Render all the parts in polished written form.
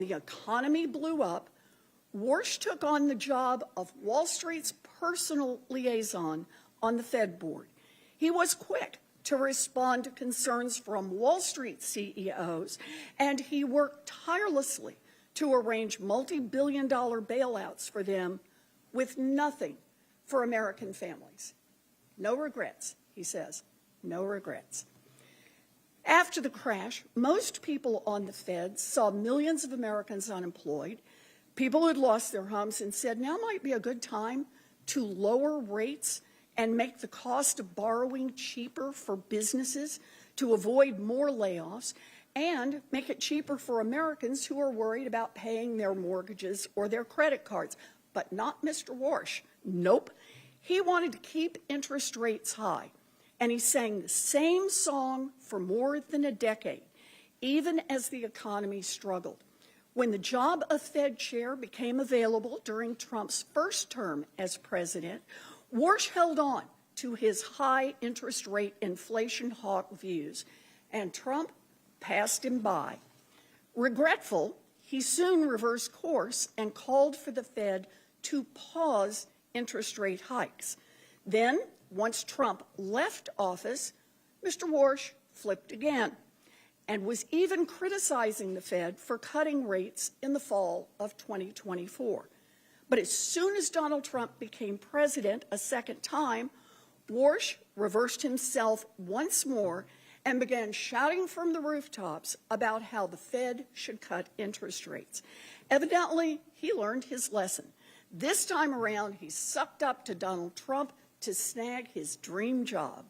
the economy blew up, Warsh took on the job of Wall Street's personal liaison on the Fed board. He was quick to respond to concerns from Wall Street CEOs, and he worked tirelessly to arrange multi-billion-dollar bailouts for them with nothing for American families. No regrets, he says, no regrets. After the crash, most people on the Fed saw millions of Americans unemployed, people who'd lost their homes, and said now might be a good time to lower rates and make the cost of borrowing cheaper for businesses to avoid more layoffs, and make it cheaper for Americans who are worried about paying their mortgages or their credit cards. But not Mr. Warsh. Nope. He wanted to keep interest rates high. And he sang the same song for more than a decade, even as the economy struggled. When the job of Fed chair became available during Trump's first term as president, Warsh held on to his high interest rate inflation hawk views, and Trump passed him by. Regretful, he soon reversed course and called for the Fed to pause interest rate hikes. Then, once Trump left office, Mr. Warsh flipped again and was even criticizing the Fed for cutting rates in the fall of 2024. But as soon as Donald Trump became president a second time, Warsh reversed himself once more and began shouting from the rooftops about how the Fed should cut interest rates. Evidently, he learned his lesson. This time around, he sucked up to Donald Trump to snag his dream job.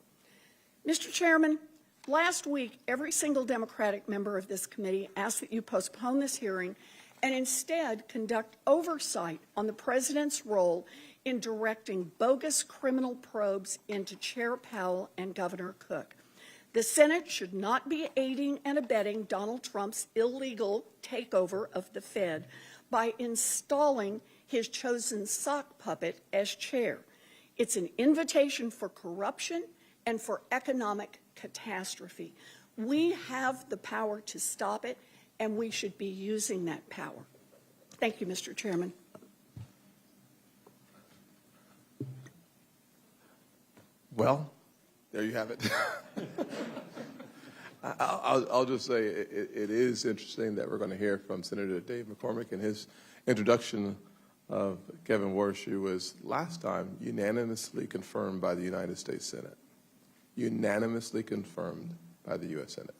Mr. Chairman, last week, every single Democratic member of this committee asked that you postpone this hearing and instead conduct oversight on the president's role in directing bogus criminal probes into Chair Powell and Governor Cook. The Senate should not be aiding and abetting Donald Trump's illegal takeover of the Fed by installing his chosen sock puppet as chair. It's an invitation for corruption and for economic catastrophe. We have the power to stop it, and we should be using that power. Thank you, Mr. Chairman. Well, there you have it. I'll just say it is interesting that we're going to hear from Senator Dave McCormick in his introduction of Kevin Warsh, who was last time unanimously confirmed by the United States Senate. Unanimously confirmed by the U.S. Senate.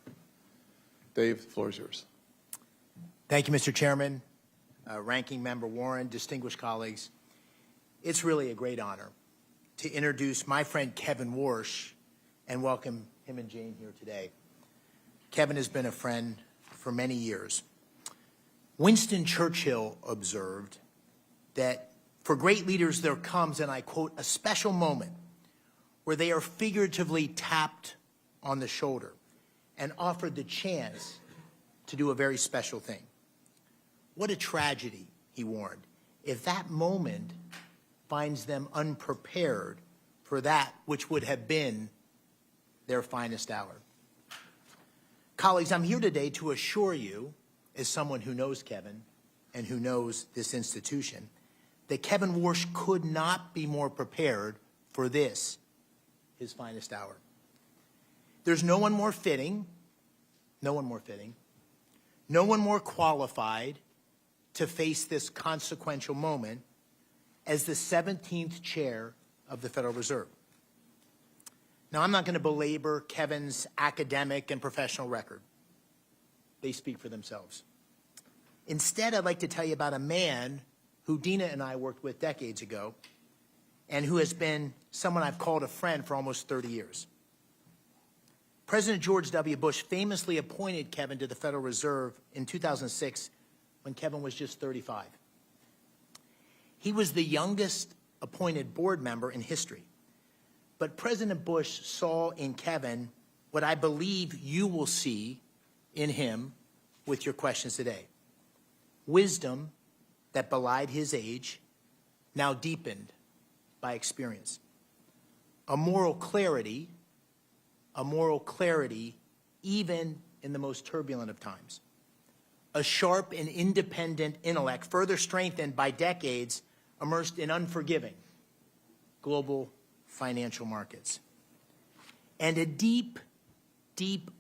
Dave, the floor is yours. Thank you, Mr. Chairman, Ranking Member Warren, distinguished colleagues. It's really a great honor to introduce my friend Kevin Warsh and welcome him and Jane here today. Kevin has been a friend for many years. Winston Churchill observed that for great leaders there comes, and I quote, a special moment where they are figuratively tapped on the shoulder and offered the chance to do a very special thing. What a tragedy, he warned, if that moment finds them unprepared for that which would have been their finest hour. Colleagues, I'm here today to assure you, as someone who knows Kevin and who knows this institution, that Kevin Warsh could not be more prepared for this, his finest hour. There's no one more fitting, no one more qualified to face this consequential moment as the 17th chair of the Federal Reserve. Now, I'm not going to belabor Kevin's academic and professional record. They speak for themselves. Instead, I'd like to tell you about a man who Dina and I worked with decades ago and who has been someone I've called a friend for almost 30 years. President George W. Bush famously appointed Kevin to the Federal Reserve in 2006 when Kevin was just 35. He was the youngest appointed board member in history. But President Bush saw in Kevin what I believe you will see in him with your questions today. Wisdom that belied his age, now deepened by experience. A moral clarity even in the most turbulent of times. a sharp and independent intellect, further strengthened by decades immersed in unforgiving global financial markets, and a deep,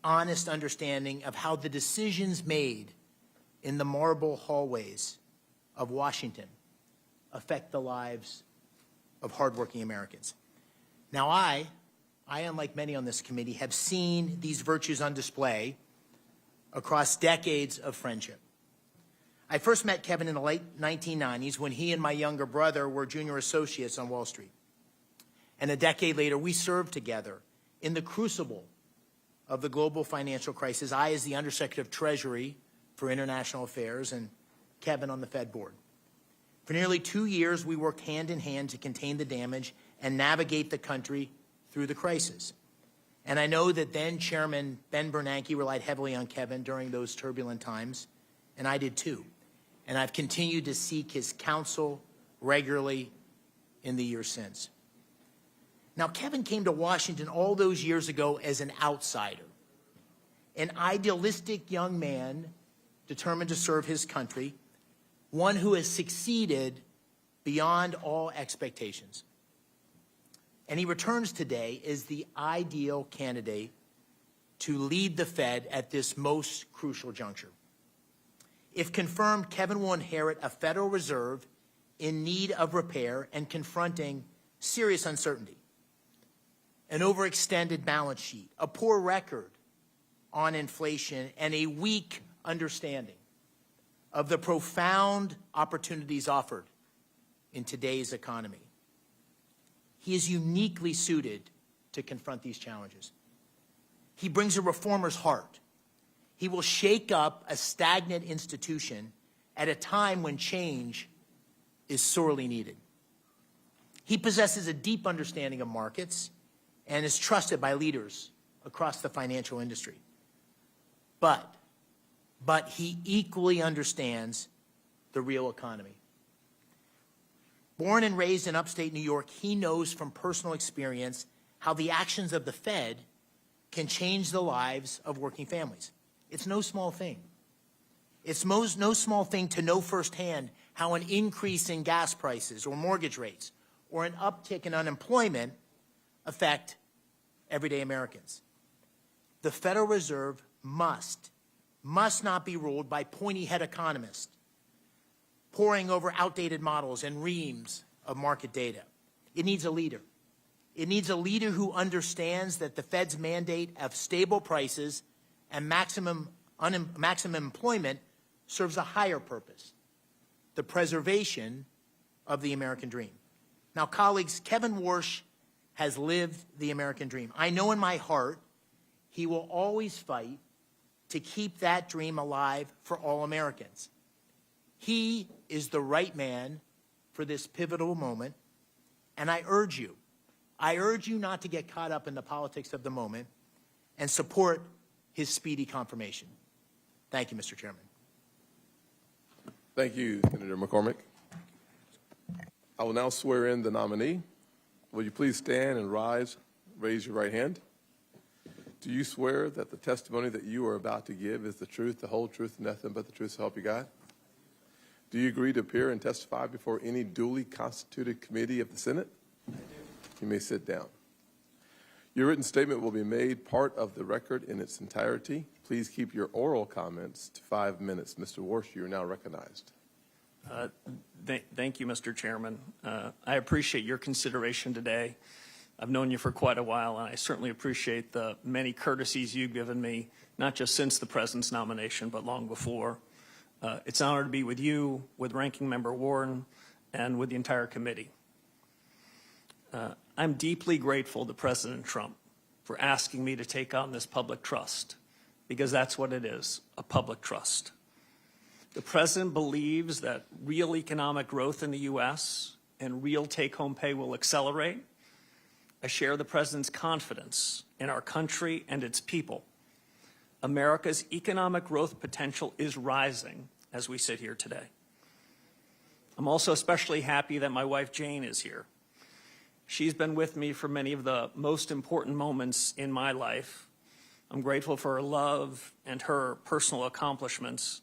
honest understanding of how the decisions made in the marble hallways of Washington affect the lives of hardworking Americans. Now, I, unlike many on this committee, have seen these virtues on display across decades of friendship. I first met Kevin in the late 1990s when he and my younger brother were junior associates on Wall Street. And a decade later, we served together in the crucible of the global financial crisis. I as the Undersecretary of Treasury for International Affairs and Kevin on the Fed board. For nearly 2 years, we worked hand in hand to contain the damage and navigate the country through the crisis. And I know that then Chairman Ben Bernanke relied heavily on Kevin during those turbulent times, and I did too. And I've continued to seek his counsel regularly in the years since. Now, Kevin came to Washington all those years ago as an outsider, an idealistic young man determined to serve his country, one who has succeeded beyond all expectations. And he returns today as the ideal candidate to lead the Fed at this most crucial juncture. If confirmed, Kevin will inherit a Federal Reserve in need of repair and confronting serious uncertainty, an overextended balance sheet, a poor record on inflation, and a weak understanding of the profound opportunities offered in today's economy. He is uniquely suited to confront these challenges. He brings a reformer's heart. He will shake up a stagnant institution at a time when change is sorely needed. He possesses a deep understanding of markets and is trusted by leaders across the financial industry. But he equally understands the real economy. Born and raised in upstate New York, he knows from personal experience how the actions of the Fed can change the lives of working families. It's no small thing. It's no small thing to know firsthand how an increase in gas prices or mortgage rates or an uptick in unemployment affect everyday Americans. The Federal Reserve must not be ruled by pointy-head economists poring over outdated models and reams of market data. It needs a leader. It needs a leader who understands that the Fed's mandate of stable prices and maximum employment serves a higher purpose, the preservation of the American dream. Now, colleagues, Kevin Warsh has lived the American dream. I know in my heart he will always fight to keep that dream alive for all Americans. He is the right man for this pivotal moment, and I urge you not to get caught up in the politics of the moment and support his speedy confirmation. Thank you, Mr. Chairman. Thank you, Senator McCormick. I will now swear in the nominee. Will you please stand and raise your right hand? Do you swear that the testimony that you are about to give is the truth, the whole truth, and nothing but the truth, so help you God? Do you agree to appear and testify before any duly constituted committee of the Senate? I do. You may sit down. Your written statement will be made part of the record in its entirety. Please keep your oral comments to 5 minutes. Mr. Warsh, you are now recognized. Thank you, Mr. Chairman. I appreciate your consideration today. I've known you for quite a while, and I certainly appreciate the many courtesies you've given me, not just since the President's nomination, but long before. It's an honor to be with you, with Ranking Member Warren, and with the entire committee. I'm deeply grateful to President Trump for asking me to take on this public trust, because that's what it is, a public trust. The President believes that real economic growth in the U.S. and real take-home pay will accelerate. I share the President's confidence in our country and its people. America's economic growth potential is rising as we sit here today. I'm also especially happy that my wife Jane is here. She's been with me for many of the most important moments in my life. I'm grateful for her love and her personal accomplishments.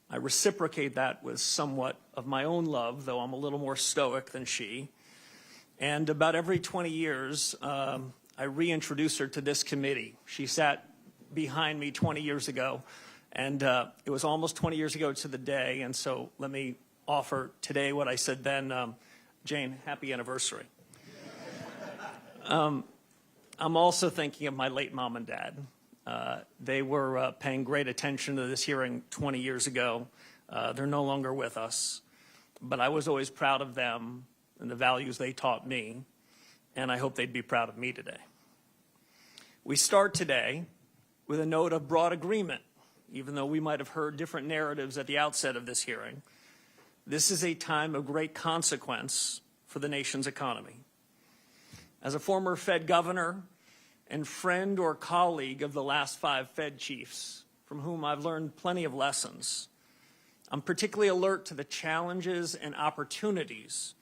I reciprocate that with somewhat of my own love, though I'm a little more stoic than she. And about every 20 years, I reintroduce her to this committee. She sat behind me 20 years ago, and it was almost 20 years ago to the day, and so let me offer today what I said then. Jane, happy anniversary. I'm also thinking of my late mom and dad. They were paying great attention to this hearing 20 years ago. They're no longer with us, but I was always proud of them and the values they taught me, and I hope they'd be proud of me today. We start today with a note of broad agreement, even though we might have heard different narratives at the outset of this hearing. This is a time of great consequence for the nation's economy. As a former Fed governor and friend or colleague of the last 5 Fed chiefs, from whom I've learned plenty of lessons, I'm particularly alert to the challenges and opportunities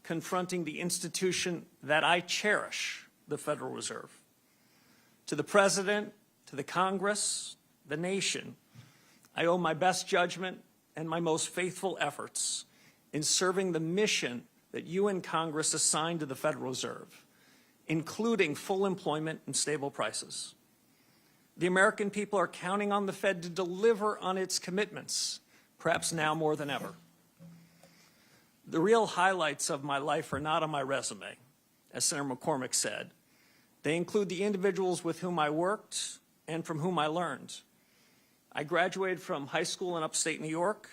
confronting the institution that I cherish, the Federal Reserve. To the President, to the Congress, the nation, I owe my best judgment and my most faithful efforts in serving the mission that you and Congress assigned to the Federal Reserve, including full employment and stable prices. The American people are counting on the Fed to deliver on its commitments, perhaps now more than ever. The real highlights of my life are not on my resume, as Senator McCormick said. They include the individuals with whom I worked and from whom I learned. I graduated from high school in upstate New York.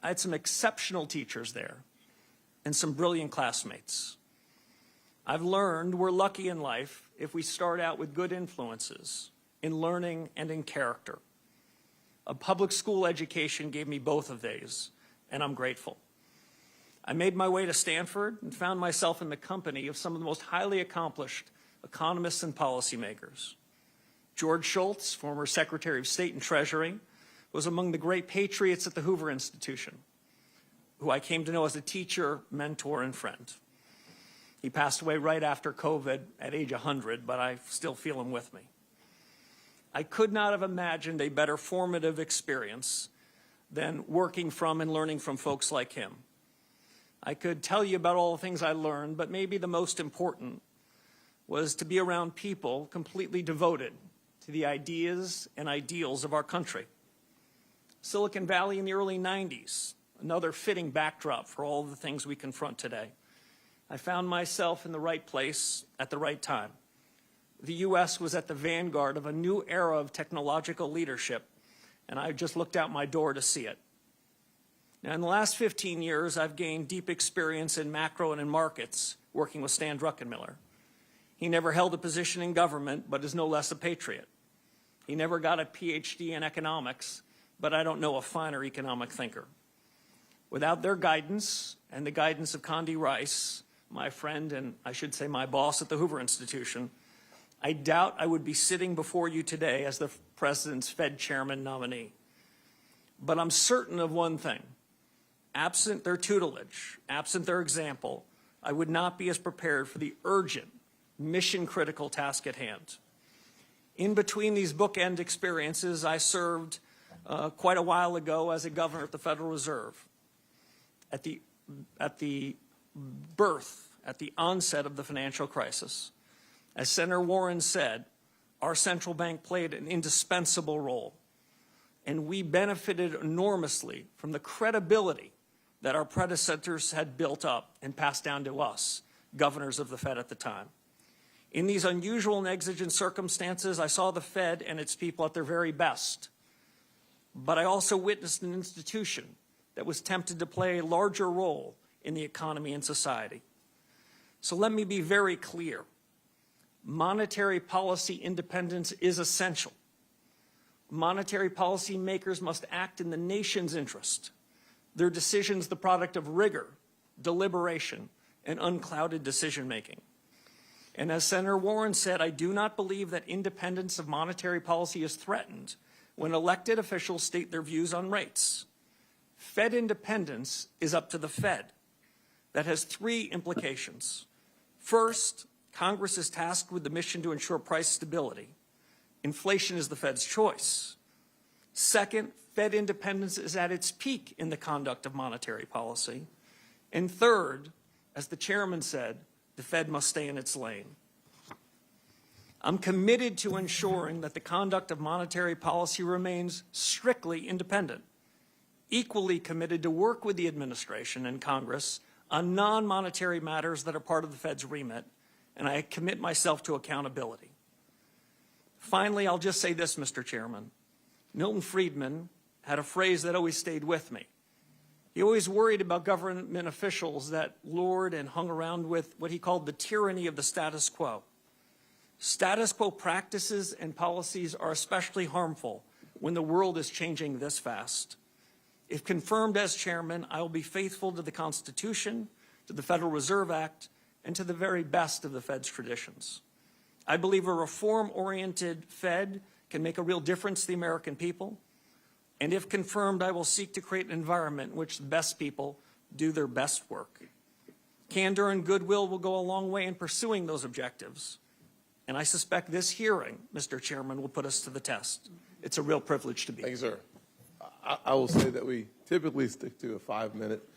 I had some exceptional teachers there and some brilliant classmates. I've learned we're lucky in life if we start out with good influences in learning and in character. A public school education gave me both of these, and I'm grateful. I made my way to Stanford and found myself in the company of some of the most highly accomplished economists and policymakers. George Shultz, former Secretary of State and Treasury, was among the great patriots at the Hoover Institution, who I came to know as a teacher, mentor, and friend. He passed away right after COVID at age 100, but I still feel him with me. I could not have imagined a better formative experience than working from and learning from folks like him. I could tell you about all the things I learned, but maybe the most important was to be around people completely devoted to the ideas and ideals of our country. Silicon Valley in the early 90s, another fitting backdrop for all the things we confront today. I found myself in the right place at the right time. The U.S. was at the vanguard of a new era of technological leadership, and I just looked out my door to see it. Now, in the last 15 years, I've gained deep experience in macro and in markets, working with Stan Druckenmiller. He never held a position in government, but is no less a patriot. He never got a PhD in economics, but I don't know a finer economic thinker. Without their guidance and the guidance of Condi Rice, my friend and I should say my boss at the Hoover Institution, I doubt I would be sitting before you today as the President's Fed Chairman nominee. But I'm certain of one thing. Absent their tutelage, absent their example, I would not be as prepared for the urgent, mission-critical task at hand. In between these bookend experiences, I served quite a while ago as a governor at the Federal Reserve. At the onset of the financial crisis. As Senator Warren said, our central bank played an indispensable role, and we benefited enormously from the credibility that our predecessors had built up and passed down to us, governors of the Fed at the time. In these unusual and exigent circumstances, I saw the Fed and its people at their very best. But I also witnessed an institution that was tempted to play a larger role in the economy and society. So let me be very clear. Monetary policy independence is essential. Monetary policy makers must act in the nation's interest. Their decisions the product of rigor, deliberation, and unclouded decision-making. And as Senator Warren said, I do not believe that independence of monetary policy is threatened when elected officials state their views on rates. Fed independence is up to the Fed. That has 3 implications. First, Congress is tasked with the mission to ensure price stability. Inflation is the Fed's choice. Second, Fed independence is at its peak in the conduct of monetary policy. And third, as the chairman said, the Fed must stay in its lane. I'm committed to ensuring that the conduct of monetary policy remains strictly independent, equally committed to work with the administration and Congress on non-monetary matters that are part of the Fed's remit, and I commit myself to accountability. Finally, I'll just say this, Mr. Chairman. Milton Friedman had a phrase that always stayed with me. He always worried about government officials that lured and hung around with what he called the tyranny of the status quo. Status quo practices and policies are especially harmful when the world is changing this fast. If confirmed as chairman, I will be faithful to the Constitution, to the Federal Reserve Act, and to the very best of the Fed's traditions. I believe a reform-oriented Fed can make a real difference to the American people. And if confirmed, I will seek to create an environment in which the best people do their best work. Candor and goodwill will go a long way in pursuing those objectives. And I suspect this hearing, Mr. Chairman, will put us to the test. It's a real privilege to be Thank you, here. sir. I will say that we typically stick to a 5-minute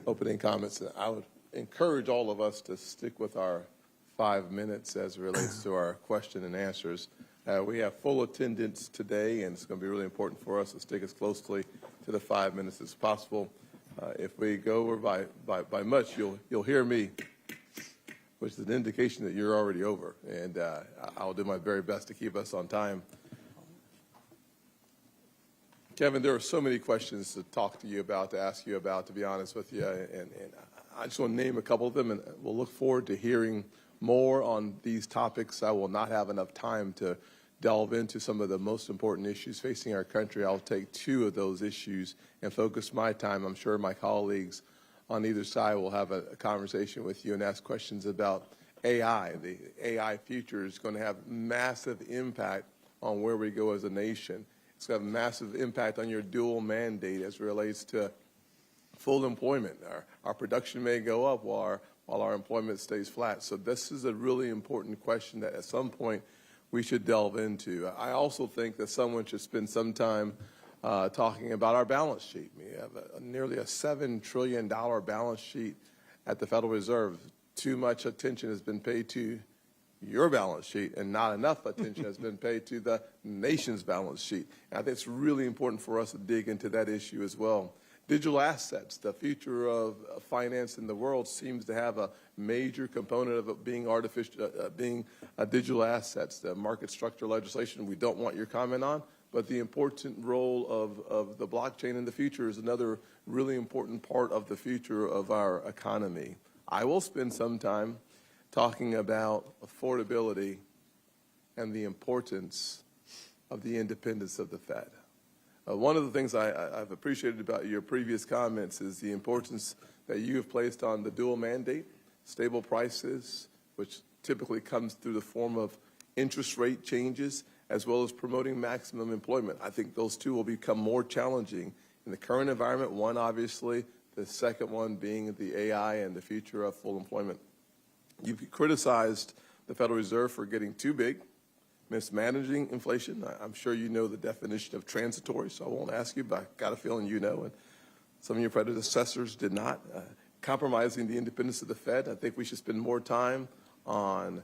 opening comments. I would encourage all of us to stick with our 5 minutes as it relates to our question and answers. We have full attendance today, and it's going to be really important for us to stick as closely to the 5 minutes as possible. If we go over by much, you'll hear me, which is an indication that you're already over, and I'll do my very best to keep us on time. Kevin, there are so many questions to talk to you about, to ask you about, to be honest with you, and I just want to name a couple of them, and we'll look forward to hearing more on these topics. I will not have enough time to delve into some of the most important issues facing our country. I'll take 2 of those issues and focus my time. I'm sure my colleagues on either side will have a conversation with you and ask questions about AI. The AI future is going to have massive impact on where we go as a nation. It's got a massive impact on your dual mandate as it relates to full employment. Our production may go up while our employment stays flat. So this is a really important question that at some point we should delve into. I also think that someone should spend some time talking about our balance sheet. We have nearly a $7 trillion balance sheet at the Federal Reserve. Too much attention has been paid to your balance sheet, and not enough attention has been paid to the nation's balance sheet. And I think it's really important for us to dig into that issue as well. Digital assets, the future of finance in the world seems to have a major component of it being digital assets. The market structure legislation we don't want your comment on, but the important role of the blockchain in the future is another really important part of the future of our economy. I will spend some time talking about affordability and the importance of the independence of the Fed. One of the things I've appreciated about your previous comments is the importance that you have placed on the dual mandate, stable prices, which typically comes through the form of interest rate changes, as well as promoting maximum employment. I think those 2 will become more challenging in the current environment. One, obviously, the second one being the AI and the future of full employment. You've criticized the Federal Reserve for getting too big, mismanaging inflation. I'm sure you know the definition of transitory, so I won't ask you, but I got a feeling you know, and some of your predecessors did not. Compromising the independence of the Fed. I think we should spend more time on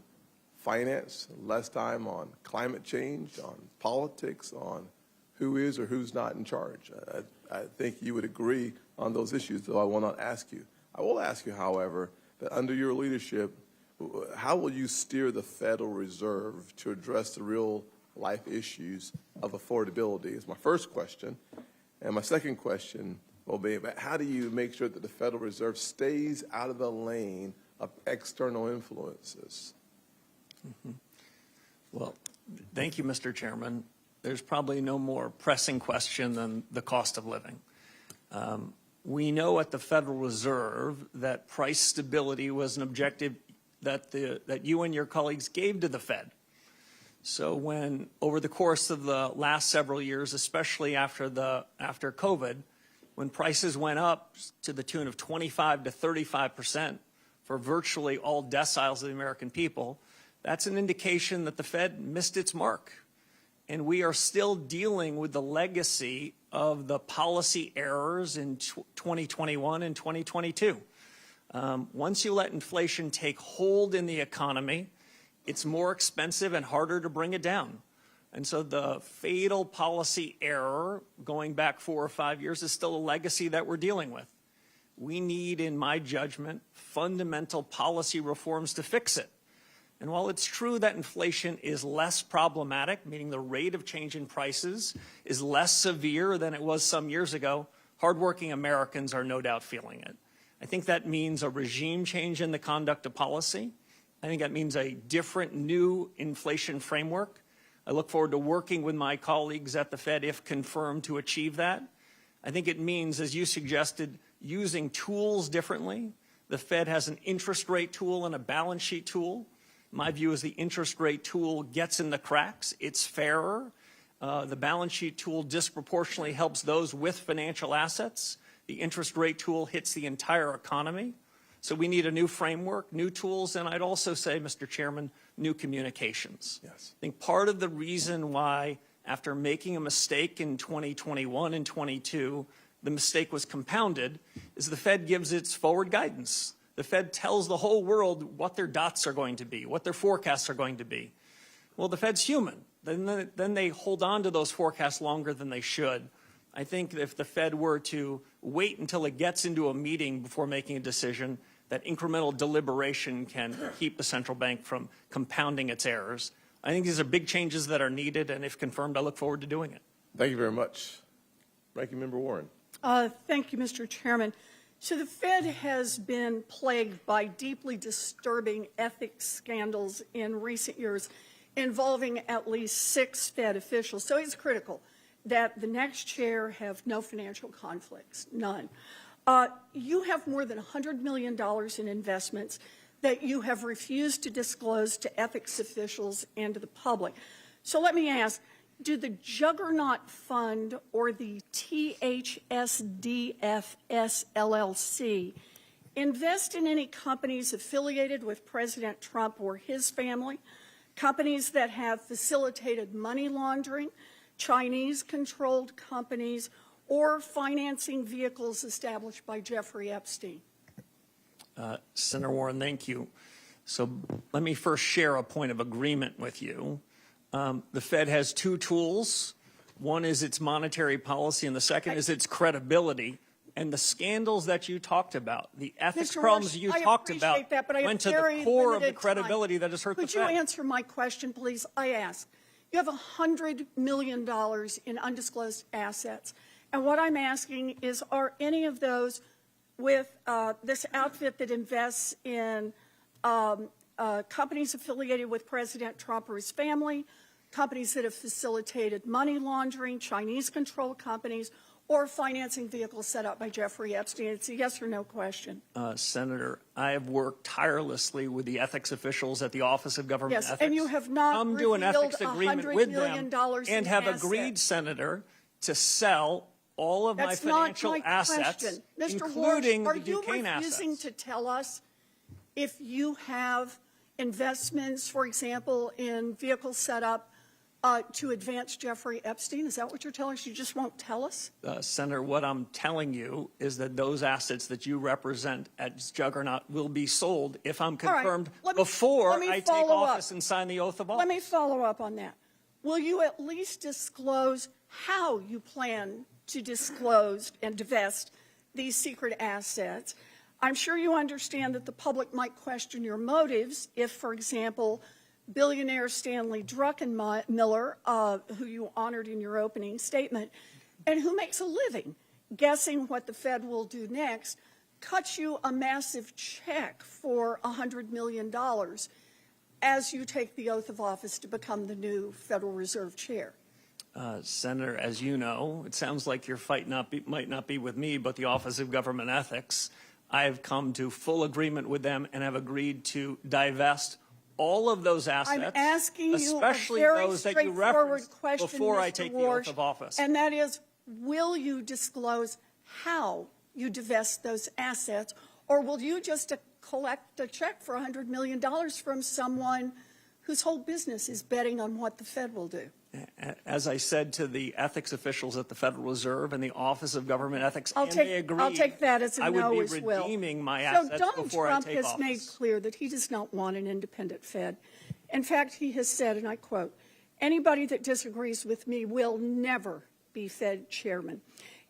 finance, less time on climate change, on politics, on who is or who's not in charge. I think you would agree on those issues, though I will not ask you. I will ask you, however, that under your leadership, how will you steer the Federal Reserve to address the real life issues of affordability is my first question. And my second question will be about how do you make sure that the Federal Reserve stays out of the lane of external influences? Mm-hmm. Well, thank you, Mr. Chairman. There's probably no more pressing question than the cost of living. We know at the Federal Reserve that price stability was an objective that you and your colleagues gave to the Fed. So when, over the course of the last several years, especially after COVID, when prices went up to the tune of 25 to 35% for virtually all deciles of the American people, that's an indication that the Fed missed its mark. And we are still dealing with the legacy of the policy errors in 2021 and 2022. Once you let inflation take hold in the economy, it's more expensive and harder to bring it down. And so the fatal policy error going back 4 or 5 years is still a legacy that we're dealing with. We need, in my judgment, fundamental policy reforms to fix it. And while it's true that inflation is less problematic, meaning the rate of change in prices is less severe than it was some years ago, hardworking Americans are no doubt feeling it. I think that means a regime change in the conduct of policy. I think that means a different new inflation framework. I look forward to working with my colleagues at the Fed, if confirmed, to achieve that. I think it means, as you suggested, using tools differently. The Fed has an interest rate tool and a balance sheet tool. My view is the interest rate tool gets in the cracks. It's fairer. The balance sheet tool disproportionately helps those with financial assets. The interest rate tool hits the entire economy. So we need a new framework, new tools, and I'd also say, Mr. Chairman, new communications. Yes. I think part of the reason why, after making a mistake in 2021 and 22, the mistake was compounded, is the Fed gives its forward guidance. The Fed tells the whole world what their dots are going to be, what their forecasts are going to be. Well, the Fed's human. Then they hold on to those forecasts longer than they should. I think if the Fed were to wait until it gets into a meeting before making a decision, that incremental deliberation can keep the central bank from compounding its errors. I think these are big changes that are needed, and if confirmed, I look forward to doing it. Thank you very much. Ranking Member Warren. Thank you, Mr. Chairman. So the Fed has been plagued by deeply disturbing ethics scandals in recent years involving at least 6 Fed officials. So it's critical that the next chair have no financial conflicts, none. You have more than $100 million in investments that you have refused to disclose to ethics officials and to the public. So let me ask, do the Juggernaut Fund or the THSDFS LLC invest in any companies affiliated with President Trump or his family, companies that have facilitated money laundering, Chinese-controlled companies, or financing vehicles established by Jeffrey Epstein? Senator Warren, thank you. So let me first share a point of agreement with you. The Fed has 2 tools. One is its monetary policy, and the second is its credibility. And the scandals that you talked about, the ethics Mr. problems Walsh, you I talked appreciate about, that, but I have went to very the core of the limited credibility time. that has hurt the Could Fed. you answer my question, please? I ask. You have $100 million in undisclosed assets. And what I'm asking is, are any of those with this outfit that invests in companies affiliated with President Trump or his family, companies that have facilitated money laundering, Chinese-controlled companies, or financing vehicles set up by Jeffrey Epstein? It's a yes or no question. Senator, I have worked tirelessly with the ethics officials at the Office of Government Yes, Ethics. and you have not come to an ethics revealed agreement $100 with million them in and have assets. agreed, Senator, to sell all of That's my financial not my assets, question. Mr. including Walsh, the are Duquesne you refusing assets. to tell us if you have investments, for example, in vehicles set up to advance Jeffrey Epstein? Is that what you're telling us? You just won't tell us? Senator, what I'm telling you is that those assets that you represent at Juggernaut will be sold if I'm All right. confirmed Let me before I take follow up. office and sign the oath of office. Let me follow up on that. Will you at least disclose how you plan to disclose and divest these secret assets? I'm sure you understand that the public might question your motives if, for example, billionaire Stanley Druckenmiller, who you honored in your opening statement, and who makes a living guessing what the Fed will do next, cuts you a massive check for $100 million as you take the oath of office to become the new Federal Reserve Chair. Senator, as you know, it sounds like your fight might not be with me, but the Office of Government Ethics. I have come to full agreement with them and have agreed to divest all of those assets, I'm asking you especially a very those that you straightforward referenced question, before Mr. I take Warsh, the oath of office. and that is, will you disclose how you divest those assets, or will you just collect a check for $100 million from someone whose whole business is betting on what the Fed will do? As I said to the ethics officials at the Federal Reserve and the Office of Government Ethics, I'll and they take agreed, that as a I would no be as well. redeeming my So assets Donald before Trump I take has office. made clear that he does not want an independent Fed. In fact, he has said, and I quote, "Anybody that disagrees with me will never be Fed chairman."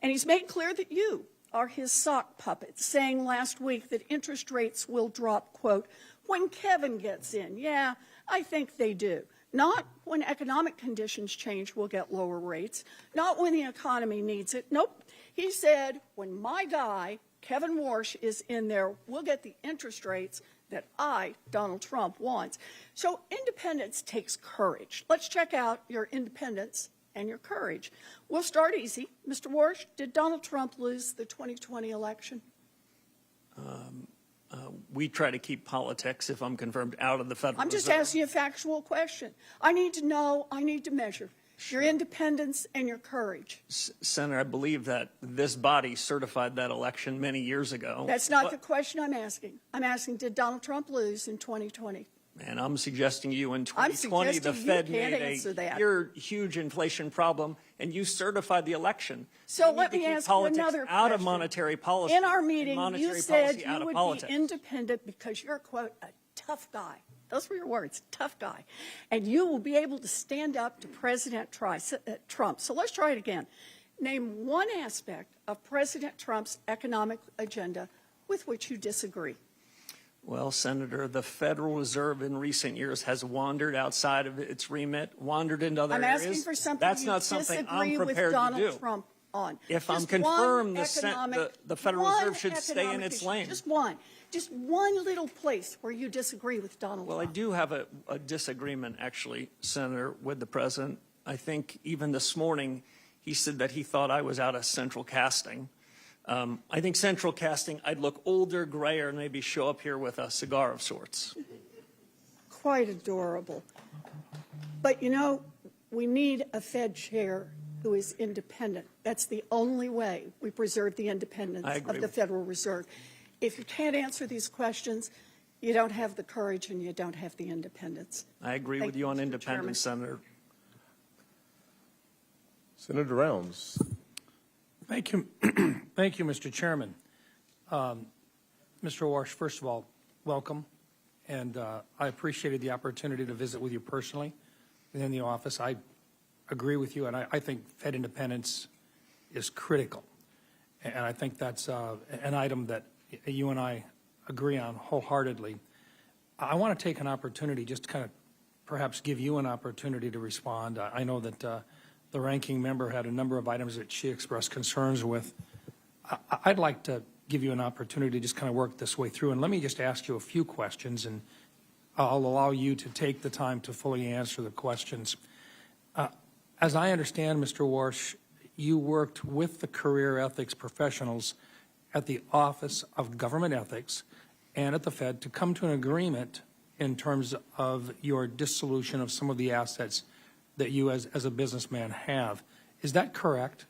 And he's made clear that you are his sock puppet, saying last week that interest rates will drop, quote, "when Kevin gets in." Yeah, I think they do. Not when economic conditions change, we'll get lower rates. Not when the economy needs it. Nope. He said, when my guy, Kevin Warsh, is in there, we'll get the interest rates that I, Donald Trump, wants. So independence takes courage. Let's check out your independence and your courage. We'll start easy. Mr. Warsh, did Donald Trump lose the 2020 election? We try to keep politics, if I'm confirmed, out of the Federal I'm just Reserve. asking you a factual question. I need to know, I need to measure your independence and your courage. Senator, I believe that this body certified that election many years ago. That's not the question I'm asking. I'm asking, did Donald Trump lose in 2020? And I'm suggesting you in I'm 2020, the suggesting Fed you can't made answer that. huge inflation problem, and you certified the election. So We let need to me keep ask you politics another out of question. monetary policy. In our and meeting, you monetary said policy out you of would politics. be independent because you're, quote, a tough guy. Those were your words, tough guy. And you will be able to stand up to President Trump. So let's try it again. Name one aspect of President Trump's economic agenda with which you disagree. Well, Senator, the Federal Reserve in recent years has wandered outside of its remit, wandered into other I'm areas. asking for something That's you not something disagree I'm with prepared Donald to do. Trump on. If I'm Just confirmed, one the Federal one Reserve should stay in economic its issue. lane. Just one little place where you disagree with Donald Well, I Trump. do have a disagreement, actually, Senator, with the president. I think even this morning, he said that he thought I was out of central casting. I think central casting, I'd look older, grayer, and maybe show up here with a cigar of sorts. Quite adorable. But, you know, we need a Fed chair who is independent. That's the only way we preserve the independence I agree of the with Federal Reserve. If you can't answer these questions, you don't have the courage and you don't have the independence. I agree Thank with you on Mr. independence, Senator. Senator Rounds. Thank you. Thank you, Mr. Chairman. Mr. Warsh, first of all, welcome. And I appreciated the opportunity to visit with you personally in the office. I agree with you, and I think Fed independence is critical. And I think that's an item that you and I agree on wholeheartedly. I want to take an opportunity just to kind of perhaps give you an opportunity to respond. I know that the ranking member had a number of items that she expressed concerns with. I'd like to give you an opportunity to just kind of work this way through. And let me just ask you a few questions, and I'll allow you to take the time to fully answer the questions. As I understand, Mr. Warsh, you worked with the career ethics professionals at the Office of Government Ethics and at the Fed to come to an agreement in terms of your dissolution of some of the assets that you as a businessman have. Is that correct?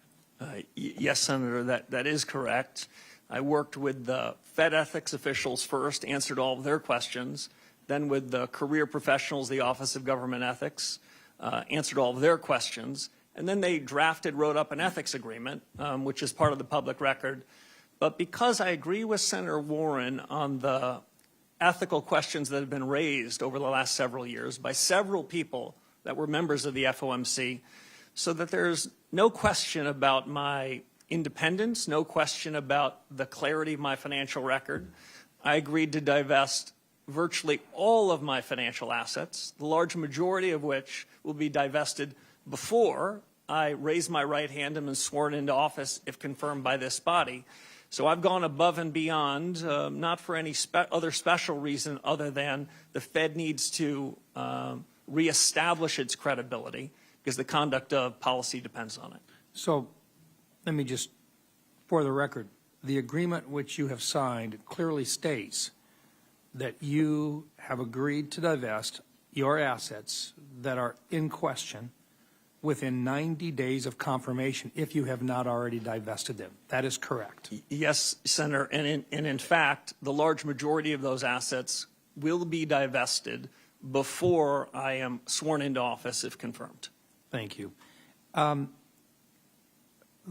Yes, Senator, that is correct. I worked with the Fed ethics officials first, answered all of their questions, then with the career professionals, the Office of Government Ethics, answered all of their questions, and then they wrote up an ethics agreement, which is part of the public record. But because I agree with Senator Warren on the ethical questions that have been raised over the last several years by several people that were members of the FOMC, so that there's no question about my independence, no question about the clarity of my financial record. I agreed to divest virtually all of my financial assets, the large majority of which will be divested before I raise my right hand and am sworn into office if confirmed by this body. So I've gone above and beyond, not for any other special reason other than the Fed needs to reestablish its credibility because the conduct of policy depends on it. So let me just, for the record, the agreement which you have signed clearly states that you have agreed to divest your assets that are in question within 90 days of confirmation if you have not already divested them. That is correct. Yes, Senator, and in fact, the large majority of those assets will be divested before I am sworn into office if confirmed. Thank you.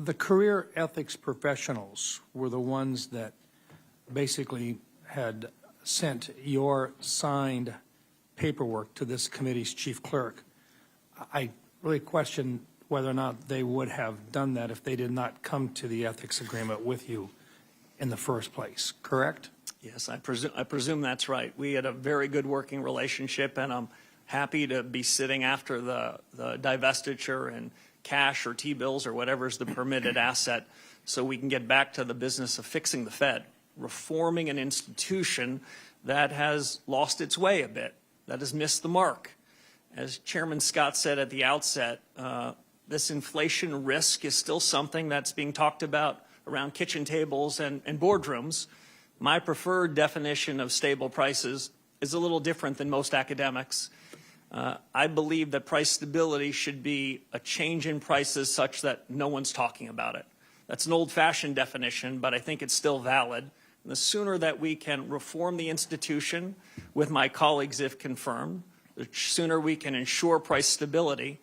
The career ethics professionals were the ones that basically had sent your signed paperwork to this committee's chief clerk. I really question whether or not they would have done that if they did not come to the ethics agreement with you in the first place, correct? Yes, I presume that's right. We had a very good working relationship, and I'm happy to be sitting after the divestiture and cash or T-bills or whatever is the permitted asset so we can get back to the business of fixing the Fed, reforming an institution that has lost its way a bit, that has missed the mark. As Chairman Scott said at the outset, this inflation risk is still something that's being talked about around kitchen tables and boardrooms. My preferred definition of stable prices is a little different than most academics. I believe that price stability should be a change in prices such that no one's talking about it. That's an old-fashioned definition, but I think it's still valid. And the sooner that we can reform the institution with my colleagues, if confirmed, the sooner we can ensure price stability,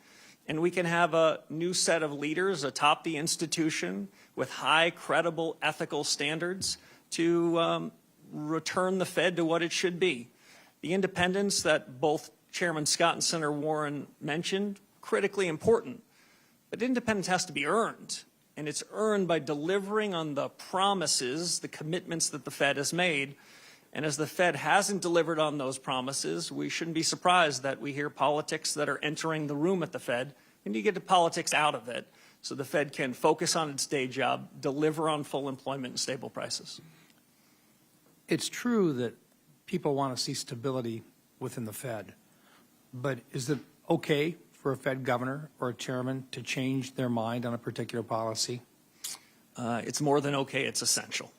and we can have a new set of leaders atop the institution with high, credible, ethical standards to return the Fed to what it should be. The independence that both Chairman Scott and Senator Warren mentioned, critically important. But independence has to be earned, and it's earned by delivering on the promises, the commitments that the Fed has made. And as the Fed hasn't delivered on those promises, we shouldn't be surprised that we hear politics that are entering the room at the Fed. We need to get the politics out of it so the Fed can focus on its day job, deliver on full employment and stable prices. It's true that people want to see stability within the Fed, but is it okay for a Fed governor or a chairman to change their mind on a particular policy? It's more than okay, it's essential.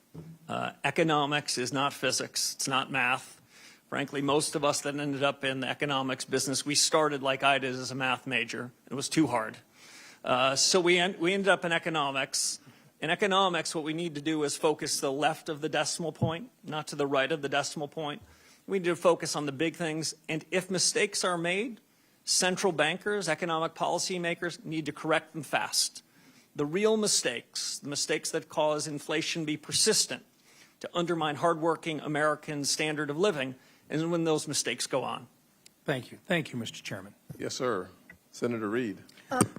Economics is not physics, it's not math. Frankly, most of us that ended up in the economics business, we started like I did as a math major. It was too hard. So we ended up in economics. In economics, what we need to do is focus to the left of the decimal point, not to the right of the decimal point. We need to focus on the big things. And if mistakes are made, central bankers, economic policymakers need to correct them fast. The real mistakes, the mistakes that cause inflation to be persistent, to undermine hardworking Americans' standard of living, and when those mistakes go on. Thank you. Thank you, Mr. Chairman. Yes, sir. Senator Reed.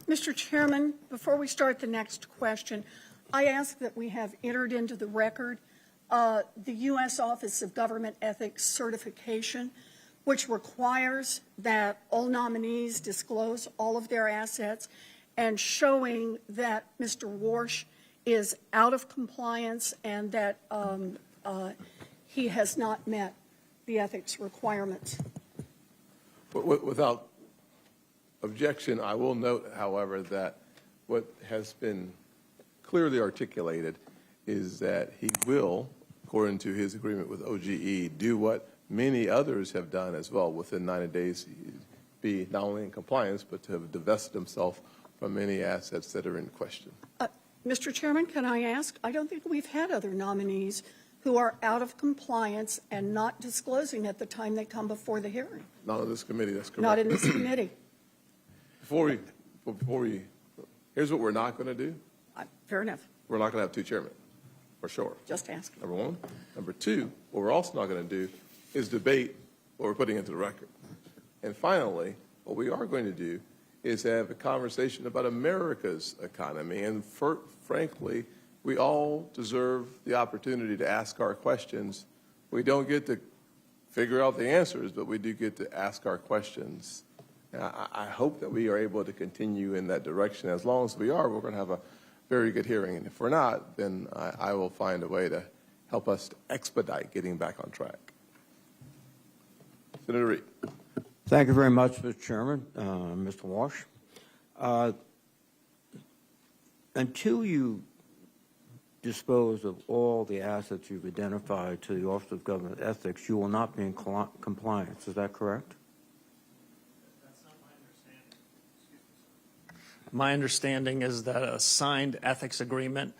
Mr. Chairman, before we start the next question, I ask that we have entered into the record the U.S. Office of Government Ethics certification, which requires that all nominees disclose all of their assets, and showing that Mr. Warsh is out of compliance and that he has not met the ethics requirements. Without objection, I will note, however, that what has been clearly articulated is that he will, according to his agreement with OGE, do what many others have done as well within 90 days, be not only in compliance, but to have divested himself from any assets that are in question. Mr. Chairman, can I ask? I don't think we've had other nominees who are out of compliance and not disclosing at the time they come before the hearing. Not on this committee, that's correct. Not in this committee. Before we, here's what we're not going to do. Fair enough. We're not going to have two chairmen, for sure. Just asking. Number one. Number two, what we're also not going to do is debate what we're putting into the record. And finally, what we are going to do is have a conversation about America's economy. And frankly, we all deserve the opportunity to ask our questions. We don't get to figure out the answers, but we do get to ask our questions. And I hope that we are able to continue in that direction. As long as we are, we're going to have a very good hearing. And if we're not, then I will find a way to help us to expedite getting back on track. Senator Reed. Thank you very much, Mr. Chairman, Mr. Walsh. Until you dispose of all the assets you've identified to the Office of Government Ethics, you will not be in compliance. Is that correct? That's not my understanding. My understanding is that a signed ethics agreement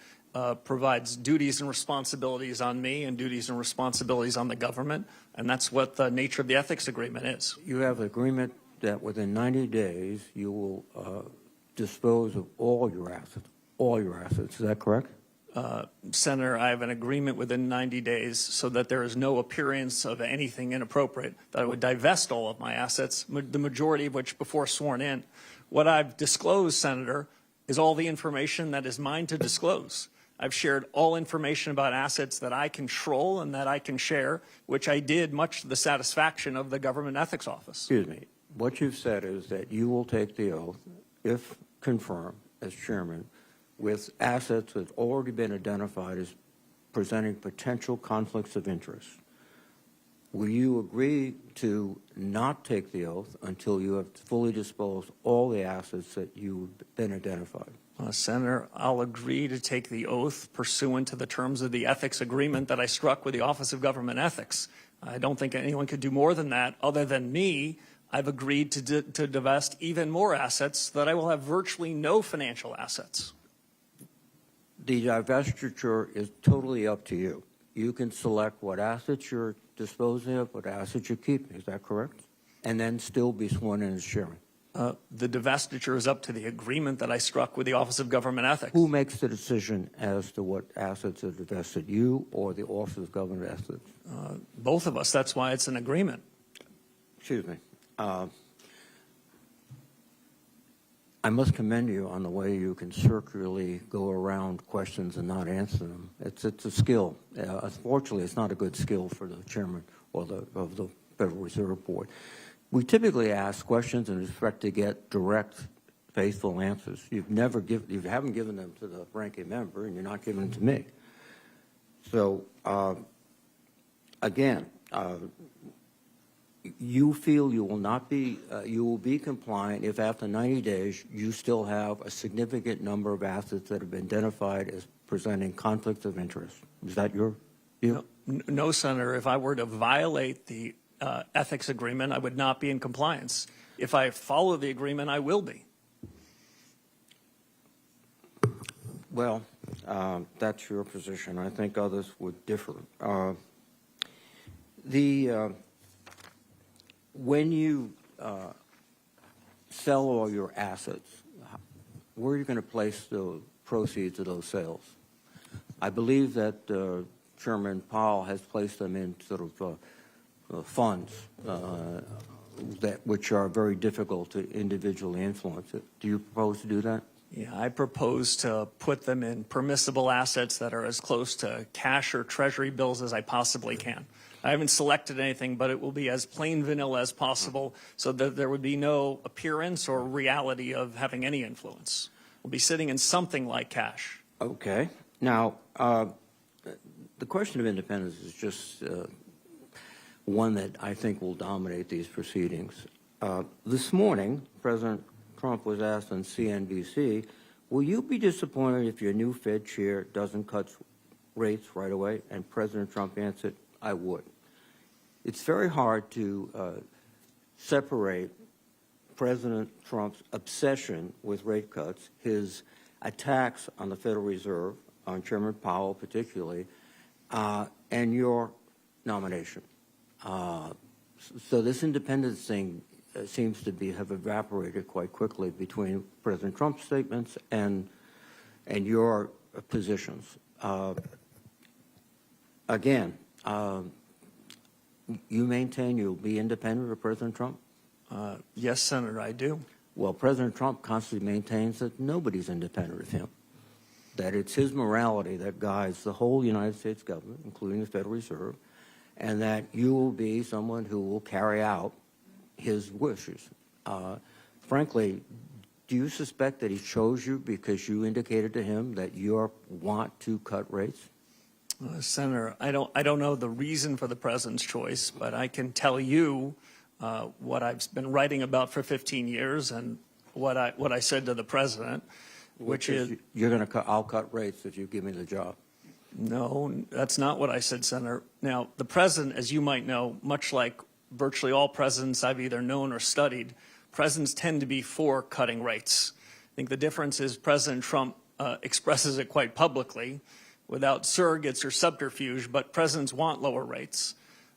provides duties and responsibilities on me and duties and responsibilities on the government, and that's what the nature of the ethics agreement is. You have an agreement that within 90 days, you will dispose of all your assets. All your assets. Is that correct? Senator, I have an agreement within 90 days so that there is no appearance of anything inappropriate, that I would divest all of my assets, the majority of which before sworn in. What I've disclosed, Senator, is all the information that is mine to disclose. I've shared all information about assets that I control and that I can share, which I did much to the satisfaction of the Government Ethics Office. Excuse me. What you've said is that you will take the oath, if confirmed as chairman, with assets that have already been identified as presenting potential conflicts of interest. Will you agree to not take the oath until you have fully disposed all the assets that you've been identified? Senator, I'll agree to take the oath pursuant to the terms of the ethics agreement that I struck with the Office of Government Ethics. I don't think anyone could do more than that other than me. I've agreed to divest even more assets, that I will have virtually no financial assets. The divestiture is totally up to you. You can select what assets you're disposing of, what assets you're keeping. Is that correct? And then still be sworn in as chairman. The divestiture is up to the agreement that I struck with the Office of Government Ethics. Who makes the decision as to what assets are divested, you or the Office of Government Ethics? Both of us. That's why it's an agreement. Excuse me. I must commend you on the way you can circularly go around questions and not answer them. It's a skill. Unfortunately, it's not a good skill for the chairman or of the Federal Reserve Board. We typically ask questions and expect to get direct, faithful answers. You haven't given them to the ranking member, and you're not giving them to me. So, again, you feel you will not be, you will be compliant if after 90 days you still have a significant number of assets that have been identified as presenting conflicts of interest. Is that your view? No, Senator. If I were to violate the ethics agreement, I would not be in compliance. If I follow the agreement, I will be. Well, that's your position. I think others would differ. When you sell all your assets, where are you going to place the proceeds of those sales? I believe that Chairman Powell has placed them in sort of funds which are very difficult to individually influence. Do you propose to do that? Yeah, I propose to put them in permissible assets that are as close to cash or treasury bills as I possibly can. I haven't selected anything, but it will be as plain vanilla as possible so that there would be no appearance or reality of having any influence. We'll be sitting in something like cash. Okay. Now, the question of independence is just one that I think will dominate these proceedings. This morning, President Trump was asked on CNBC, will you be disappointed if your new Fed chair doesn't cut rates right away? And President Trump answered, I would. It's very hard to separate President Trump's obsession with rate cuts, his attacks on the Federal Reserve, on Chairman Powell particularly, and your nomination. So this independence thing seems to have evaporated quite quickly between President Trump's statements and your positions. Again, you maintain you'll be independent of President Trump? Yes, Senator, I do. Well, President Trump constantly maintains that nobody's independent of him, that it's his morality that guides the whole United States government, including the Federal Reserve, and that you will be someone who will carry out his wishes. Frankly, do you suspect that he chose you because you indicated to him that you want to cut rates? Senator, I don't know the reason for the president's choice, but I can tell you what I've been writing about for 15 years and what I said to the president, which is you're going to I'll cut rates if you give me the job. No, that's not what I said, Senator. Now, the president, as you might know, much like virtually all presidents I've either known or studied, presidents tend to be for cutting rates. I think the difference is President Trump expresses it quite publicly without surrogates or subterfuge, but presidents want lower rates.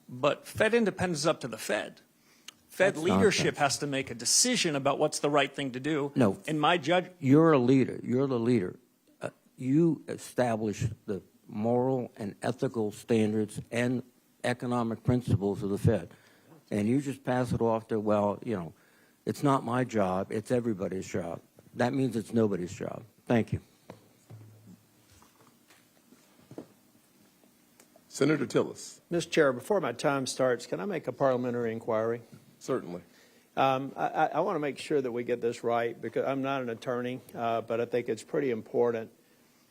But Fed independence is up to the Fed. Fed That's leadership nonsense. has to make a decision about what's the right thing to do. No. In my judge, You're a leader. You're the leader. You establish the moral and ethical standards and economic principles of the Fed. And you just pass it off to, well, you know, it's not my job, it's everybody's job. That means it's nobody's job. Thank you. Senator Tillis, Mr. Chair, before my time starts, can I make a parliamentary inquiry? certainly. I want to make sure that we get this right, because I'm not an attorney, but I think it's pretty important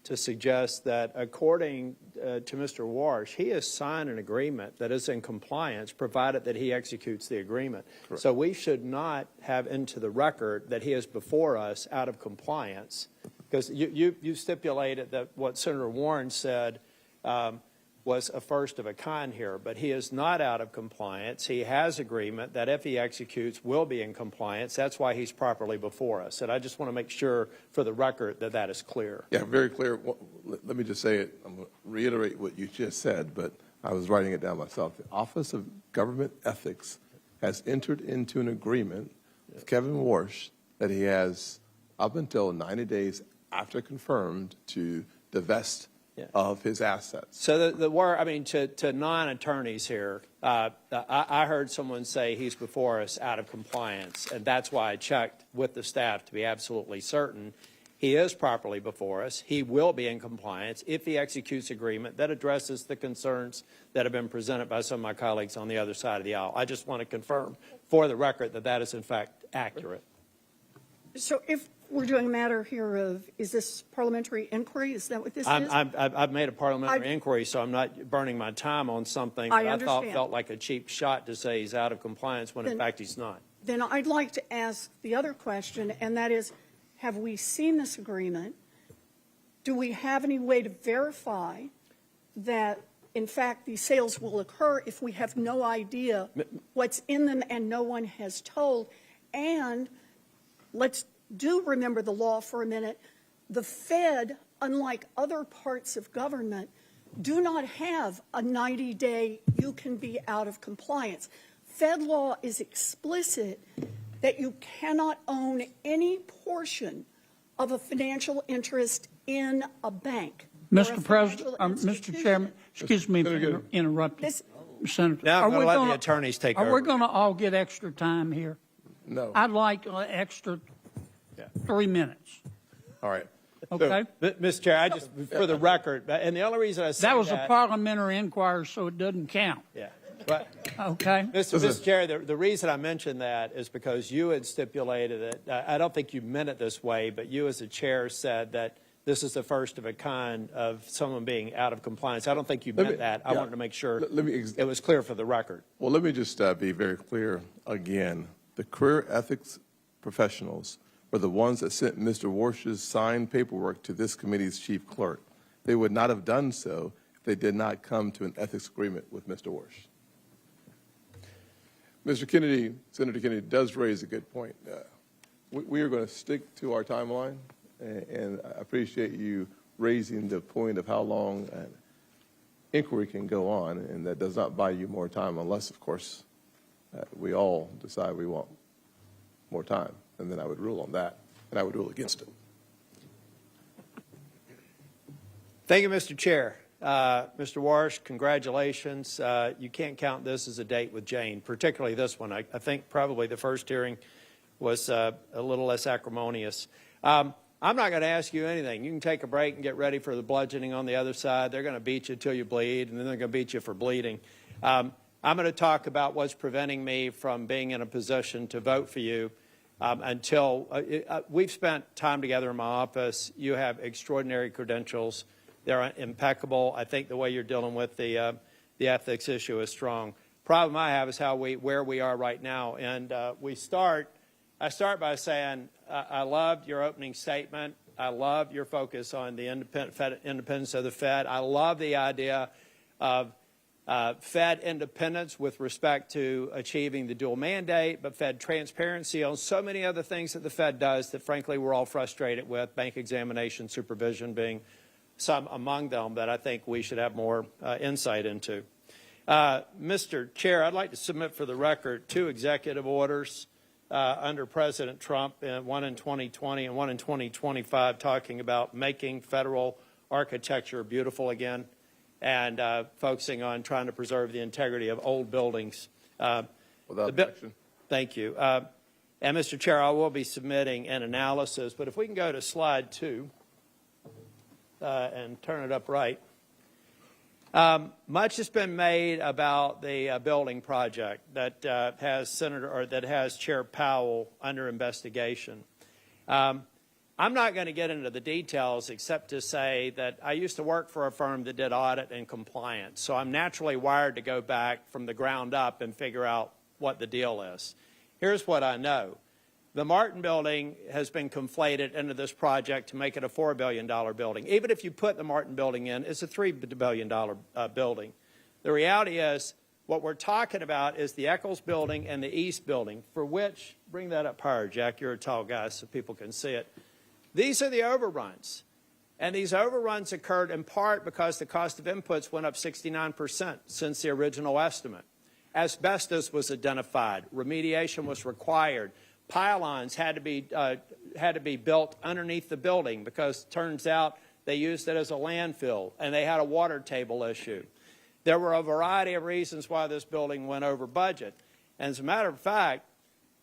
to suggest that according to Mr. Warsh, he has signed an agreement that is in compliance, provided that he executes the agreement. Correct. So we should not have into the record that he is before us out of compliance, because you stipulated that what Senator Warren said was a first of a kind here, but he is not out of compliance. He has agreement that if he executes, will be in compliance. That's why he's properly before us. And I just want to make sure for the record that that is clear. Yeah, very clear. Let me just say it. I'm going to reiterate what you just said, but I was writing it down myself. The Office of Government Ethics has entered into an agreement with Kevin Warsh that he has up until 90 days after confirmed to divest of his assets. So the word, I mean, to non-attorneys here, I heard someone say he's before us out of compliance, and that's why I checked with the staff to be absolutely certain. He is properly before us. He will be in compliance if he executes agreement that addresses the concerns that have been presented by some of my colleagues on the other side of the aisle. I just want to confirm for the record that that is in fact accurate. So if we're doing a matter here of, is this parliamentary inquiry? Is that what this is? I've made a parliamentary inquiry, so I'm not burning my time on something I that I thought understand. felt like a cheap shot to say he's out of compliance when in fact he's not. Then I'd like to ask the other question, and that is, have we seen this agreement? Do we have any way to verify that, in fact, these sales will occur if we have no idea what's in them and no one has told? And let's remember the law for a minute. The Fed, unlike other parts of government, do not have a 90-day you can be out of compliance. Fed law is explicit that you cannot own any portion of a financial interest in a bank. or a Mr. President, financial Mr. Chairman, excuse me for interrupting. This- Senator, Now I'm are going we to let gonna- the attorneys take Are over. we going to all get extra time here? No. I'd like extra 3 minutes, All right. okay? Mr. Chair, I just, for the record, and the only reason I say That was a parliamentary inquiry, so it doesn't count, Yeah. But, okay? Mr. Chair, the reason I mentioned that is because you had stipulated it. I don't think you meant it this way, but you as a chair said that this is the first of a kind of someone being out of compliance. I don't think you meant that. I wanted to make sure it was clear for the record. Well, let me just be very clear again. The career ethics professionals were the ones that sent Mr. Warsh's signed paperwork to this committee's chief clerk. They would not have done so if they did not come to an ethics agreement with Mr. Warsh. Mr. Kennedy, Senator Kennedy does raise a good point. We are going to stick to our timeline, and I appreciate you raising the point of how long an inquiry can go on, and that does not buy you more time unless, of course, we all decide we want more time, and then I would rule on that, and I would rule against it. Thank you, Mr. Chair. Mr. Warsh, congratulations. You can't count this as a date with Jane, particularly this one. I think probably the first hearing was a little less acrimonious. I'm not going to ask you anything. You can take a break and get ready for the bludgeoning on the other side. They're going to beat you till you bleed, and then they're going to beat you for bleeding. I'm going to talk about what's preventing me from being in a position to vote for you until we've spent time together in my office. You have extraordinary credentials. They're impeccable. I think the way you're dealing with the ethics issue is strong. Problem I have is where we are right now. And I start by saying I loved your opening statement. I love your focus on the independence of the Fed. I love the idea of Fed independence with respect to achieving the dual mandate, but Fed transparency on so many other things that the Fed does that, frankly, we're all frustrated with, bank examination, supervision being some among them that I think we should have more insight into. Mr. Chair, I'd like to submit for the record 2 executive orders under President Trump, one in 2020 and one in 2025, talking about making federal architecture beautiful again and focusing on trying to preserve the integrity of old buildings. Without objection. Thank you. And, Mr. Chair, I will be submitting an analysis, but if we can go to slide 2 and turn it up right. Much has been made about the building project that has Chair Powell under investigation. I'm not going to get into the details except to say that I used to work for a firm that did audit and compliance, so I'm naturally wired to go back from the ground up and figure out what the deal is. Here's what I know. The Martin building has been conflated into this project to make it a $4 billion building. Even if you put the Martin building in, it's a $3 billion building. The reality is what we're talking about is the Eccles building and the East building, for which, bring that up higher, Jack, you're a tall guy so people can see it. These are the overruns. And these overruns occurred in part because the cost of inputs went up 69% since the original estimate. Asbestos was identified. Remediation was required. Pylons had to be built underneath the building because it turns out they used it as a landfill and they had a water table issue. There were a variety of reasons why this building went over budget. And as a matter of fact,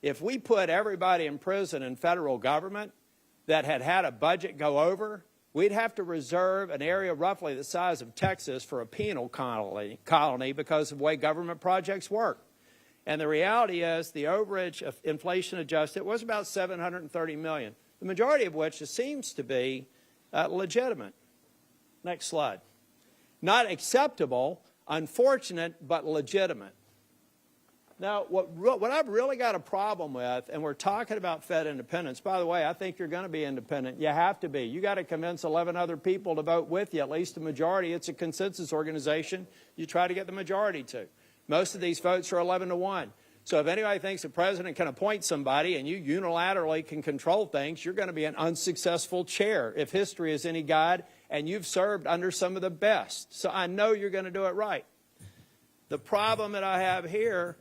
if we put everybody in prison in federal government that had a budget go over, we'd have to reserve an area roughly the size of Texas for a penal colony because of the way government projects work. And the reality is the overage of inflation adjusted was about $730 million, the majority of which seems to be legitimate. Next slide. Not acceptable, unfortunate, but legitimate. Now, what I've really got a problem with, and we're talking about Fed independence. By the way, I think you're going to be independent. You have to be. You got to convince 11 other people to vote with you, at least a majority. It's a consensus organization. You try to get the majority to. Most of these votes are 11-1. So if anybody thinks the president can appoint somebody and you unilaterally can control things, you're going to be an unsuccessful chair if history is any guide, and you've served under some of the best. So I know you're going to do it right. The problem that I have here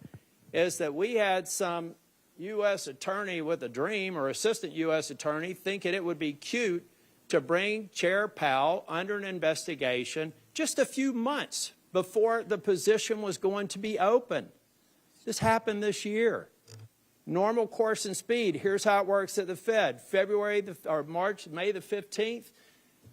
is that we had some U.S. attorney with a dream or assistant U.S. attorney thinking it would be cute to bring Chair Powell under an investigation just a few months before the position was going to be open. This happened this year. Normal course and speed. Here's how it works at the Fed. May the 15th,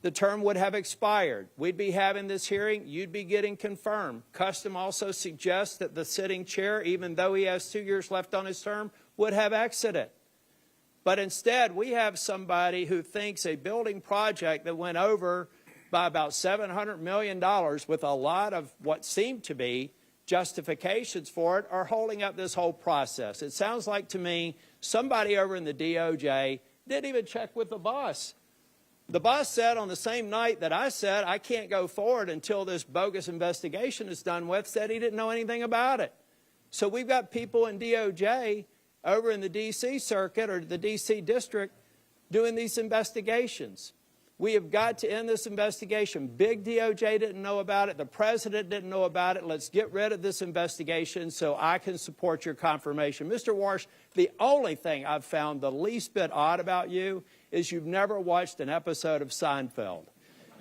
the term would have expired. We'd be having this hearing. You'd be getting confirmed. Custom also suggests that the sitting chair, even though he has 2 years left on his term, would have exited. But instead, we have somebody who thinks a building project that went over by about $700 million with a lot of what seemed to be justifications for it are holding up this whole process. It sounds like to me somebody over in the DOJ didn't even check with the boss. The boss said on the same night that I said I can't go forward until this bogus investigation is done with, said he didn't know anything about it. So we've got people in DOJ over in the D.C. circuit or the D.C. district doing these investigations. We have got to end this investigation. Big DOJ didn't know about it. The president didn't know about it. Let's get rid of this investigation so I can support your confirmation. Mr. Warsh, the only thing I've found the least bit odd about you is you've never watched an episode of Seinfeld.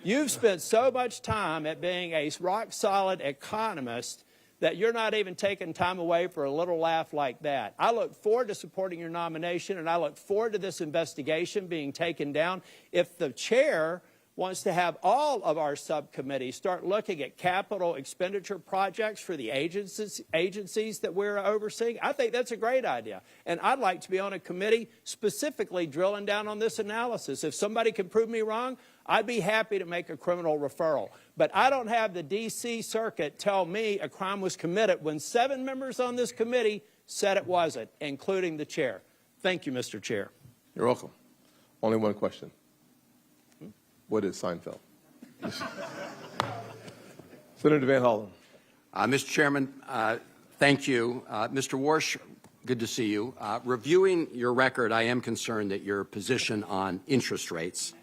You've spent so much time at being a rock-solid economist that you're not even taking time away for a little laugh like that. I look forward to supporting your nomination, and I look forward to this investigation being taken down. If the chair wants to have all of our subcommittees start looking at capital expenditure projects for the agencies that we're overseeing, I think that's a great idea. And I'd like to be on a committee specifically drilling down on this analysis. If somebody can prove me wrong, I'd be happy to make a criminal referral. But I don't have the D.C. Circuit tell me a crime was committed when 7 members on this committee said it wasn't, including the chair. Thank you, Mr. Chair. You're welcome. Only one question. What is Seinfeld? Senator Van Hollen. Mr. Chairman, thank you. Mr. Warsh, good to see you. Reviewing your record, I am concerned that your position on interest rates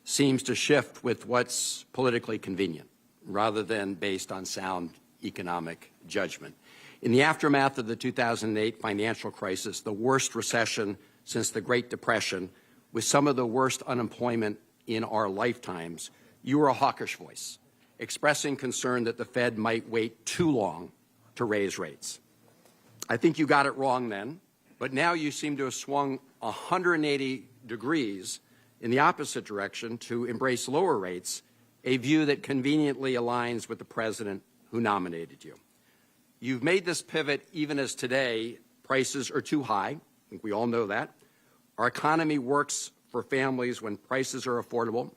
seems to shift with what's politically convenient rather than based on sound economic judgment. In the aftermath of the 2008 financial crisis, the worst recession since the Great Depression, with some of the worst unemployment in our lifetimes, you were a hawkish voice, expressing concern that the Fed might wait too long to raise rates. I think you got it wrong then, but now you seem to have swung 180 degrees in the opposite direction to embrace lower rates, a view that conveniently aligns with the president who nominated you. You've made this pivot even as today prices are too high. I think we all know that. Our economy works for families when prices are affordable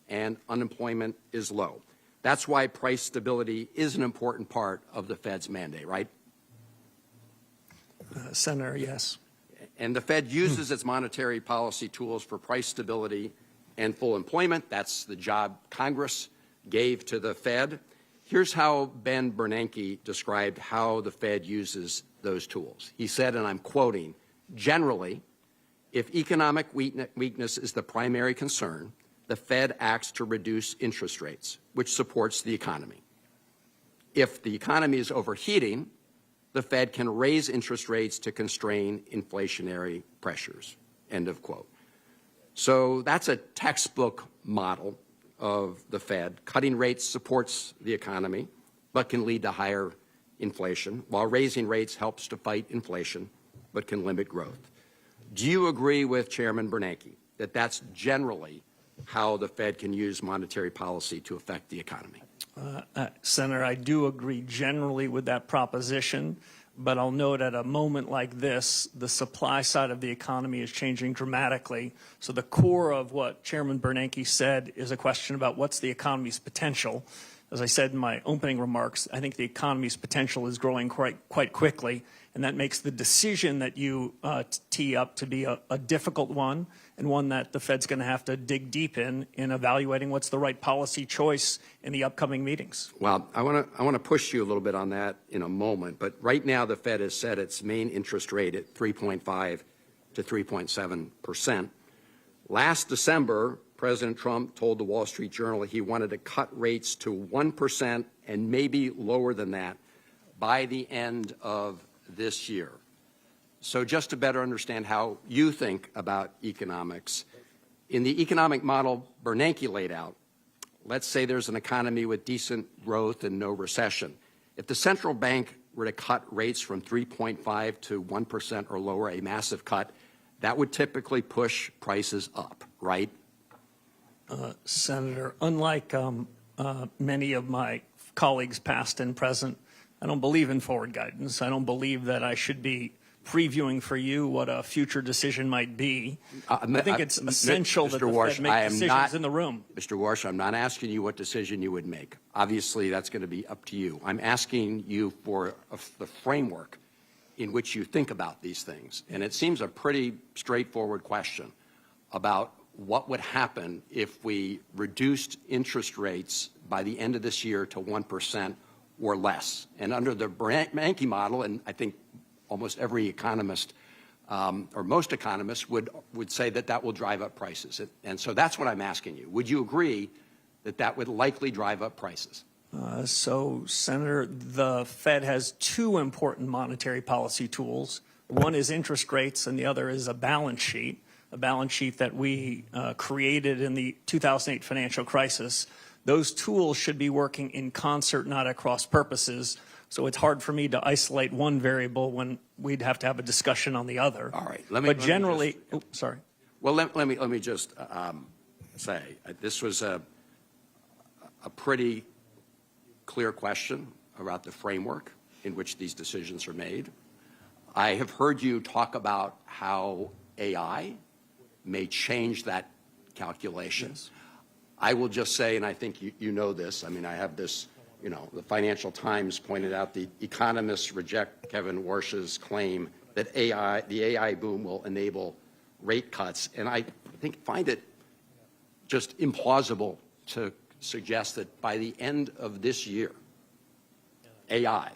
and unemployment is low. That's why price stability is an important part of the Fed's mandate, right? Senator, yes. And the Fed uses its monetary policy tools for price stability and full employment. That's the job Congress gave to the Fed. Here's how Ben Bernanke described how the Fed uses those tools. He said, and I'm quoting, "Generally, if economic weakness is the primary concern, the Fed acts to reduce interest rates, which supports the economy. If the economy is overheating, the Fed can raise interest rates to constrain inflationary pressures," end of quote. So that's a textbook model of the Fed. Cutting rates supports the economy, but can lead to higher inflation, while raising rates helps to fight inflation, but can limit growth. Do you agree with Chairman Bernanke that that's generally how the Fed can use monetary policy to affect the economy? Senator, I do agree generally with that proposition, but I'll note at a moment like this, the supply side of the economy is changing dramatically. So the core of what Chairman Bernanke said is a question about what's the economy's potential. As I said in my opening remarks, I think the economy's potential is growing quite quickly, and that makes the decision that you tee up to be a difficult one, and one that the Fed's going to have to dig deep in evaluating what's the right policy choice in the upcoming meetings. Well, I want to push you a little bit on that in a moment, but right now the Fed has set its main interest rate at 3.5 to 3.7%. Last December, President Trump told the Wall Street Journal he wanted to cut rates to 1% and maybe lower than that by the end of this year. So just to better understand how you think about economics, in the economic model Bernanke laid out, let's say there's an economy with decent growth and no recession. If the central bank were to cut rates from 3.5 to 1% or lower, a massive cut, that would typically push prices up, right? Senator, unlike many of my colleagues, past and present, I don't believe in forward guidance. I don't believe that I should be previewing for you what a future decision might be. I think it's essential that the Fed make decisions in the room. Mr. Warsh, I'm not asking you what decision you would make. Obviously, that's going to be up to you. I'm asking you for the framework in which you think about these things. And it seems a pretty straightforward question about what would happen if we reduced interest rates by the end of this year to 1% or less. And under the Bernanke model, and I think almost every economist or most economists would say that that will drive up prices. And so that's what I'm asking you. Would you agree that that would likely drive up prices? So, Senator, the Fed has two important monetary policy tools. One is interest rates, and the other is a balance sheet that we created in the 2008 financial crisis. Those tools should be working in concert, not at cross purposes. So it's hard for me to isolate one variable when we'd have to have a discussion on the other. All right. But generally, sorry. Well, let me just say this was a pretty clear question about the framework in which these decisions are made. I have heard you talk about how AI may change that calculation. Yes. I will just say, and I think you know this, I mean, I have this, you know, the Financial Times pointed out the economists reject Kevin Warsh's claim that the AI boom will enable rate cuts. And I find it just implausible to suggest that by the end of this year, AI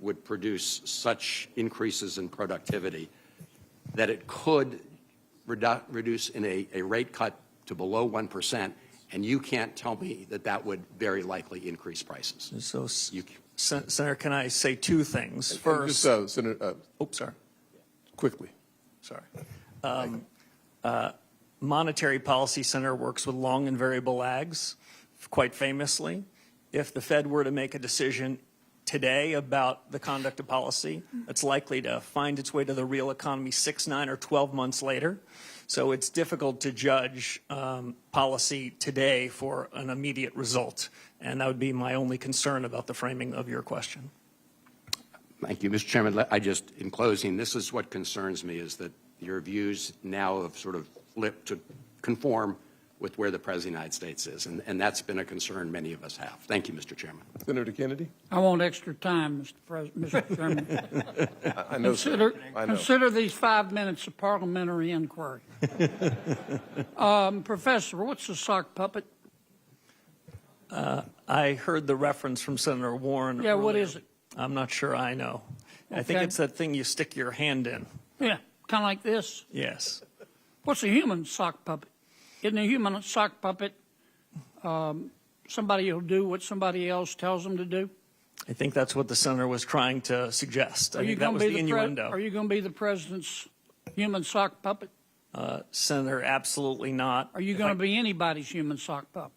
would produce such increases in productivity that it could reduce in a rate cut to below 1%. And you can't tell me that that would very likely increase prices. So, Senator, can I say two things? And First, just, Senator, oops, sorry. quickly. Sorry. Monetary Policy Center works with long and variable lags, quite famously. If the Fed were to make a decision today about the conduct of policy, it's likely to find its way to the real economy 6, 9, or 12 months later. So it's difficult to judge policy today for an immediate result. And that would be my only concern about the framing of your question. Thank you, Mr. Chairman. I just, in closing, this is what concerns me, is that your views now have sort of flipped to conform with where the President of the United States is, and that's been a concern many of us have. Thank you, Mr. Chairman. Senator Kennedy? I want extra time, Mr. Chairman. I know, sir. I know. Consider these 5 minutes a parliamentary inquiry. Professor, what's a sock puppet? I heard the reference from Senator Warren. Yeah, what earlier. is it? I'm not sure I know. I think Okay. it's that thing you stick your hand in. Yeah, kind of like this. Yes. What's a human sock puppet? Isn't a human sock puppet somebody who'll do what somebody else tells them to do? I think that's what the senator was trying to suggest. I think that gonna was be the innuendo. Are you going to be the president's human sock puppet? Senator, absolutely not. Are you going to be anybody's human sock puppet?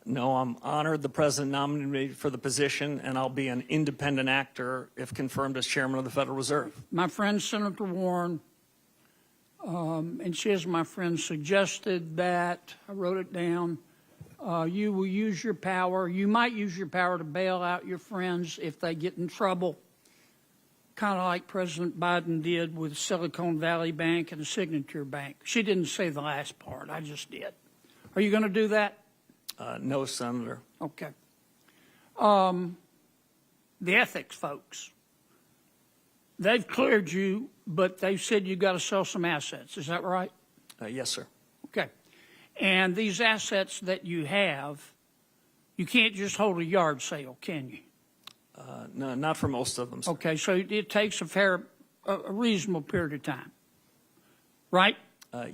No, I'm honored the president nominated me for the position, and I'll be an independent actor if confirmed as chairman of the Federal Reserve. My friend Senator Warren, and she, as my friend, suggested that, I wrote it down, you will use your power, you might use your power to bail out your friends if they get in trouble, kind of like President Biden did with Silicon Valley Bank and Signature Bank. She didn't say the last part, I just did. Are you going to do that? No, Senator. Okay. The ethics folks, they've cleared you, but they've said you've got to sell some assets. Is that right? Yes, sir. Okay. And these assets that you have, you can't just hold a yard sale, can you? No, not for most of them, sir. Okay, so it takes a reasonable period of time, right?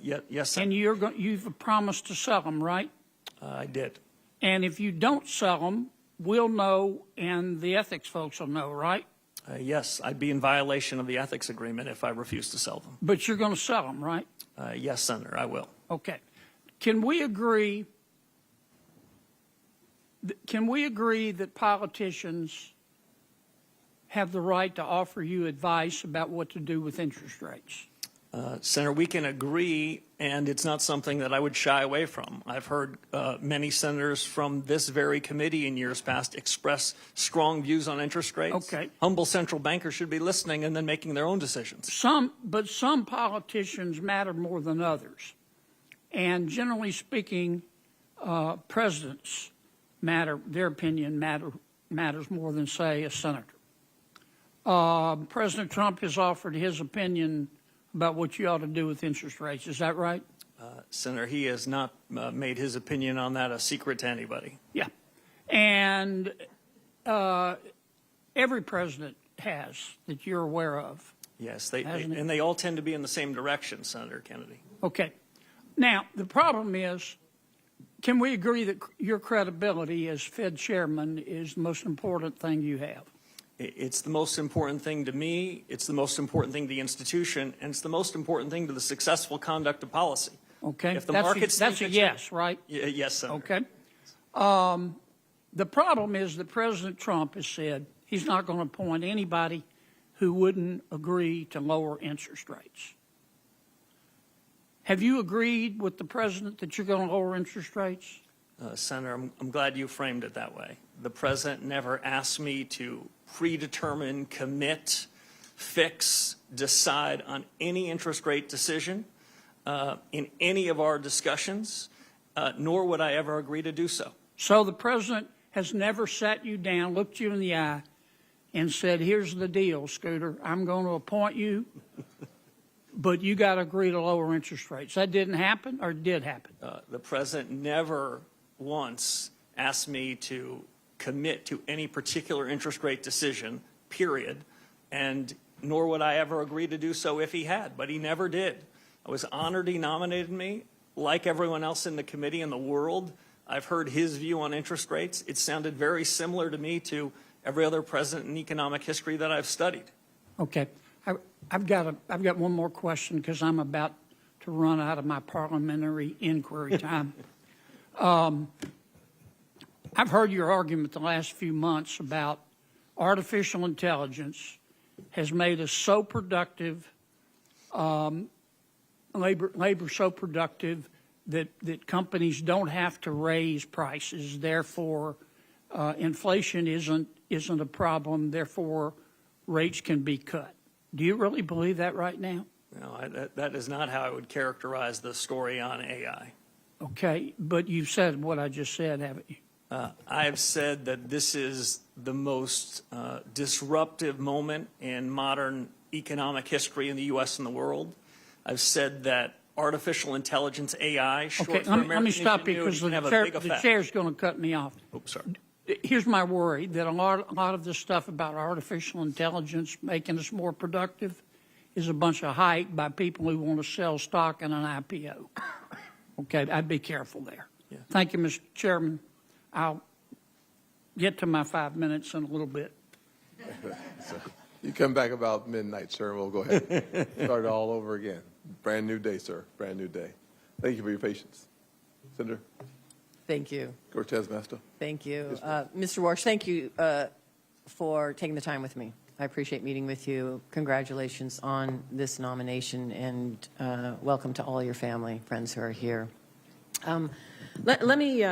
Yes, sir. And you've promised to sell them, right? I did. And if you don't sell them, we'll know, and the ethics folks will know, right? Yes, I'd be in violation of the ethics agreement if I refuse to sell them. But you're going to sell them, right? Yes, Senator, I will. Okay. Can we agree that politicians have the right to offer you advice about what to do with interest rates? Senator, we can agree, and it's not something that I would shy away from. I've heard many senators from this very committee in years past express strong views on interest rates. Okay. Humble central bankers should be listening and then making their own decisions. But some politicians matter more than others. And generally speaking, presidents matter, their opinion matters more than, say, a senator. President Trump has offered his opinion about what you ought to do with interest rates. Is that right? Senator, he has not made his opinion on that a secret to anybody. Yeah. And every president has that you're aware of. Yes, Hasn't it? and they all tend to be in the same direction, Senator Kennedy. Okay. Now, the problem is, can we agree that your credibility as Fed chairman is the most important thing you have? It's the most important thing to me, it's the most important thing to the institution, and it's the most important thing to the successful conduct of policy. Okay. If the markets that's a think yes, right? Yes, Senator. Okay. The problem is that President Trump has said he's not going to appoint anybody who wouldn't agree to lower interest rates. Have you agreed with the president that you're going to lower interest rates? Senator, I'm glad you framed it that way. The president never asked me to predetermine, commit, fix, decide on any interest rate decision in any of our discussions, nor would I ever agree to do so. So the president has never sat you down, looked you in the eye, and said, here's the deal, Scooter, I'm going to appoint you, but you got to agree to lower interest rates. That didn't happen, or it did happen? The president never once asked me to commit to any particular interest rate decision, period, and nor would I ever agree to do so if he had, but he never did. I was honored he nominated me. Like everyone else in the committee in the world, I've heard his view on interest rates. It sounded very similar to me to every other president in economic history that I've studied. Okay. I've got one more question because I'm about to run out of my parliamentary inquiry time. I've heard your argument the last few months about artificial intelligence has made us so productive, labor so productive that companies don't have to raise prices. Therefore, inflation isn't a problem. Therefore, rates can be cut. Do you really believe that right now? No, that is not how I would characterize the story on AI. Okay, but you've said what I just said, haven't you? I have said that this is the most disruptive moment in modern economic history in the U.S. and the world. I've said that artificial intelligence, AI, short Okay, for let me American stop you ingenuity, because can have a big the effect. chair's going to cut me off. Oops, sorry. Here's my worry, that a lot of this stuff about artificial intelligence making us more productive is a bunch of hype by people who want to sell stock in an IPO. Okay, I'd be careful there. Yeah. Thank you, Mr. Chairman. I'll get to my 5 minutes in a little bit. So you come back about midnight, sir, we'll go ahead. Start it all over again. Brand new day, sir. Brand new day. Thank you for your patience. Senator Thank you. Cortez Masto. Thank you. Yes, ma'am. Mr. Warsh, thank you for taking the time with me. I appreciate meeting with you. Congratulations on this nomination, and welcome to all your family, friends who are here. Let me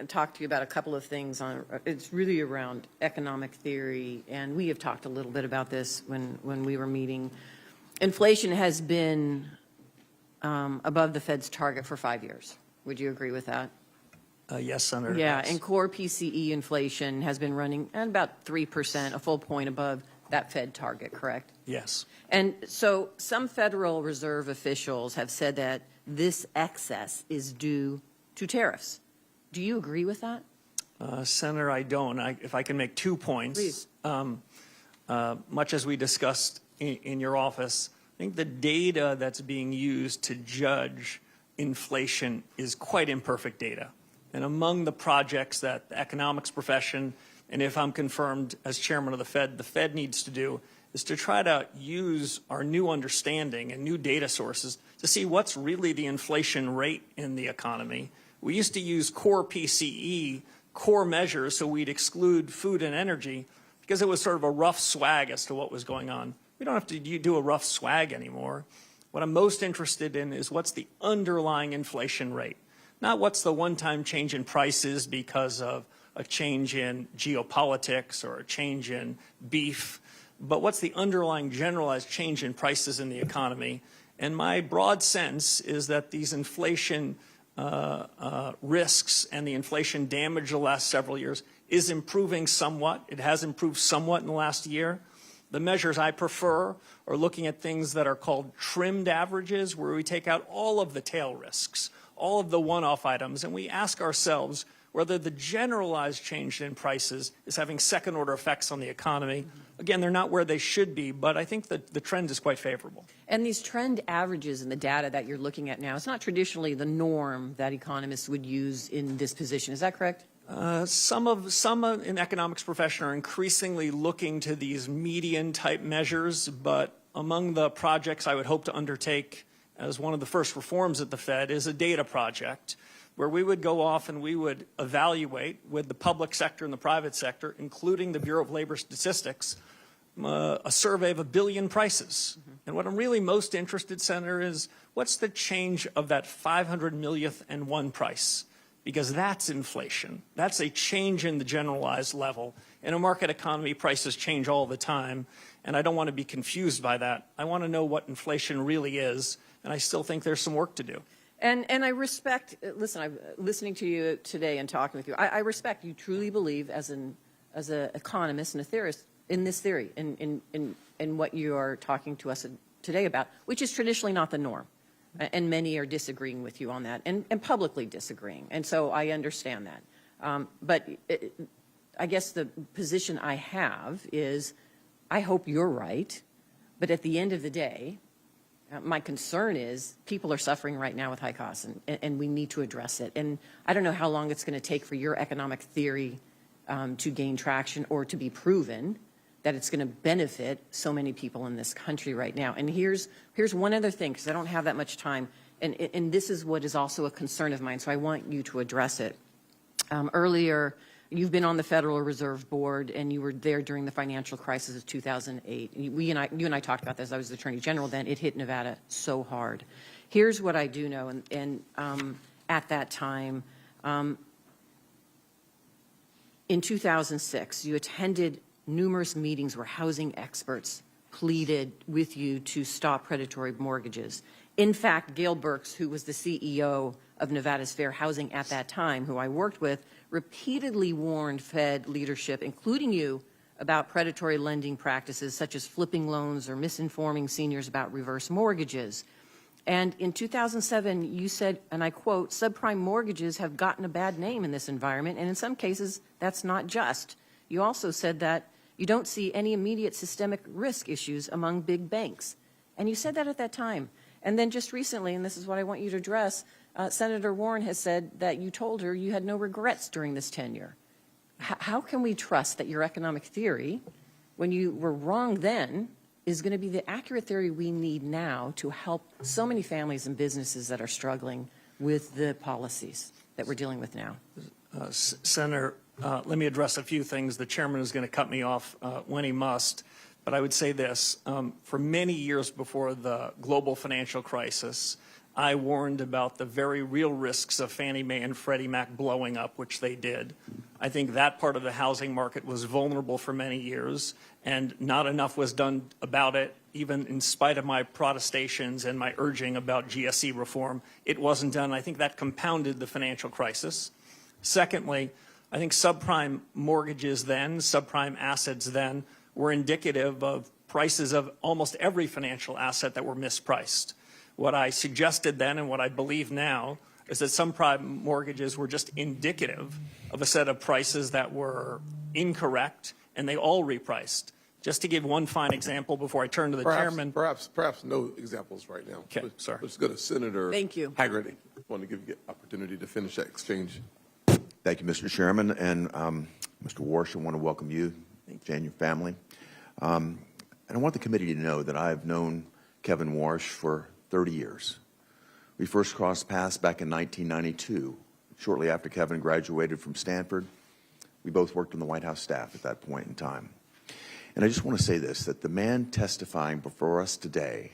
talk to you about a couple of things. It's really around economic theory, and we have talked a little bit about this when we were meeting. Inflation has been above the Fed's target for 5 years. Would you agree with that? Yes, Senator. Yeah, yes. and core PCE inflation has been running at about 3%, a full point above that Fed target, correct? Yes. And so some Federal Reserve officials have said that this excess is due to tariffs. Do you agree with that? Senator, I don't. If I can make 2 points. Please. Much as we discussed in your office, I think the data that's being used to judge inflation is quite imperfect data. And among the projects that the economics profession, and if I'm confirmed as chairman of the Fed needs to do, is to try to use our new understanding and new data sources to see what's really the inflation rate in the economy. We used to use core PCE, core measures, so we'd exclude food and energy because it was sort of a rough swag as to what was going on. We don't have to do a rough swag anymore. What I'm most interested in is what's the underlying inflation rate, not what's the one-time change in prices because of a change in geopolitics or a change in beef, but what's the underlying generalized change in prices in the economy. And my broad sense is that these inflation risks and the inflation damage the last several years is improving somewhat. It has improved somewhat in the last year. The measures I prefer are looking at things that are called trimmed averages, where we take out all of the tail risks, all of the one-off items, and we ask ourselves whether the generalized change in prices is having second-order effects on the economy. Again, they're not where they should be, but I think that the trend is quite favorable. And these trend averages and the data that you're looking at now, it's not traditionally the norm that economists would use in this position. Is that correct? Some in the economics profession are increasingly looking to these median-type measures, but among the projects I would hope to undertake as one of the first reforms at the Fed is a data project where we would go off and we would evaluate with the public sector and the private sector, including the Bureau of Labor Statistics, a survey of 1 billion prices. Mm-hmm. And what I'm really most interested, Senator, is what's the change of that 500 millionth and one price? Because that's inflation. That's a change in the generalized level. In a market economy, prices change all the time, and I don't want to be confused by that. I want to know what inflation really is, and I still think there's some work to do. And I respect, listen, I'm listening to you today and talking with you. I respect you truly believe as an economist and a theorist in this theory, in what you are talking to us today about, which is traditionally not the norm. And many are disagreeing with you on that and publicly disagreeing. And so I understand that. But I guess the position I have is I hope you're right. But at the end of the day, my concern is people are suffering right now with high costs, and we need to address it. And I don't know how long it's going to take for your economic theory to gain traction or to be proven that it's going to benefit so many people in this country right now. And here's one other thing, because I don't have that much time, and this is what is also a concern of mine, so I want you to address it. Earlier, you've been on the Federal Reserve Board, and you were there during the financial crisis of 2008. You and I talked about this. I was the Attorney General then. It hit Nevada so hard. Here's what I do know, and at that time, in 2006, you attended numerous meetings where housing experts pleaded with you to stop predatory mortgages. In fact, Gail Burks, who was the CEO of Nevada's Fair Housing at that time, who I worked with, repeatedly warned Fed leadership, including you, about predatory lending practices such as flipping loans or misinforming seniors about reverse mortgages. And in 2007, you said, and I quote, "Subprime mortgages have gotten a bad name in this environment, and in some cases, that's not just." You also said that you don't see any immediate systemic risk issues among big banks. And you said that at that time. And then just recently, and this is what I want you to address, Senator Warren has said that you told her you had no regrets during this tenure. How can we trust that your economic theory, when you were wrong then, is going to be the accurate theory we need now to help so many families and businesses that are struggling with the policies that we're dealing with now? Senator, let me address a few things. The chairman is going to cut me off when he must, but I would say this. For many years before the global financial crisis, I warned about the very real risks of Fannie Mae and Freddie Mac blowing up, which they did. I think that part of the housing market was vulnerable for many years, and not enough was done about it, even in spite of my protestations and my urging about GSE reform. It wasn't done. I think that compounded the financial crisis. Secondly, I think subprime mortgages then, subprime assets then, were indicative of prices of almost every financial asset that were mispriced. What I suggested then and what I believe now is that subprime mortgages were just indicative of a set of prices that were incorrect, and they all repriced. Just to give one fine example before I turn to the chairman. Perhaps no examples right now. Okay, sorry. Let's go to Senator Thank you. Haggerty. I want to give you an opportunity to finish that exchange. Thank you, Mr. Chairman. And Mr. Warsh, I want to welcome you, Jane, your family. And I want the committee to know that I've known Kevin Warsh for 30 years. We first crossed paths back in 1992, shortly after Kevin graduated from Stanford. We both worked on the White House staff at that point in time. And I just want to say this, that the man testifying before us today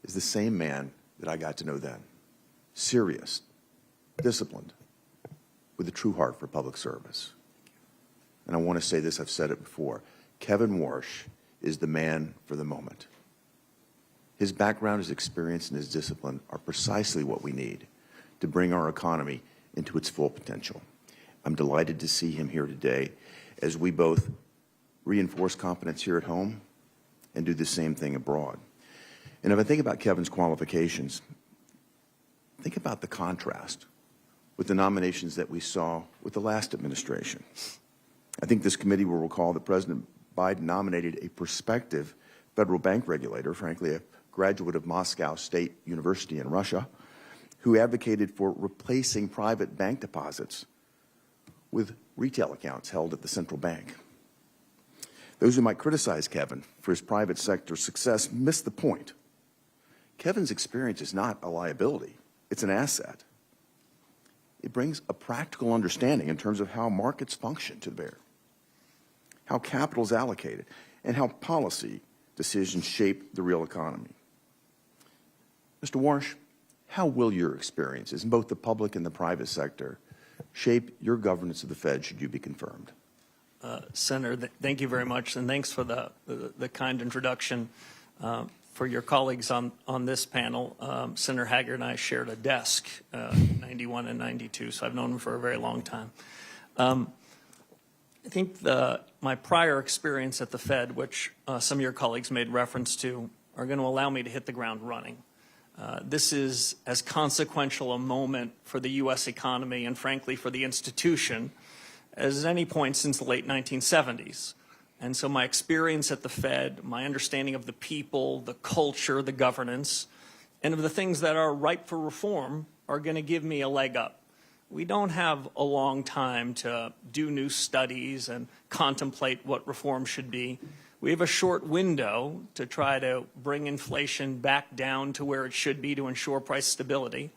is the same man that I got to know then. Serious, disciplined, with a true heart for public service. And I want to say this, I've said it before, Kevin Warsh is the man for the moment. His background, his experience, and his discipline are precisely what we need to bring our economy into its full potential. I'm delighted to see him here today as we both reinforce competence here at home and do the same thing abroad. And if I think about Kevin's qualifications, think about the contrast with the nominations that we saw with the last administration. I think this committee will recall that President Biden nominated a prospective federal bank regulator, frankly, a graduate of Moscow State University in Russia, who advocated for replacing private bank deposits with retail accounts held at the central bank. Those who might criticize Kevin for his private sector success miss the point. Kevin's experience is not a liability, it's an asset. It brings a practical understanding in terms of how markets function to bear, how capital is allocated, and how policy decisions shape the real economy. Mr. Warsh, how will your experiences in both the public and the private sector shape your governance of the Fed should you be confirmed? Senator, thank you very much, and thanks for the kind introduction. For your colleagues on this panel, Senator Haggard and I shared a desk in 91 and 92, so I've known him for a very long time. I think my prior experience at the Fed, which some of your colleagues made reference to, are going to allow me to hit the ground running. This is as consequential a moment for the U.S. economy and, frankly, for the institution as any point since the late 1970s. And so my experience at the Fed, my understanding of the people, the culture, the governance, and of the things that are ripe for reform are going to give me a leg up. we don't have a long time to do new studies and contemplate what reform should be. We have a short window to try to bring inflation back down to where it should be to ensure price stability.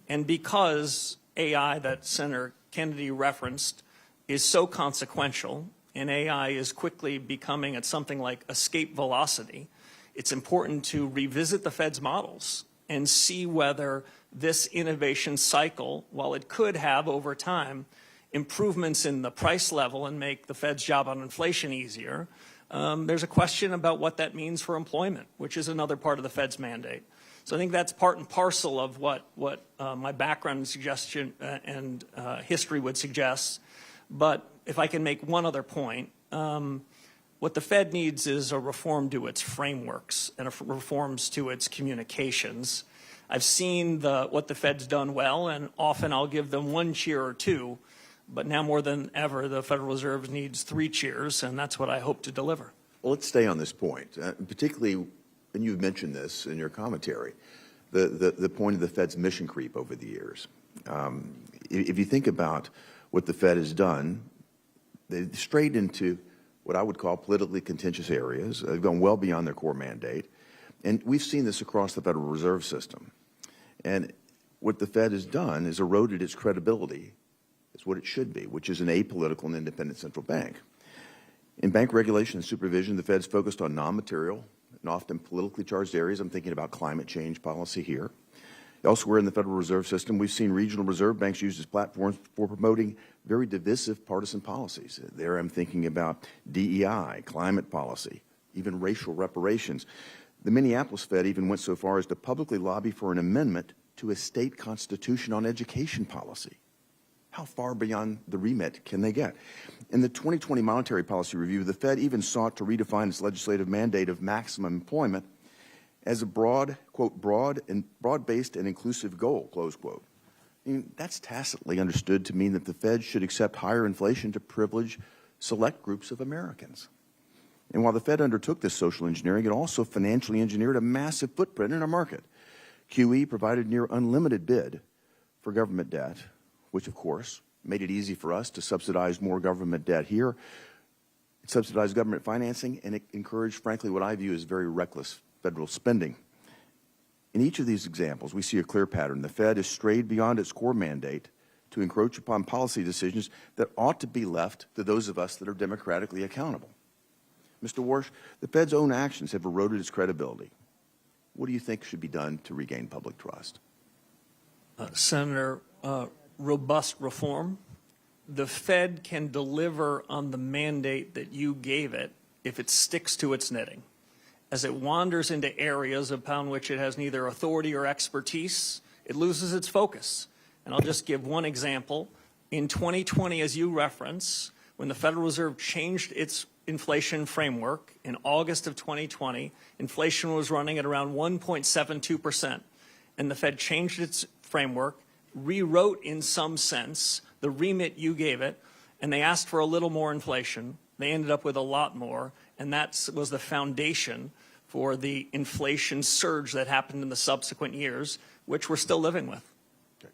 And because AI that Senator Kennedy referenced is so consequential, and AI is quickly becoming at something like escape velocity, it's important to revisit the Fed's models and see whether this innovation cycle, while it could have over time improvements in the price level and make the Fed's job on inflation easier, there's a question about what that means for employment, which is another part of the Fed's mandate. So I think that's part and parcel of what my background and suggestion and history would suggest. But if I can make one other point, what the Fed needs is a reform to its frameworks and reforms to its communications. I've seen what the Fed's done well, and often I'll give them one cheer or two. But now more than ever, the Federal Reserve needs 3 cheers, and that's what I hope to deliver. Well, let's stay on this point, particularly, and you've mentioned this in your commentary, the point of the Fed's mission creep over the years. If you think about what the Fed has done, they've strayed into what I would call politically contentious areas. They've gone well beyond their core mandate. And we've seen this across the Federal Reserve System. And what the Fed has done is eroded its credibility. It's what it should be, which is an apolitical and independent central bank. In bank regulation and supervision, the Fed's focused on non-material and often politically charged areas. I'm thinking about climate change policy here. Elsewhere in the Federal Reserve System, we've seen regional reserve banks used as platforms for promoting very divisive partisan policies. There I'm thinking about DEI, climate policy, even racial reparations. The Minneapolis Fed even went so far as to publicly lobby for an amendment to a state constitution on education policy. How far beyond the remit can they get? In the 2020 Monetary Policy Review, the Fed even sought to redefine its legislative mandate of maximum employment as a broad, quote, broad-based and inclusive goal, close quote. I mean, that's tacitly understood to mean that the Fed should accept higher inflation to privilege select groups of Americans. And while the Fed undertook this social engineering, it also financially engineered a massive footprint in our market. QE provided near unlimited bid for government debt, which, of course, made it easy for us to subsidize more government debt here. It subsidized government financing, and it encouraged, frankly, what I view as very reckless federal spending. In each of these examples, we see a clear pattern. The Fed has strayed beyond its core mandate to encroach upon policy decisions that ought to be left to those of us that are democratically accountable. Mr. Warsh, the Fed's own actions have eroded its credibility. What do you think should be done to regain public trust? Senator, robust reform. The Fed can deliver on the mandate that you gave it if it sticks to its knitting. As it wanders into areas upon which it has neither authority or expertise, it loses its focus. And I'll just give one example. In 2020, as you reference, when the Federal Reserve changed its inflation framework in August of 2020, inflation was running at around 1.72%. And the Fed changed its framework, rewrote in some sense the remit you gave it, and they asked for a little more inflation. They ended up with a lot more, and that was the foundation for the inflation surge that happened in the subsequent years, which we're still living with. Okay.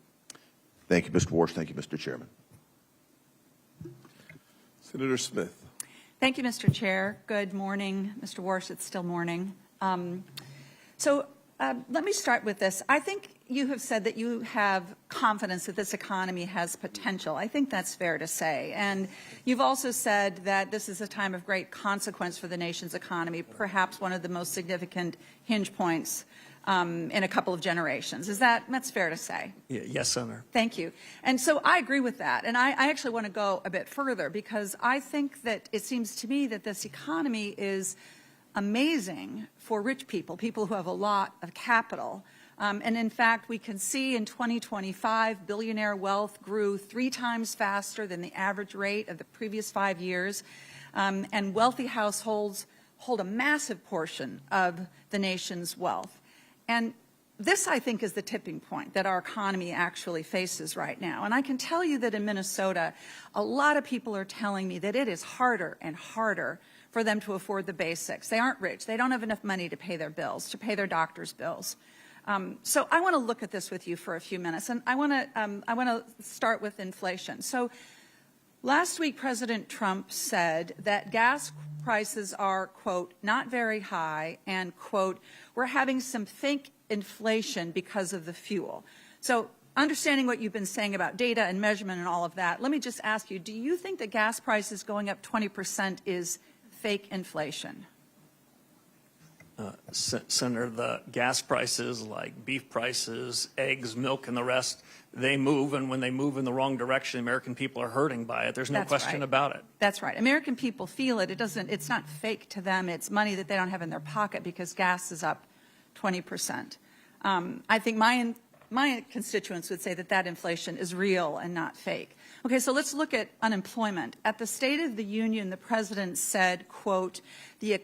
Thank you, Mr. Warsh. Thank you, Mr. Chairman. Senator Smith. Thank you, Mr. Chair. Good morning, Mr. Warsh. It's still morning. Let me start with this. I think you have said that you have confidence that this economy has potential. I think that's fair to say. And you've also said that this is a time of great consequence for the nation's economy, perhaps one of the most significant hinge points in a couple of generations. That's fair to say? Yes, Senator. Thank you. And so I agree with that. And I actually want to go a bit further because I think that it seems to me that this economy is amazing for rich people, people who have a lot of capital. And in fact, we can see in 2025, billionaire wealth grew 3 times faster than the average rate of the previous 5 years. And wealthy households hold a massive portion of the nation's wealth. And this, I think, is the tipping point that our economy actually faces right now. And I can tell you that in Minnesota, a lot of people are telling me that it is harder and harder for them to afford the basics. They aren't rich. They don't have enough money to pay their bills, to pay their doctor's bills. So I want to look at this with you for a few minutes, and I want to start with inflation. So last week, President Trump said that gas prices are, quote, not very high, and, quote, we're having some fake inflation because of the fuel. So understanding what you've been saying about data and measurement and all of that, let me just ask you, do you think that gas prices going up 20% is fake inflation? Senator, the gas prices like beef prices, eggs, milk, and the rest, they move, and when they move in the wrong direction, American people are hurting by it. There's no question about it. That's right. American people feel it. It's not fake to them. It's money that they don't have in their pocket because gas is up 20%. I think my constituents would say that that inflation is real and not fake. Okay, so let's look at unemployment. At the State of the Union, the president said, quote, the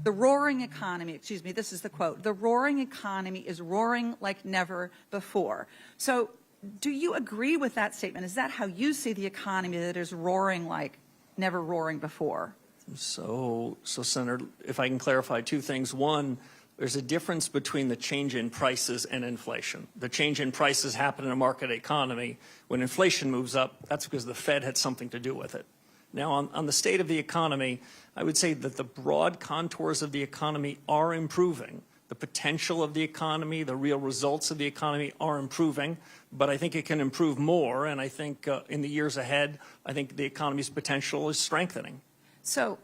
roaring economy, excuse me, this is the quote, the roaring economy is roaring like never before. So do you agree with that statement? Is that how you see the economy, that is roaring like never roaring before? So Senator, if I can clarify two things. One, there's a difference between the change in prices and inflation. The change in prices happen in a market economy. When inflation moves up, that's because the Fed had something to do with it. Now, on the state of the economy, I would say that the broad contours of the economy are improving. The potential of the economy, the real results of the economy are improving, but I think it can improve more, and I think in the years ahead, I think the economy's potential is strengthening. So,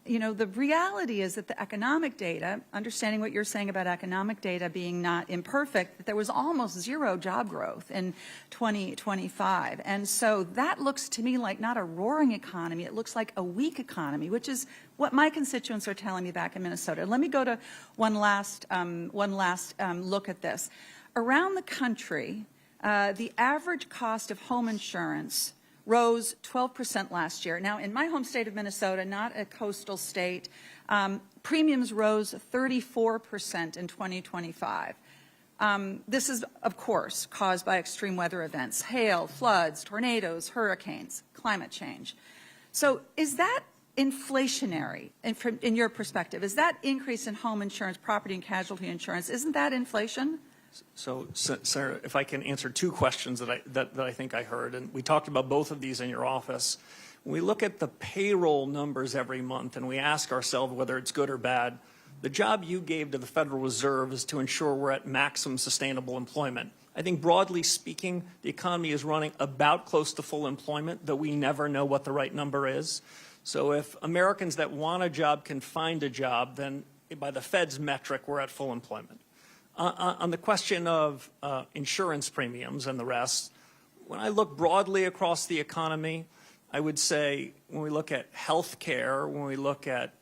you know, the reality is that the economic data, understanding what you're saying about economic data being not imperfect, that there was almost zero job growth in 2025. And so that looks to me like not a roaring economy. It looks like a weak economy, which is what my constituents are telling me back in Minnesota. Let me go to one last look at this. Around the country, the average cost of home insurance rose 12% last year. Now, in my home state of Minnesota, not a coastal state, premiums rose 34% in 2025. This is, of course, caused by extreme weather events, hail, floods, tornadoes, hurricanes, climate change. So is that inflationary in your perspective? Is that increase in home insurance, property and casualty insurance, isn't that inflation? So, Senator, if I can answer two questions that I think I heard, and we talked about both of these in your office. When we look at the payroll numbers every month and we ask ourselves whether it's good or bad, the job you gave to the Federal Reserve is to ensure we're at maximum sustainable employment. I think broadly speaking, the economy is running about close to full employment, though we never know what the right number is. So if Americans that want a job can find a job, then by the Fed's metric, we're at full employment. On the question of insurance premiums and the rest, when I look broadly across the economy, I would say when we look at health care, when we look at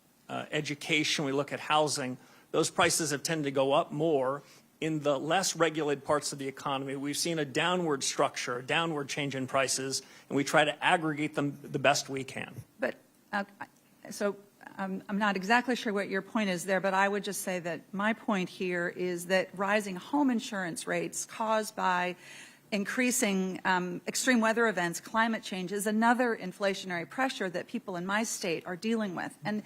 education, we look at housing, those prices have tended to go up more. In the less regulated parts of the economy, we've seen a downward structure, a downward change in prices, and we try to aggregate them the best we can. But I'm not exactly sure what your point is there, but I would just say that my point here is that rising home insurance rates caused by increasing extreme weather events, climate change, is another inflationary pressure that people in my state are dealing with. And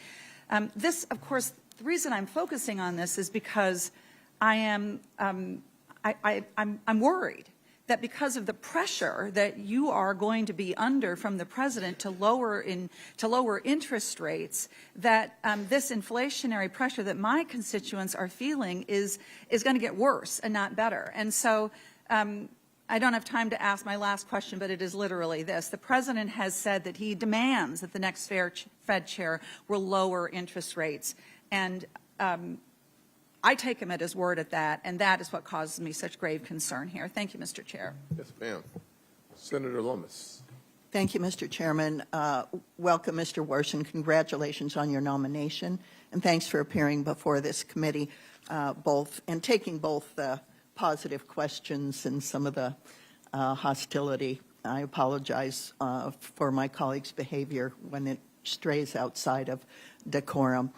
this, of course, the reason I'm focusing on this is because I'm worried that because of the pressure that you are going to be under from the president to lower interest rates, that this inflationary pressure that my constituents are feeling is going to get worse and not better. And so I don't have time to ask my last question, but it is literally this. The president has said that he demands that the next Fed chair will lower interest rates. And I take him at his word at that, and that is what causes me such grave concern here. Thank you, Mr. Chair. Yes, ma'am. Senator Lomas. Thank you, Mr. Chairman. Welcome, Mr. Warsh, and congratulations on your nomination. And thanks for appearing before this committee, and taking both the positive questions and some of the hostility. I apologize for my colleague's behavior when it strays outside of decorum.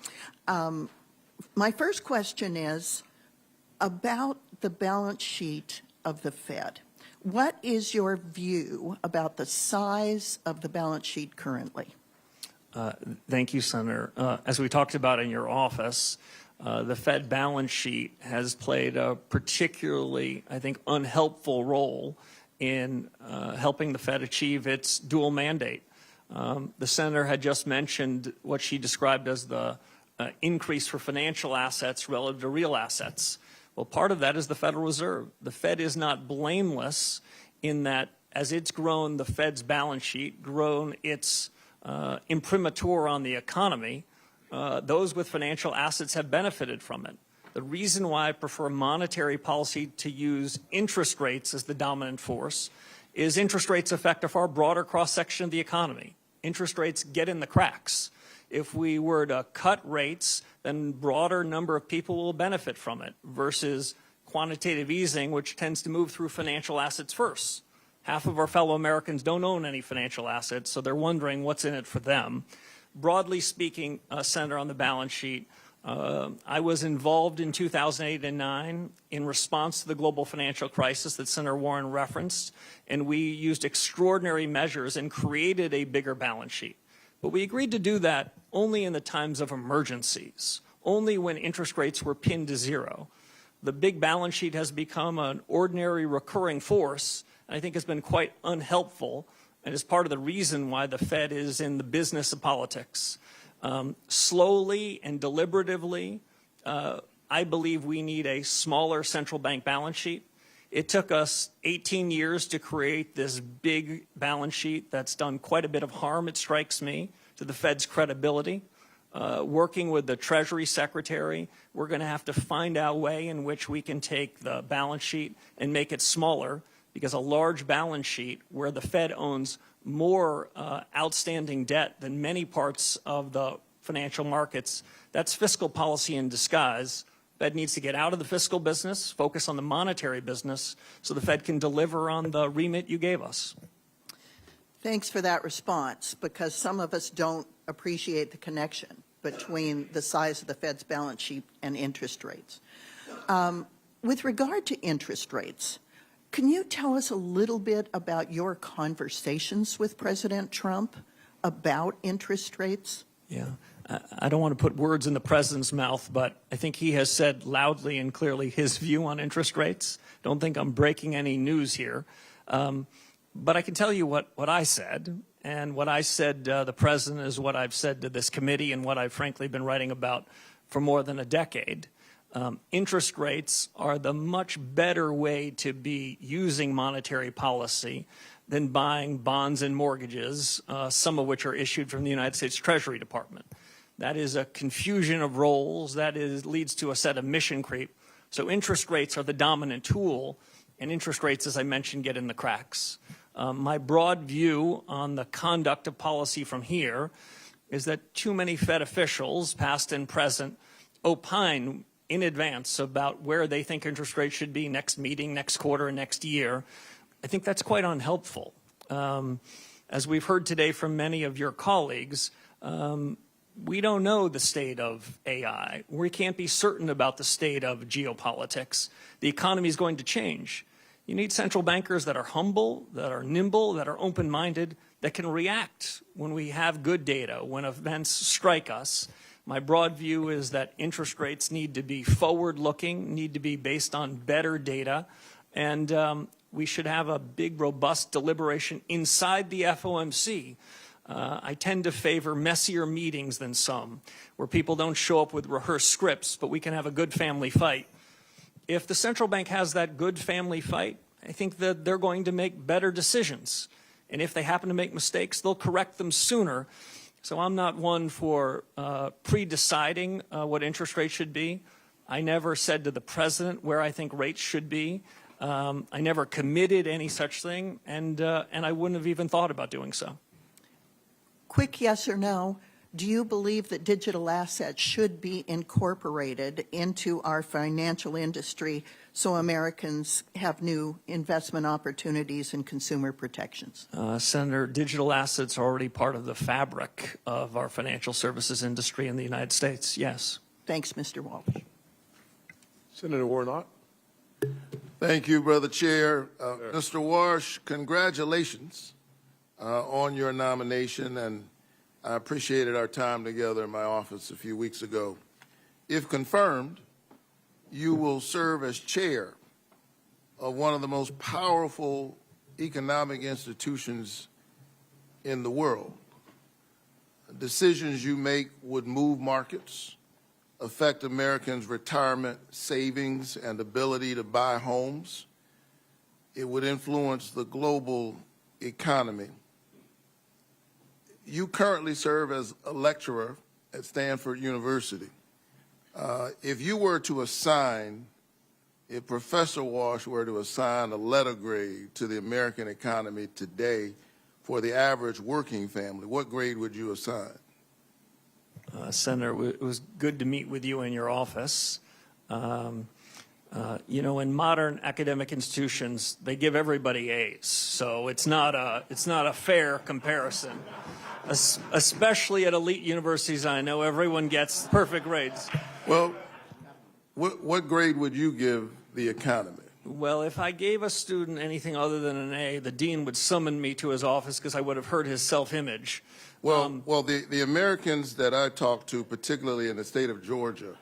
My first question is about the balance sheet of the Fed. What is your view about the size of the balance sheet currently? Thank you, Senator. As we talked about in your office, the Fed balance sheet has played a particularly, I think, unhelpful role in helping the Fed achieve its dual mandate. The senator had just mentioned what she described as the increase for financial assets relative to real assets. Well, part of that is the Federal Reserve. The Fed is not blameless in that as it's grown the Fed's balance sheet, grown its imprimatur on the economy, those with financial assets have benefited from it. The reason why I prefer monetary policy to use interest rates as the dominant force is interest rates affect a far broader cross-section of the economy. Interest rates get in the cracks. If we were to cut rates, then broader number of people will benefit from it versus quantitative easing, which tends to move through financial assets first. Half of our fellow Americans don't own any financial assets, so they're wondering what's in it for them. Broadly speaking, Senator, on the balance sheet, I was involved in 2008 and 9 in response to the global financial crisis that Senator Warren referenced, and we used extraordinary measures and created a bigger balance sheet. But we agreed to do that only in the times of emergencies, only when interest rates were pinned to zero. The big balance sheet has become an ordinary recurring force, and I think has been quite unhelpful, and is part of the reason why the Fed is in the business of politics. Slowly and deliberatively, I believe we need a smaller central bank balance sheet. It took us 18 years to create this big balance sheet that's done quite a bit of harm, it strikes me, to the Fed's credibility. Working with the Treasury Secretary, we're going to have to find out a way in which we can take the balance sheet and make it smaller, because a large balance sheet where the Fed owns more outstanding debt than many parts of the financial markets, that's fiscal policy in disguise. Fed needs to get out of the fiscal business, focus on the monetary business, so the Fed can deliver on the remit you gave us. Thanks for that response, because some of us don't appreciate the connection between the size of the Fed's balance sheet and interest rates. With regard to interest rates, can you tell us a little bit about your conversations with President Trump about interest rates? Yeah. I don't want to put words in the president's mouth, but I think he has said loudly and clearly his view on interest rates. Don't think I'm breaking any news here. But I can tell you what I said, and what I said the president is what I've said to this committee and what I've frankly been writing about for more than a decade. Interest rates are the much better way to be using monetary policy than buying bonds and mortgages, some of which are issued from the United States Treasury Department. That is a confusion of roles. That leads to a set of mission creep. So interest rates are the dominant tool, and interest rates, as I mentioned, get in the cracks. My broad view on the conduct of policy from here is that too many Fed officials, past and present, opine in advance about where they think interest rates should be next meeting, next quarter, and next year. I think that's quite unhelpful. As we've heard today from many of your colleagues, we don't know the state of AI. We can't be certain about the state of geopolitics. The economy is going to change. You need central bankers that are humble, that are nimble, that are open-minded, that can react when we have good data, when events strike us. My broad view is that interest rates need to be forward-looking, need to be based on better data, and we should have a big, robust deliberation inside the FOMC. I tend to favor messier meetings than some, where people don't show up with rehearsed scripts, but we can have a good family fight. If the central bank has that good family fight, I think that they're going to make better decisions. And if they happen to make mistakes, they'll correct them sooner. So I'm not one for pre-deciding what interest rates should be. I never said to the president where I think rates should be. I never committed any such thing, and I wouldn't have even thought about doing so. Quick yes or no, do you believe that digital assets should be incorporated into our financial industry so Americans have new investment opportunities and consumer protections? Senator, digital assets are already part of the fabric of our financial services industry in the United States, yes. Thanks, Mr. Walsh. Senator Warnock. Thank you, Brother Chair. Mr. Warsh, congratulations on your nomination, and I appreciated our time together in my office a few weeks ago. If confirmed, you will serve as chair of one of the most powerful economic institutions in the world. Decisions you make would move markets, affect Americans' retirement savings and ability to buy homes. It would influence the global economy. You currently serve as a lecturer at Stanford University. If you were to assign, if Professor Walsh were to assign a letter grade to the American economy today for the average working family, what grade would you assign? Senator, it was good to meet with you in your office. You know, in modern academic institutions, they give everybody A's, so it's not a fair comparison. Especially at elite universities, I know everyone gets perfect grades. Well, what grade would you give the economy? Well, if I gave a student anything other than an A, the dean would summon me to his office because I would have hurt his self-image. Well, the Americans that I talk to, particularly in the state of Georgia,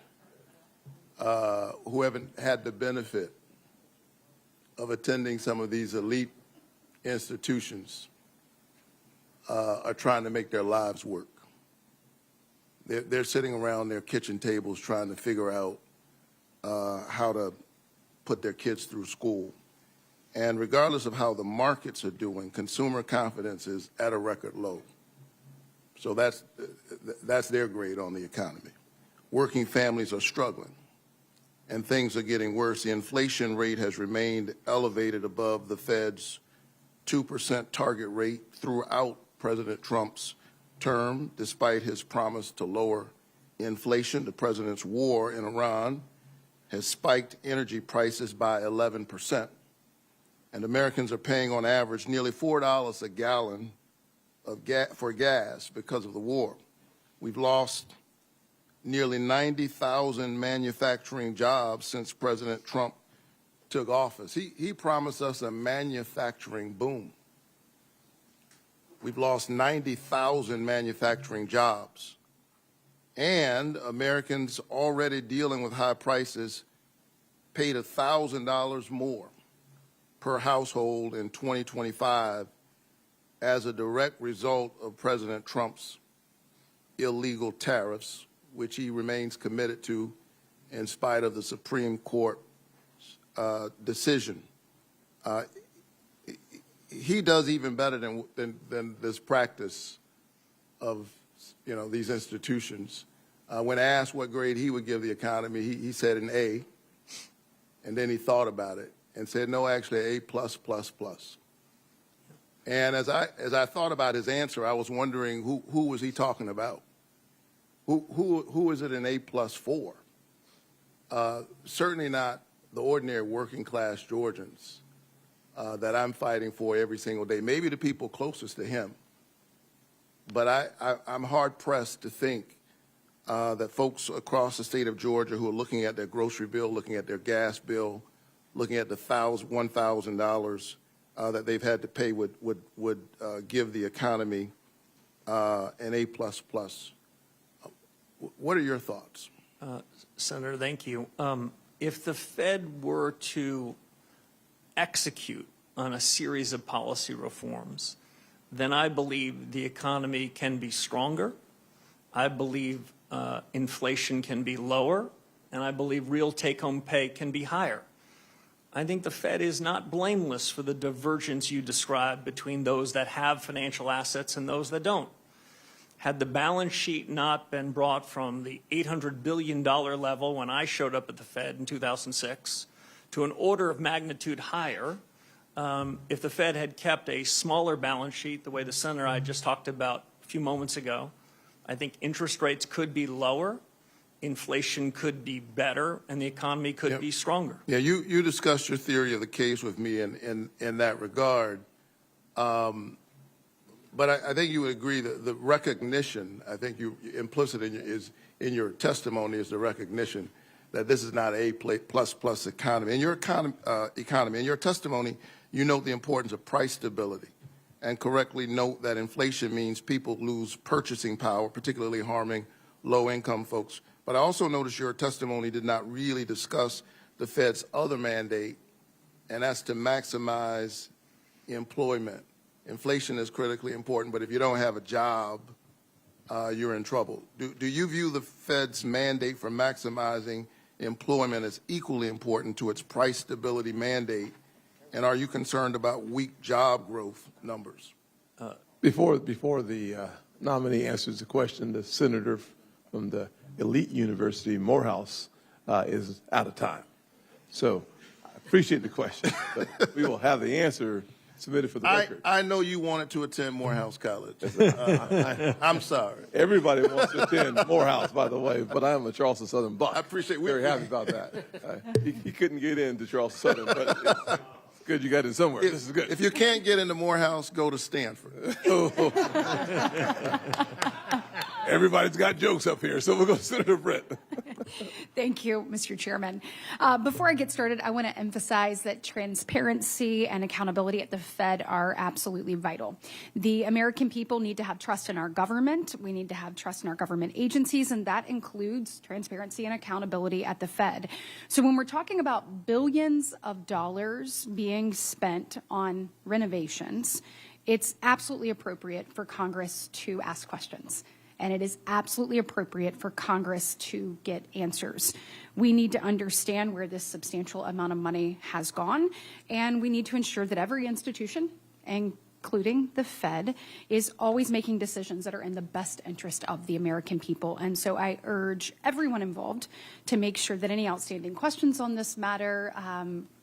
who haven't had the benefit of attending some of these elite institutions, are trying to make their lives work. They're sitting around their kitchen tables trying to figure out how to put their kids through school. And regardless of how the markets are doing, consumer confidence is at a record low. So that's their grade on the economy. Working families are struggling, and things are getting worse. The inflation rate has remained elevated above the Fed's 2% target rate throughout President Trump's term, despite his promise to lower inflation. The president's war in Iran has spiked energy prices by 11%, and Americans are paying on average nearly $4 a gallon for gas because of the war. We've lost nearly 90,000 manufacturing jobs since President Trump took office. He promised us a manufacturing boom. We've lost 90,000 manufacturing jobs. And Americans already dealing with high prices paid $1,000 more per household in 2025 as a direct result of President Trump's illegal tariffs, which he remains committed to in spite of the Supreme Court decision. He does even better than this practice of, these institutions. When asked what grade he would give the economy, he said an A, and then he thought about it and said, no, actually A+++. And as I thought about his answer, I was wondering who was he talking about? Who is it an A+ for? Certainly not the ordinary working class Georgians that I'm fighting for every single day. Maybe the people closest to him. But I'm hard-pressed to think that folks across the state of Georgia who are looking at their grocery bill, looking at their gas bill, looking at the $1,000 that they've had to pay would give the economy an A++. What are your thoughts? Senator, thank you. If the Fed were to execute on a series of policy reforms, then I believe the economy can be stronger. I believe inflation can be lower, and I believe real take-home pay can be higher. I think the Fed is not blameless for the divergence you described between those that have financial assets and those that don't. Had the balance sheet not been brought from the $800 billion level when I showed up at the Fed in 2006 to an order of magnitude higher, if the Fed had kept a smaller balance sheet, the way the Senator I just talked about a few moments ago, I think interest rates could be lower, inflation could be better, and the economy could be stronger. Yeah, you discussed your theory of the case with me in that regard. But I think you would agree that the recognition, I think implicit in your testimony is the recognition that this is not a A++ economy. In your economy, in your testimony, you note the importance of price stability and correctly note that inflation means people lose purchasing power, particularly harming low-income folks. But I also noticed your testimony did not really discuss the Fed's other mandate, and that's to maximize employment. Inflation is critically important, but if you don't have a job, you're in trouble. Do you view the Fed's mandate for maximizing employment as equally important to its price stability mandate, and are you concerned about weak job growth numbers? Before the nominee answers the question, the senator from the elite university, Morehouse, is out of time. So I appreciate the question, but we will have the answer submitted for the record. I know you wanted to attend Morehouse College. I'm sorry. Everybody wants to attend Morehouse, by the way, but I am a Charleston Southern Buck. I appreciate. Very happy about that. He couldn't get into Charleston Southern, but it's good you got in somewhere. This is good. If you can't get into Morehouse, go to Stanford. Everybody's got jokes up here, so we'll go to Senator Britt. Thank you, Mr. Chairman. Before I get started, I want to emphasize that transparency and accountability at the Fed are absolutely vital. The American people need to have trust in our government. We need to have trust in our government agencies, and that includes transparency and accountability at the Fed. So when we're talking about billions of dollars being spent on renovations, it's absolutely appropriate for Congress to ask questions. And it is absolutely appropriate for Congress to get answers. We need to understand where this substantial amount of money has gone, and we need to ensure that every institution, including the Fed, is always making decisions that are in the best interest of the American people. And so I urge everyone involved to make sure that any outstanding questions on this matter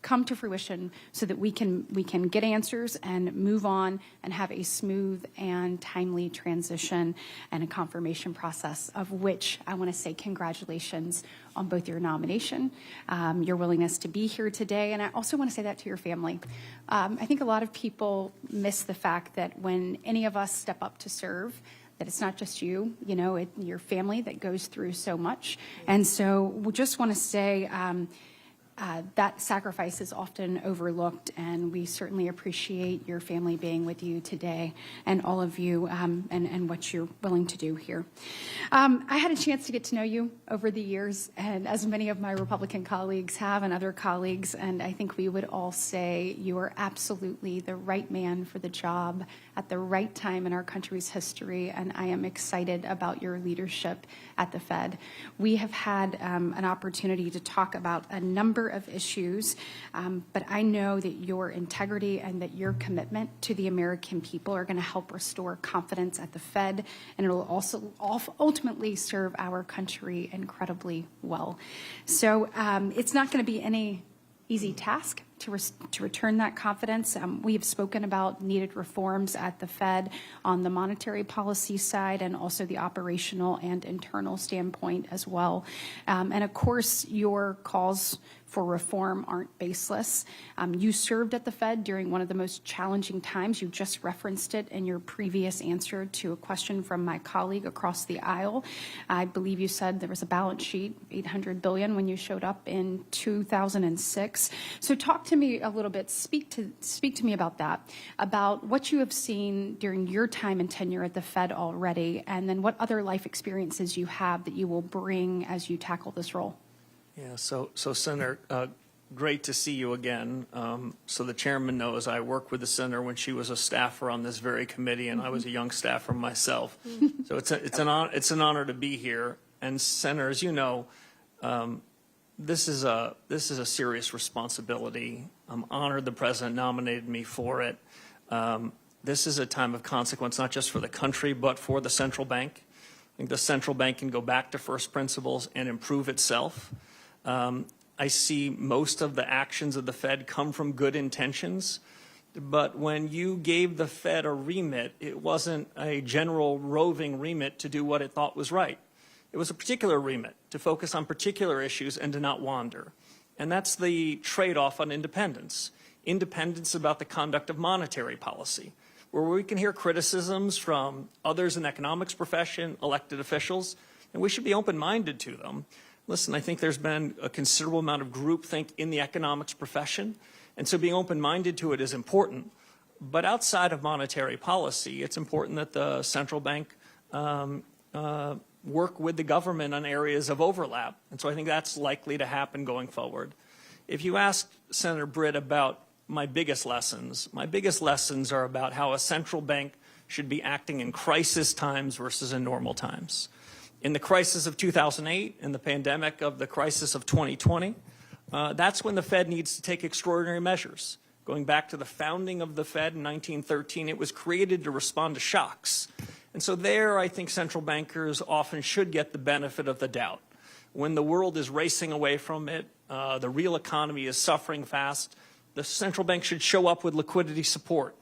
come to fruition so that we can get answers and move on and have a smooth and timely transition and a confirmation process, of which I want to say congratulations on both your nomination, your willingness to be here today, and I also want to say that to your family. I think a lot of people miss the fact that when any of us step up to serve, that it's not just you, your family that goes through so much. And so we just want to say that sacrifice is often overlooked, and we certainly appreciate your family being with you today and all of you and what you're willing to do here. I had a chance to get to know you over the years, and as many of my Republican colleagues have and other colleagues, and I think we would all say you are absolutely the right man for the job at the right time in our country's history, and I am excited about your leadership at the Fed. We have had an opportunity to talk about a number of issues, but I know that your integrity and that your commitment to the American people are going to help restore confidence at the Fed, and it will also ultimately serve our country incredibly well. So it's not going to be any easy task to return that confidence. We have spoken about needed reforms at the Fed on the monetary policy side and also the operational and internal standpoint as well. And of course, your calls for reform aren't baseless. You served at the Fed during one of the most challenging times. You just referenced it in your previous answer to a question from my colleague across the aisle. I believe you said there was a balance sheet, $800 billion, when you showed up in 2006. So talk to me a little bit, speak to me about that, about what you have seen during your time and tenure at the Fed already, and then what other life experiences you have that you will bring as you tackle this role. Yeah, so Senator, great to see you again. So the chairman knows I worked with the senator when she was a staffer on this very committee, and I was a young staffer myself. So it's an honor to be here. And Senator, as you know, this is a serious responsibility. I'm honored the president nominated me for it. This is a time of consequence, not just for the country, but for the central bank. I think the central bank can go back to first principles and improve itself. I see most of the actions of the Fed come from good intentions, but when you gave the Fed a remit, it wasn't a general roving remit to do what it thought was right. It was a particular remit to focus on particular issues and to not wander. And that's the trade-off on independence. Independence about the conduct of monetary policy, where we can hear criticisms from others in the economics profession, elected officials, and we should be open-minded to them. Listen, I think there's been a considerable amount of groupthink in the economics profession, and so being open-minded to it is important. But outside of monetary policy, it's important that the central bank work with the government on areas of overlap. And so I think that's likely to happen going forward. If you ask Senator Britt about my biggest lessons are about how a central bank should be acting in crisis times versus in normal times. In the crisis of 2008, in the pandemic of the crisis of 2020, that's when the Fed needs to take extraordinary measures. Going back to the founding of the Fed in 1913, it was created to respond to shocks. And so there, I think central bankers often should get the benefit of the doubt. When the world is racing away from it, the real economy is suffering fast, the central bank should show up with liquidity support.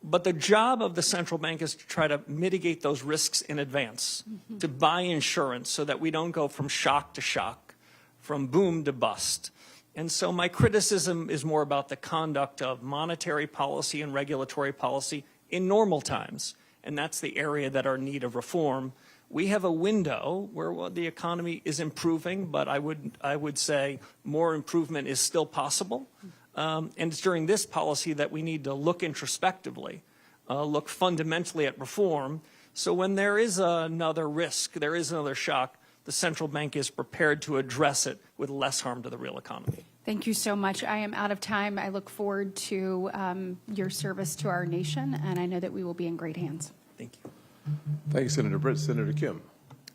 But the job of the central bank is to try to mitigate those risks in advance, to buy insurance so that we don't go from shock to shock, from boom to bust. And so my criticism is more about the conduct of monetary policy and regulatory policy in normal times. And that's the area that are in need of reform. We have a window where the economy is improving, but I would say more improvement is still possible. And it's during this policy that we need to look introspectively, look fundamentally at reform. So when there is another risk, there is another shock, the central bank is prepared to address it with less harm to the real economy. Thank you so much. I am out of time. I look forward to your service to our nation, and I know that we will be in great hands. Thank you. Thank you, Senator Britt. Senator Kim.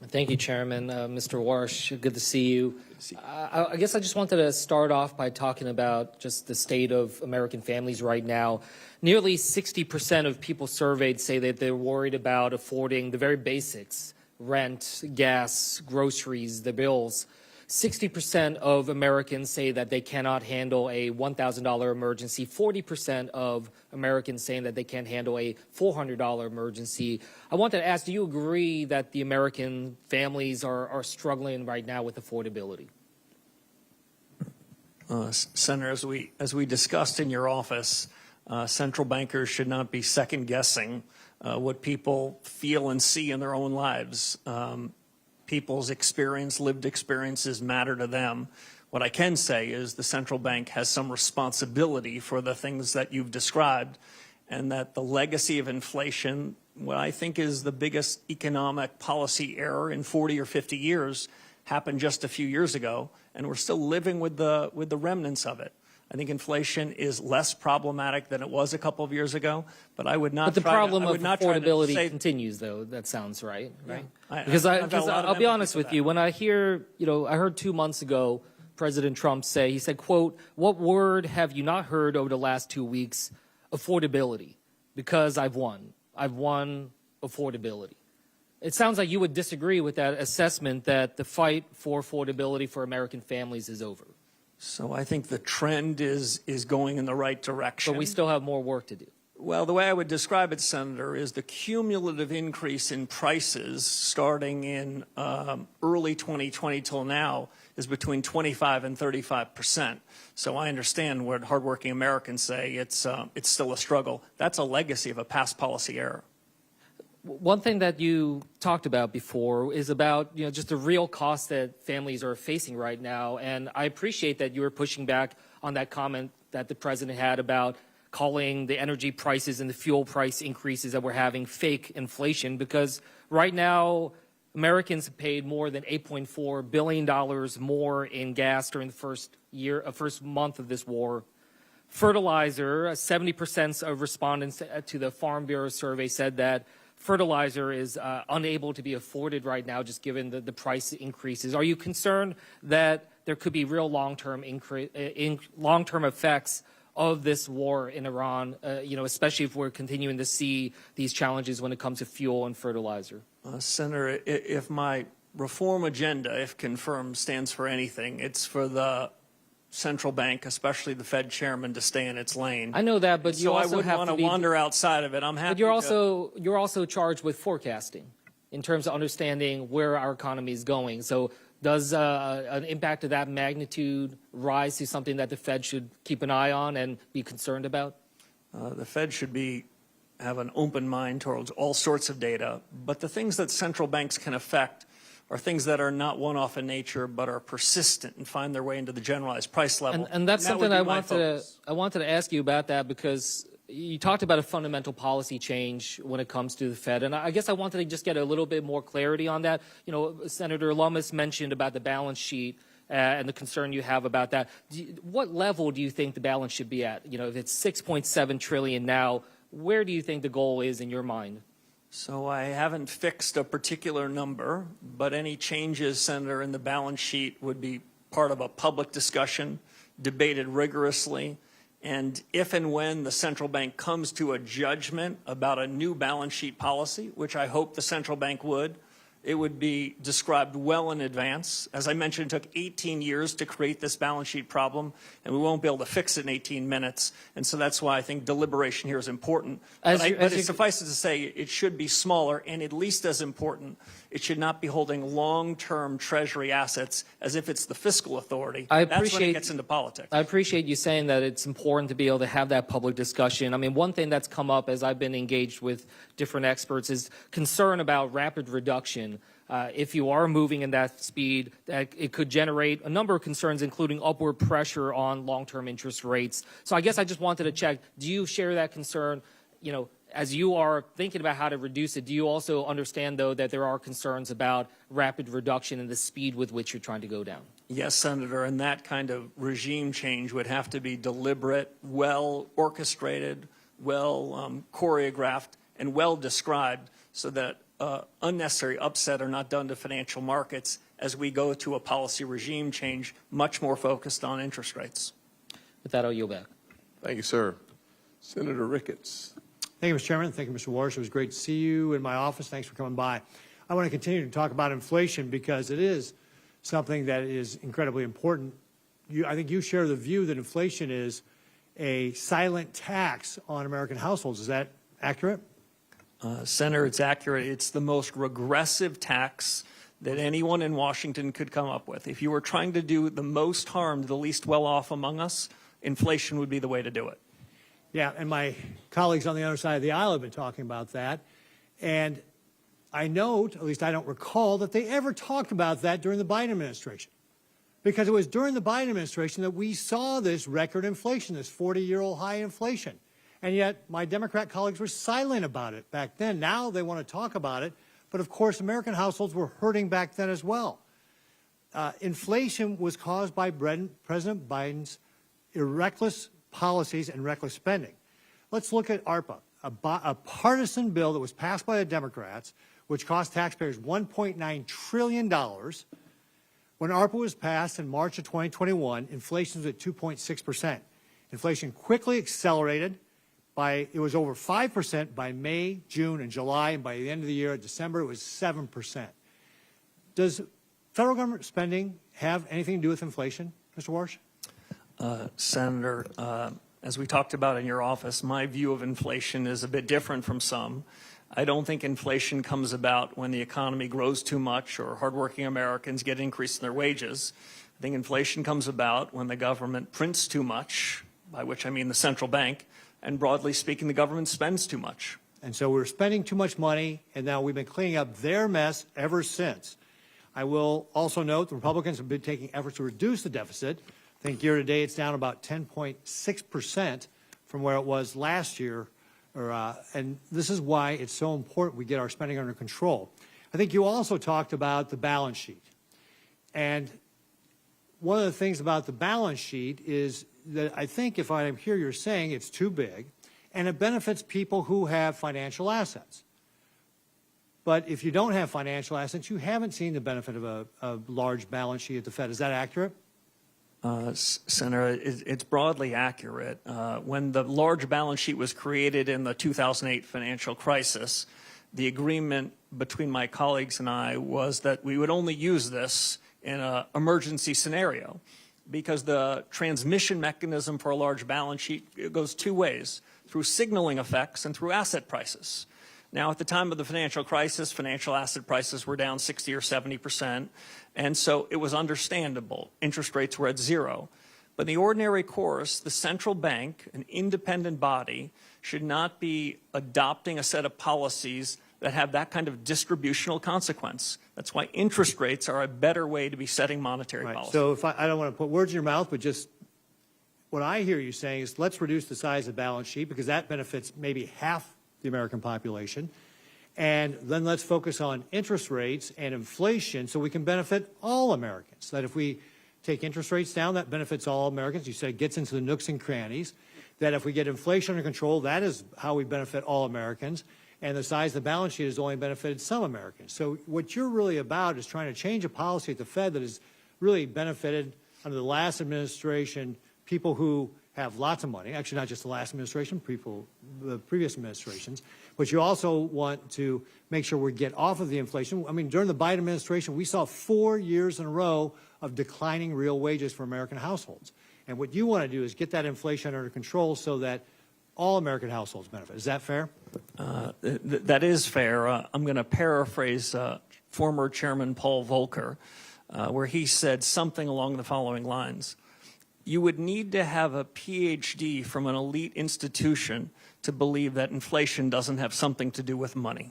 Thank you, Chairman. Mr. Warsh, good to see you. I guess I just wanted to start off by talking about just the state of American families right now. Nearly 60% of people surveyed say that they're worried about affording the very basics, rent, gas, groceries, the bills. 60% of Americans say that they cannot handle a $1,000 emergency. 40% of Americans saying that they can't handle a $400 emergency. I wanted to ask, do you agree that the American families are struggling right now with affordability? Senator, as we discussed in your office, central bankers should not be second-guessing what people feel and see in their own lives. People's lived experiences matter to them. What I can say is the central bank has some responsibility for the things that you've described, and that the legacy of inflation, what I think is the biggest economic policy error in 40 or 50 years, happened just a few years ago, and we're still living with the remnants of it. I think inflation is less problematic than it was a couple of years ago, but I would not. But the problem of affordability continues, though. That sounds right, right? Because I'll be honest with you. When I hear, I heard 2 months ago President Trump say, he said, quote, "What word have you not heard over the last 2 weeks? Affordability, because I've won. I've won affordability." It sounds like you would disagree with that assessment that the fight for affordability for American families is over. So I think the trend is going in the right direction. But we still have more work to do. Well, the way I would describe it, Senator, is the cumulative increase in prices starting in early 2020 till now is between 25 and 35%. So I understand what hardworking Americans say. It's still a struggle. That's a legacy of a past policy error. One thing that you talked about before is about just the real costs that families are facing right now, and I appreciate that you were pushing back on that comment that the president had about calling the energy prices and the fuel price increases that we're having fake inflation, because right now Americans have paid more than $8.4 billion more in gas during the first month of this war. Fertilizer, 70% of respondents to the Farm Bureau survey said that fertilizer is unable to be afforded right now, just given the price increases. Are you concerned that there could be real long-term effects of this war in Iran, especially if we're continuing to see these challenges when it comes to fuel and fertilizer? Senator, if my reform agenda, if confirmed, stands for anything, it's for the central bank, especially the Fed chairman, to stay in its lane. I know that, but you so also I wouldn't have want to to wander outside of it. I'm happy. But you're also charged with forecasting in terms of understanding where our economy is going. So does an impact of that magnitude rise to something that the Fed should keep an eye on and be concerned about? The Fed should have an open mind towards all sorts of data, but the things that central banks can affect are things that are not one-off in nature, but are persistent and find their way into the generalized price level. And that's that something would be I my wanted to ask you about that, because you talked about a fundamental policy change when it comes to the Fed, and I guess I wanted to just get a little bit more clarity on that. You know, Senator Lummis mentioned about the balance sheet and the concern you have about that. What level do you think the balance should be at? You know, if it's $6.7 trillion now, where do you think the goal is in your mind? So I haven't fixed a particular number, but any changes, Senator, in the balance sheet would be part of a public discussion, debated rigorously. And if and when the central bank comes to a judgment about a new balance sheet policy, which I hope the central bank would, it would be described well in advance. As I mentioned, it took 18 years to create this balance sheet problem, and we won't be able to fix it in 18 minutes. And so that's why I think deliberation here is important. But it suffices to say it should be smaller, and at least as important, it should not be holding long-term Treasury assets as if it's the fiscal authority. That's when it gets into politics. I appreciate you saying that it's important to be able to have that public discussion. I mean, one thing that's come up as I've been engaged with different experts is concern about rapid reduction. If you are moving in that speed, that it could generate a number of concerns, including upward pressure on long-term interest rates. So I guess I just wanted to check, do you share that concern? You know, as you are thinking about how to reduce it, do you also understand, though, that there are concerns about rapid reduction in the speed with which you're trying to go down? Yes, Senator, and that kind of regime change would have to be deliberate, well orchestrated, well choreographed, and well described so that unnecessary upset are not done to financial markets as we go to a policy regime change much more focused on interest rates. With that, I'll yield back. Thank you, sir. Senator Ricketts. Thank you, Mr. Chairman. Thank you, Mr. Warsh. It was great to see you in my office. Thanks for coming by. I want to continue to talk about inflation because it is something that is incredibly important. I think you share the view that inflation is a silent tax on American households. Is that accurate? Senator, it's accurate. It's the most regressive tax that anyone in Washington could come up with. If you were trying to do the most harm to the least well-off among us, inflation would be the way to do it. Yeah, and my colleagues on the other side of the aisle have been talking about that. And I note, at least I don't recall, that they ever talked about that during the Biden administration. Because it was during the Biden administration that we saw this record inflation, this 40-year-old high inflation. And yet my Democrat colleagues were silent about it back then. Now they want to talk about it. But of course, American households were hurting back then as well. Inflation was caused by President Biden's reckless policies and reckless spending. Let's look at ARPA, a partisan bill that was passed by the Democrats, which cost taxpayers $1.9 trillion. When ARPA was passed in March of 2021, inflation was at 2.6%. Inflation quickly accelerated. It was over 5% by May, June, and July, and by the end of the year, December, it was 7%. Does federal government spending have anything to do with inflation, Mr. Warsh? Senator, as we talked about in your office, my view of inflation is a bit different from some. I don't think inflation comes about when the economy grows too much or hardworking Americans get an increase in their wages. I think inflation comes about when the government prints too much, by which I mean the central bank, and broadly speaking, the government spends too much. And so we're spending too much money, and now we've been cleaning up their mess ever since. I will also note the Republicans have been taking efforts to reduce the deficit. I think year to date it's down about 10.6% from where it was last year. And this is why it's so important we get our spending under control. I think you also talked about the balance sheet. And one of the things about the balance sheet is that I think if I hear you're saying it's too big, and it benefits people who have financial assets. But if you don't have financial assets, you haven't seen the benefit of a large balance sheet at the Fed. Is that accurate? Senator, it's broadly accurate. When the large balance sheet was created in the 2008 financial crisis, the agreement between my colleagues and I was that we would only use this in an emergency scenario, because the transmission mechanism for a large balance sheet goes two ways, through signaling effects and through asset prices. Now, at the time of the financial crisis, financial asset prices were down 60 or 70%, and so it was understandable. Interest rates were at zero. But in the ordinary course, the central bank, an independent body, should not be adopting a set of policies that have that kind of distributional consequence. That's why interest rates are a better way to be setting monetary policy. So if I don't want to put words in your mouth, but just what I hear you saying is let's reduce the size of the balance sheet because that benefits maybe half the American population. And then let's focus on interest rates and inflation so we can benefit all Americans. That if we take interest rates down, that benefits all Americans. You said it gets into the nooks and crannies. That if we get inflation under control, that is how we benefit all Americans. And the size of the balance sheet has only benefited some Americans. So what you're really about is trying to change a policy at the Fed that has really benefited under the last administration people who have lots of money, actually not just the last administration, the previous administrations, but you also want to make sure we get off of the inflation. I mean, during the Biden administration, we saw 4 years in a row of declining real wages for American households. And what you want to do is get that inflation under control so that all American households benefit. Is that fair? That is fair. I'm going to paraphrase former Chairman Paul Volcker, where he said something along the following lines. You would need to have a PhD from an elite institution to believe that inflation doesn't have something to do with money.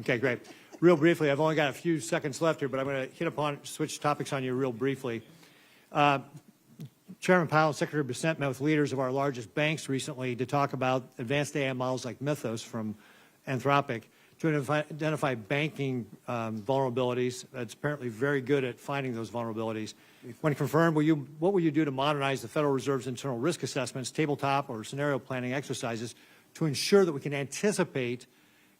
Okay, great. Real briefly, I've only got a few seconds left here, but I'm going to switch topics on you real briefly. Chairman Powell and Secretary Bessent met with leaders of our largest banks recently to talk about advanced AI models like Mythos from Anthropic to identify banking vulnerabilities. It's apparently very good at finding those vulnerabilities. When confirmed, what will you do to modernize the Federal Reserve's internal risk assessments, tabletop or scenario planning exercises to ensure that we can anticipate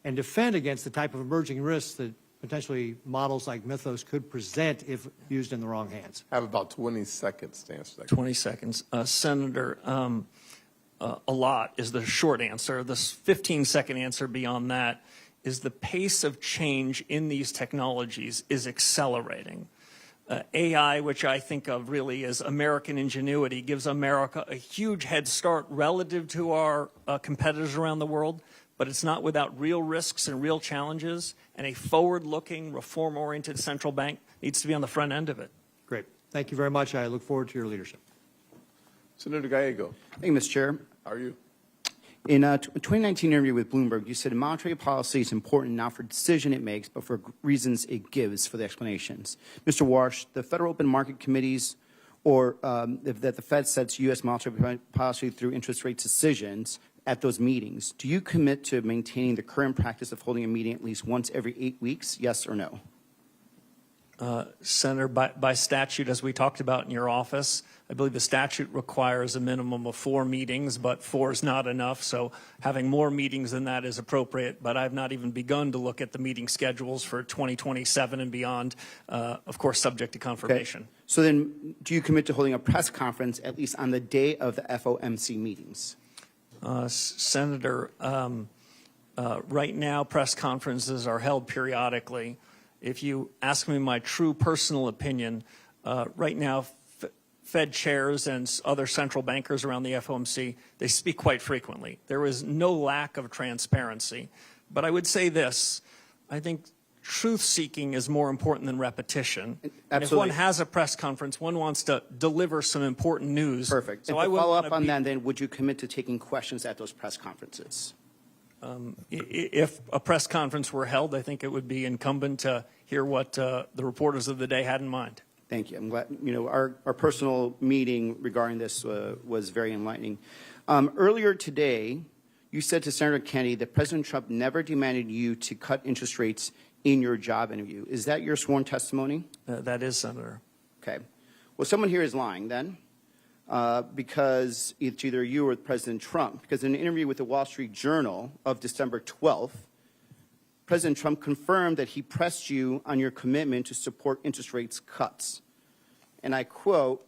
and defend against the type of emerging risks that potentially models like Mythos could present if used in the wrong hands? I have about 20 seconds to answer that. 20 seconds. Senator, a lot is the short answer. The 15-second answer beyond that is the pace of change in these technologies is accelerating. AI, which I think of really as American ingenuity, gives America a huge head start relative to our competitors around the world, but it's not without real risks and real challenges, and a forward-looking, reform-oriented central bank needs to be on the front end of it. Great. Thank you very much. I look forward to your leadership. Senator Gallego. Thank you, Mr. Chair. How are you? In a 2019 interview with Bloomberg, you said monetary policy is important not for decision it makes, but for reasons it gives for the explanations. Mr. Warsh, the Federal Open Market Committees or that the Fed sets U.S. monetary policy through interest rate decisions at those meetings, do you commit to maintaining the current practice of holding a meeting at least once every 8 weeks, yes or no? Senator, by statute, as we talked about in your office, I believe the statute requires a minimum of 4 meetings, but 4 is not enough. So having more meetings than that is appropriate. But I've not even begun to look at the meeting schedules for 2027 and beyond, of course, subject to confirmation. Okay. So then do you commit to holding a press conference at least on the day of the FOMC meetings? Senator, right now press conferences are held periodically. If you ask me my true personal opinion, right now Fed chairs and other central bankers around the FOMC, they speak quite frequently. There is no lack of transparency. But I would say this, I think truth-seeking is more important than repetition. And if one has a press conference, one wants to deliver some important news. Perfect. So and to follow up on that, then, would you commit to taking questions at those press conferences? If a press conference were held, I think it would be incumbent to hear what the reporters of the day had in mind. Thank you. I'm glad, our personal meeting regarding this was very enlightening. Earlier today, you said to Senator Kennedy that President Trump never demanded you to cut interest rates in your job interview. Is that your sworn testimony? That is, Senator. Okay. Well, someone here is lying then, because it's either you or President Trump. Because in an interview with the Wall Street Journal of December 12th, President Trump confirmed that he pressed you on your commitment to support interest rates cuts. And I quote,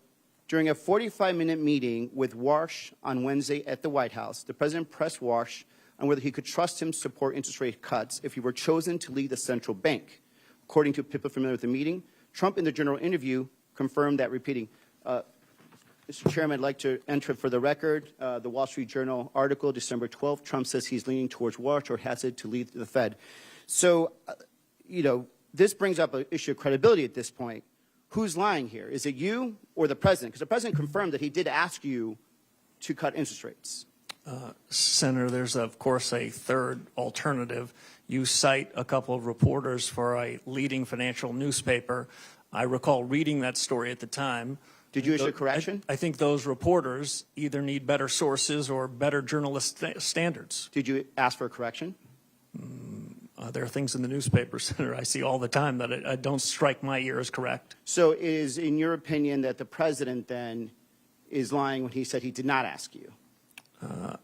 during a 45-minute meeting with Warsh on Wednesday at the White House, the president pressed Warsh on whether he could trust him to support interest rate cuts if he were chosen to lead the central bank. According to people familiar with the meeting, Trump in the general interview confirmed that, repeating, Mr. Chairman, I'd like to enter for the record the Wall Street Journal article, December 12th. Trump says he's leaning towards Warsh or has it to lead the Fed. So, this brings up an issue of credibility at this point. Who's lying here? Is it you or the president? Because the president confirmed that he did ask you to cut interest rates. Senator, there's, of course, a third alternative. You cite a couple of reporters for a leading financial newspaper. I recall reading that story at the time. Did you issue a correction? I think those reporters either need better sources or better journalist standards. Did you ask for a correction? There are things in the newspaper, Senator, I see all the time that don't strike my ear as correct. So is, in your opinion, that the president then is lying when he said he did not ask you?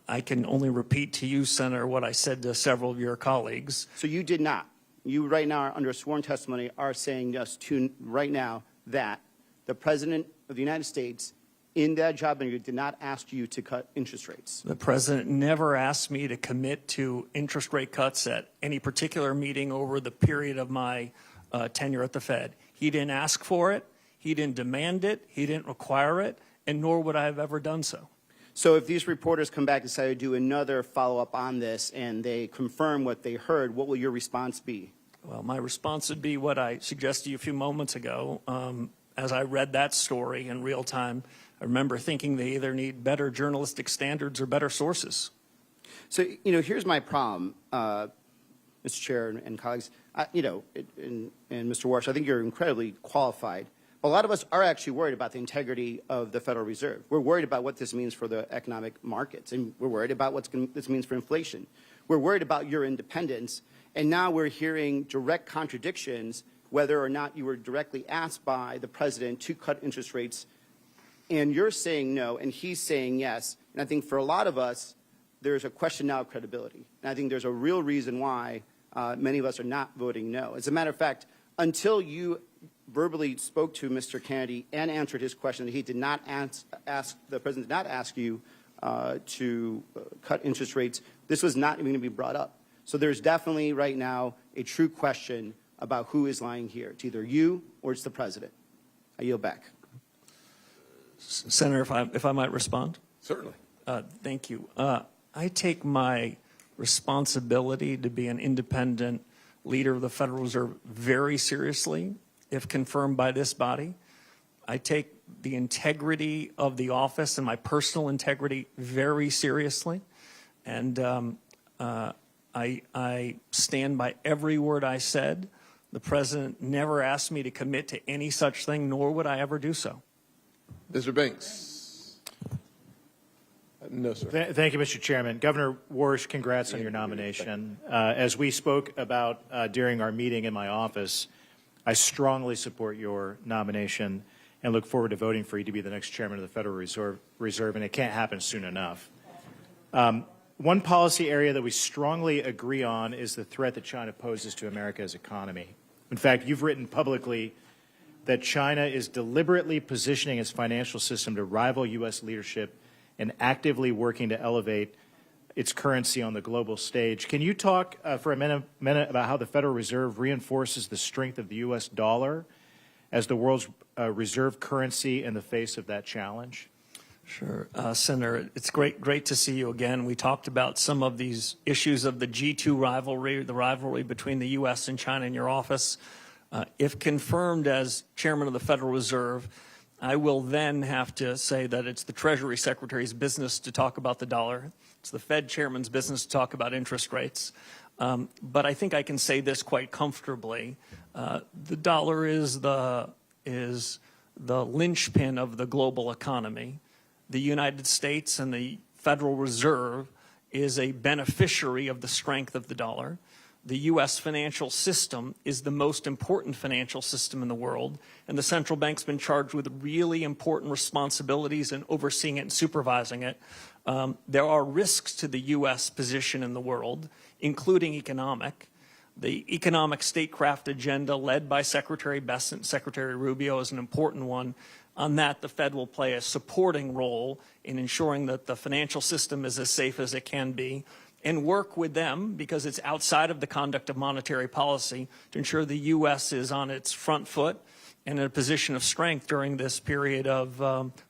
I can only repeat to you, Senator, what I said to several of your colleagues. So you did not. You right now, under sworn testimony, are saying just to right now that the president of the United States in that job interview did not ask you to cut interest rates. The president never asked me to commit to interest rate cuts at any particular meeting over the period of my tenure at the Fed. He didn't ask for it. He didn't demand it. He didn't require it, and nor would I have ever done so. So if these reporters come back and decide to do another follow-up on this and they confirm what they heard, what will your response be? Well, my response would be what I suggested to you a few moments ago. As I read that story in real time, I remember thinking they either need better journalistic standards or better sources. So, here's my problem, Mr. Chair and colleagues. And Mr. Warsh, I think you're incredibly qualified. But a lot of us are actually worried about the integrity of the Federal Reserve. We're worried about what this means for the economic markets, and we're worried about what this means for inflation. We're worried about your independence, and now we're hearing direct contradictions whether or not you were directly asked by the president to cut interest rates, and you're saying no, and he's saying yes. And I think for a lot of us, there's a question now of credibility. And I think there's a real reason why many of us are not voting no. As a matter of fact, until you verbally spoke to Mr. Kennedy and answered his question that he did not the president did not ask you to cut interest rates, this was not even going to be brought up. So there's definitely right now a true question about who is lying here. It's either you or it's the president. I yield back. Senator, if I might respond? Certainly. Thank you. I take my responsibility to be an independent leader of the Federal Reserve very seriously, if confirmed by this body. I take the integrity of the office and my personal integrity very seriously. And I stand by every word I said. The president never asked me to commit to any such thing, nor would I ever do so. Mr. Banks. No, sir. Thank you, Mr. Chairman. Governor Warsh, congrats on your nomination. As we spoke about during our meeting in my office, I strongly support your nomination and look forward to voting for you to be the next chairman of the Federal Reserve, and it can't happen soon enough. One policy area that we strongly agree on is the threat that China poses to America's economy. In fact, you've written publicly that China is deliberately positioning its financial system to rival U.S. leadership and actively working to elevate its currency on the global stage. Can you talk for a minute about how the Federal Reserve reinforces the strength of the U.S. dollar as the world's reserve currency in the face of that challenge? Sure. Senator, it's great to see you again. We talked about some of these issues of the G2 rivalry, the rivalry between the U.S. and China in your office. If confirmed as chairman of the Federal Reserve, I will then have to say that it's the Treasury Secretary's business to talk about the dollar. It's the Fed chairman's business to talk about interest rates. But I think I can say this quite comfortably. The dollar is the linchpin of the global economy. The United States and the Federal Reserve is a beneficiary of the strength of the dollar. The U.S. financial system is the most important financial system in the world, and the central bank's been charged with really important responsibilities in overseeing it and supervising it. There are risks to the U.S. position in the world, including economic. The economic statecraft agenda led by Secretary Bessent, Secretary Rubio is an important one. On that, the Fed will play a supporting role in ensuring that the financial system is as safe as it can be, and work with them, because it's outside of the conduct of monetary policy, to ensure the U.S. is on its front foot and in a position of strength during this period of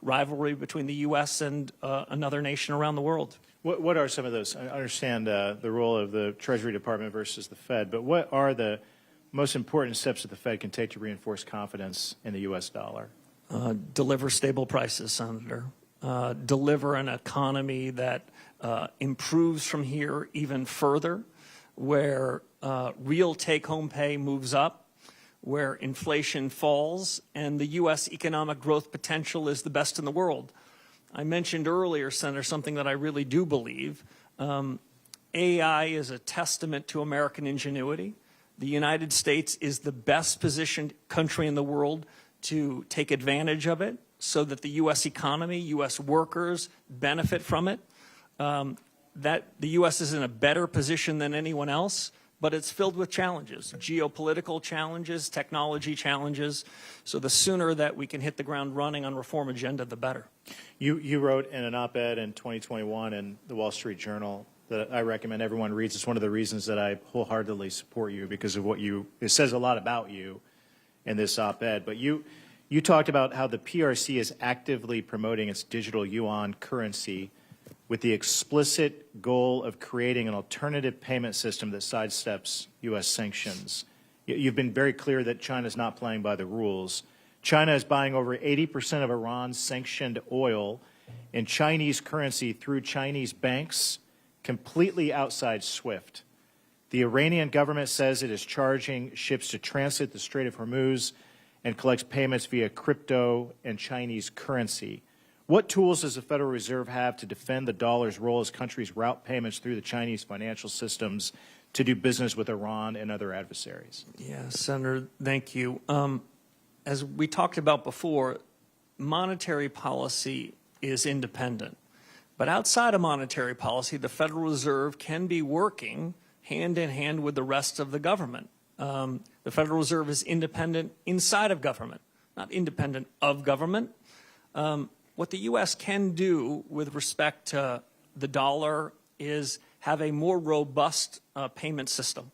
rivalry between the U.S. and another nation around the world. What are some of those? I understand the role of the Treasury Department versus the Fed, but what are the most important steps that the Fed can take to reinforce confidence in the U.S. dollar? Deliver stable prices, Senator. Deliver an economy that improves from here even further, where real take-home pay moves up, where inflation falls and the U.S. economic growth potential is the best in the world. I mentioned earlier, Senator, something that I really do believe. AI is a testament to American ingenuity. The United States is the best positioned country in the world to take advantage of it so that the U.S. economy, U.S. workers benefit from it. That the U.S. is in a better position than anyone else, but it's filled with challenges, geopolitical challenges, technology challenges. So the sooner that we can hit the ground running on reform agenda, the better. You wrote in an op-ed in 2021 in the Wall Street Journal that I recommend everyone reads. It's one of the reasons that I wholeheartedly support you, because of what it says a lot about you in this op-ed. But you talked about how the PRC is actively promoting its digital yuan currency with the explicit goal of creating an alternative payment system that sidesteps U.S. sanctions. You've been very clear that China's not playing by the rules. China is buying over 80% of Iran's sanctioned oil in Chinese currency through Chinese banks, completely outside SWIFT. The Iranian government says it is charging ships to transit the Strait of Hormuz and collects payments via crypto and Chinese currency. What tools does the Federal Reserve have to defend the dollar's role as countries route payments through the Chinese financial systems to do business with Iran and other adversaries? Yeah, Senator, thank you. As we talked about before, monetary policy is independent. But outside of monetary policy, the Federal Reserve can be working hand in hand with the rest of the government. The Federal Reserve is independent inside of government, not independent of government. What the U.S. can do with respect to the dollar is have a more robust payment system.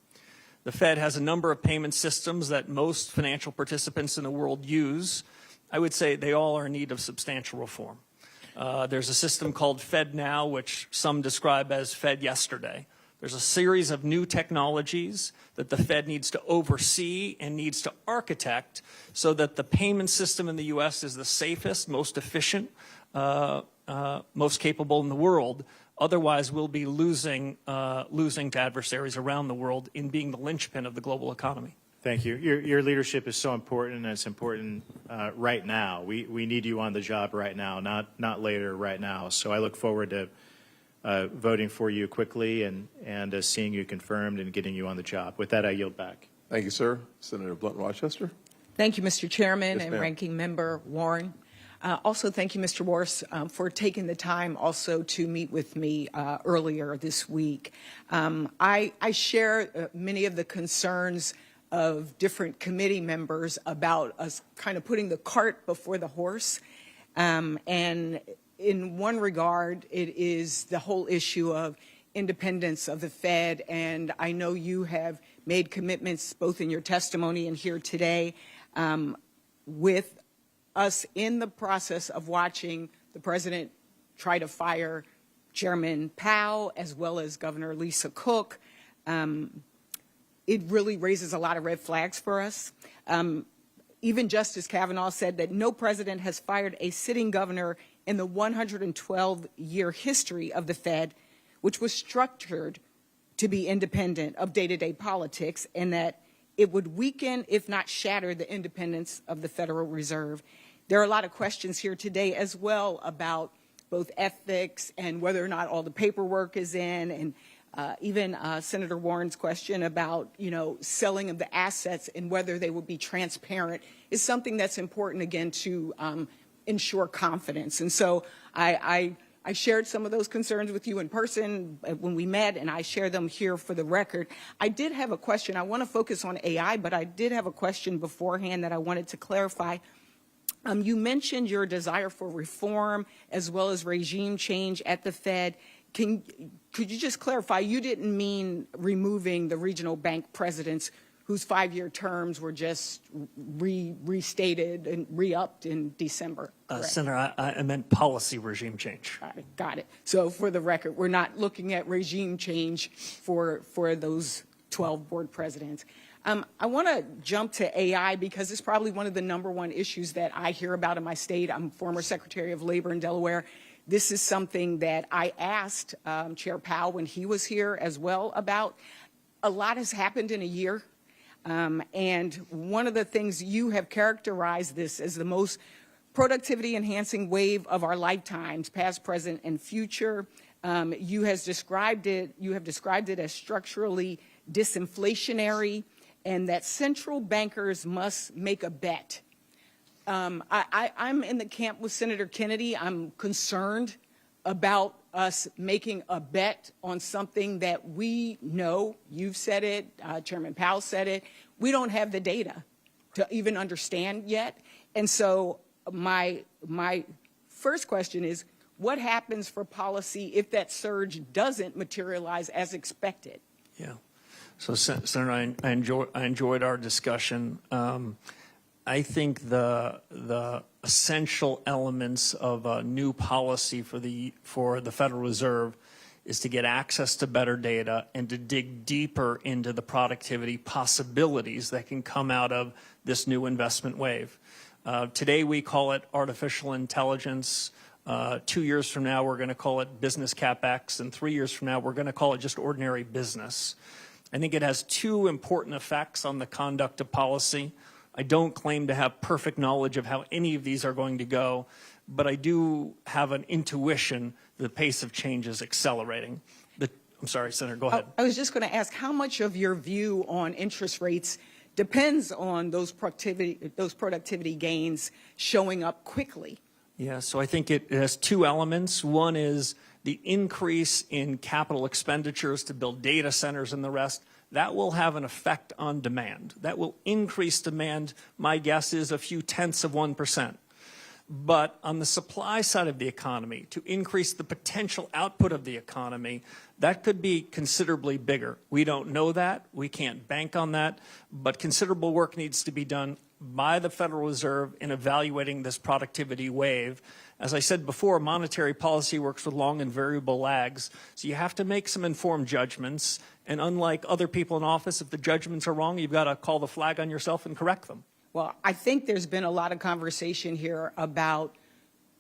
The Fed has a number of payment systems that most financial participants in the world use. I would say they all are in need of substantial reform. There's a system called FedNow, which some describe as Fed yesterday. There's a series of new technologies that the Fed needs to oversee and needs to architect so that the payment system in the U.S. is the safest, most efficient, most capable in the world. Otherwise, we'll be losing to adversaries around the world in being the linchpin of the global economy. Thank you. Your leadership is so important, and it's important right now. We need you on the job right now, not later, right now. So I look forward to voting for you quickly and seeing you confirmed and getting you on the job. With that, I yield back. Thank you, sir. Senator Blunt Rochester. Thank you, Mr. Chairman Yes, and ma'am. Ranking Member Warren. Also, thank you, Mr. Warsh, for taking the time also to meet with me earlier this week. I share many of the concerns of different committee members about us kind of putting the cart before the horse. And in one regard, it is the whole issue of independence of the Fed. And I know you have made commitments both in your testimony and here today with us in the process of watching the president try to fire Chairman Powell as well as Governor Lisa Cook. It really raises a lot of red flags for us. Even Justice Kavanaugh said that no president has fired a sitting governor in the 112-year history of the Fed, which was structured to be independent of day-to-day politics, and that it would weaken, if not shatter, the independence of the Federal Reserve. There are a lot of questions here today as well about both ethics and whether or not all the paperwork is in, and even Senator Warren's question about, selling of the assets and whether they will be transparent is something that's important, again, to ensure confidence. And so I shared some of those concerns with you in person when we met, and I share them here for the record. I did have a question. I want to focus on AI, but I did have a question beforehand that I wanted to clarify. You mentioned your desire for reform as well as regime change at the Fed. Could you just clarify, you didn't mean removing the regional bank presidents whose 5-year terms were just restated and re-upped in December? Senator, I meant policy regime change. Got it. So for the record, we're not looking at regime change for those 12 board presidents. I want to jump to AI because it's probably one of the #1 issues that I hear about in my state. I'm former Secretary of Labor in Delaware. This is something that I asked Chair Powell when he was here as well about. A lot has happened in a year. And one of the things you have characterized this as the most productivity enhancing wave of our lifetimes, past, present, and future. You have described it as structurally disinflationary, and that central bankers must make a bet. I'm in the camp with Senator Kennedy. I'm concerned about us making a bet on something that we know. You've said it, Chairman Powell said it. We don't have the data to even understand yet. And so my first question is, what happens for policy if that surge doesn't materialize as expected? Yeah. So, Senator, I enjoyed our discussion. I think the essential elements of a new policy for the Federal Reserve is to get access to better data and to dig deeper into the productivity possibilities that can come out of this new investment wave. Today we call it artificial intelligence. 2 years from now we're going to call it business CapEx, and 3 years from now we're going to call it just ordinary business. I think it has two important effects on the conduct of policy. I don't claim to have perfect knowledge of how any of these are going to go, but I do have an intuition the pace of change is accelerating. I'm sorry, Senator, go ahead. I was just going to ask, how much of your view on interest rates depends on those productivity gains showing up quickly? Yeah, so I think it has two elements. One is the increase in capital expenditures to build data centers and the rest. That will have an effect on demand. That will increase demand. My guess is a few tenths of 1%. But on the supply side of the economy, to increase the potential output of the economy, that could be considerably bigger. We don't know that. We can't bank on that. But considerable work needs to be done by the Federal Reserve in evaluating this productivity wave. As I said before, monetary policy works with long and variable lags. So you have to make some informed judgments. And unlike other people in office, if the judgments are wrong, you've got to call the flag on yourself and correct them. Well, I think there's been a lot of conversation here about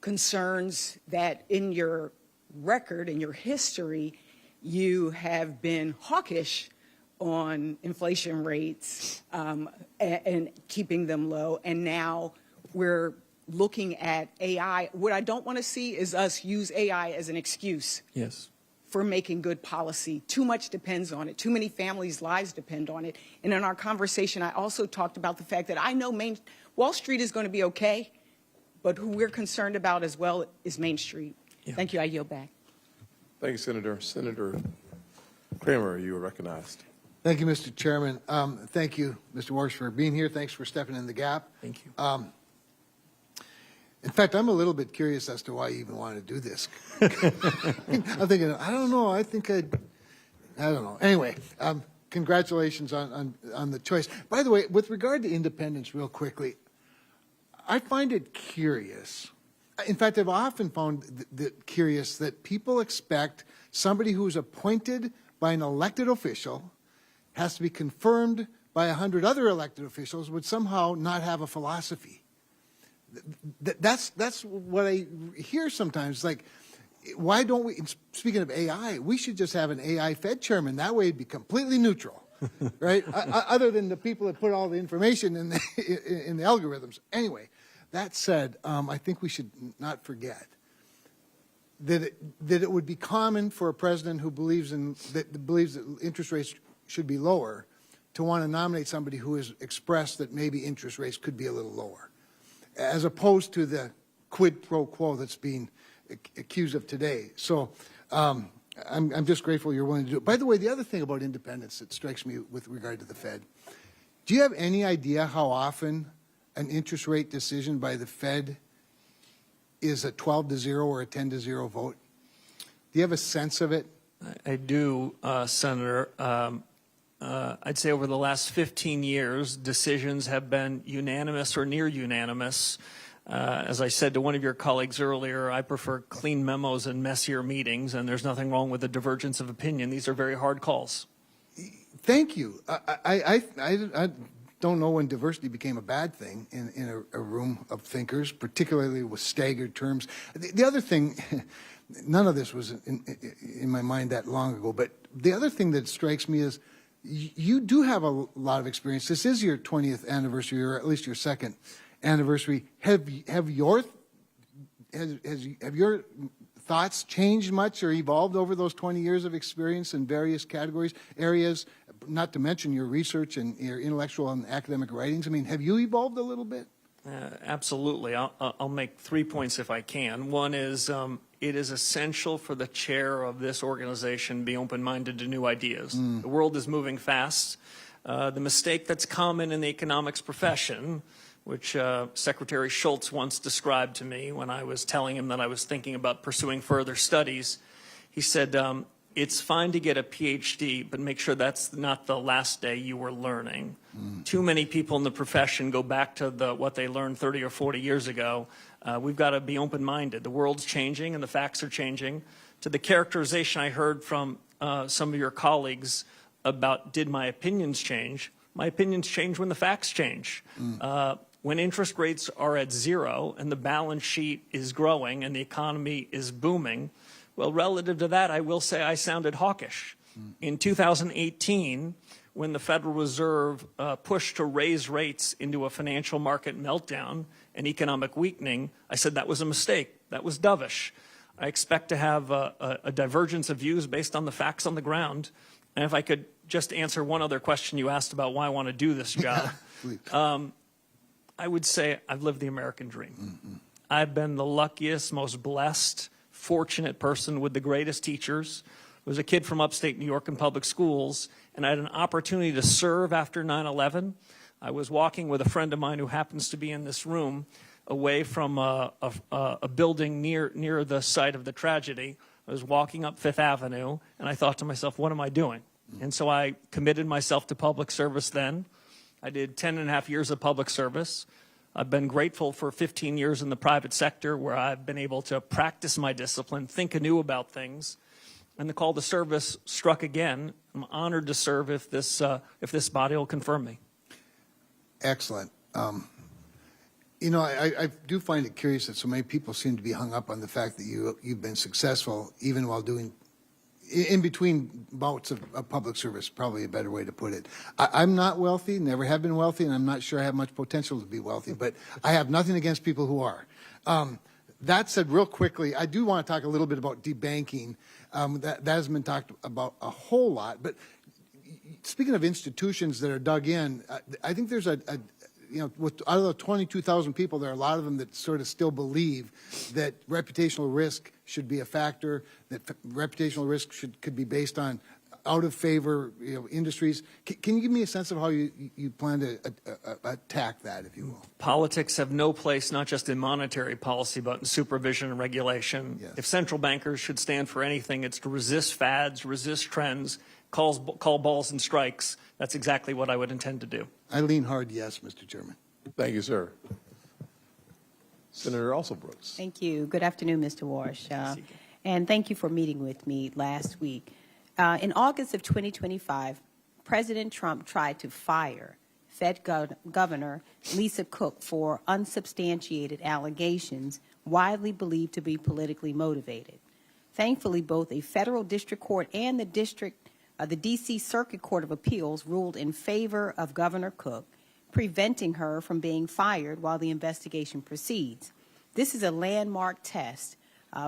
concerns that in your record, in your history, you have been hawkish on inflation rates and keeping them low. And now we're looking at AI. What I don't want to see is us use AI as an excuse. Yes. For making good policy. Too much depends on it. Too many families' lives depend on it. And in our conversation, I also talked about the fact that I know Wall Street is going to be okay, but who we're concerned about as well is Main Street. Yeah. Thank you. I yield back. Thank you, Senator. Senator Kramer, you are recognized. Thank you, Mr. Chairman. Thank you, Mr. Warsh, for being here. Thanks for stepping in the gap. Thank you. In fact, I'm a little bit curious as to why you even want to do this. I'm thinking, I don't know. I don't know. Anyway, congratulations on the choice. By the way, with regard to independence, real quickly, I find it curious. In fact, I've often found curious that people expect somebody who's appointed by an elected official has to be confirmed by 100 other elected officials would somehow not have a philosophy. That's what I hear sometimes. Like, why don't we, speaking of AI, we should just have an AI Fed chairman. That way it'd be completely neutral, right? Other than the people that put all the information in the algorithms. Anyway, that said, I think we should not forget that it would be common for a president who believes that interest rates should be lower to want to nominate somebody who has expressed that maybe interest rates could be a little lower, as opposed to the quid pro quo that's being accused of today. So I'm just grateful you're willing to do it. By the way, the other thing about independence that strikes me with regard to the Fed, do you have any idea how often an interest rate decision by the Fed is a 12-0 or a 10-0 vote? Do you have a sense of it? I do, Senator. I'd say over the last 15 years, decisions have been unanimous or near unanimous. As I said to one of your colleagues earlier, I prefer clean memos and messier meetings, and there's nothing wrong with a divergence of opinion. These are very hard calls. Thank you. I don't know when diversity became a bad thing in a room of thinkers, particularly with staggered terms. The other thing, none of this was in my mind that long ago, but the other thing that strikes me is You do have a lot of experience. This is your 20th anniversary, or at least your second anniversary. Have your thoughts changed much or evolved over those 20 years of experience in various categories, areas, not to mention your research and your intellectual and academic writings? I mean, have you evolved a little bit? Absolutely. I'll make 3 points if I can. One is it is essential for the chair of this organization to be open-minded to new ideas. The world is moving fast. The mistake that's common in the economics profession, which Secretary Schultz once described to me when I was telling him that I was thinking about pursuing further studies, he said, it's fine to get a PhD, but make sure that's not the last day you were learning. Too many people in the profession go back to what they learned 30 or 40 years ago. We've got to be open-minded. The world's changing and the facts are changing. To the characterization I heard from some of your colleagues about did my opinions change, my opinions change when the facts change. When interest rates are at zero and the balance sheet is growing and the economy is booming, well, relative to that, I will say I sounded hawkish. In 2018, when the Federal Reserve pushed to raise rates into a financial market meltdown and economic weakening, I said that was a mistake. That was dovish. I expect to have a divergence of views based on the facts on the ground. And if I could just answer one other question you asked about why I want to do this job, I would say I've lived the American dream. I've been the luckiest, most blessed, fortunate person with the greatest teachers. I was a kid from upstate New York in public schools, and I had an opportunity to serve after 9/11. I was walking with a friend of mine who happens to be in this room away from a building near the site of the tragedy. I was walking up Fifth Avenue, and I thought to myself, what am I doing? And so I committed myself to public service then. I did 10 and a half years of public service. I've been grateful for 15 years in the private sector where I've been able to practice my discipline, think anew about things. And the call to service struck again. I'm honored to serve if this body will confirm me. Excellent. You know, I do find it curious that so many people seem to be hung up on the fact that you've been successful even while doing, in between bouts of public service, probably a better way to put it. I'm not wealthy, never have been wealthy, and I'm not sure I have much potential to be wealthy, but I have nothing against people who are. That said, real quickly, I do want to talk a little bit about debanking. That hasn't been talked about a whole lot, but speaking of institutions that are dug in, I think there's you know, out of the 22,000 people, there are a lot of them that sort of still believe that reputational risk should be a factor, that reputational risk could be based on out of favor, you know, industries. Can you give me a sense of how you plan to attack that, if you will? Politics have no place, not just in monetary policy, but in supervision and regulation. Yes. If central bankers should stand for anything, it's to resist fads, resist trends, call balls and strikes. That's exactly what I would intend to do. I lean hard yes, Mr. Chairman. Thank you, sir. Senator Alsobrooks. Thank you. Good afternoon, Mr. Warsh. And thank you for meeting with me last week. In August of 2025, President Trump tried to fire Fed Governor Lisa Cook for unsubstantiated allegations widely believed to be politically motivated. Thankfully, both a federal district court and the D.C. Circuit Court of Appeals ruled in favor of Governor Cook, preventing her from being fired while the investigation proceeds. This is a landmark test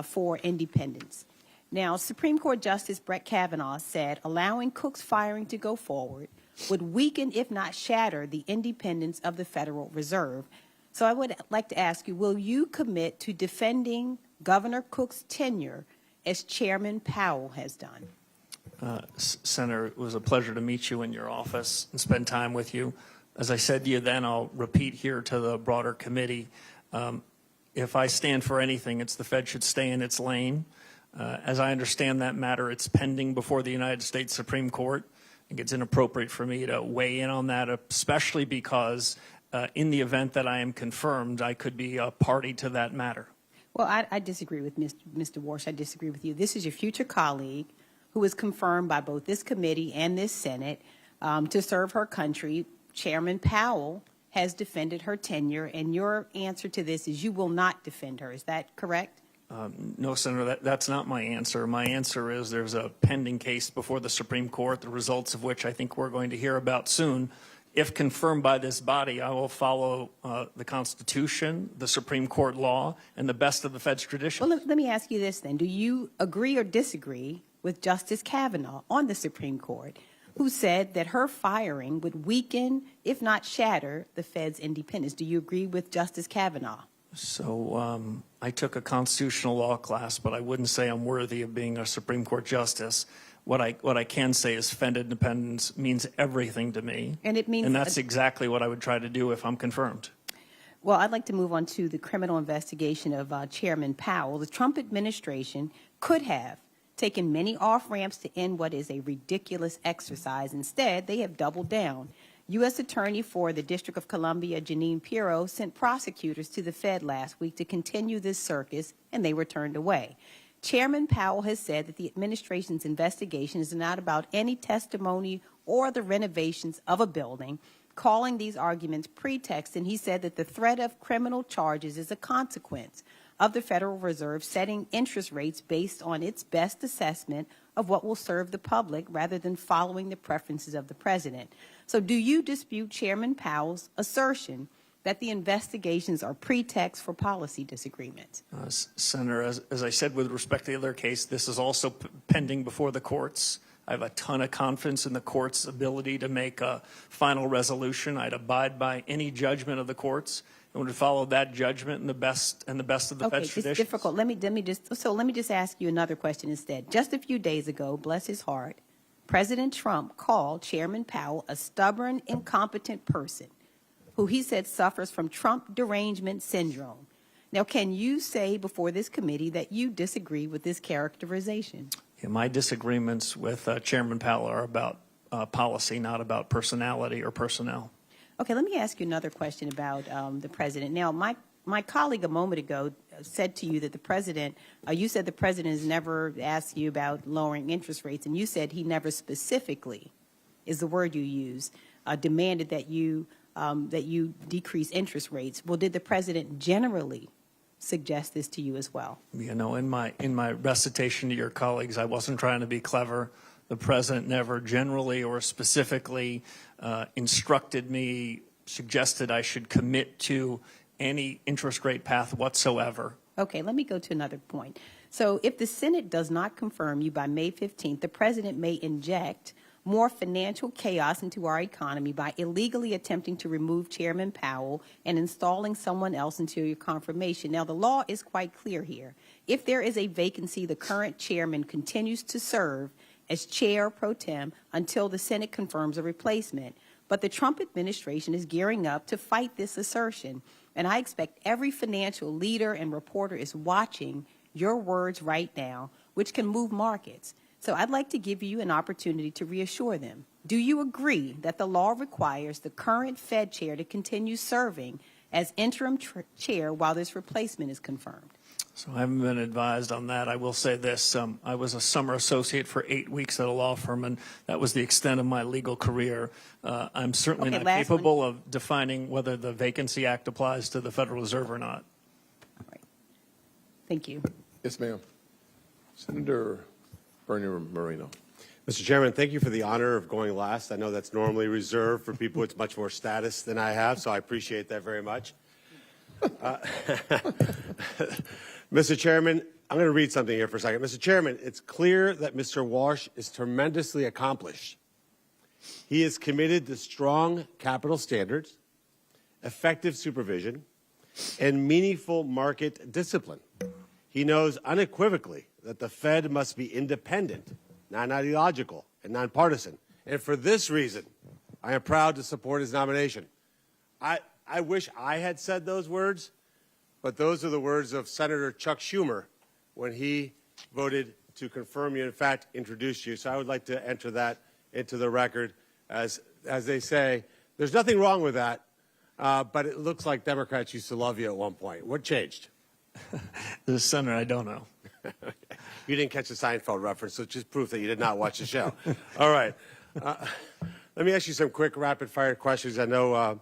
for independence. Now, Supreme Court Justice Brett Kavanaugh said allowing Cook's firing to go forward would weaken, if not shatter, the independence of the Federal Reserve. So I would like to ask you, will you commit to defending Governor Cook's tenure as Chairman Powell has done? Senator, it was a pleasure to meet you in your office and spend time with you. As I said to you then, I'll repeat here to the broader committee. If I stand for anything, it's the Fed should stay in its lane. As I understand that matter, it's pending before the United States Supreme Court. I think it's inappropriate for me to weigh in on that, especially because in the event that I am confirmed, I could be a party to that matter. Well, I disagree with Mr. Warsh. I disagree with you. This is your future colleague who is confirmed by both this committee and this Senate to serve her country. Chairman Powell has defended her tenure, and your answer to this is you will not defend her. Is that correct? No, Senator, that's not my answer. My answer is there's a pending case before the Supreme Court, the results of which I think we're going to hear about soon. If confirmed by this body, I will follow the Constitution, the Supreme Court law, and the best of the Fed's tradition. Well, let me ask you this then. Do you agree or disagree with Justice Kavanaugh on the Supreme Court, who said that her firing would weaken, if not shatter, the Fed's independence? Do you agree with Justice Kavanaugh? So I took a constitutional law class, but I wouldn't say I'm worthy of being a Supreme Court justice. What I can say is Fed independence means everything to me. And it means, and that's exactly what I would try to do if I'm confirmed. Well, I'd like to move on to the criminal investigation of Chairman Powell. The Trump administration could have taken many off-ramps to end what is a ridiculous exercise. Instead, they have doubled down. U.S. Attorney for the District of Columbia, Jeanine Pirro, sent prosecutors to the Fed last week to continue this circus, and they were turned away. Chairman Powell has said that the administration's investigation is not about any testimony or the renovations of a building, calling these arguments pretext, and he said that the threat of criminal charges is a consequence of the Federal Reserve setting interest rates based on its best assessment of what will serve the public rather than following the preferences of the president. So do you dispute Chairman Powell's assertion that the investigations are pretext for policy disagreements? Senator, as I said with respect to the other case, this is also pending before the courts. I have a ton of confidence in the court's ability to make a final resolution. I'd abide by any judgment of the courts and would follow that judgment in the best of the Fed's traditions. It's difficult. Let me just ask you another question instead. Just a few days ago, bless his heart, President Trump called Chairman Powell a stubborn, incompetent person who he said suffers from Trump derangement syndrome. Now, can you say before this committee that you disagree with this characterization? Yeah, my disagreements with Chairman Powell are about policy, not about personality or personnel. Okay, let me ask you another question about the president. Now, my colleague a moment ago said to you that the president, you said the president has never asked you about lowering interest rates, and you said he never specifically, is the word you use, demanded that you decrease interest rates. Well, did the president generally suggest this to you as well? You know, in my recitation to your colleagues, I wasn't trying to be clever. The president never generally or specifically instructed me, suggested I should commit to any interest rate path whatsoever. Okay, let me go to another point. So if the Senate does not confirm you by May 15th, the president may inject more financial chaos into our economy by illegally attempting to remove Chairman Powell and installing someone else until your confirmation. Now, the law is quite clear here. If there is a vacancy, the current chairman continues to serve as chair pro tem until the Senate confirms a replacement. But the Trump administration is gearing up to fight this assertion. And I expect every financial leader and reporter is watching your words right now, which can move markets. So I'd like to give you an opportunity to reassure them. Do you agree that the law requires the current Fed chair to continue serving as interim chair while this replacement is confirmed? So I haven't been advised on that. I will say this. I was a summer associate for 8 weeks at a law firm, and that was the extent of my legal career. I'm certainly not capable of defining whether the Vacancy Act applies to the Federal Reserve or not. All right. Thank you. Yes, ma'am. Senator Bernie Moreno. Mr. Chairman, thank you for the honor of going last. I know that's normally reserved for people with much more status than I have, so I appreciate that very much. Mr. Chairman, I'm going to read something here for a second. Mr. Chairman, it's clear that Mr. Warsh is tremendously accomplished. He is committed to strong capital standards, effective supervision, and meaningful market discipline. He knows unequivocally that the Fed must be independent, non-ideological, and nonpartisan. And for this reason, I am proud to support his nomination. I wish I had said those words, but those are the words of Senator Chuck Schumer when he voted to confirm you, in fact, introduce you. So I would like to enter that into the record. As they say, there's nothing wrong with that, but it looks like Democrats used to love you at one point. What changed? Senator, I don't know. You didn't catch the Seinfeld reference, so it's just proof that you did not watch the show. All right. Let me ask you some quick rapid-fire questions. I know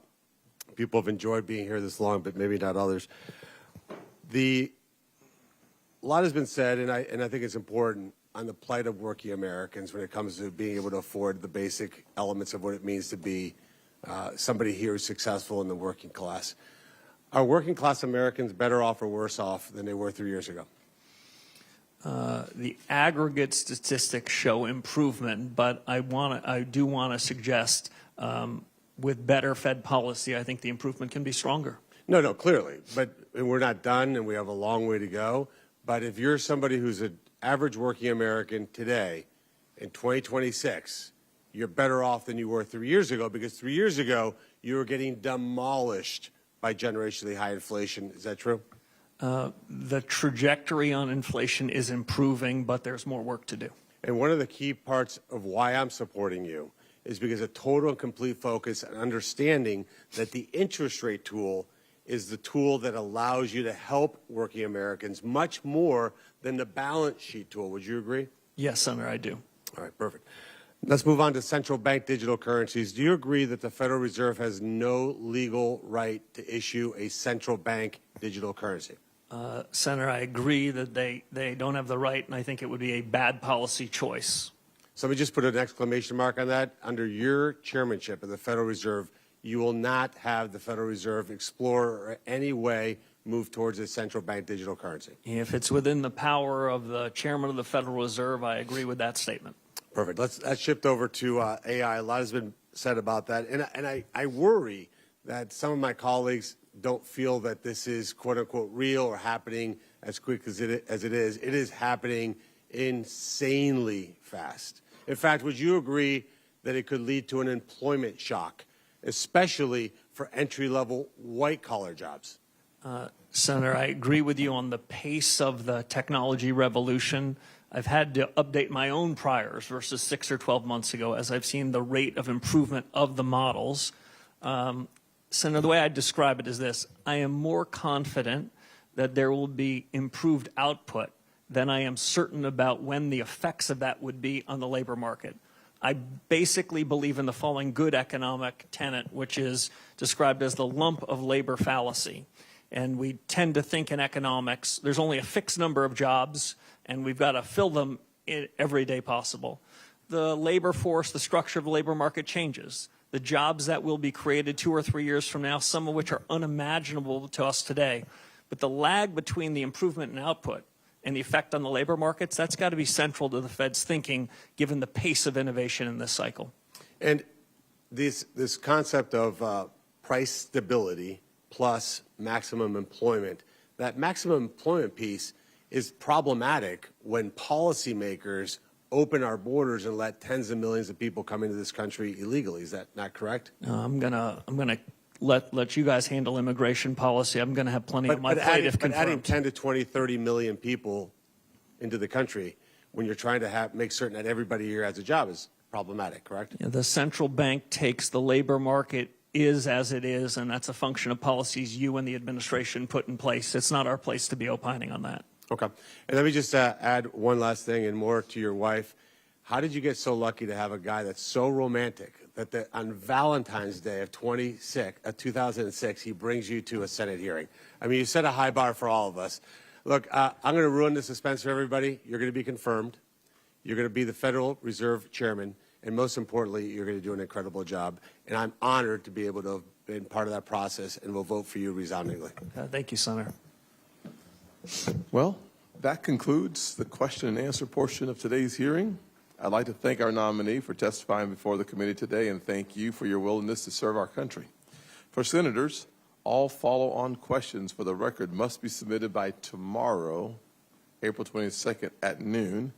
people have enjoyed being here this long, but maybe not others. The a lot has been said, and I think it's important, on the plight of working Americans when it comes to being able to afford the basic elements of what it means to be somebody here who's successful in the working class. Are working class Americans better off or worse off than they were 3 years ago? The aggregate statistics show improvement, but I do want to suggest with better Fed policy, I think the improvement can be stronger. No, clearly. But we're not done, and we have a long way to go. But if you're somebody who's an average working American today, in 2026, you're better off than you were 3 years ago, because 3 years ago, you were getting demolished by generationally high inflation. Is that true? The trajectory on inflation is improving, but there's more work to do. And one of the key parts of why I'm supporting you is because a total and complete focus and understanding that the interest rate tool is the tool that allows you to help working Americans much more than the balance sheet tool. Would you agree? Yes, Senator, I do. All right, perfect. Let's move on to central bank digital currencies. Do you agree that the Federal Reserve has no legal right to issue a central bank digital currency? Senator, I agree that they don't have the right, and I think it would be a bad policy choice. So let me just put an exclamation mark on that. Under your chairmanship of the Federal Reserve, you will not have the Federal Reserve explore or any way move towards a central bank digital currency. If it's within the power of the chairman of the Federal Reserve, I agree with that statement. Perfect. Let's shift over to AI. A lot has been said about that. And I worry that some of my colleagues don't feel that this is quote unquote real or happening as quick as it is. It is happening insanely fast. In fact, would you agree that it could lead to an employment shock, especially for entry-level white-collar jobs? Senator, I agree with you on the pace of the technology revolution. I've had to update my own priors versus 6 or 12 months ago as I've seen the rate of improvement of the models. Senator, the way I describe it is this. I am more confident that there will be improved output than I am certain about when the effects of that would be on the labor market. I basically believe in the following good economic tenet, which is described as the lump of labor fallacy. And we tend to think in economics, there's only a fixed number of jobs, and we've got to fill them every day possible. The labor force, the structure of the labor market changes. The jobs that will be created 2 or 3 years from now, some of which are unimaginable to us today. But the lag between the improvement in output and the effect on the labor markets, that's got to be central to the Fed's thinking, given the pace of innovation in this cycle. And this concept of price stability plus maximum employment, that maximum employment piece is problematic when policymakers open our borders and let tens of millions of people come into this country illegally. Is that not correct? I'm gonna let you guys handle immigration policy. I'm going to have plenty on my plate if confirmed. Adding 10 to 20, 30 million people into the country when you're trying to make certain that everybody here has a job is problematic, correct? The central bank takes the labor market is as it is, and that's a function of policies you and the administration put in place. It's not our place to be opining on that. Okay. And let me just add one last thing and more to your wife. How did you get so lucky to have a guy that's so romantic that on Valentine's Day of 2006, he brings you to a Senate hearing? I mean, you set a high bar for all of us. Look, I'm going to ruin the suspense for everybody. You're going to be confirmed. You're going to be the Federal Reserve Chairman. And most importantly, you're going to do an incredible job. And I'm honored to be able to have been part of that process, and will vote for you resoundingly. Thank you, Senator. Well, that concludes the question and answer portion of today's hearing. I'd like to thank our nominee for testifying before the committee today, and thank you for your willingness to serve our country. For senators, all follow-on questions for the record must be submitted by tomorrow, April 22nd at noon.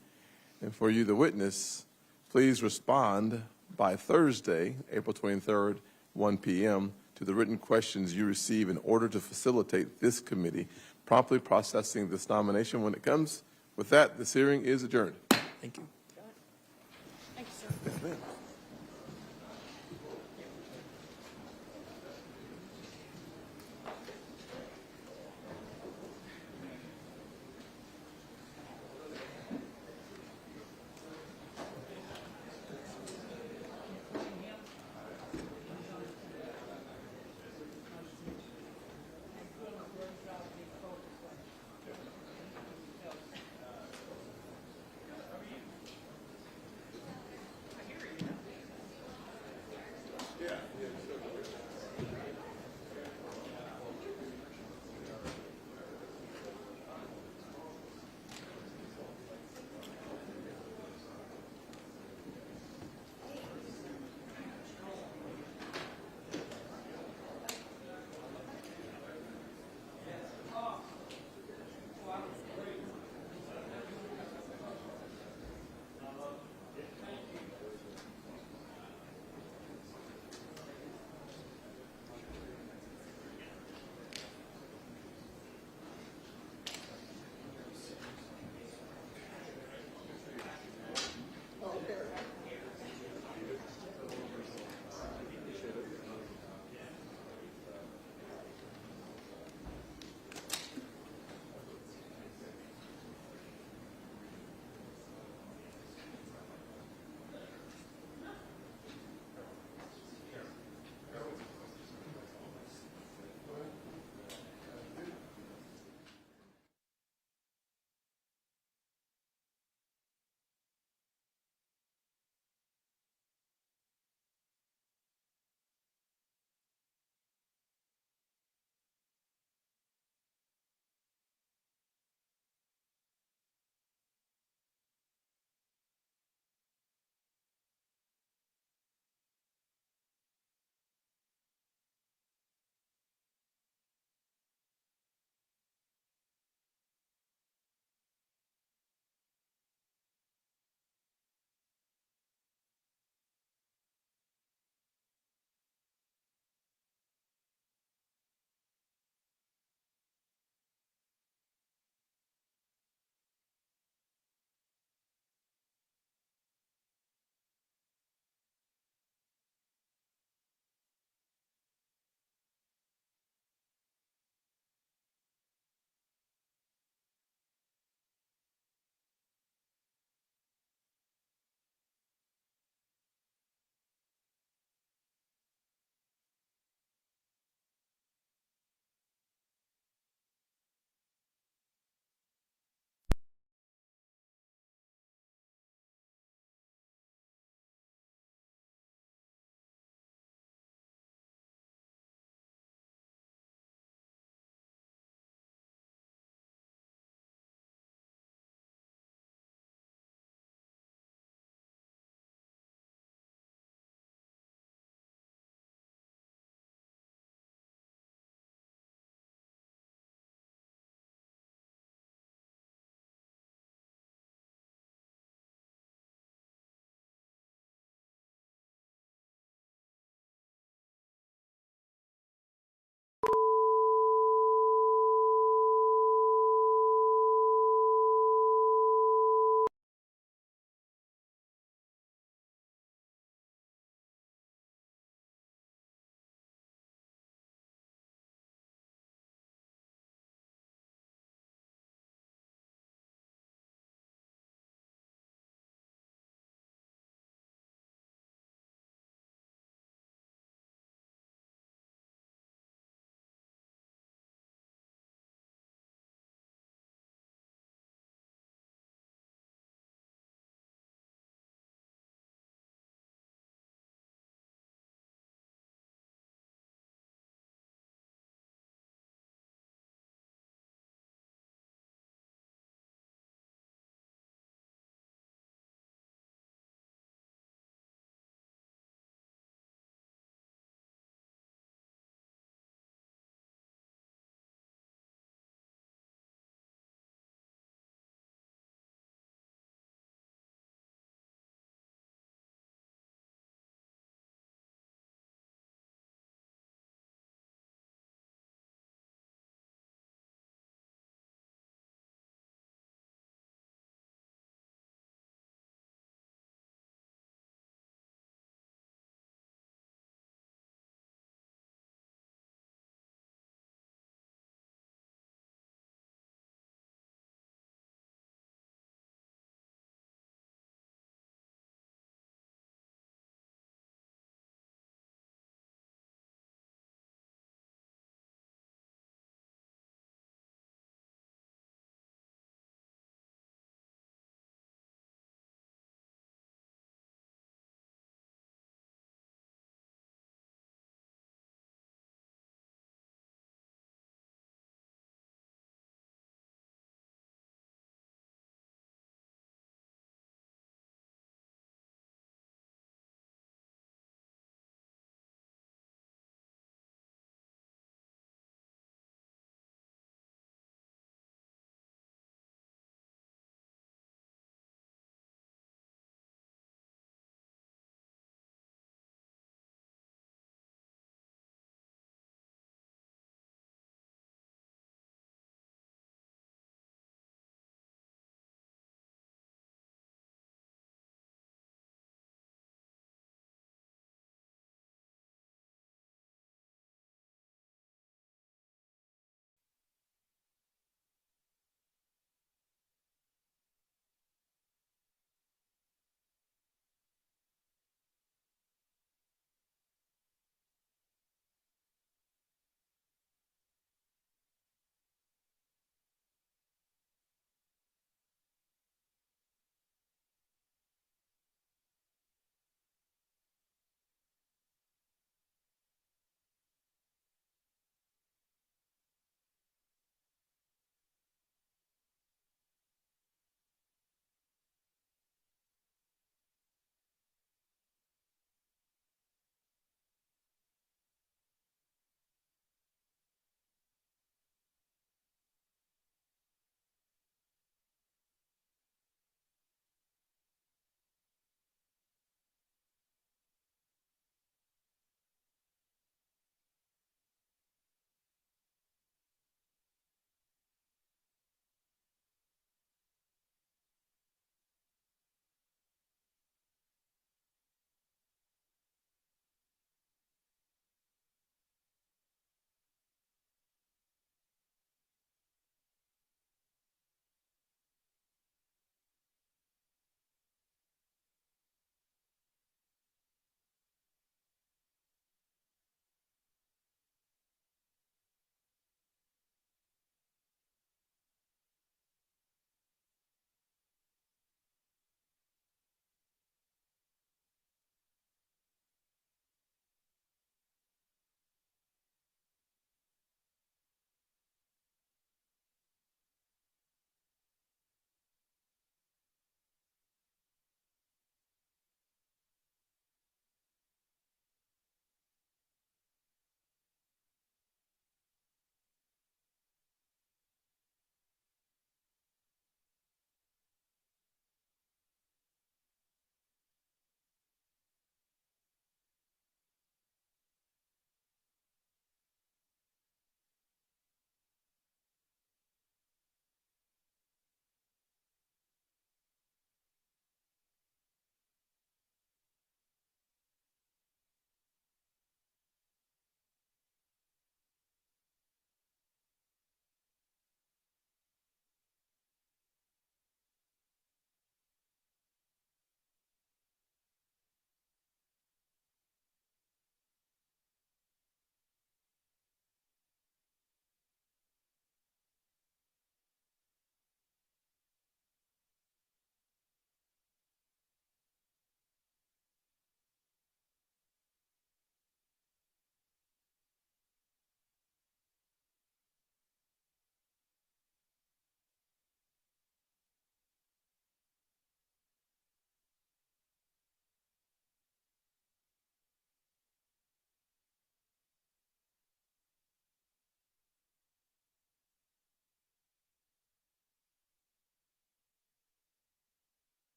And for you, the witness, please respond by Thursday, April 23rd, 1 p.m., to the written questions you receive in order to facilitate this committee promptly processing this nomination when it comes. With that, this hearing is adjourned. Thank you. Yes, ma'am.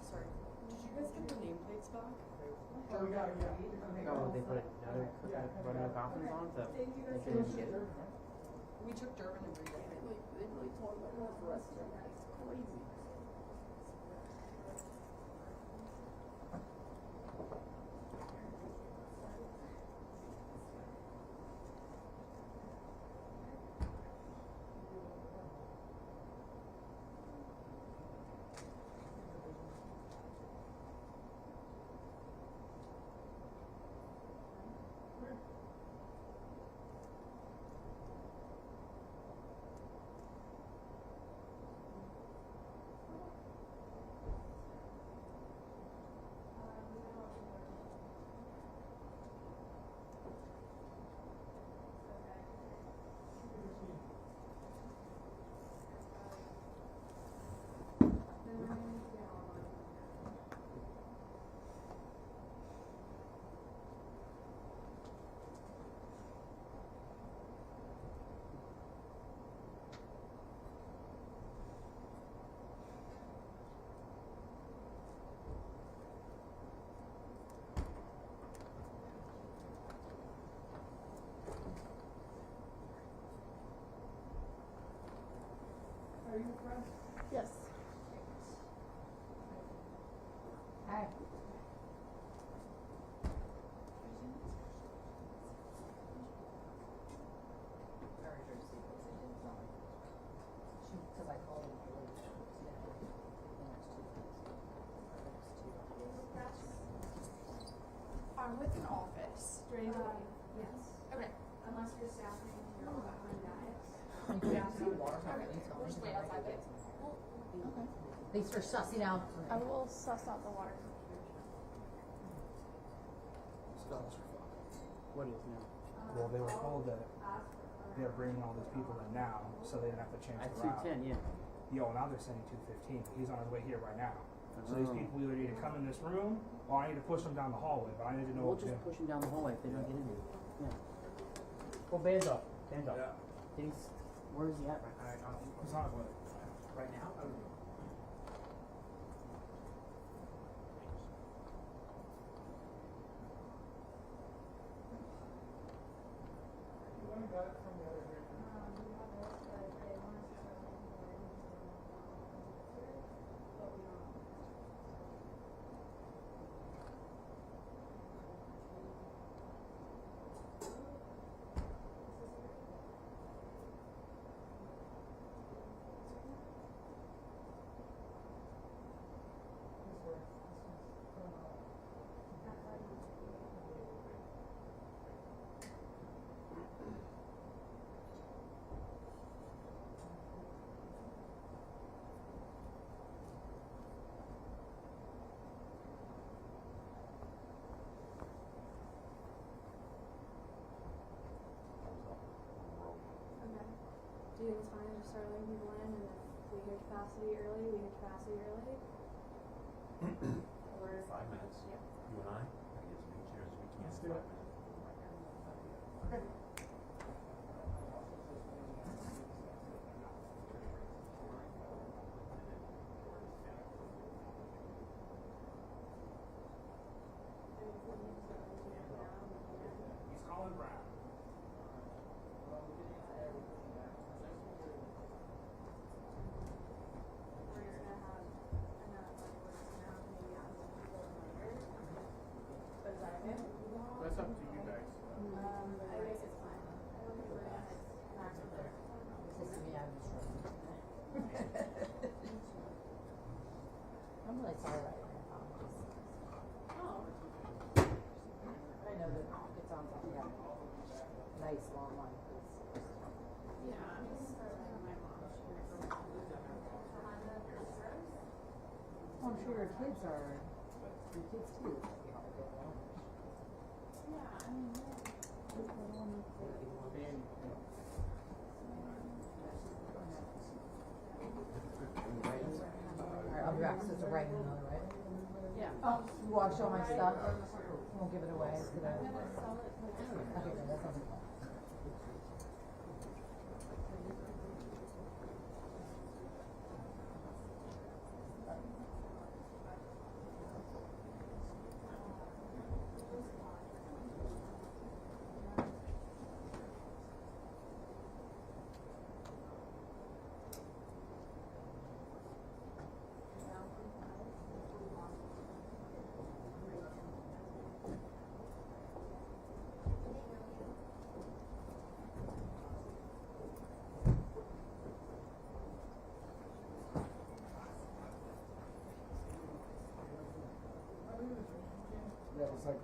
Sorry. Did you guys get the nameplates back? Oh, they put another conference on to make it. We took Durbin and Reed. They really told about the rest of it. It's crazy. Are you friends? Yes. Hi. Because I called him earlier. With an office. Yes. Okay. Unless you're staffing, you're behind that. We'll just wait outside there. Thanks for sussing out. I will suss out the water. What is now? Well, they were told that they're bringing all these people in now, so they didn't have to change the route. At 210, yeah. Yo, now they're sending 215. He's on his way here right now. So these people either need to come in this room, or I need to push them down the hallway. But I need to know what to do. We'll just push them down the hallway if they don't get in here. Yeah. Well, bands up. Bands up. Yeah. Where is he at right now? He's on his way. Right now? Do you think it's fine to just start letting people in, and if we hit capacity early, we hit capacity early? Or 5 minutes. Yeah. You and I get as many chairs as we can. Let's do it. Okay. He's calling Brown. That's up to you guys. I guess it's fine. I don't think we're gonna max it there. I'm really sorry right now. Oh. I know that it sounds like you have a nice long line. Yeah, I'm just my mom. Well, I'm sure your kids are, your kids too. Yeah, I mean, All right, I'll be back. So it's a right and another right. yeah. Oh, you wash all my stuff. You won't give it away. It's gonna. Okay, then that sounds like. Yeah, it's like.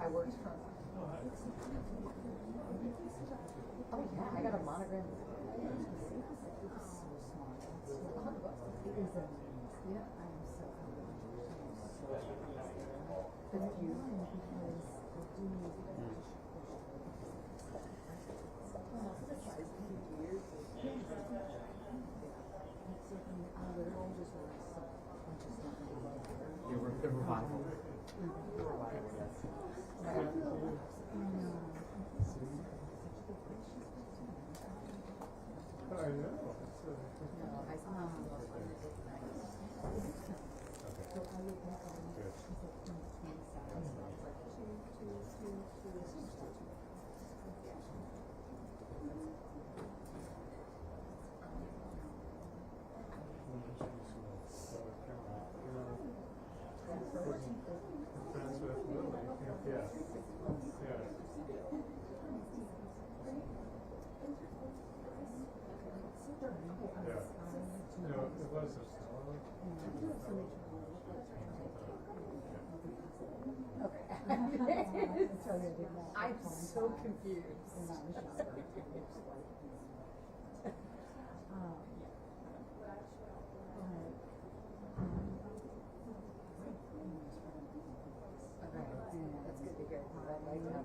I worked from. Oh yeah, I got a monogram. The revival. I know. I'm so confused. That's good to hear. I'd like to have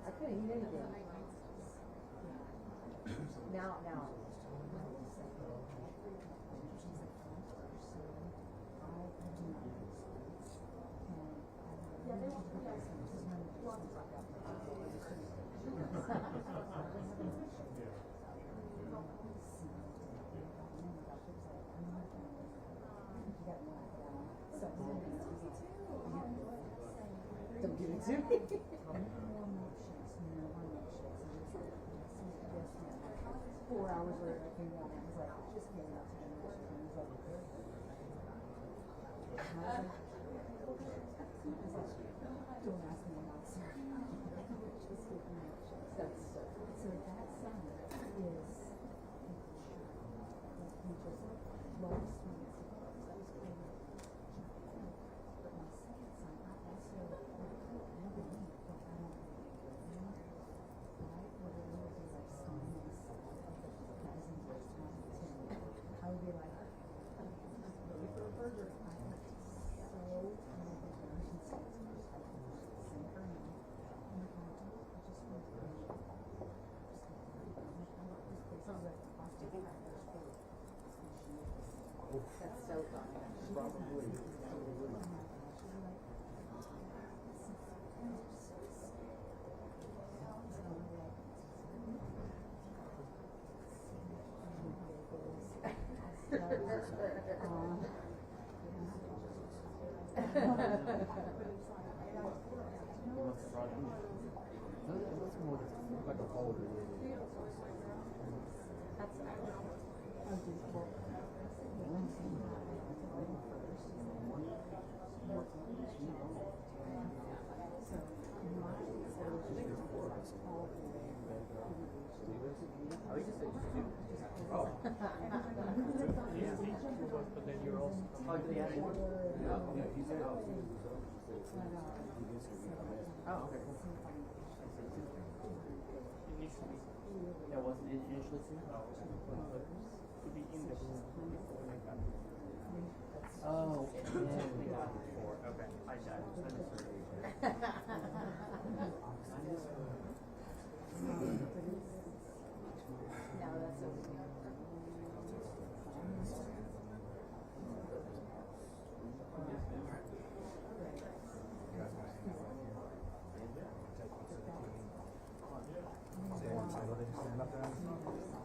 I couldn't eat anything. Now. Don't give it to me. 4 hours later, I came down and was like, just came out to the nurse and was like, don't ask me about sir. Just give me that's so that son is he just loves me. But my second son, I also I believe that I don't right? What it would be like stunning myself. That was in the first time I would be like, ready for a burger. I am so that's so fun.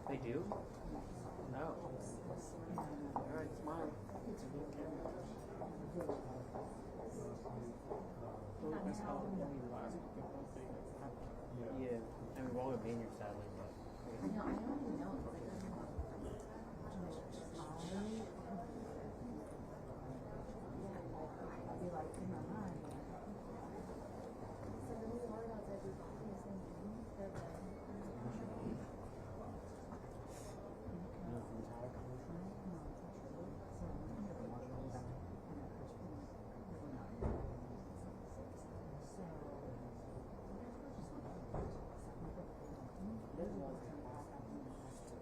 They do? No. All right, smile. Yeah, I mean, we're all gonna be in here sadly, but. I know. I'd be like, in my mind. So the really hard about that is the same thing.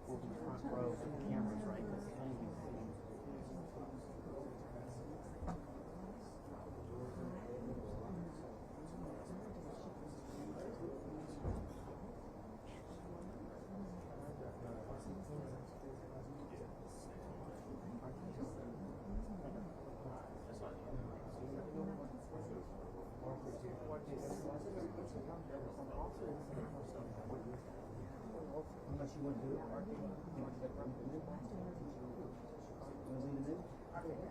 We'll be front row with the cameras, right? Because unless you want to do it.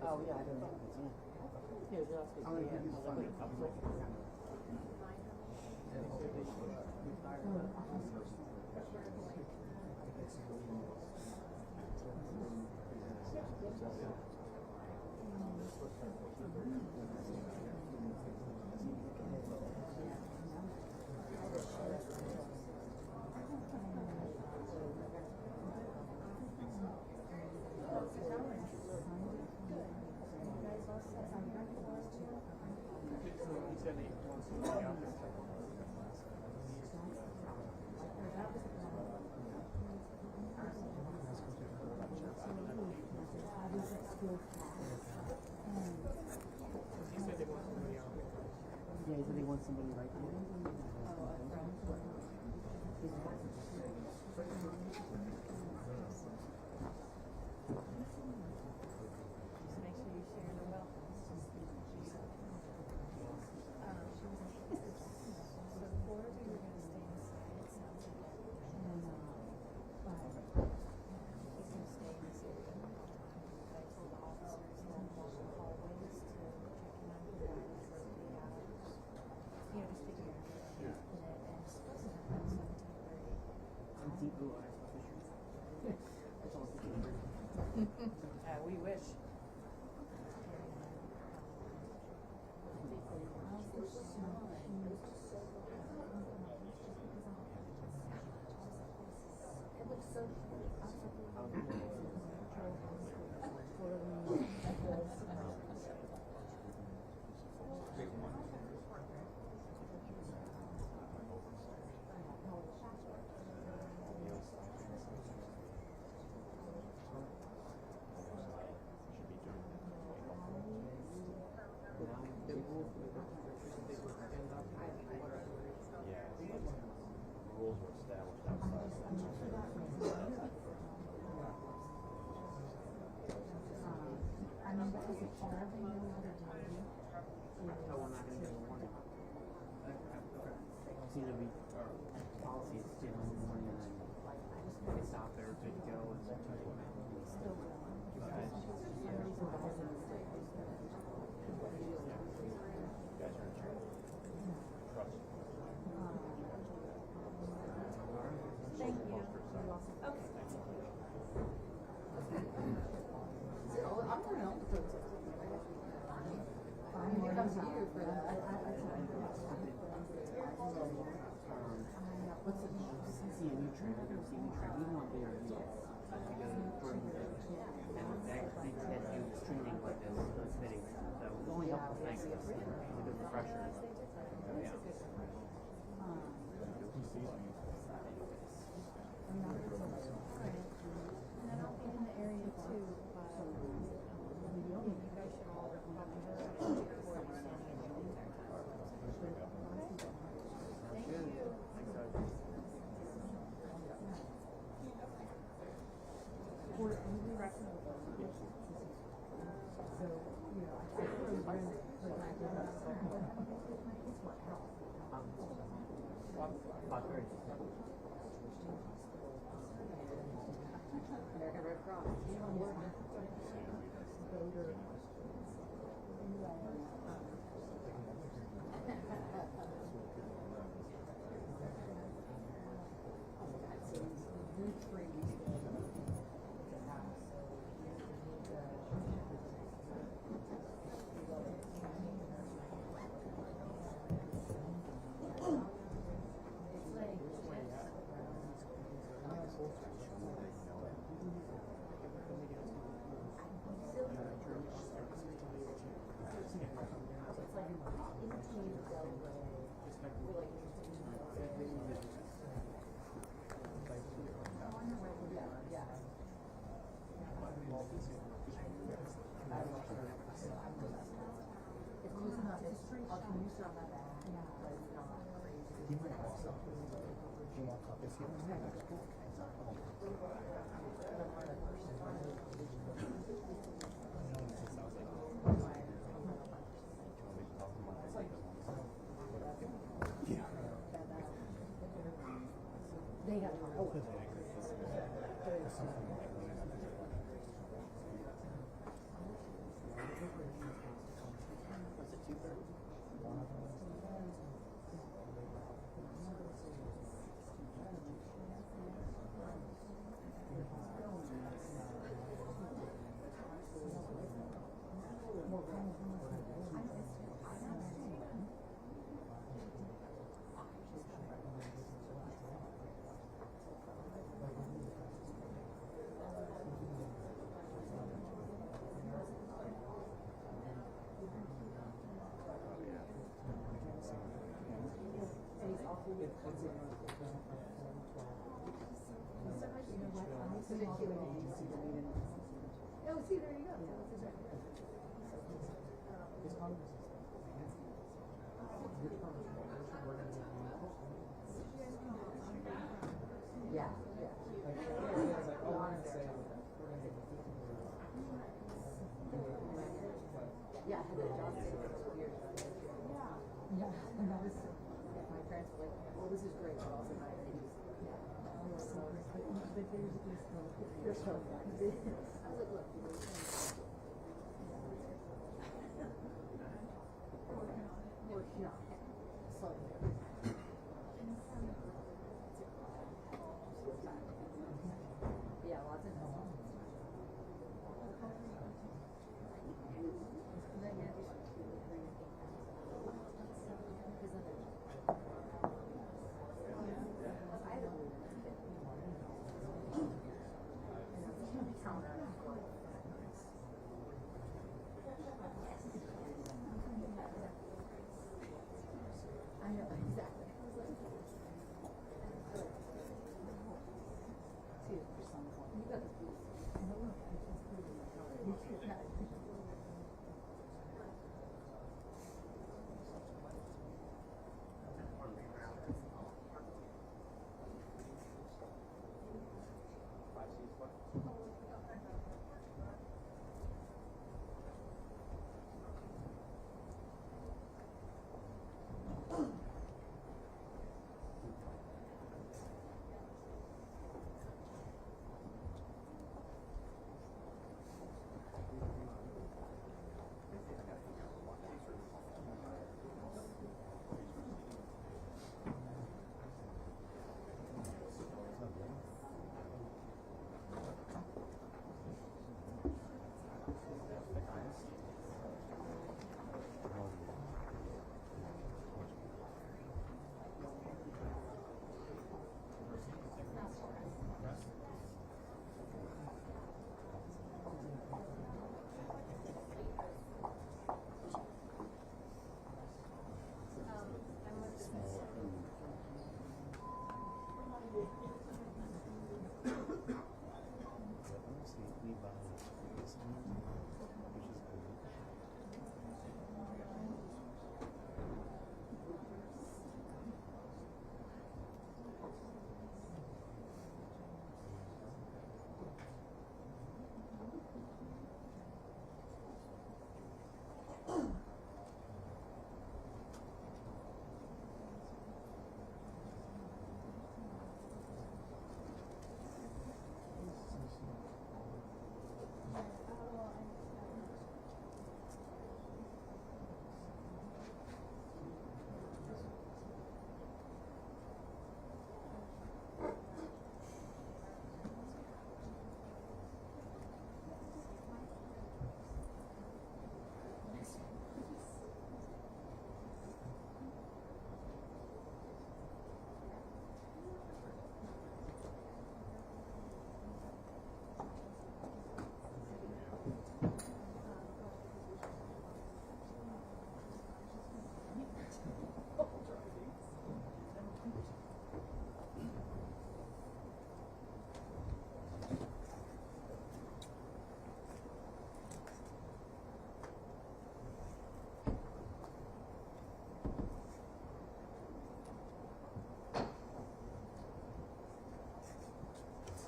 Oh, yeah, I don't know. Yeah, so they want somebody right there. Deep blue eyes for fisheries. That's all. We wish. Rules were established outside. So we're not going to give a warning. See, there'll be policy is still in the morning and then they stop there, good to go. Thank you. Okay. I'm going to help the protest. When it comes to you for that. What's it? See a new trend. I've never seen a new trend. We want bigger deals. We go to Jordan and that they do streaming like this, those fittings. So it only helps us make it a good refresher. Yeah. And I'll be in the area too. You guys should all Thank you. American Red Cross. They got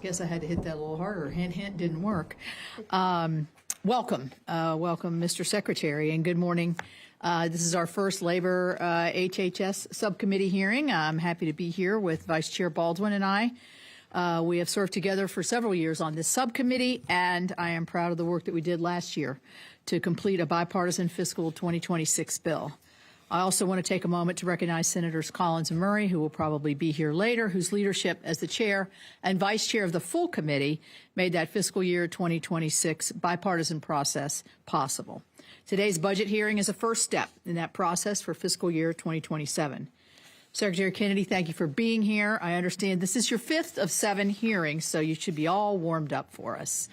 Guess I had to hit that a little harder. Hint, hint, didn't work. Welcome, Mr. Secretary, and good morning. This is our first Labor HHS Subcommittee hearing. I'm happy to be here with Vice Chair Baldwin and I. We have served together for several years on this subcommittee, and I am proud of the work that we did last year to complete a bipartisan fiscal 2026 bill. I also want to take a moment to recognize Senators Collins and Murray, who will probably be here later, whose leadership as the chair and vice chair of the full committee made that fiscal year 2026 bipartisan process possible. Today's budget hearing is a first step in that process for fiscal year 2027. Secretary Kennedy, thank you for being here. I understand this is your 5th of 7 hearings, so you should be all warmed up for us.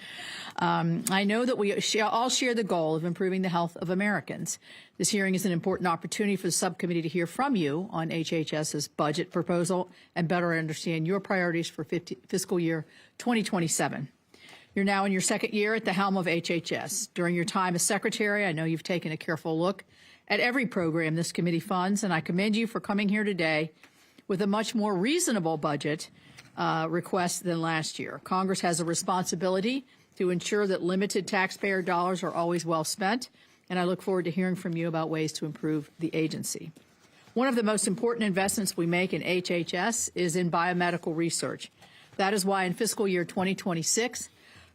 I know that we all share the goal of improving the health of Americans. This hearing is an important opportunity for the subcommittee to hear from you on HHS's budget proposal and better understand your priorities for fiscal year 2027. You're now in your 2nd year at the helm of HHS. During your time as secretary, I know you've taken a careful look at every program this committee funds, and I commend you for coming here today with a much more reasonable budget request than last year. Congress has a responsibility to ensure that limited taxpayer dollars are always well spent, and I look forward to hearing from you about ways to improve the agency. One of the most important investments we make in HHS is in biomedical research. That is why in fiscal year 2026,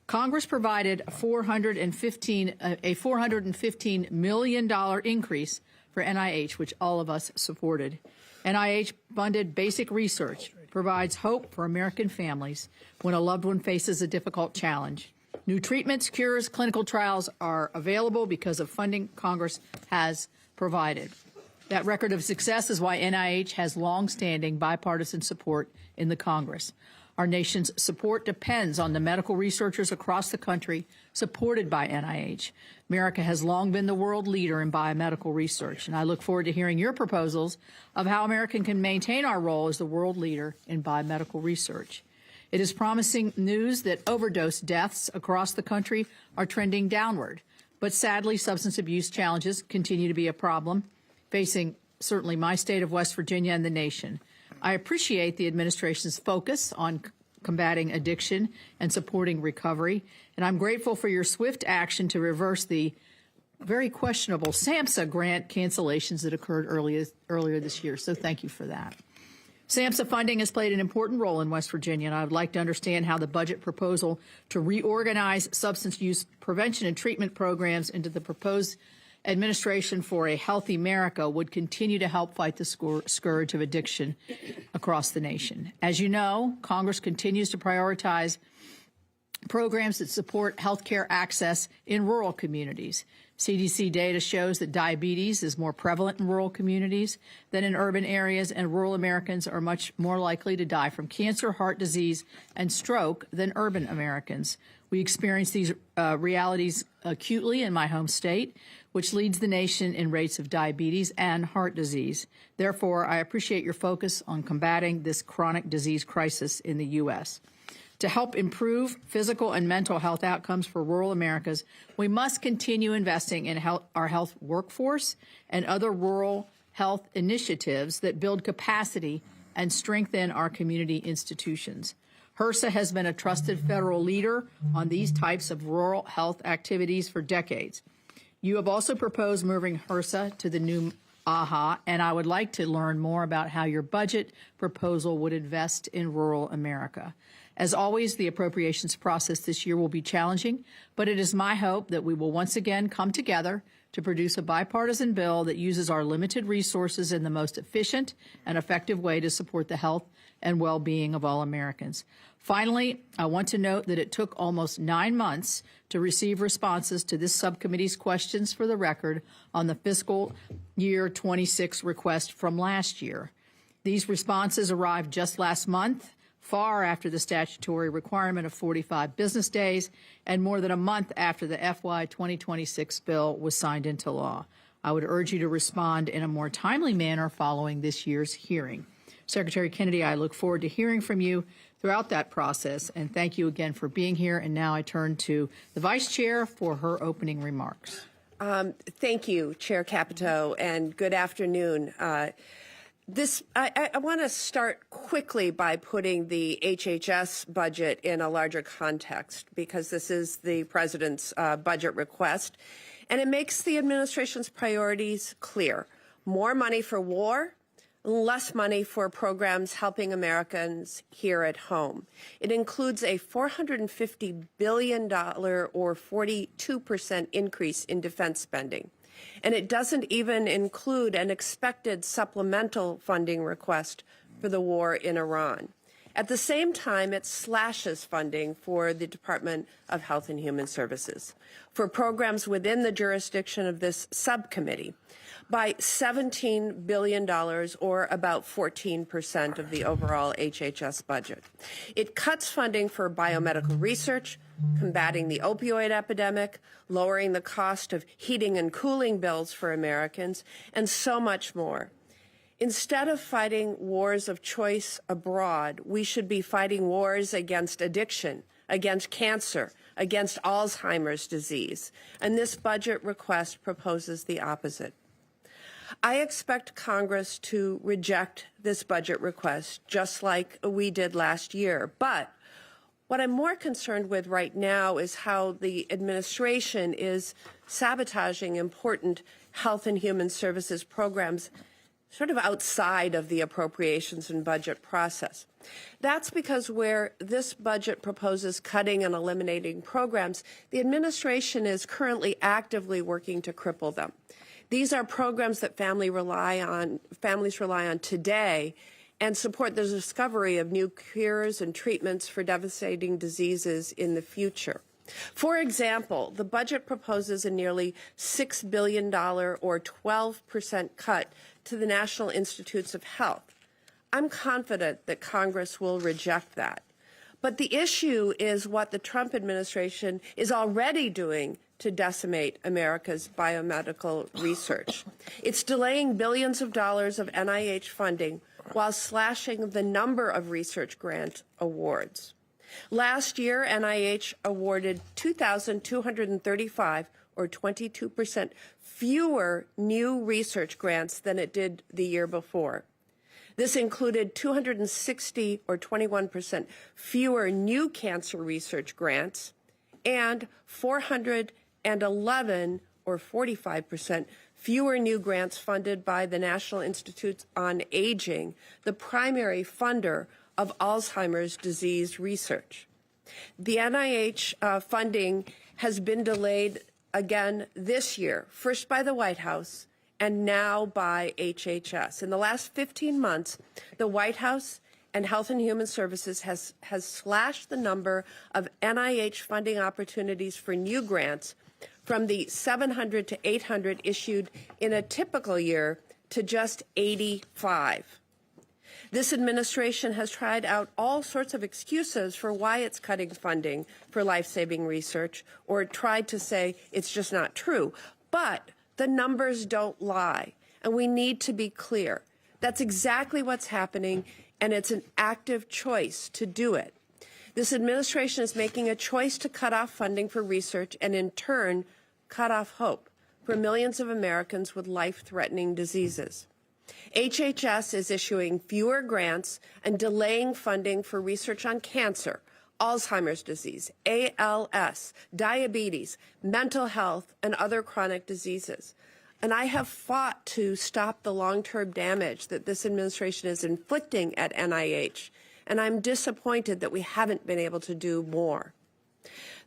Congress provided a $415 million increase for NIH, which all of us supported. NIH-funded basic research provides hope for American families when a loved one faces a difficult challenge. New treatments, cures, clinical trials are available because of funding Congress has provided. That record of success is why NIH has long-standing bipartisan support in the Congress. Our nation's support depends on the medical researchers across the country supported by NIH. America has long been the world leader in biomedical research, and I look forward to hearing your proposals of how America can maintain our role as the world leader in biomedical research. It is promising news that overdose deaths across the country are trending downward, but sadly, substance abuse challenges continue to be a problem, facing certainly my state of West Virginia and the nation. I appreciate the administration's focus on combating addiction and supporting recovery, and I'm grateful for your swift action to reverse the very questionable SAMHSA grant cancellations that occurred earlier this year, so thank you for that. SAMHSA funding has played an important role in West Virginia, and I would like to understand how the budget proposal to reorganize substance use prevention and treatment programs into the proposed Administration for a Healthy America would continue to help fight the scourge of addiction across the nation. As you know, Congress continues to prioritize programs that support health care access in rural communities. CDC data shows that diabetes is more prevalent in rural communities than in urban areas, and rural Americans are much more likely to die from cancer, heart disease, and stroke than urban Americans. We experience these realities acutely in my home state, which leads the nation in rates of diabetes and heart disease. Therefore, I appreciate your focus on combating this chronic disease crisis in the U.S. To help improve physical and mental health outcomes for rural Americas, we must continue investing in our health workforce and other rural health initiatives that build capacity and strengthen our community institutions. HRSA has been a trusted federal leader on these types of rural health activities for decades. You have also proposed moving HRSA to the new AHA, and I would like to learn more about how your budget proposal would invest in rural America. As always, the appropriations process this year will be challenging, but it is my hope that we will once again come together to produce a bipartisan bill that uses our limited resources in the most efficient and effective way to support the health and well-being of all Americans. Finally, I want to note that it took almost 9 months to receive responses to this subcommittee's questions for the record on the fiscal year 26 request from last year. These responses arrived just last month, far after the statutory requirement of 45 business days, and more than a month after the FY 2026 bill was signed into law. I would urge you to respond in a more timely manner following this year's hearing. Secretary Kennedy, I look forward to hearing from you throughout that process, and thank you again for being here. And now I turn to the Vice Chair for her opening remarks. Thank you, Chair Capito, and good afternoon. I want to start quickly by putting the HHS budget in a larger context, because this is the President's budget request, and it makes the administration's priorities clear. More money for war, less money for programs helping Americans here at home. It includes a $450 billion or 42% increase in defense spending. And it doesn't even include an expected supplemental funding request for the war in Iran. At the same time, it slashes funding for the Department of Health and Human Services for programs within the jurisdiction of this subcommittee by $17 billion, or about 14% of the overall HHS budget. It cuts funding for biomedical research, combating the opioid epidemic, lowering the cost of heating and cooling bills for Americans, and so much more. Instead of fighting wars of choice abroad, we should be fighting wars against addiction, against cancer, against Alzheimer's disease. And this budget request proposes the opposite. I expect Congress to reject this budget request, just like we did last year. But what I'm more concerned with right now is how the administration is sabotaging important health and human services programs sort of outside of the appropriations and budget process. That's because where this budget proposes cutting and eliminating programs, the administration is currently actively working to cripple them. These are programs that families rely on today and support the discovery of new cures and treatments for devastating diseases in the future. For example, the budget proposes a nearly $6 billion or 12% cut to the National Institutes of Health. I'm confident that Congress will reject that. But the issue is what the Trump administration is already doing to decimate America's biomedical research. It's delaying billions of dollars of NIH funding while slashing the number of research grant awards. Last year, NIH awarded 2,235, or 22% fewer new research grants than it did the year before. This included 260, or 21% fewer new cancer research grants and 411, or 45% fewer new grants funded by the National Institute on Aging, the primary funder of Alzheimer's disease research. The NIH funding has been delayed again this year, first by the White House and now by HHS. In the last 15 months, the White House and Health and Human Services has slashed the number of NIH funding opportunities for new grants from the 700 to 800 issued in a typical year to just 85. This administration has tried out all sorts of excuses for why it's cutting funding for life-saving research, or tried to say it's just not true. But the numbers don't lie, and we need to be clear. That's exactly what's happening, and it's an active choice to do it. This administration is making a choice to cut off funding for research and, in turn, cut off hope for millions of Americans with life-threatening diseases. HHS is issuing fewer grants and delaying funding for research on cancer, Alzheimer's disease, ALS, diabetes, mental health, and other chronic diseases. And I have fought to stop the long-term damage that this administration is inflicting at NIH, and I'm disappointed that we haven't been able to do more.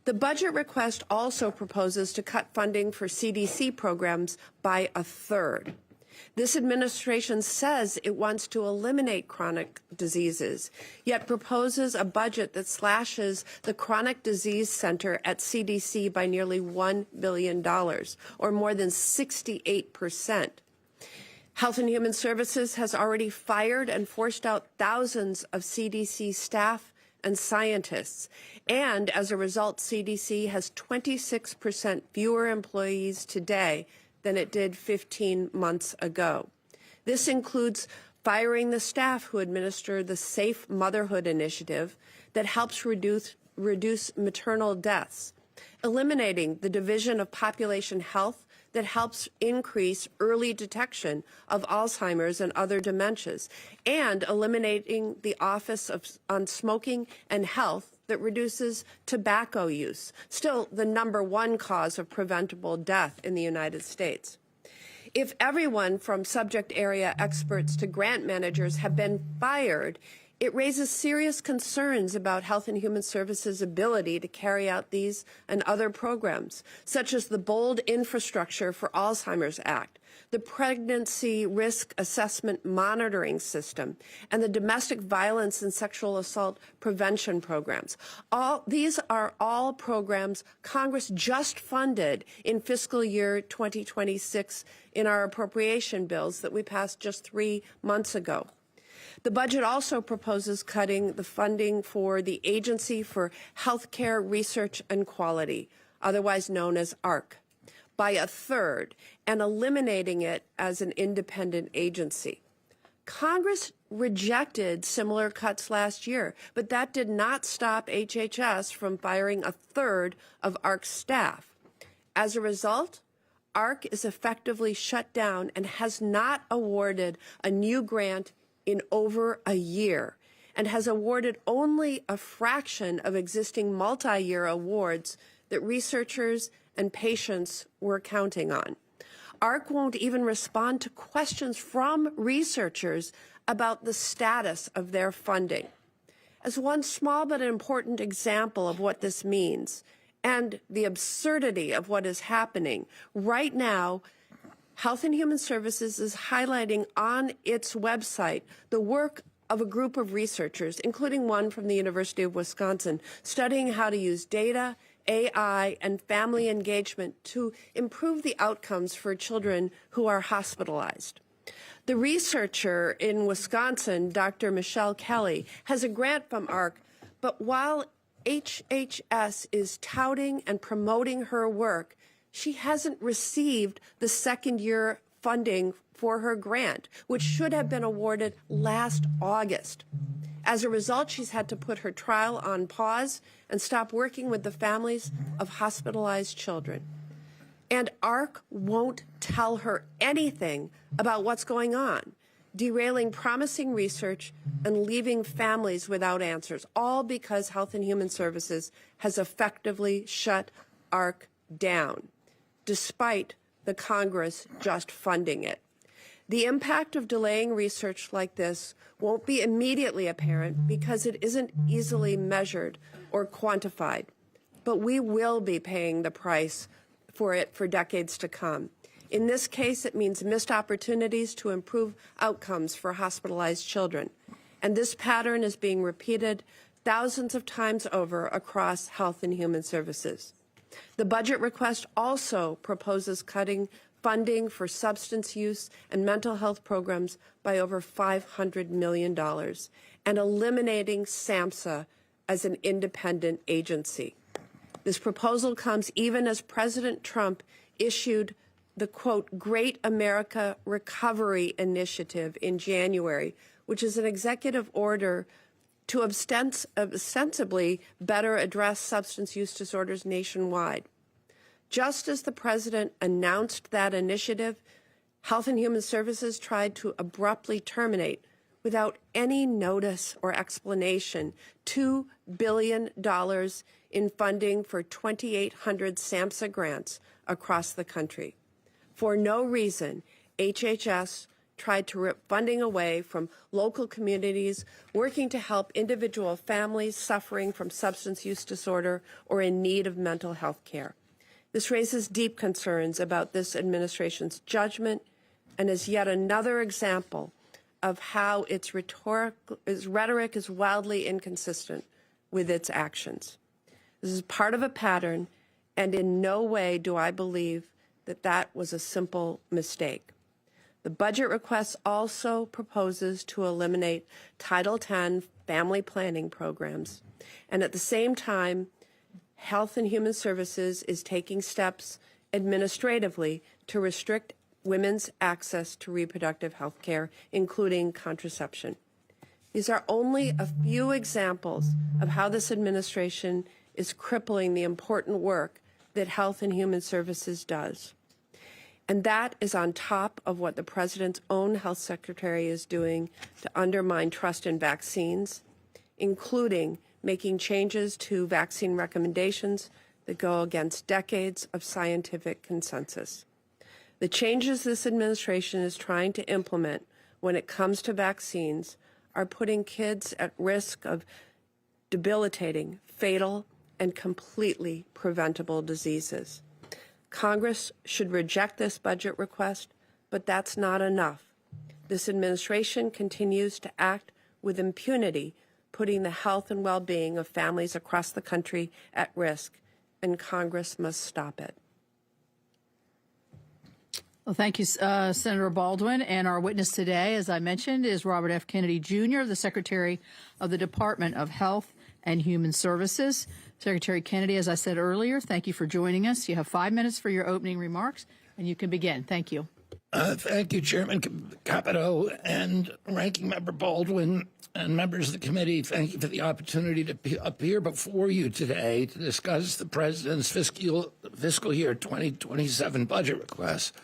The budget request also proposes to cut funding for CDC programs by a third. This administration says it wants to eliminate chronic diseases, yet proposes a budget that slashes the Chronic Disease Center at CDC by nearly $1 billion, or more than 68%. Health and Human Services has already fired and forced out thousands of CDC staff and scientists. And as a result, CDC has 26% fewer employees today than it did 15 months ago. This includes firing the staff who administer the Safe Motherhood Initiative that helps reduce maternal deaths, eliminating the Division of Population Health that helps increase early detection of Alzheimer's and other dementias, and eliminating the Office on Smoking and Health that reduces tobacco use, still the #1 cause of preventable death in the United States. If everyone from subject area experts to grant managers have been fired, it raises serious concerns about Health and Human Services' ability to carry out these and other programs, such as the Bold Infrastructure for Alzheimer's Act, the Pregnancy Risk Assessment Monitoring System, and the Domestic Violence and Sexual Assault Prevention Programs. These are all programs Congress just funded in fiscal year 2026 in our appropriation bills that we passed just 3 months ago. The budget also proposes cutting the funding for the Agency for Healthcare Research and Quality, otherwise known as AHRQ, by a third and eliminating it as an independent agency. Congress rejected similar cuts last year, but that did not stop HHS from firing a third of AHRQ's staff. As a result, AHRQ is effectively shut down and has not awarded a new grant in over a year, and has awarded only a fraction of existing multi-year awards that researchers and patients were counting on. AHRQ won't even respond to questions from researchers about the status of their funding. As one small but important example of what this means and the absurdity of what is happening, right now, Health and Human Services is highlighting on its website the work of a group of researchers, including one from the University of Wisconsin, studying how to use data, AI, and family engagement to improve the outcomes for children who are hospitalized. The researcher in Wisconsin, Dr. Michelle Kelly, has a grant from AHRQ, but while HHS is touting and promoting her work, she hasn't received the second-year funding for her grant, which should have been awarded last August. As a result, she's had to put her trial on pause and stop working with the families of hospitalized children. And AHRQ won't tell her anything about what's going on, derailing promising research and leaving families without answers, all because Health and Human Services has effectively shut AHRQ down, despite the Congress just funding it. The impact of delaying research like this won't be immediately apparent because it isn't easily measured or quantified, but we will be paying the price for it for decades to come. In this case, it means missed opportunities to improve outcomes for hospitalized children. And this pattern is being repeated thousands of times over across Health and Human Services. The budget request also proposes cutting funding for substance use and mental health programs by over $500 million and eliminating SAMHSA as an independent agency. This proposal comes even as President Trump issued the, quote, Great America Recovery Initiative in January, which is an executive order to ostensibly better address substance use disorders nationwide. Just as the president announced that initiative, Health and Human Services tried to abruptly terminate, without any notice or explanation, $2 billion in funding for 2,800 SAMHSA grants across the country. For no reason, HHS tried to rip funding away from local communities working to help individual families suffering from substance use disorder or in need of mental health care. This raises deep concerns about this administration's judgment and is yet another example of how its rhetoric is wildly inconsistent with its actions. This is part of a pattern, and in no way do I believe that that was a simple mistake. The budget request also proposes to eliminate Title X family planning programs, and at the same time, Health and Human Services is taking steps administratively to restrict women's access to reproductive health care, including contraception. These are only a few examples of how this administration is crippling the important work that Health and Human Services does. And that is on top of what the president's own health secretary is doing to undermine trust in vaccines, including making changes to vaccine recommendations that go against decades of scientific consensus. The changes this administration is trying to implement when it comes to vaccines are putting kids at risk of debilitating, fatal, and completely preventable diseases. Congress should reject this budget request, but that's not enough. This administration continues to act with impunity, putting the health and well-being of families across the country at risk, and Congress must stop it. Well, thank you, Senator Baldwin. And our witness today, as I mentioned, is Robert F. Kennedy Jr., the Secretary of the Department of Health and Human Services. Secretary Kennedy, as I said earlier, thank you for joining us. You have 5 minutes for your opening remarks, and you can begin. Thank you. Thank you, Chairman Capito and Ranking Member Baldwin and members of the committee. Thank you for the opportunity to appear before you today to discuss the President's fiscal year 2027 budget request.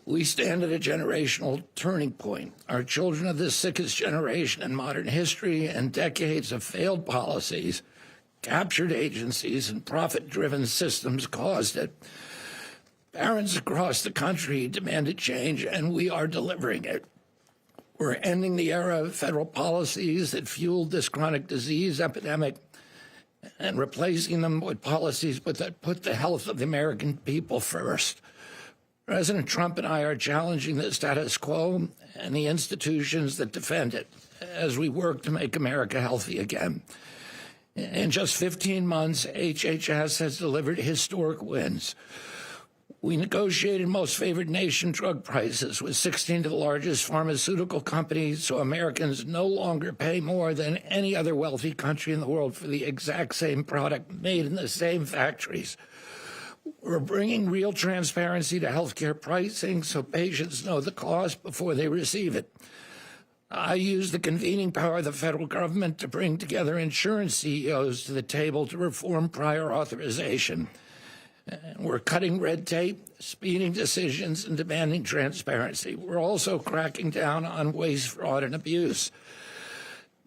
We stand at a generational turning point. Our children are the sickest generation in modern history, and decades of failed policies, captured agencies, and profit-driven systems caused it. Parents across the country demanded change, and we are delivering it. We're ending the era of federal policies that fueled this chronic disease epidemic and replacing them with policies that put the health of the American people first. President Trump and I are challenging the status quo and the institutions that defend it as we work to make America healthy again. In just 15 months, HHS has delivered historic wins. We negotiated most favored nation drug prices with 16 of the largest pharmaceutical companies, so Americans no longer pay more than any other wealthy country in the world for the exact same product made in the same factories. We're bringing real transparency to healthcare pricing so patients know the cost before they receive it. I use the convening power of the federal government to bring together insurance CEOs to the table to reform prior authorization. We're cutting red tape, speeding decisions, and demanding transparency. We're also cracking down on waste, fraud, and abuse.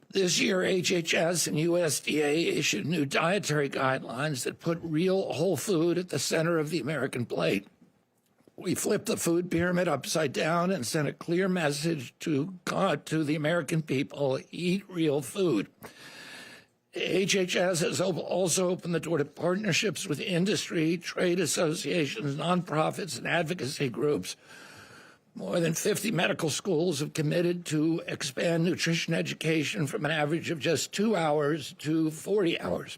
This year, HHS and USDA issued new dietary guidelines that put real whole food at the center of the American plate. We flipped the food pyramid upside down and sent a clear message to the American people: eat real food. HHS has also opened the door to partnerships with industry, trade associations, nonprofits, and advocacy groups. More than 50 medical schools have committed to expand nutrition education from an average of just 2 hours to 40 hours.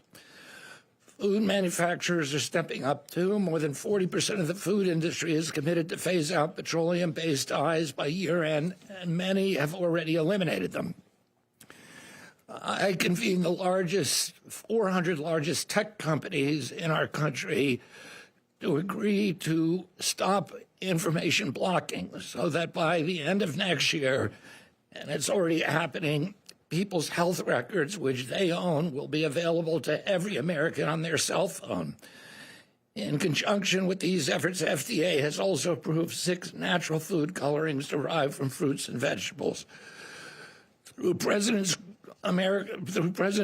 Food manufacturers are stepping up too. More than 40% of the food industry is committed to phase out petroleum-based dyes by year-end, and many have already eliminated them. I convened the 400 largest tech companies in our country to agree to stop information blocking so that by the end of next year, and it's already happening, people's health records, which they own, will be available to every American on their cell phone. In conjunction with these efforts, FDA has also approved 6 natural food colorings derived from fruits and vegetables. Through President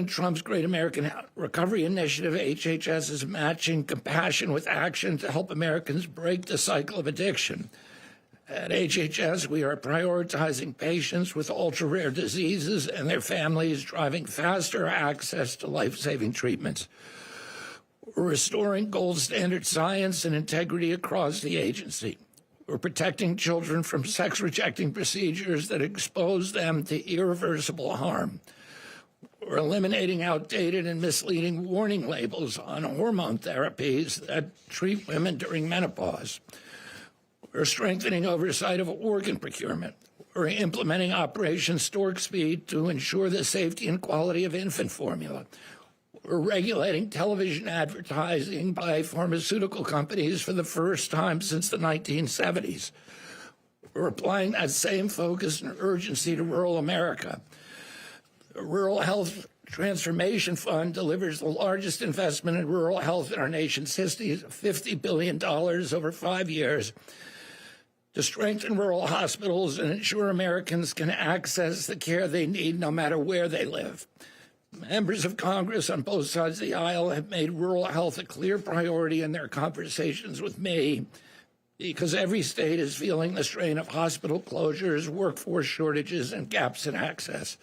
Trump's Great American Recovery Initiative, HHS is matching compassion with action to help Americans break the cycle of addiction. At HHS, we are prioritizing patients with ultra-rare diseases and their families, driving faster access to life-saving treatments. We're restoring gold standard science and integrity across the agency. We're protecting children from sex-rejecting procedures that expose them to irreversible harm. We're eliminating outdated and misleading warning labels on hormone therapies that treat women during menopause. We're strengthening oversight of organ procurement. We're implementing Operation Stork Speed to ensure the safety and quality of infant formula. We're regulating television advertising by pharmaceutical companies for the first time since the 1970s. We're applying that same focus and urgency to rural America. The Rural Health Transformation Fund delivers the largest investment in rural health in our nation's history, $50 billion over 5 years, to strengthen rural hospitals and ensure Americans can access the care they need no matter where they live. Members of Congress on both sides of the aisle have made rural health a clear priority in their conversations with me, because every state is feeling the strain of hospital closures, workforce shortages, and gaps in access.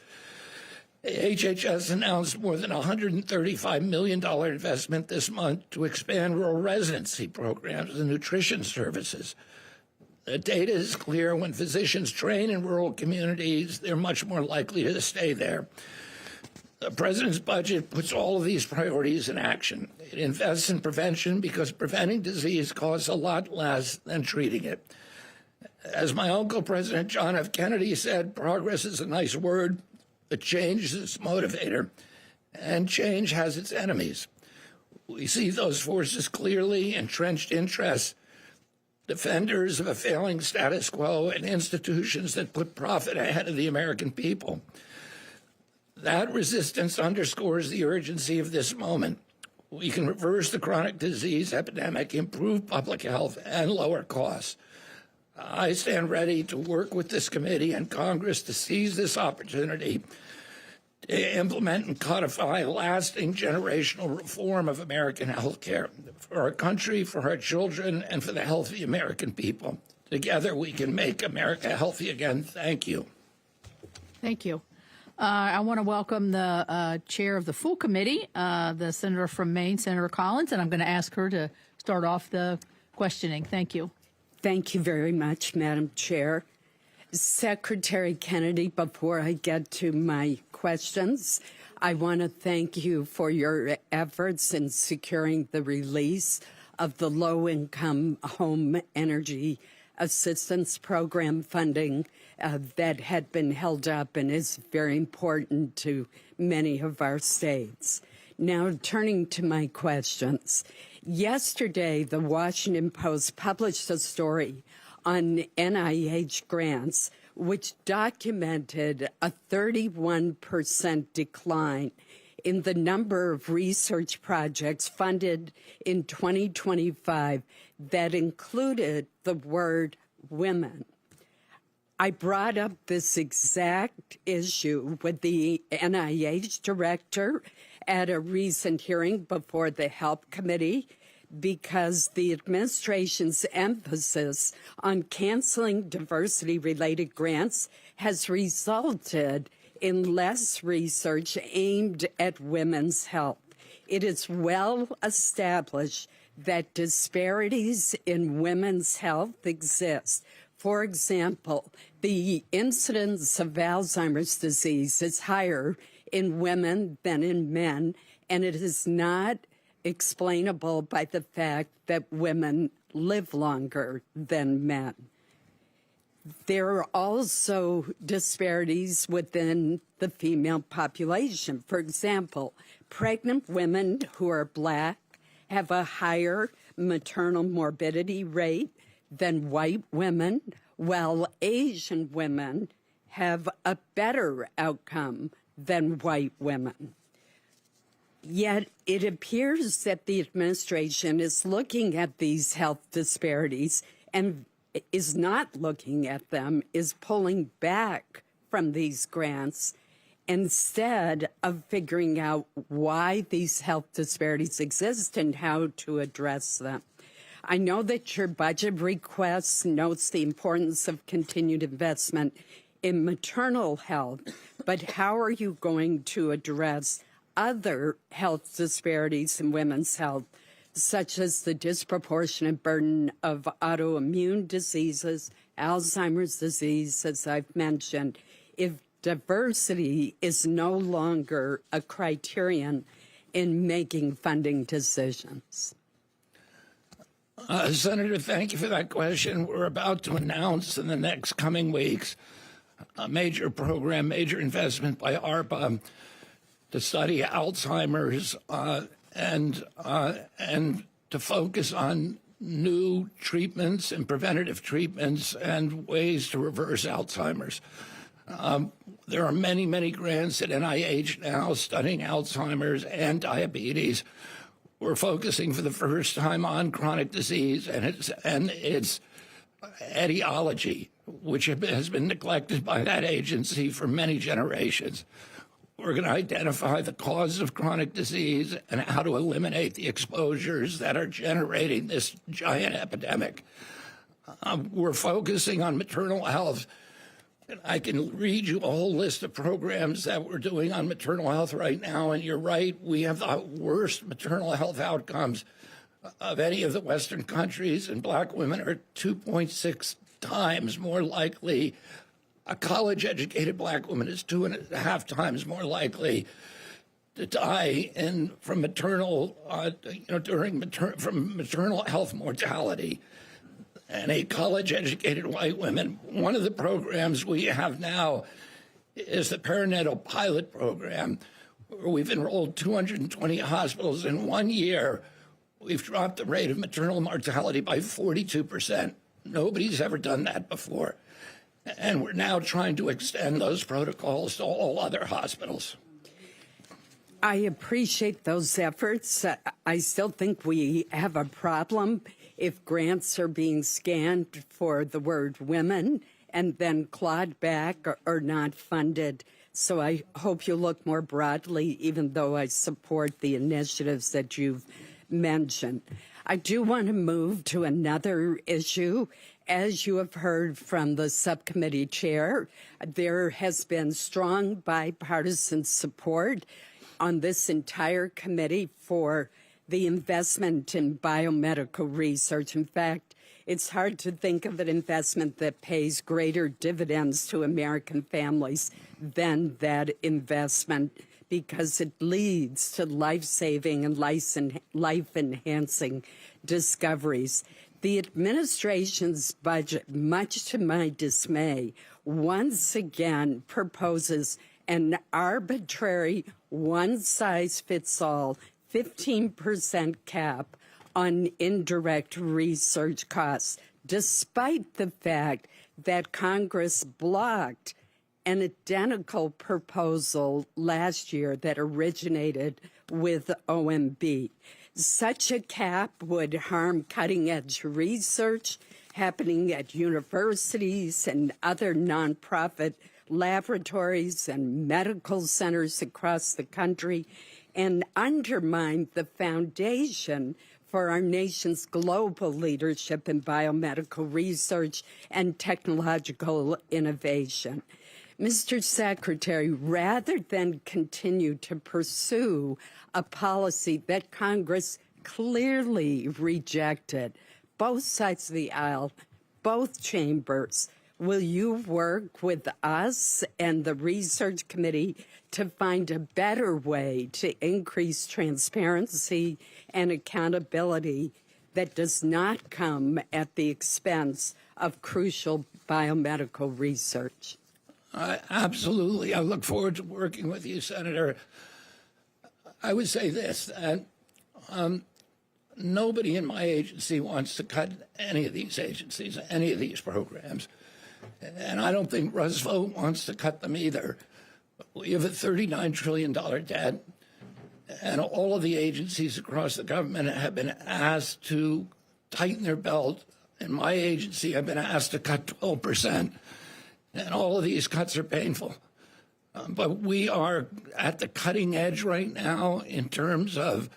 HHS announced more than $135 million investment this month to expand rural residency programs and nutrition services. The data is clear. When physicians train in rural communities, they're much more likely to stay there. The president's budget puts all of these priorities in action. It invests in prevention because preventing disease costs a lot less than treating it. As my uncle, President John F. Kennedy, said, progress is a nice word, but change is its motivator, and change has its enemies. We see those forces clearly: entrenched interests, defenders of a failing status quo, and institutions that put profit ahead of the American people. That resistance underscores the urgency of this moment. We can reverse the chronic disease epidemic, improve public health, and lower costs. I stand ready to work with this committee and Congress to seize this opportunity to implement and codify lasting generational reform of American health care for our country, for our children, and for the healthy American people. Together we can make America healthy again. Thank you. Thank you. I want to welcome the chair of the full committee, the senator from Maine, Senator Collins, and I'm going to ask her to start off the questioning. Thank you. Thank you very much, Madam Chair. Secretary Kennedy, before I get to my questions, I want to thank you for your efforts in securing the release of the Low-Income Home Energy Assistance Program funding that had been held up and is very important to many of our states. Now, turning to my questions. Yesterday, the Washington Post published a story on NIH grants, which documented a 31% decline in the number of research projects funded in 2025 that included the word women. I brought up this exact issue with the NIH director at a recent hearing before the Health Committee because the administration's emphasis on canceling diversity-related grants has resulted in less research aimed at women's health. It is well established that disparities in women's health exist. For example, the incidence of Alzheimer's disease is higher in women than in men, and it is not explainable by the fact that women live longer than men. There are also disparities within the female population. For example, pregnant women who are Black have a higher maternal morbidity rate than white women, while Asian women have a better outcome than white women. Yet it appears that the administration is looking at these health disparities and is not looking at them, is pulling back from these grants instead of figuring out why these health disparities exist and how to address them. I know that your budget request notes the importance of continued investment in maternal health, but how are you going to address other health disparities in women's health, such as the disproportionate burden of autoimmune diseases, Alzheimer's disease, as I've mentioned, if diversity is no longer a criterion in making funding decisions? Senator, thank you for that question. We're about to announce in the next coming weeks a major program, major investment by ARPA to study Alzheimer's and to focus on new treatments and preventative treatments and ways to reverse Alzheimer's. There are many, many grants at NIH now studying Alzheimer's and diabetes. We're focusing for the first time on chronic disease and its etiology, which has been neglected by that agency for many generations. We're going to identify the causes of chronic disease and how to eliminate the exposures that are generating this giant epidemic. We're focusing on maternal health. And I can read you a whole list of programs that we're doing on maternal health right now. And you're right, we have the worst maternal health outcomes of any of the Western countries. And black women are 2.6 times more likely. A college-educated black woman is 2.5 times more likely to die from maternal, from maternal health mortality. And a college-educated white woman. One of the programs we have now is the perinatal pilot program, where we've enrolled 220 hospitals in 1 year. We've dropped the rate of maternal mortality by 42%. Nobody's ever done that before. And we're now trying to extend those protocols to all other hospitals. I appreciate those efforts. I still think we have a problem if grants are being scanned for the word women and then clawed back or not funded. So I hope you look more broadly, even though I support the initiatives that you've mentioned. I do want to move to another issue. As you have heard from the subcommittee chair, there has been strong bipartisan support on this entire committee for the investment in biomedical research. In fact, it's hard to think of an investment that pays greater dividends to American families than that investment, because it leads to life-saving and life-enhancing discoveries. The administration's budget, much to my dismay, once again proposes an arbitrary, one-size-fits-all 15% cap on indirect research costs, despite the fact that Congress blocked an identical proposal last year that originated with OMB. Such a cap would harm cutting-edge research happening at universities and other nonprofit laboratories and medical centers across the country, and undermine the foundation for our nation's global leadership in biomedical research and technological innovation. Mr. Secretary, rather than continue to pursue a policy that Congress clearly rejected, both sides of the aisle, both chambers, will you work with us and the Research Committee to find a better way to increase transparency and accountability that does not come at the expense of crucial biomedical research? Absolutely. I look forward to working with you, Senator. I would say this, that nobody in my agency wants to cut any of these agencies, any of these programs. And I don't think Russ Vought wants to cut them either. We have a $39 trillion debt, and all of the agencies across the government have been asked to tighten their belt. In my agency, I've been asked to cut 12%, and all of these cuts are painful. But we are at the cutting edge right now in terms of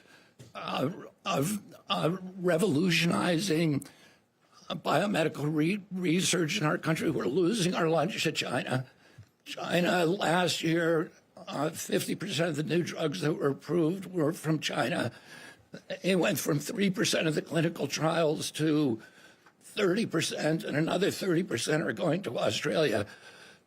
revolutionizing biomedical research in our country. We're losing our lunch to China. China last year, 50% of the new drugs that were approved were from China. It went from 3% of the clinical trials to 30%, and another 30% are going to Australia.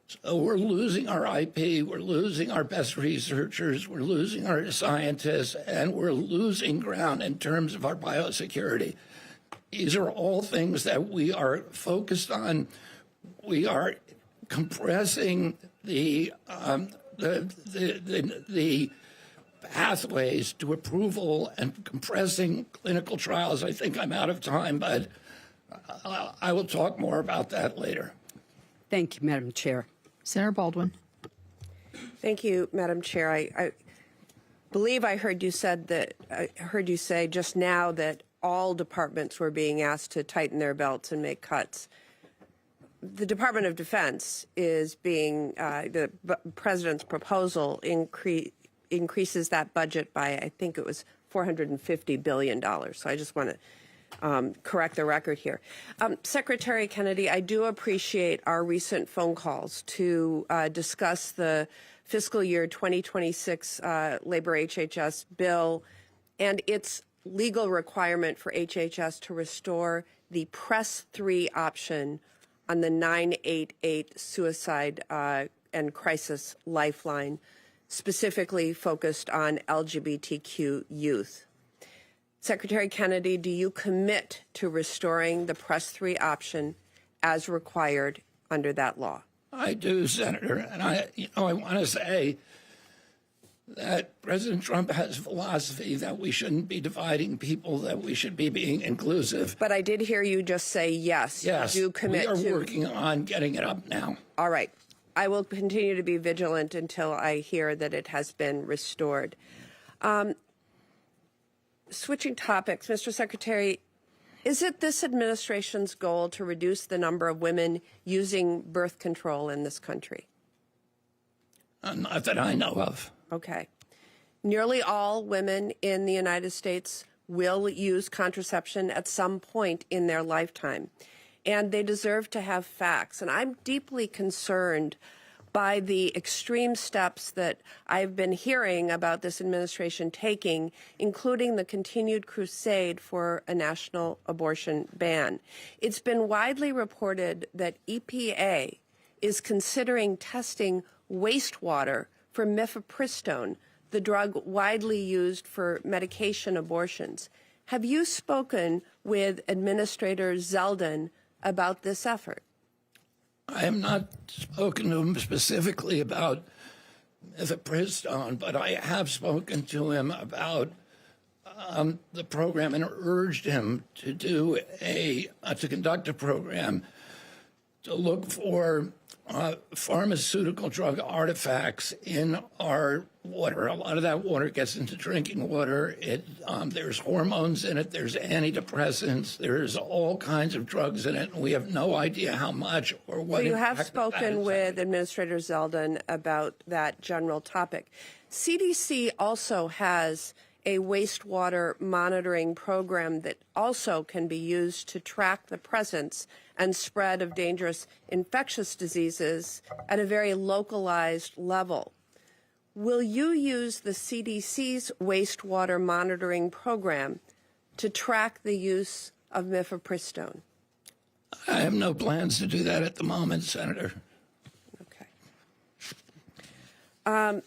So we're losing our IP, we're losing our best researchers, we're losing our scientists, and we're losing ground in terms of our biosecurity. These are all things that we are focused on. We are compressing the pathways to approval and compressing clinical trials. I think I'm out of time, but I will talk more about that later. Thank you, Madam Chair. Senator Baldwin. Thank you, Madam Chair. I believe I heard you say just now that all departments were being asked to tighten their belts and make cuts. The Department of Defense is being, the President's proposal increases that budget by, I think it was $450 billion. So I just want to correct the record here. Secretary Kennedy, I do appreciate our recent phone calls to discuss the fiscal year 2026 labor HHS bill and its legal requirement for HHS to restore the Press 3 option on the 988 suicide and crisis lifeline, specifically focused on LGBTQ youth. Secretary Kennedy, do you commit to restoring the Press 3 option as required under that law? I do, Senator, and I want to say that President Trump has a philosophy that we shouldn't be dividing people, that we should be being inclusive. But I did hear you just say yes. Yes, You do commit we are working on getting it up now. All right. I will continue to be vigilant until I hear that it has been restored. Switching topics, Mr. Secretary, is it this administration's goal to reduce the number of women using birth control in this country? Not that I know of. Okay. Nearly all women in the United States will use contraception at some point in their lifetime, and they deserve to have facts. And I'm deeply concerned by the extreme steps that I've been hearing about this administration taking, including the continued crusade for a national abortion ban. It's been widely reported that EPA is considering testing wastewater for mifepristone, the drug widely used for medication abortions. Have you spoken with Administrator Zeldin about this effort? I have not spoken to him specifically about mifepristone, but I have spoken to him about the program and urged him to do to conduct a program to look for pharmaceutical drug artifacts in our water. A lot of that water gets into drinking water. There's hormones in it. There's antidepressants. There's all kinds of drugs in it. And we have no idea how much or what. So you have spoken with Administrator Zeldin about that general topic. CDC also has a wastewater monitoring program that also can be used to track the presence and spread of dangerous infectious diseases at a very localized level. Will you use the CDC's wastewater monitoring program to track the use of mifepristone? I have no plans to do that at the moment, Senator. I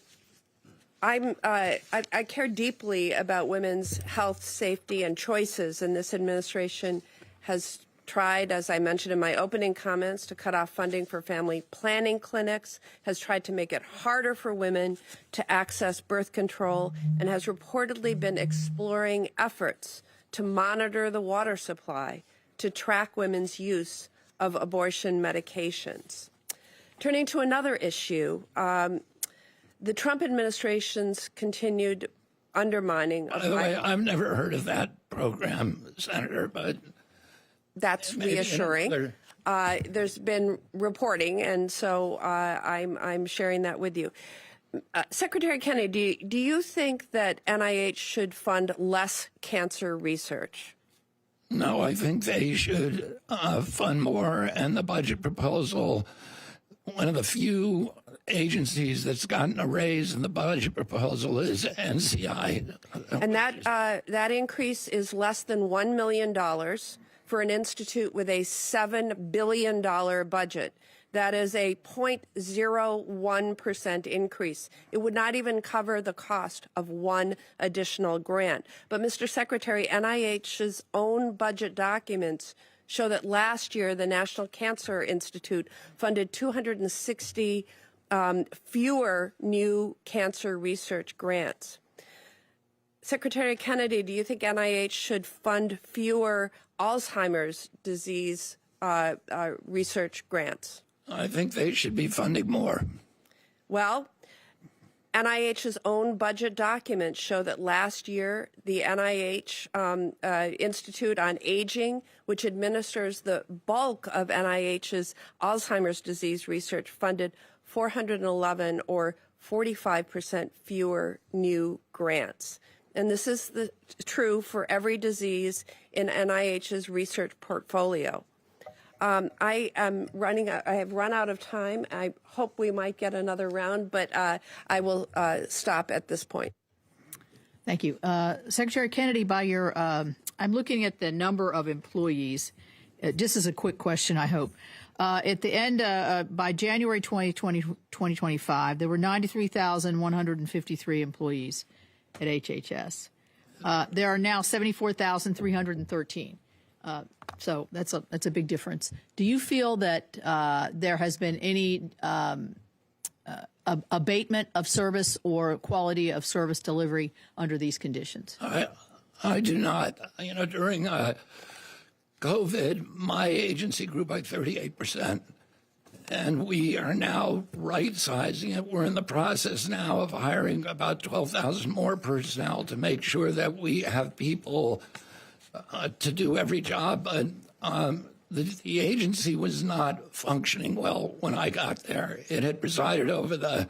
care deeply about women's health, safety, and choices, and this administration has tried, as I mentioned in my opening comments, to cut off funding for family planning clinics, has tried to make it harder for women to access birth control, and has reportedly been exploring efforts to monitor the water supply to track women's use of abortion medications. Turning to another issue, the Trump administration's continued undermining of By the way, I've never heard of that program, Senator, but that's reassuring. There's been reporting, and so I'm sharing that with you. Secretary Kennedy, do you think that NIH should fund less cancer research? No, I think they should fund more, and the budget proposal, one of the few agencies that's gotten a raise in the budget proposal is NCI. And that increase is less than $1 million for an institute with a $7 billion budget. That is a 0.01% increase. It would not even cover the cost of one additional grant. But, Mr. Secretary, NIH's own budget documents show that last year the National Cancer Institute funded 260 fewer new cancer research grants. Secretary Kennedy, do you think NIH should fund fewer Alzheimer's disease research grants? I think they should be funding more. Well, NIH's own budget documents show that last year the NIH Institute on Aging, which administers the bulk of NIH's Alzheimer's disease research, funded 411 or 45% fewer new grants. and this is true for every disease in NIH's research portfolio. I have run out of time. I hope we might get another round, but I will stop at this point. Thank you. Secretary Kennedy, by your, I'm looking at the number of employees. Just as a quick question, I hope. At the end, by January 2025, there were 93,153 employees at HHS. There are now 74,313. So that's a big difference. Do you feel that there has been any abatement of service or quality of service delivery under these conditions? I do not. You know, during COVID, my agency grew by 38%, and we are now right-sizing it. We're in the process now of hiring about 12,000 more personnel to make sure that we have people to do every job. But the agency was not functioning well when I got there. It had presided over the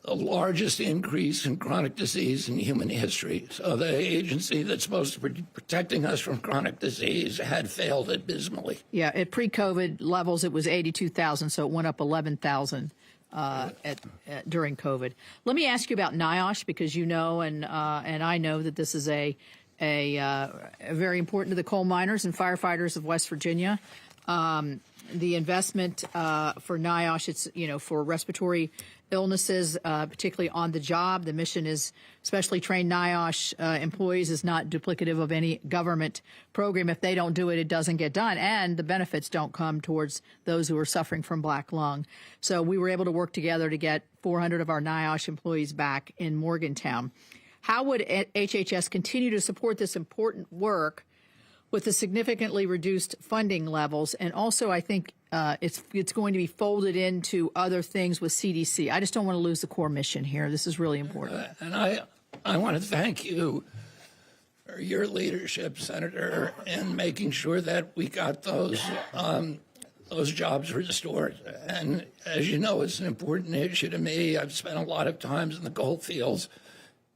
largest increase in chronic disease in human history. So the agency that's supposed to be protecting us from chronic disease had failed abysmally. Yeah, at pre-COVID levels, it was 82,000, so it went up 11,000 during COVID. Let me ask you about NIOSH, because you know and I know that this is a very important to the coal miners and firefighters of West Virginia. The investment for NIOSH, it's for respiratory illnesses, particularly on the job. The mission is specially trained NIOSH employees is not duplicative of any government program. If they don't do it, it doesn't get done, and the benefits don't come towards those who are suffering from black lung. So we were able to work together to get 400 of our NIOSH employees back in Morgantown. How would HHS continue to support this important work with the significantly reduced funding levels? And also, I think it's going to be folded into other things with CDC. I just don't want to lose the core mission here. This is really important. And I want to thank you for your leadership, Senator, in making sure that we got those jobs restored. And as you know, it's an important issue to me. I've spent a lot of time in the gold fields.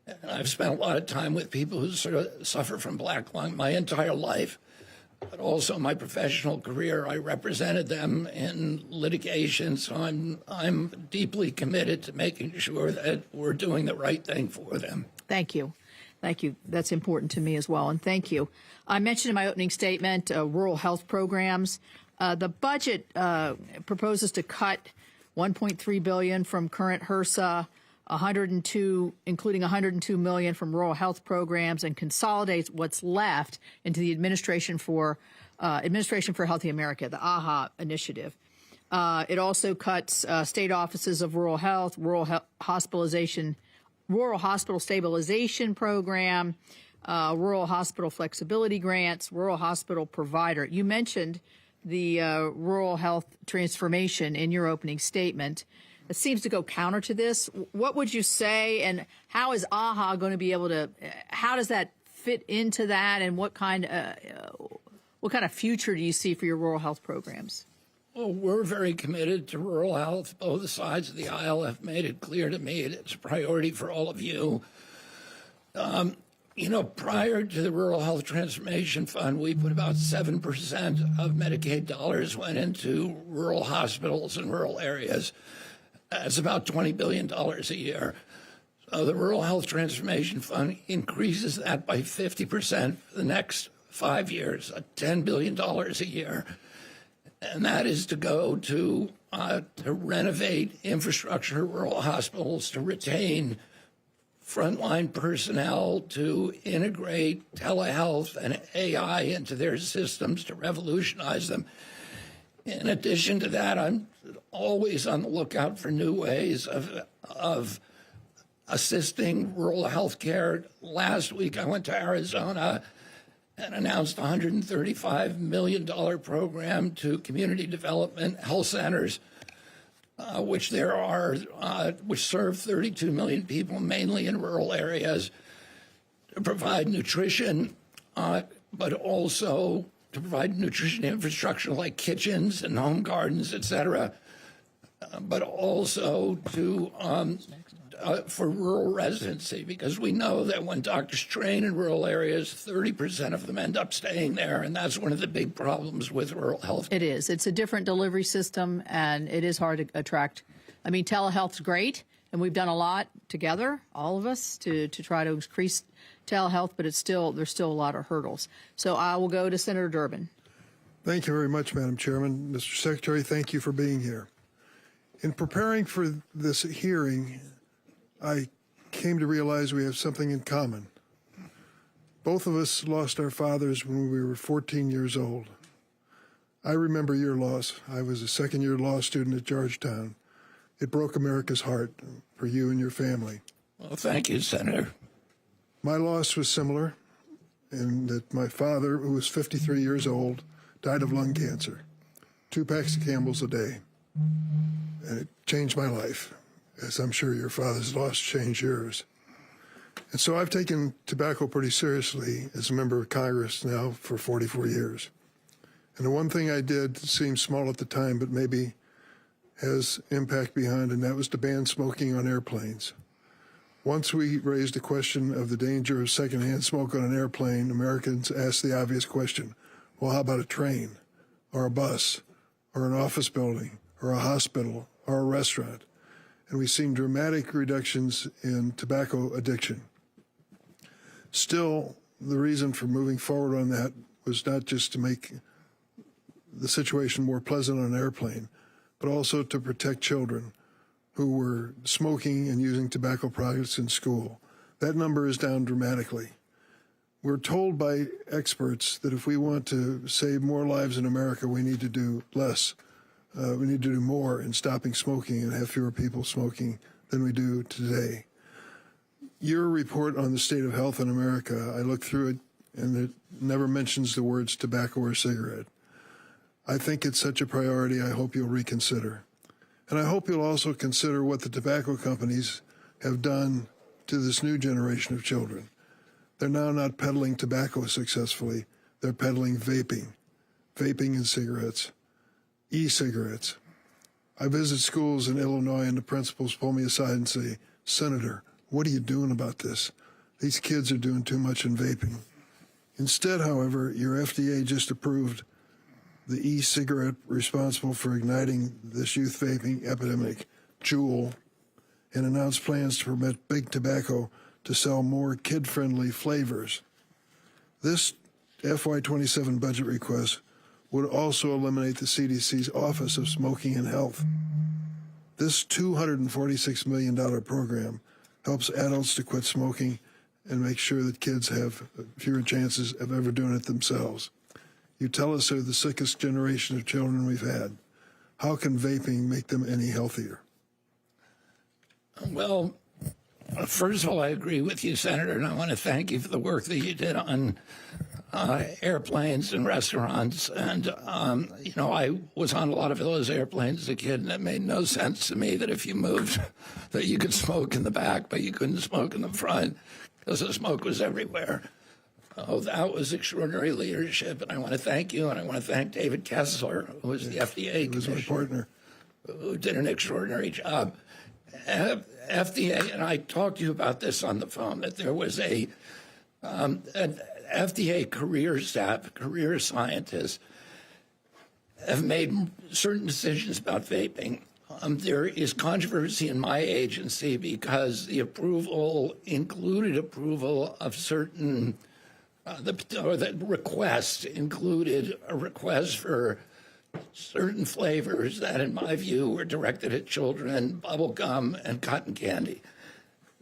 And I've spent a lot of time with people who sort of suffer from black lung my entire life, but also my professional career. I represented them in litigation, so I'm deeply committed to making sure that we're doing the right thing for them. Thank you. Thank you. That's important to me as well, and thank you. I mentioned in my opening statement rural health programs. The budget proposes to cut $1.3 billion from current HRSA, including $102 million from rural health programs, and consolidates what's left into the Administration for Healthy America, the AHA initiative. It also cuts state offices of rural health, rural hospital stabilization program, rural hospital flexibility grants, rural hospital provider. You mentioned the rural health transformation in your opening statement. It seems to go counter to this. What would you say, and how is AHA going to be able to, how does that fit into that, and what kind of future do you see for your rural health programs? Well, we're very committed to rural health. Both sides of the aisle have made it clear to me it's a priority for all of you. Prior to the Rural Health Transformation Fund, we put about 7% of Medicaid dollars went into rural hospitals in rural areas. That's about $20 billion a year. So the Rural Health Transformation Fund increases that by 50% for the next 5 years, $10 billion a year. And that is to go to renovate infrastructure, rural hospitals, to retain frontline personnel, to integrate telehealth and AI into their systems to revolutionize them. In addition to that, I'm always on the lookout for new ways of assisting rural health care. Last week, I went to Arizona and announced a $135 million program to community development health centers, which serve 32 million people, mainly in rural areas, to provide nutrition, but also to provide nutrition infrastructure like kitchens and home gardens, et cetera, but also to for rural residency, because we know that when doctors train in rural areas, 30% of them end up staying there, and that's one of the big problems with rural health. It is. It's a different delivery system, and it is hard to attract. I mean, telehealth's great, and we've done a lot together, all of us, to try to increase telehealth, but there's still a lot of hurdles. So I will go to Senator Durbin. Thank you very much, Madam Chairman. Mr. Secretary, thank you for being here. In preparing for this hearing, I came to realize we have something in common. Both of us lost our fathers when we were 14 years old. I remember your loss. I was a second-year law student at Georgetown. It broke America's heart for you and your family. Well, thank you, Senator. My loss was similar in that my father, who was 53 years old, died of lung cancer. 2 packs of Campbell's a day. And it changed my life, as I'm sure your father's loss changed yours. And so I've taken tobacco pretty seriously as a member of Congress now for 44 years. And the one thing I did seemed small at the time, but maybe has impact behind, and that was to ban smoking on airplanes. Once we raised the question of the danger of secondhand smoke on an airplane, Americans asked the obvious question, well, how about a train, or a bus, or an office building, or a hospital, or a restaurant? And we've seen dramatic reductions in tobacco addiction. Still, the reason for moving forward on that was not just to make the situation more pleasant on an airplane, but also to protect children who were smoking and using tobacco products in school. That number is down dramatically. We're told by experts that if we want to save more lives in America, we need to do less. We need to do more in stopping smoking and have fewer people smoking than we do today. Your report on the state of health in America, I looked through it, and it never mentions the words tobacco or cigarette. I think it's such a priority, I hope you'll reconsider. And I hope you'll also consider what the tobacco companies have done to this new generation of children. They're now not peddling tobacco successfully, they're peddling vaping and cigarettes, e-cigarettes. I visit schools in Illinois and the principals pull me aside and say, Senator, what are you doing about this? These kids are doing too much in vaping. Instead, however, your FDA just approved the e-cigarette responsible for igniting this youth vaping epidemic, Juul, and announced plans to permit Big Tobacco to sell more kid-friendly flavors. This FY27 budget request would also eliminate the CDC's Office of Smoking and Health. This $246 million program helps adults to quit smoking and make sure that kids have fewer chances of ever doing it themselves. You tell us they're the sickest generation of children we've had. How can vaping make them any healthier? Well, first of all, I agree with you, Senator, and I want to thank you for the work that you did on airplanes and restaurants. And, I was on a lot of those airplanes as a kid, and it made no sense to me that if you moved, that you could smoke in the back, but you couldn't smoke in the front because the smoke was everywhere. Oh, that was extraordinary leadership, and I want to thank you, and I want to thank David Kessler, who was the FDA He was my partner. who did an extraordinary job. FDA, and I talked to you about this on the phone, that there was an FDA career staff, career scientists, have made certain decisions about vaping. There is controversy in my agency because the approval included approval of certain the request included a request for certain flavors that, in my view, were directed at children, bubble gum and cotton candy.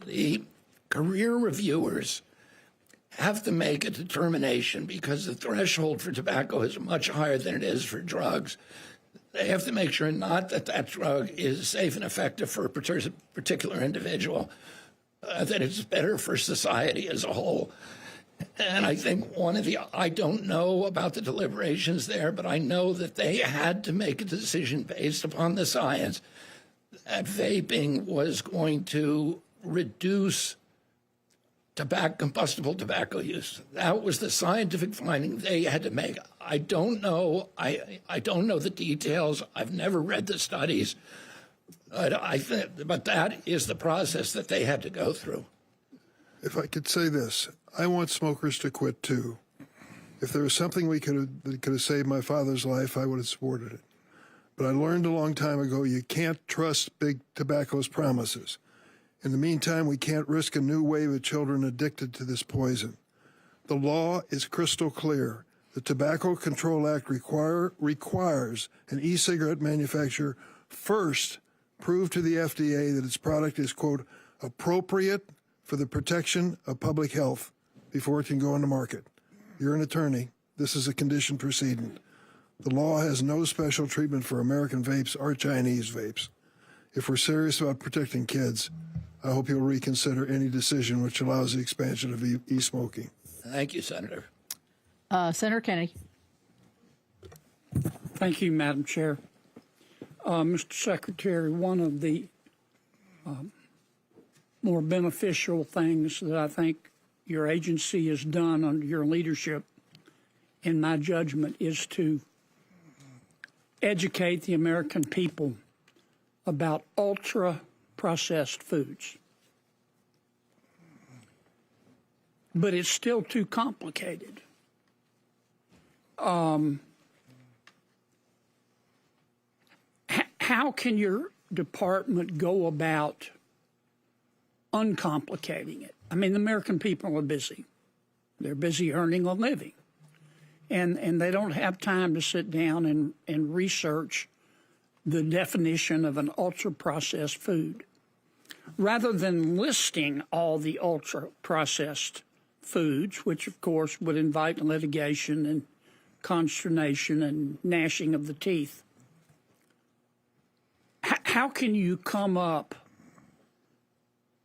The career reviewers have to make a determination because the threshold for tobacco is much higher than it is for drugs. They have to make sure not that that drug is safe and effective for a particular individual, that it's better for society as a whole. And I think I don't know about the deliberations there, but I know that they had to make a decision based upon the science that vaping was going to reduce combustible tobacco use. That was the scientific finding they had to make. I don't know. I don't know the details. I've never read the studies. But that is the process that they had to go through. If I could say this, I want smokers to quit too. If there was something that could have saved my father's life, I would have supported it. But I learned a long time ago you can't trust big tobacco's promises. In the meantime, we can't risk a new wave of children addicted to this poison. The law is crystal clear. The Tobacco Control Act requires an e-cigarette manufacturer first prove to the FDA that its product is, quote, appropriate for the protection of public health before it can go on the market. You're an attorney. This is a condition precedent. The law has no special treatment for American vapes or Chinese vapes. If we're serious about protecting kids, I hope you'll reconsider any decision which allows the expansion of e-smoking. Thank you, Senator. Senator Kennedy. Thank you, Madam Chair. Mr. Secretary, one of the more beneficial things that I think your agency has done under your leadership, in my judgment, is to educate the American people about ultra-processed foods. But it's still too complicated. How can your department go about uncomplicating it? I mean, the American people are busy. They're busy earning a living. And they don't have time to sit down and research the definition of an ultra-processed food. Rather than listing all the ultra-processed foods, which of course would invite litigation and consternation and gnashing of the teeth, how can you come up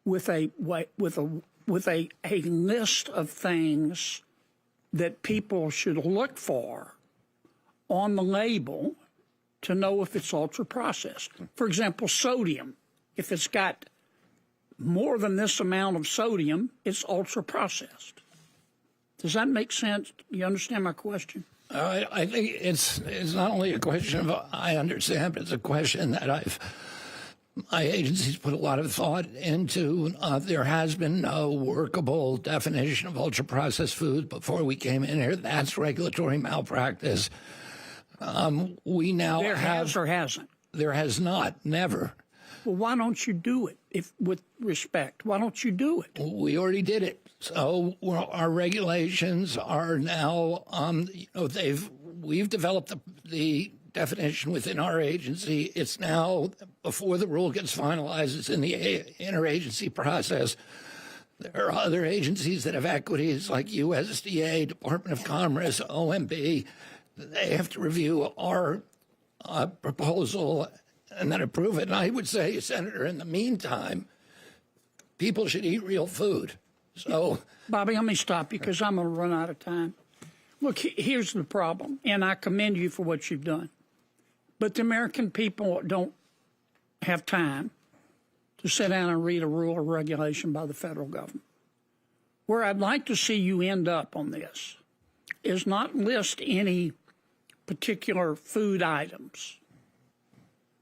with a list of things that people should look for on the label to know if it's ultra-processed? For example, sodium. If it's got more than this amount of sodium, it's ultra-processed. Does that make sense? You understand my question? I think it's not only a question of I understand, but it's a question that my agency's put a lot of thought into. There has been no workable definition of ultra-processed food before we came in here. That's regulatory malpractice. We now there have... has or hasn't? There has not, never. Well, why don't you do it, with respect? Why don't you do it? We already did it. So our regulations are now, we've developed the definition within our agency. It's now, before the rule gets finalized, it's in the interagency process. There are other agencies that have equities like USDA, Department of Commerce, OMB. They have to review our proposal and then approve it. And I would say, Senator, in the meantime, people should eat real food. So, Bobby, let me stop you because I'm going to run out of time. Look, here's the problem, and I commend you for what you've done. But the American people don't have time to sit down and read a rule or regulation by the federal government. Where I'd like to see you end up on this is not list any particular food items,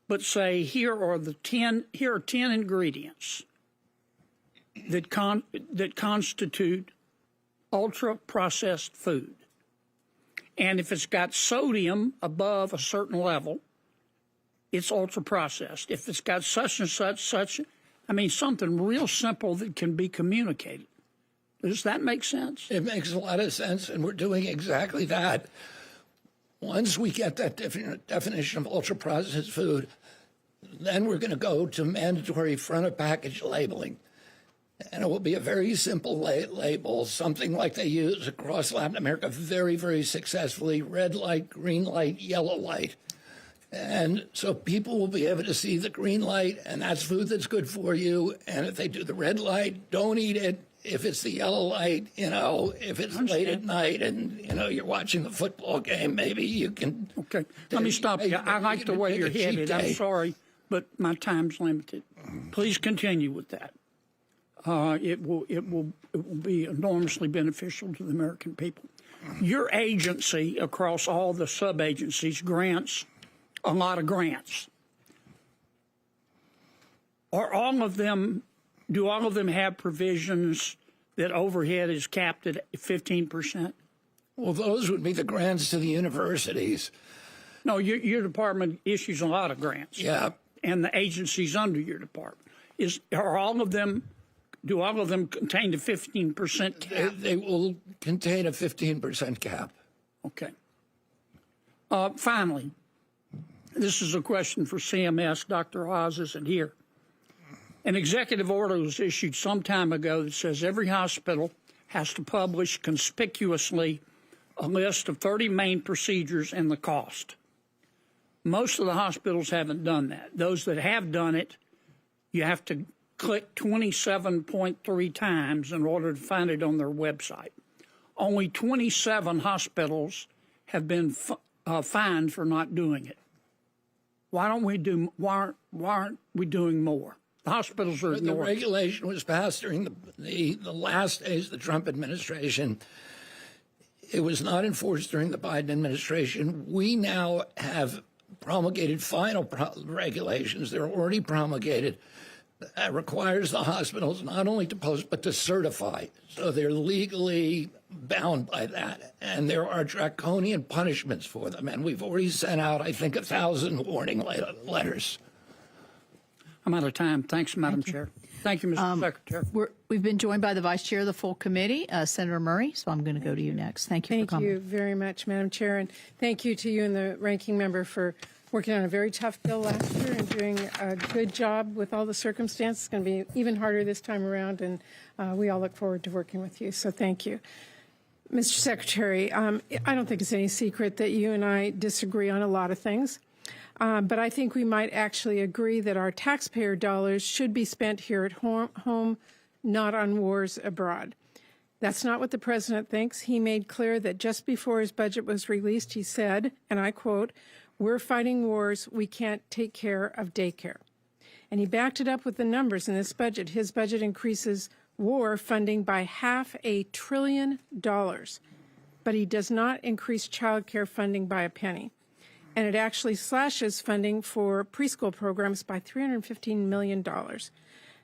but say here are 10 ingredients that constitute ultra-processed food. And if it's got sodium above a certain level, it's ultra-processed. If it's got such and such, something real simple that can be communicated. Does that make sense? It makes a lot of sense, and we're doing exactly that. Once we get that definition of ultra-processed food, then we're going to go to mandatory front-of-package labeling. And it will be a very simple label, something like they use across Latin America very, very successfully: red light, green light, yellow light. And so people will be able to see the green light, and that's food that's good for you. And if they do the red light, don't eat it. If it's the yellow light, if it's late at night and, you're watching the football game, maybe you can... Okay, let me stop you. I like the way you're headed. I'm sorry, but my time's limited. Please continue with that. It will be enormously beneficial to the American people. Your agency, across all the sub-agencies, grants a lot of grants. Are all of them, do all of them have provisions that overhead is capped at 15%? Well, those would be the grants to the universities. No, your department issues a lot of grants. Yeah. And the agencies under your department. Are all of them, do all of them contain the 15% cap? They will contain a 15% cap. Okay. Finally, this is a question for CMS. Dr. Oz isn't here. An executive order was issued some time ago that says every hospital has to publish conspicuously a list of 30 main procedures and the cost. Most of the hospitals haven't done that. Those that have done it, you have to click 27.3 times in order to find it on their website. Only 27 hospitals have been fined for not doing it. Why aren't we doing more? The hospitals are ignoring. The regulation was passed during the last days of the Trump administration. It was not enforced during the Biden administration. We now have promulgated final regulations. They're already promulgated. That requires the hospitals not only to post, but to certify. So they're legally bound by that. And there are draconian punishments for them. And we've already sent out, I think, 1,000 warning letters. I'm out of time. Thanks, Madam Chair. Thank you, Mr. Secretary. We've been joined by the Vice Chair of the full committee, Senator Murray, so I'm going to go to you next. Thank you for coming. Thank you very much, Madam Chair, and thank you to you and the ranking member for working on a very tough bill last year and doing a good job with all the circumstances. It's going to be even harder this time around, and we all look forward to working with you, so thank you. Mr. Secretary, I don't think it's any secret that you and I disagree on a lot of things. But I think we might actually agree that our taxpayer dollars should be spent here at home, not on wars abroad. That's not what the president thinks. He made clear that just before his budget was released, he said, and I quote, "We're fighting wars. We can't take care of daycare." And he backed it up with the numbers in this budget. His budget increases war funding by $500 billion, but he does not increase child care funding by a penny. And it actually slashes funding for preschool programs by $315 million.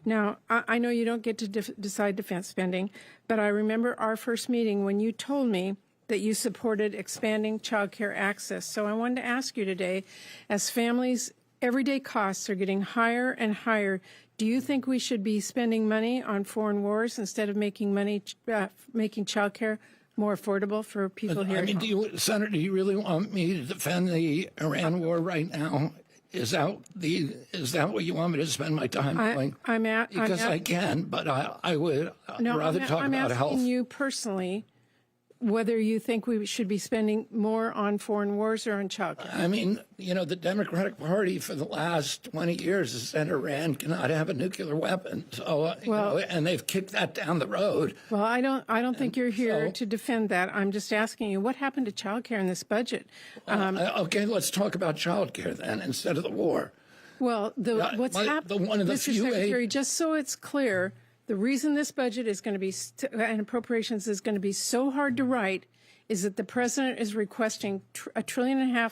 Now, I know you don't get to decide defense spending, but I remember our first meeting when you told me that you supported expanding child care access. So I wanted to ask you today, as families' everyday costs are getting higher and higher, do you think we should be spending money on foreign wars instead of making child care more affordable for people here? I mean, Senator, do you really want me to defend the Iran war right now? Is that what you want me to spend my time doing? Because I can, but I would rather talk about health. I'm asking you personally whether you think we should be spending more on foreign wars or on child care. I mean, the Democratic Party for the last 20 years has said Iran cannot have a nuclear weapon. So, and they've kicked that down the road. Well, I don't think you're here to defend that. I'm just asking you, what happened to child care in this budget? Okay, let's talk about child care then instead of the war. Well, what's happened, Mr. Secretary, just so it's clear, the reason this budget is going to be, and appropriations is going to be so hard to write is that the president is requesting $1.5 trillion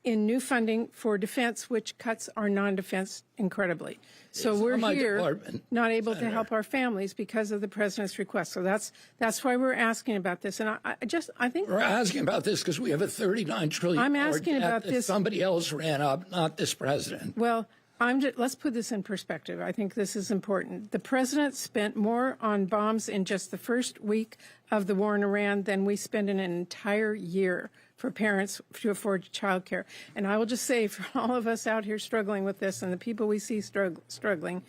in new funding for defense, which cuts our non-defense incredibly. So we're here not able to help our families because of the president's request. So that's why we're asking about this. And I think we're asking about this because we have a $39 trillion I'm asking about that this. Somebody else ran up, not this president. Well, let's put this in perspective. I think this is important. The president spent more on bombs in just the first week of the war in Iran than we spend in an entire year for parents to afford child care. And I will just say, for all of us out here struggling with this and the people we see struggling,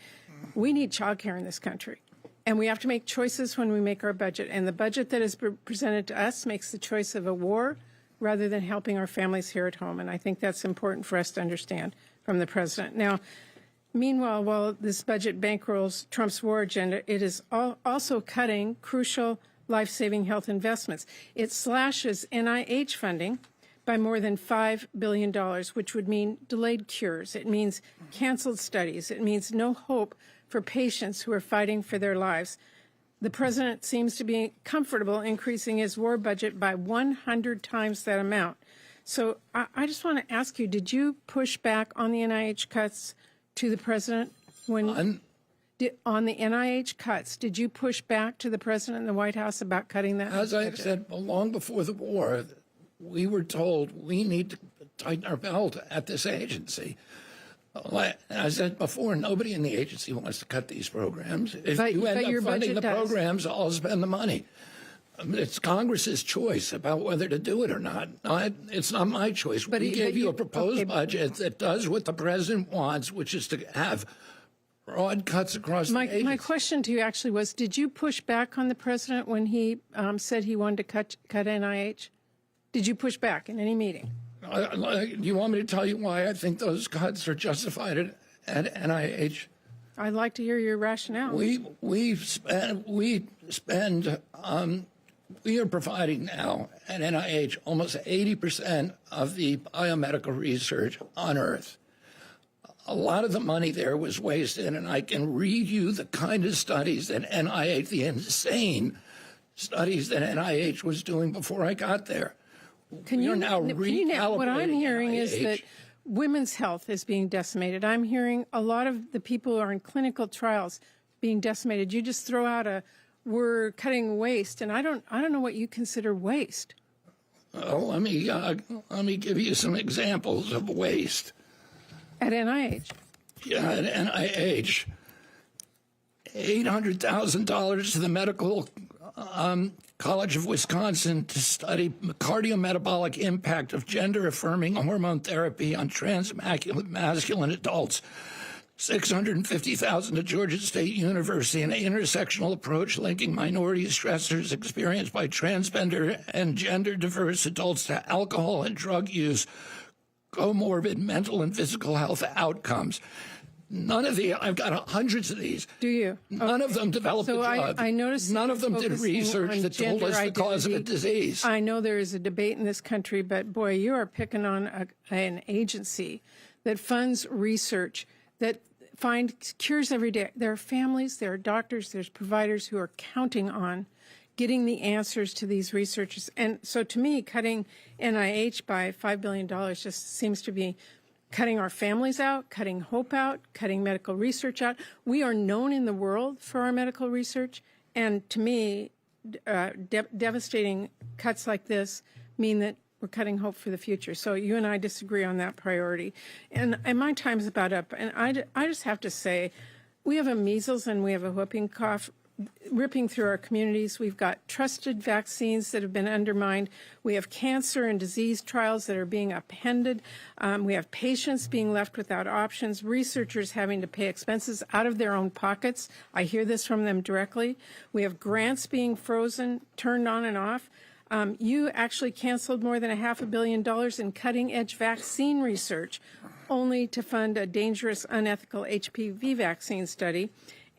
we need child care in this country. And we have to make choices when we make our budget. And the budget that is presented to us makes the choice of a war rather than helping our families here at home. And I think that's important for us to understand from the president. Now, meanwhile, while this budget bankrolls Trump's war agenda, it is also cutting crucial life-saving health investments. It slashes NIH funding by more than $5 billion, which would mean delayed cures. It means canceled studies. It means no hope for patients who are fighting for their lives. The president seems to be comfortable increasing his war budget by 100 times that amount. So I just want to ask you, did you push back on the NIH cuts to the president on the NIH cuts, did you push back to the president and the White House about cutting that? As I said long before the war, we were told we need to tighten our belt at this agency. I said before, nobody in the agency wants to cut these programs. If you end up funding the programs, I'll spend the money. It's Congress's choice about whether to do it or not. It's not my choice. We gave you a proposed budget that does what the president wants, which is to have broad cuts across the agency. My question to you actually was, did you push back on the president when he said he wanted to cut NIH? Did you push back in any meeting? Do you want me to tell you why I think those cuts are justified at NIH? I'd like to hear your rationale. We are providing now at NIH almost 80% of the biomedical research on Earth. A lot of the money there was wasted, and I can read you the kind of studies that NIH, the insane studies that NIH was doing before I got there. What I'm hearing is that women's health is being decimated. I'm hearing a lot of the people who are in clinical trials being decimated. You just throw out we're cutting waste, and I don't know what you consider waste. Oh, let me give you some examples of waste. At NIH? Yeah, at NIH. $800,000 to the Medical College of Wisconsin to study cardiometabolic impact of gender-affirming hormone therapy on transmasculine adults. $650,000 to Georgia State University, an intersectional approach linking minority stressors experienced by transgender and gender-diverse adults to alcohol and drug use, comorbid mental and physical health outcomes. None of I've got hundreds of these. Do you? None of them developed a drug. I noticed none of them did research that told us the cause of a disease. I know there is a debate in this country, but boy, you are picking on an agency that funds research that finds cures every day. There are families, there are doctors, there's providers who are counting on getting the answers to these researchers. And so to me, cutting NIH by $5 billion just seems to be cutting our families out, cutting hope out, cutting medical research out. We are known in the world for our medical research, and to me, devastating cuts like this mean that we're cutting hope for the future. So you and I disagree on that priority. And my time's about up, and I just have to say, we have a measles and we have a whooping cough ripping through our communities. We've got trusted vaccines that have been undermined. We have cancer and disease trials that are being upended. We have patients being left without options, researchers having to pay expenses out of their own pockets. I hear this from them directly. We have grants being frozen, turned on and off. You actually canceled more than $500 million in cutting-edge vaccine research, only to fund a dangerous, unethical HPV vaccine study,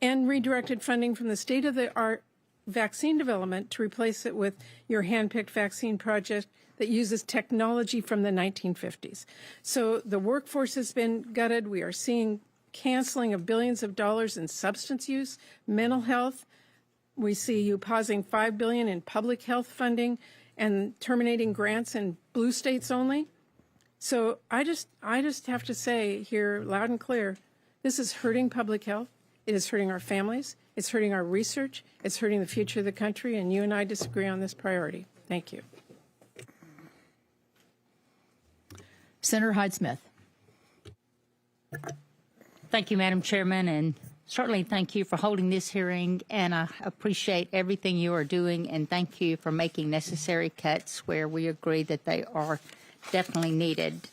and redirected funding from the state-of-the-art vaccine development to replace it with your hand-picked vaccine project that uses technology from the 1950s. So the workforce has been gutted. We are seeing canceling of billions of dollars in substance use, mental health. We see you pausing $5 billion in public health funding and terminating grants in blue states only. So I just have to say here loud and clear, this is hurting public health. It is hurting our families. It's hurting our research. It's hurting the future of the country. And you and I disagree on this priority. Thank you. Senator Hyde-Smith. Thank you, Madam Chairman, and certainly thank you for holding this hearing. And I appreciate everything you are doing, and thank you for making necessary cuts where we agree that they are definitely needed.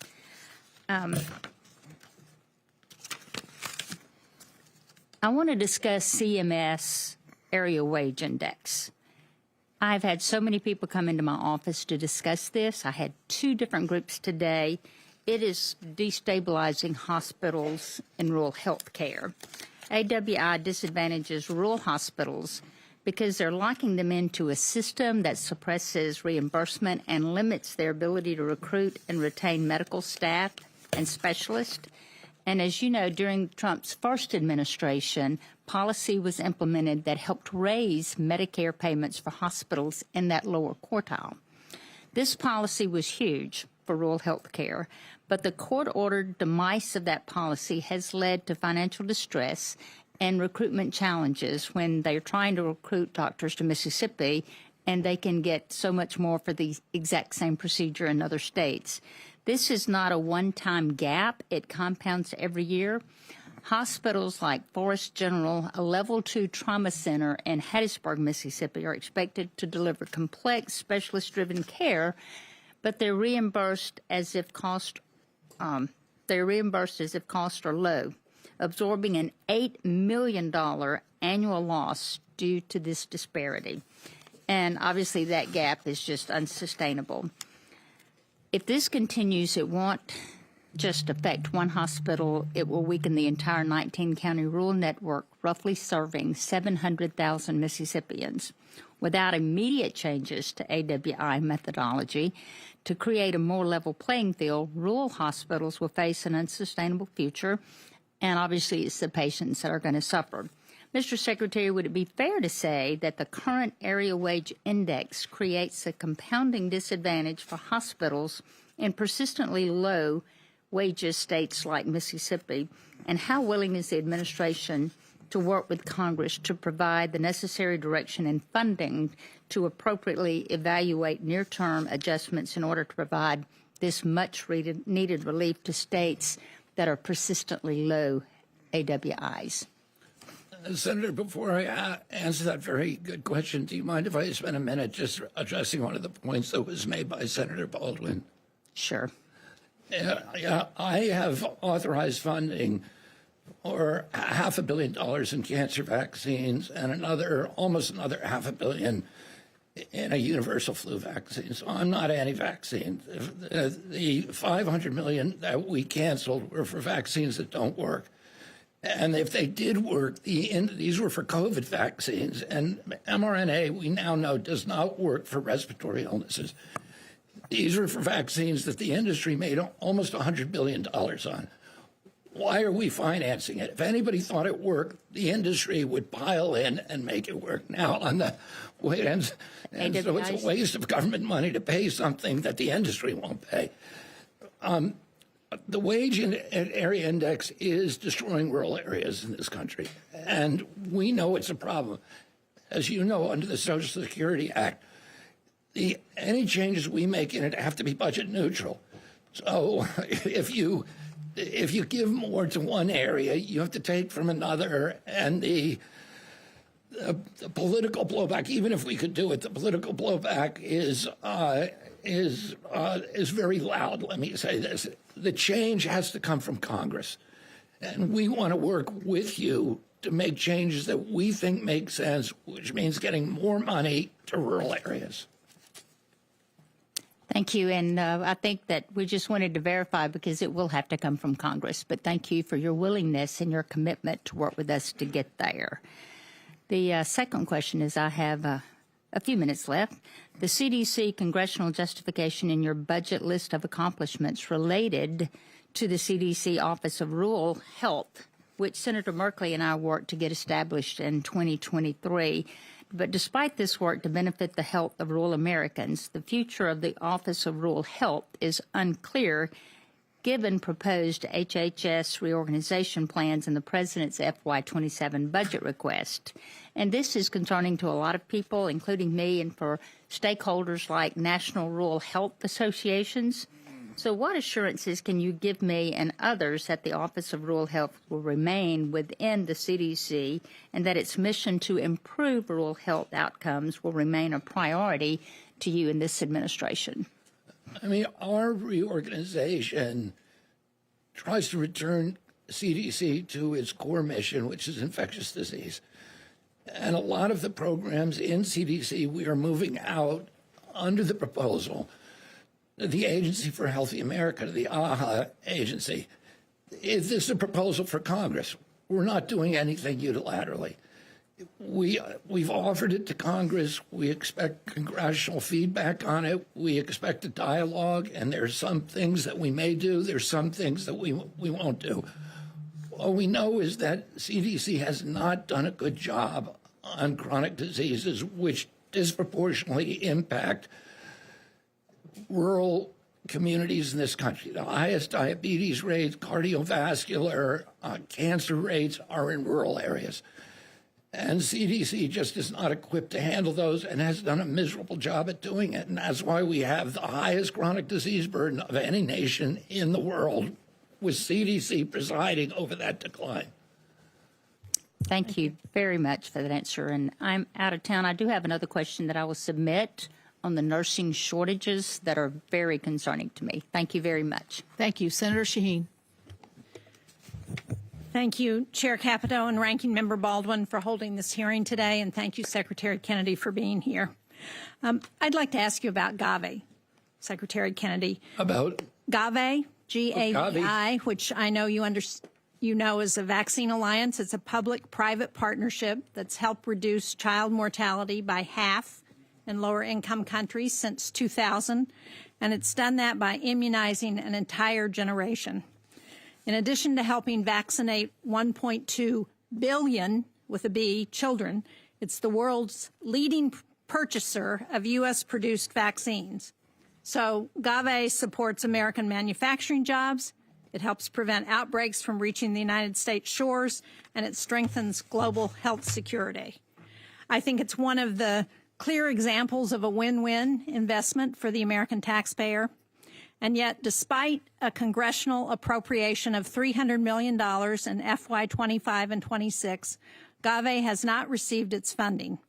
I want to discuss CMS Area Wage Index. I've had so many people come into my office to discuss this. I had 2 different groups today. It is destabilizing hospitals and rural health care. AWI disadvantages rural hospitals because they're locking them into a system that suppresses reimbursement and limits their ability to recruit and retain medical staff and specialists. And as you know, during Trump's first administration, policy was implemented that helped raise Medicare payments for hospitals in that lower quartile. This policy was huge. for rural health care, but the court-ordered demise of that policy has led to financial distress and recruitment challenges when they're trying to recruit doctors to Mississippi, and they can get so much more for the exact same procedure in other states. This is not a one-time gap. It compounds every year. Hospitals like Forest General, a Level 2 trauma center in Hattiesburg, Mississippi, are expected to deliver complex, specialist-driven care, but they're reimbursed as if costs are low, absorbing an $8 million annual loss due to this disparity. And obviously that gap is just unsustainable. If this continues, it won't just affect one hospital. It will weaken the entire 19-county rural network, roughly serving 700,000 Mississippians. Without immediate changes to AWI methodology to create a more level playing field, rural hospitals will face an unsustainable future, and obviously it's the patients that are going to suffer. Mr. Secretary, would it be fair to say that the current area wage index creates a compounding disadvantage for hospitals in persistently low wages states like Mississippi? And how willing is the administration to work with Congress to provide the necessary direction and funding to appropriately evaluate near-term adjustments in order to provide this much-needed relief to states that are persistently low AWIs? Senator, before I answer that very good question, do you mind if I spend a minute just addressing one of the points that was made by Senator Baldwin? Sure. I have authorized funding for $500 million in cancer vaccines and almost another $500 million in a universal flu vaccine. So I'm not anti-vaccine. The $500 million that we canceled were for vaccines that don't work. And if they did work, these were for COVID vaccines, and mRNA, we now know, does not work for respiratory illnesses. These were for vaccines that the industry made almost $100 billion on. Why are we financing it? If anybody thought it worked, the industry would pile in and make it work. Now, on the way, and so it's a waste of government money to pay something that the industry won't pay. The wage area index is destroying rural areas in this country, and we know it's a problem. As you know, under the Social Security Act, any changes we make in it have to be budget neutral. So if you give more to one area, you have to take from another, and the political blowback, even if we could do it, the political blowback is very loud. Let me say this. The change has to come from Congress, and we want to work with you to make changes that we think make sense, which means getting more money to rural areas. Thank you, and I think that we just wanted to verify because it will have to come from Congress, but thank you for your willingness and your commitment to work with us to get there. The second question is, I have a few minutes left. The CDC congressional justification in your budget list of accomplishments related to the CDC Office of Rural Health, which Senator Merkley and I worked to get established in 2023. But despite this work to benefit the health of rural Americans, the future of the Office of Rural Health is unclear given proposed HHS reorganization plans in the President's FY27 budget request. And this is concerning to a lot of people, including me, and for stakeholders like National Rural Health Associations. So what assurances can you give me and others that the Office of Rural Health will remain within the CDC and that its mission to improve rural health outcomes will remain a priority to you in this administration? I mean, our reorganization tries to return CDC to its core mission, which is infectious disease. And a lot of the programs in CDC we are moving out under the proposal, the Agency for Healthy America, the AHA agency. This is a proposal for Congress. We're not doing anything unilaterally. We've offered it to Congress. We expect congressional feedback on it. We expect a dialogue, and there's some things that we may do. There's some things that we won't do. All we know is that CDC has not done a good job on chronic diseases, which disproportionately impact rural communities in this country. The highest diabetes rates, cardiovascular, cancer rates are in rural areas. And CDC just is not equipped to handle those and has done a miserable job at doing it. And that's why we have the highest chronic disease burden of any nation in the world, with CDC presiding over that decline. Thank you very much for that answer. And I'm out of town. I do have another question that I will submit on the nursing shortages that are very concerning to me. Thank you very much. Thank you. Senator Shaheen. Thank you, Chair Capito and Ranking Member Baldwin, for holding this hearing today, and thank you, Secretary Kennedy, for being here. I'd like to ask you about GAVI, Secretary Kennedy. About? GAVI, G-A-V-I, which I know you know is a vaccine alliance. It's a public-private partnership that's helped reduce child mortality by half in lower-income countries since 2000, and it's done that by immunizing an entire generation. In addition to helping vaccinate 1.2 billion, with a B, children, it's the world's leading purchaser of U.S.-produced vaccines. So GAVI supports American manufacturing jobs, it helps prevent outbreaks from reaching the United States shores, and it strengthens global health security. I think it's one of the clear examples of a win-win investment for the American taxpayer. And yet, despite a congressional appropriation of $300 million in FY25 and 26, GAVI has not received its funding.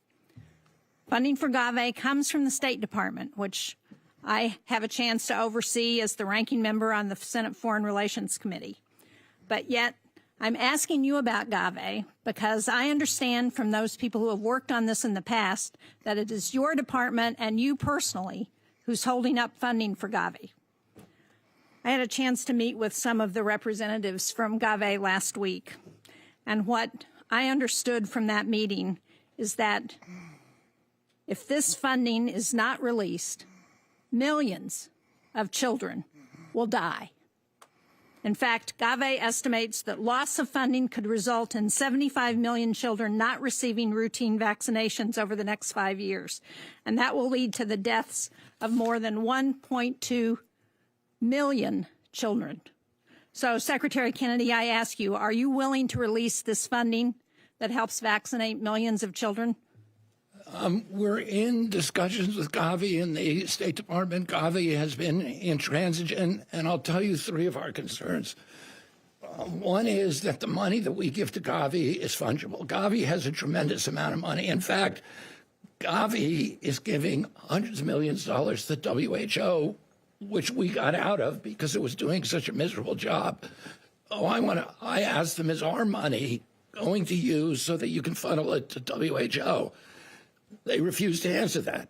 Funding for GAVI comes from the State Department, which I have a chance to oversee as the ranking member on the Senate Foreign Relations Committee. But yet, I'm asking you about GAVI because I understand from those people who have worked on this in the past that it is your department and you personally who's holding up funding for GAVI. I had a chance to meet with some of the representatives from GAVI last week, and what I understood from that meeting is that if this funding is not released, millions of children will die. In fact, GAVI estimates that loss of funding could result in 75 million children not receiving routine vaccinations over the next 5 years, and that will lead to the deaths of more than 1.2 million children. So, Secretary Kennedy, I ask you, are you willing to release this funding that helps vaccinate millions of children? We're in discussions with GAVI in the State Department. GAVI has been intransigent, and I'll tell you three of our concerns. One is that the money that we give to GAVI is fungible. GAVI has a tremendous amount of money. In fact, GAVI is giving hundreds of millions of dollars to the WHO, which we got out of because it was doing such a miserable job. I asked them, is our money going to use so that you can funnel it to WHO? They refused to answer that.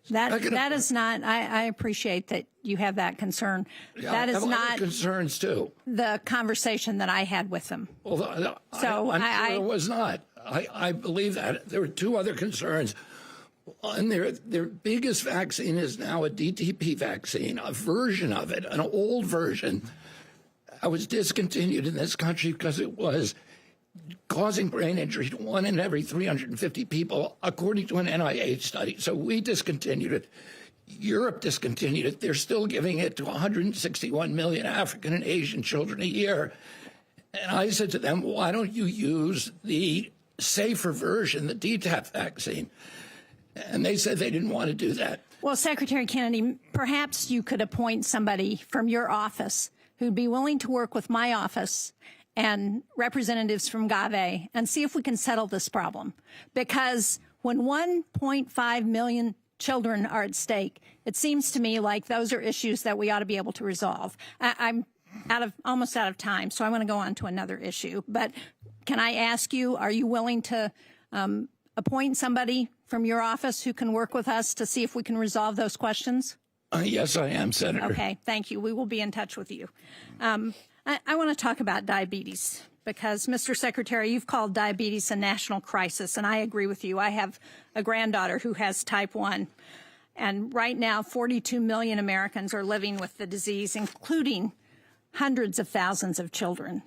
That is not, I appreciate that you have that concern. Yeah, that is not concerns too. The conversation that I had with them. Well, so I'm sure it was not. I believe that. There were two other concerns. And their biggest vaccine is now a DTP vaccine, a version of it, an old version. I was discontinued in this country because it was causing brain injury to 1 in every 350 people, according to an NIH study. So we discontinued it. Europe discontinued it. They're still giving it to 161 million African and Asian children a year. And I said to them, why don't you use the safer version, the DTaP vaccine? And they said they didn't want to do that. Well, Secretary Kennedy, perhaps you could appoint somebody from your office who'd be willing to work with my office and representatives from GAVI and see if we can settle this problem. Because when 1.5 million children are at stake, it seems to me like those are issues that we ought to be able to resolve. I'm almost out of time, so I want to go on to another issue. But can I ask you, are you willing to appoint somebody from your office who can work with us to see if we can resolve those questions? Yes, I am, Senator. Okay, thank you. We will be in touch with you. I want to talk about diabetes because, Mr. Secretary, you've called diabetes a national crisis, and I agree with you. I have a granddaughter who has type 1, and right now 42 million Americans are living with the disease, including hundreds of thousands of children.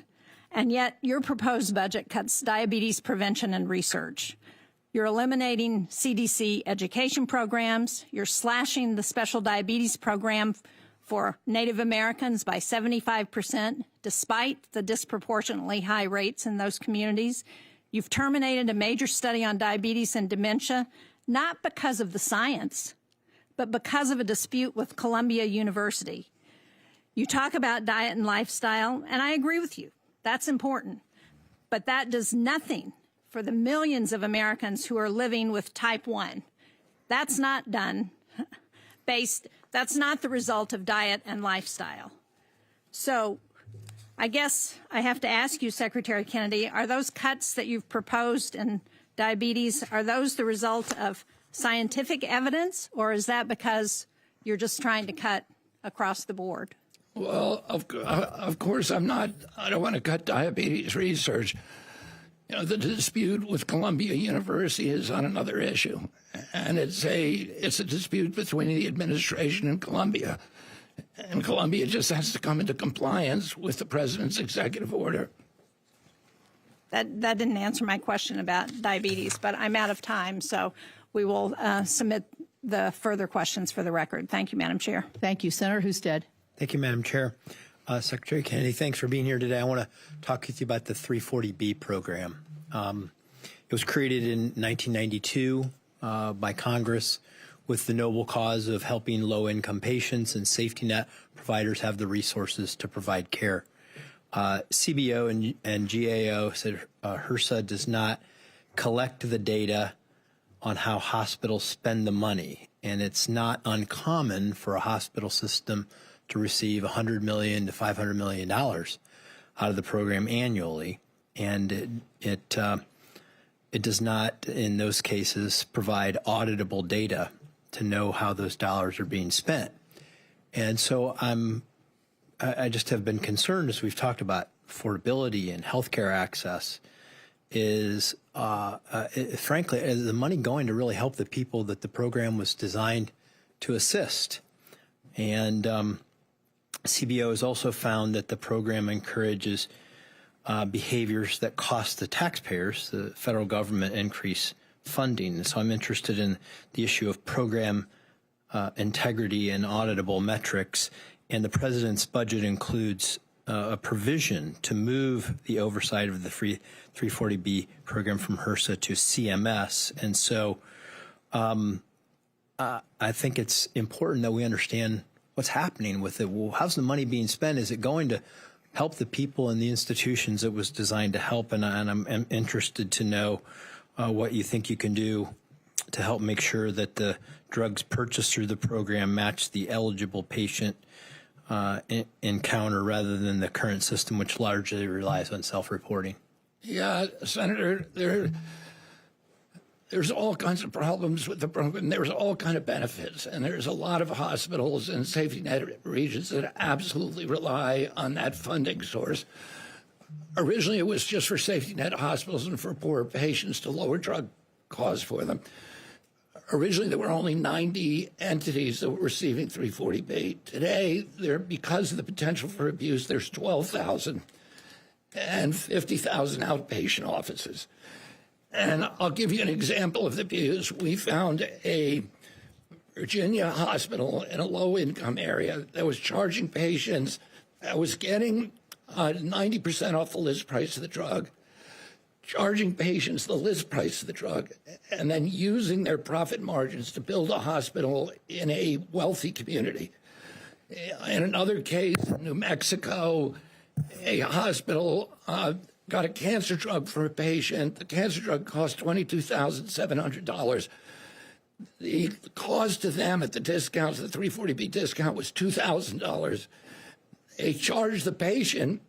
And yet your proposed budget cuts diabetes prevention and research. You're eliminating CDC education programs. You're slashing the special diabetes program for Native Americans by 75%, despite the disproportionately high rates in those communities. You've terminated a major study on diabetes and dementia, not because of the science, but because of a dispute with Columbia University. You talk about diet and lifestyle, and I agree with you. That's important. But that does nothing for the millions of Americans who are living with type 1. That's not done that's not the result of diet and lifestyle. So I guess I have to ask you, Secretary Kennedy, are those cuts that you've proposed in diabetes, are those the result of scientific evidence, or is that because you're just trying to cut across the board? Well, of course, I don't want to cut diabetes research. You know, the dispute with Columbia University is on another issue, and it's a dispute between the administration and Columbia. And Columbia just has to come into compliance with the president's executive order. That didn't answer my question about diabetes, but I'm out of time, so we will submit the further questions for the record. Thank you, Madam Chair. Thank you. Senator Husted. Thank you, Madam Chair. Secretary Kennedy, thanks for being here today. I want to talk with you about the 340B program. It was created in 1992 by Congress with the noble cause of helping low-income patients, and safety net providers have the resources to provide care. CBO and GAO said HRSA does not collect the data on how hospitals spend the money, and it's not uncommon for a hospital system to receive $100 million to $500 million out of the program annually, and it does not, in those cases, provide auditable data to know how those dollars are being spent. And so I just have been concerned, as we've talked about affordability and healthcare access, is frankly, is the money going to really help the people that the program was designed to assist? And CBO has also found that the program encourages behaviors that cost the taxpayers, the federal government, increase funding. So I'm interested in the issue of program integrity and auditable metrics. And the president's budget includes a provision to move the oversight of the 340B program from HRSA to CMS. And so I think it's important that we understand what's happening with it. Well, how's the money being spent? Is it going to help the people and the institutions it was designed to help? And I'm interested to know what you think you can do to help make sure that the drugs purchased through the program match the eligible patient encounter rather than the current system, which largely relies on self-reporting. Yeah, Senator, there's all kinds of problems with the program. There's all kinds of benefits, and there's a lot of hospitals and safety net regions that absolutely rely on that funding source. Originally, it was just for safety net hospitals and for poor patients to lower drug costs for them. Originally, there were only 90 entities that were receiving 340B. Today, because of the potential for abuse, there's 12,000 and 50,000 outpatient offices. And I'll give you an example of the abuse. We found a Virginia hospital in a low-income area that was charging patients, that was getting 90% off the list price of the drug, charging patients the list price of the drug, and then using their profit margins to build a hospital in a wealthy community. In another case, in New Mexico, a hospital got a cancer drug for a patient. The cancer drug cost $22,700. The cost to them at the discount, the 340B discount, was $2,000. They charged the patient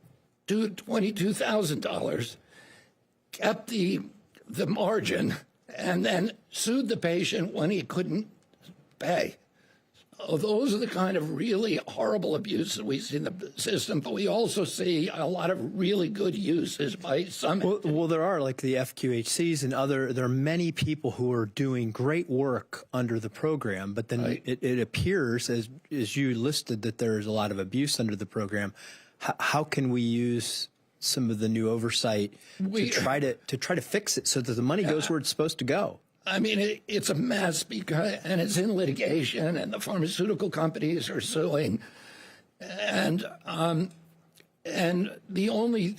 $22,000, kept the margin, and then sued the patient when he couldn't pay. So those are the kind of really horrible abuses we see in the system, but we also see a lot of really good uses by some. Well, there are, like the FQHCs and there are many people who are doing great work under the program, but then right. it appears, as you listed, that there's a lot of abuse under the program. How can we use some of the new oversight to try to fix it so that the money goes where it's supposed to go? I mean, it's a mess and it's in litigation, and the pharmaceutical companies are suing. And the only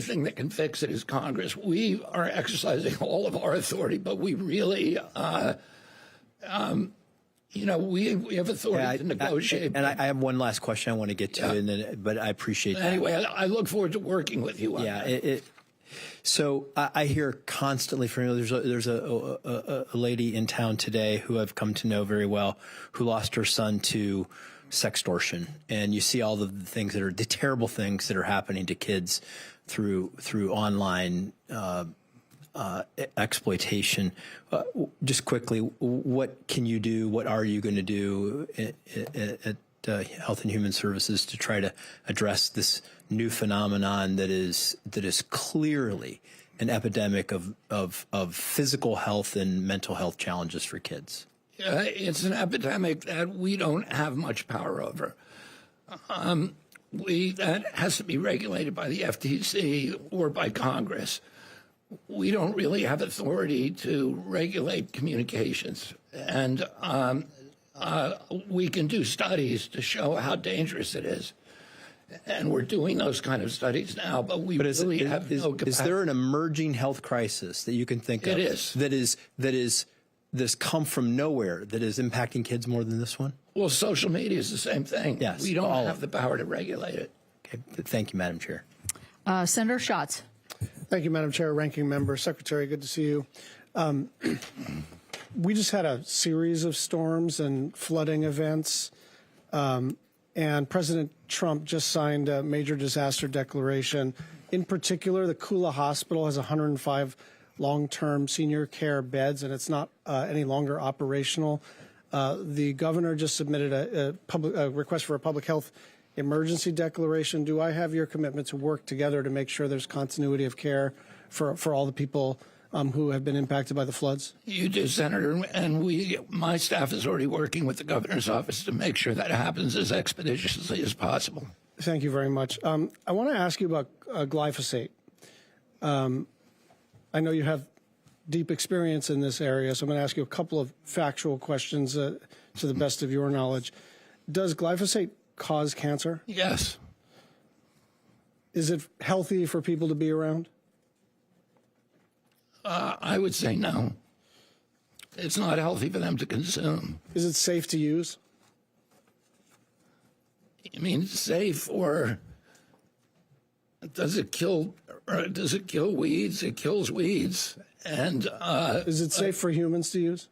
thing that can fix it is Congress. We are exercising all of our authority, but we really, we have authority to negotiate. I have one last question I want to get to, but I appreciate that. Anyway, I look forward to working with you on that. So I hear constantly from you. There's a lady in town today who I've come to know very well, who lost her son to sextortion, and you see all the things that are the terrible things that are happening to kids through online exploitation. Just quickly, what can you do? What are you going to do at Health and Human Services to try to address this new phenomenon that is clearly an epidemic of physical health and mental health challenges for kids? It's an epidemic that we don't have much power over. That has to be regulated by the FTC or by Congress. We don't really have authority to regulate communications, and we can do studies to show how dangerous it is. And we're doing those kind of studies now, but we really have no capacity. Is there an emerging health crisis that you can think of? It is. That's come from nowhere, that is impacting kids more than this one? Well, social media is the same thing. Yes, we don't have the power to regulate it. Okay, thank you, Madam Chair. Senator Schatz. Thank you, Madam Chair, Ranking Member, Secretary, good to see you. We just had a series of storms and flooding events, and President Trump just signed a major disaster declaration. In particular, the Kula Hospital has 105 long-term senior care beds, and it's not any longer operational. The governor just submitted a request for a public health emergency declaration. Do I have your commitment to work together to make sure there's continuity of care for all the people who have been impacted by the floods? You do, Senator, and my staff is already working with the governor's office to make sure that happens as expeditiously as possible. Thank you very much. I want to ask you about glyphosate. I know you have deep experience in this area, so I'm going to ask you a couple of factual questions to the best of your knowledge. Does glyphosate cause cancer? Yes. Is it healthy for people to be around? I would say no. It's not healthy for them to consume. Is it safe to use? You mean safe, or does it kill weeds? It kills weeds. And is it safe for humans to use?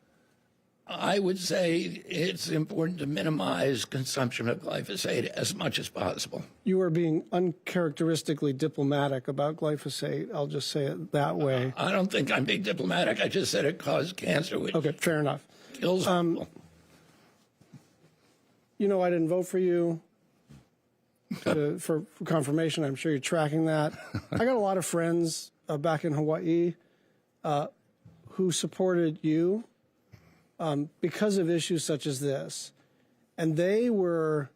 I would say it's important to minimize consumption of glyphosate as much as possible. You are being uncharacteristically diplomatic about glyphosate. I'll just say it that way. I don't think I'm being diplomatic. I just said it caused cancer, which okay, fair enough. Kills people. You know, I didn't vote for you for confirmation. I'm sure you're tracking that. I got a lot of friends back in Hawaii who supported you because of issues such as this. And they were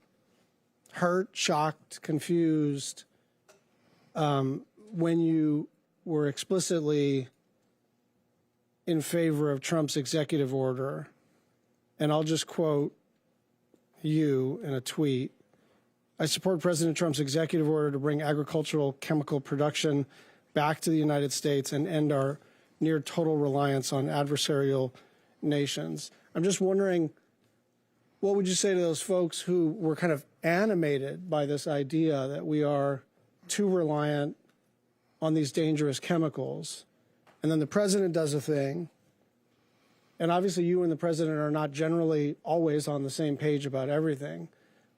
hurt, shocked, confused when you were explicitly in favor of Trump's executive order. And I'll just quote you in a tweet. I support President Trump's executive order to bring agricultural chemical production back to the United States and end our near total reliance on adversarial nations. I'm just wondering, what would you say to those folks who were kind of animated by this idea that we are too reliant on these dangerous chemicals, and then the president does a thing, and obviously you and the president are not generally always on the same page about everything,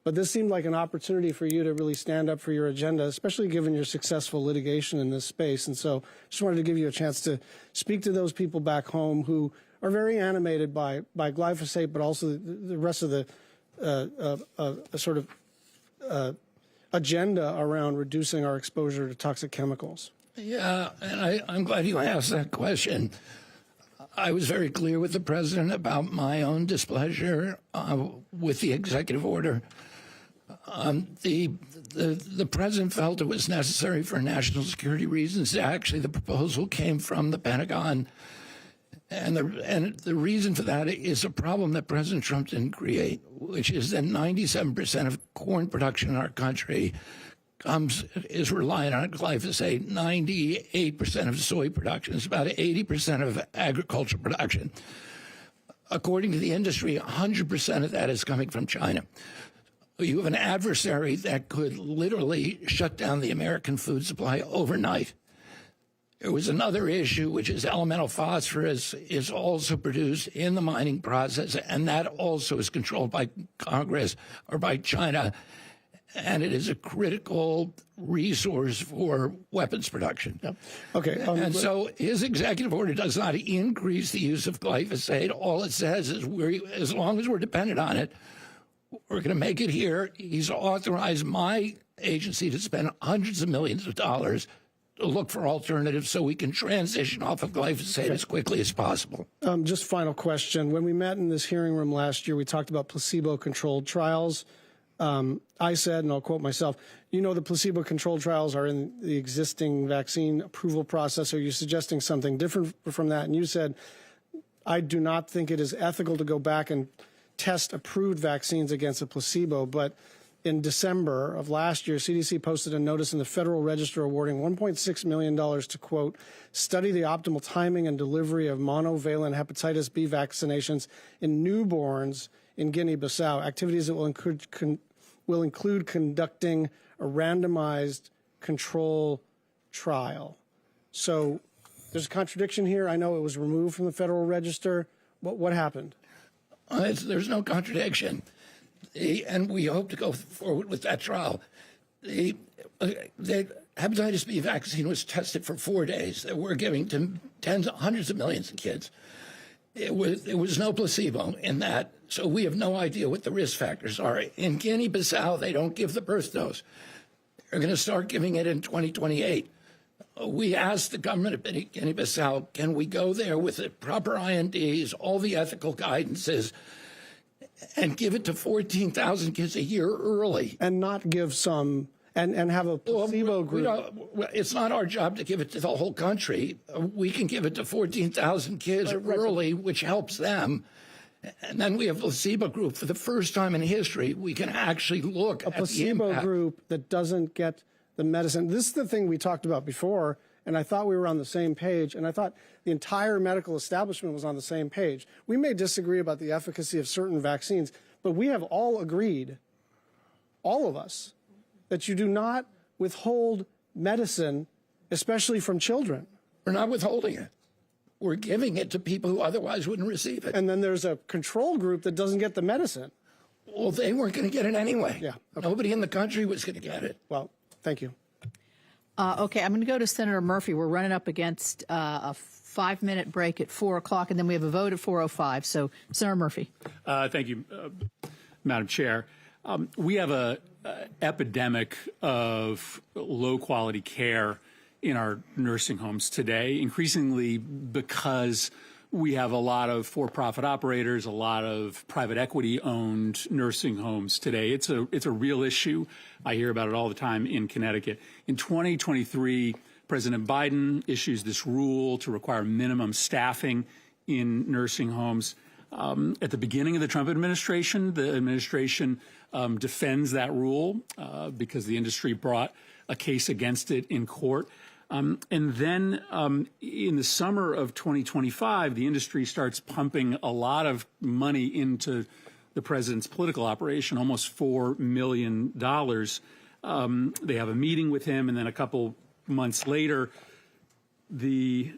but this seemed like an opportunity for you to really stand up for your agenda, especially given your successful litigation in this space. And so just wanted to give you a chance to speak to those people back home who are very animated by glyphosate, but also the rest of the sort of agenda around reducing our exposure to toxic chemicals. Yeah, and I'm glad you asked that question. I was very clear with the president about my own displeasure with the executive order. The president felt it was necessary for national security reasons. Actually, the proposal came from the Pentagon, And the reason for that is a problem that President Trump didn't create, which is that 97% of corn production in our country is reliant on glyphosate. 98% of soy production is about 80% of agricultural production. According to the industry, 100% of that is coming from China. You have an adversary that could literally shut down the American food supply overnight. There was another issue, which is elemental phosphorus is also produced in the mining process, and that also is controlled by Congress or by China, and it is a critical resource for weapons production. Yep. Okay. And so his executive order does not increase the use of glyphosate. All it says is as long as we're dependent on it, we're going to make it here. He's authorized my agency to spend hundreds of millions of dollars to look for alternatives so we can transition off of glyphosate as quickly as possible. Just final question. When we met in this hearing room last year, we talked about placebo-controlled trials. I said, and I'll quote myself, the placebo-controlled trials are in the existing vaccine approval process. Are you suggesting something different from that? And you said, I do not think it is ethical to go back and test approved vaccines against a placebo, but in December of last year, CDC posted a notice in the Federal Register awarding $1.6 million to, quote, study the optimal timing and delivery of monovalent hepatitis B vaccinations in newborns in Guinea-Bissau, activities that will include conducting a randomized control trial. So there's a contradiction here. I know it was removed from the Federal Register. What happened? There's no contradiction. And we hope to go forward with that trial. The hepatitis B vaccine was tested for 4 days. We're giving to hundreds of millions of kids. It was no placebo in that, so we have no idea what the risk factors are. In Guinea-Bissau, they don't give the birth dose. They're going to start giving it in 2028. We asked the government of Guinea-Bissau, can we go there with the proper INDs, all the ethical guidances, and give it to 14,000 kids a year early. And not give some, and have a placebo group. It's not our job to give it to the whole country. We can give it to 14,000 kids early, which helps them. And then we have a placebo group. For the first time in history, we can actually look at the placebo group that doesn't get the medicine. This is the thing we talked about before, and I thought we were on the same page, and I thought the entire medical establishment was on the same page. We may disagree about the efficacy of certain vaccines, but we have all agreed, all of us, that you do not withhold medicine, especially from children. We're not withholding it. We're giving it to people who otherwise wouldn't receive it. And then there's a control group that doesn't get the medicine. Well, they weren't going to get it anyway. Yeah. Okay. Nobody in the country was going to get it. Well, thank you. Okay, I'm going to go to Senator Murphy. We're running up against a 5-minute break at 4 o'clock, and then we have a vote at 4:05. So, Senator Murphy. Thank you, Madam Chair. We have an epidemic of low-quality care in our nursing homes today, increasingly because we have a lot of for-profit operators, a lot of private equity-owned nursing homes today. It's a real issue. I hear about it all the time in Connecticut. In 2023, President Biden issues this rule to require minimum staffing in nursing homes. At the beginning of the Trump administration, the administration defends that rule because the industry brought a case against it in court. And then in the summer of 2025, the industry starts pumping a lot of money into the president's political operation, almost $4 million. They have a meeting with him, and then a couple months later, the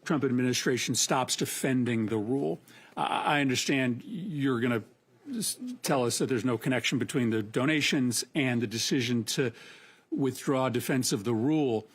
Trump administration stops defending the rule. I understand you're going to tell us that there's no connection between the donations and the decision to withdraw defense of the rule.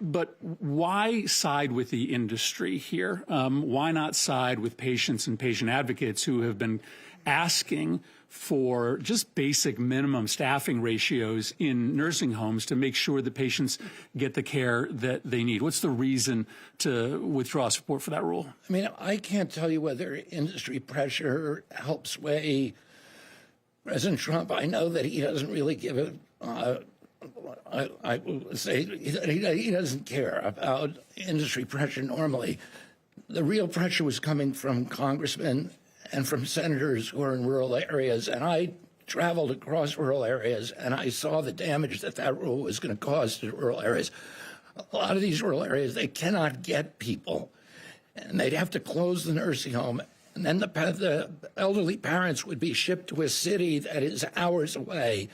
But why side with the industry here? Why not side with patients and patient advocates who have been asking for just basic minimum staffing ratios in nursing homes to make sure that patients get the care that they need? What's the reason to withdraw support for that rule? I mean, I can't tell you whether industry pressure helps sway President Trump. I know that he doesn't really give it. I will say he doesn't care about industry pressure normally. the real pressure was coming from congressmen and from senators who are in rural areas. And I traveled across rural areas, and I saw the damage that that rule was going to cause to rural areas. A lot of these rural areas, they cannot get people, and they'd have to close the nursing home. And then the elderly parents would be shipped to a city that is hours away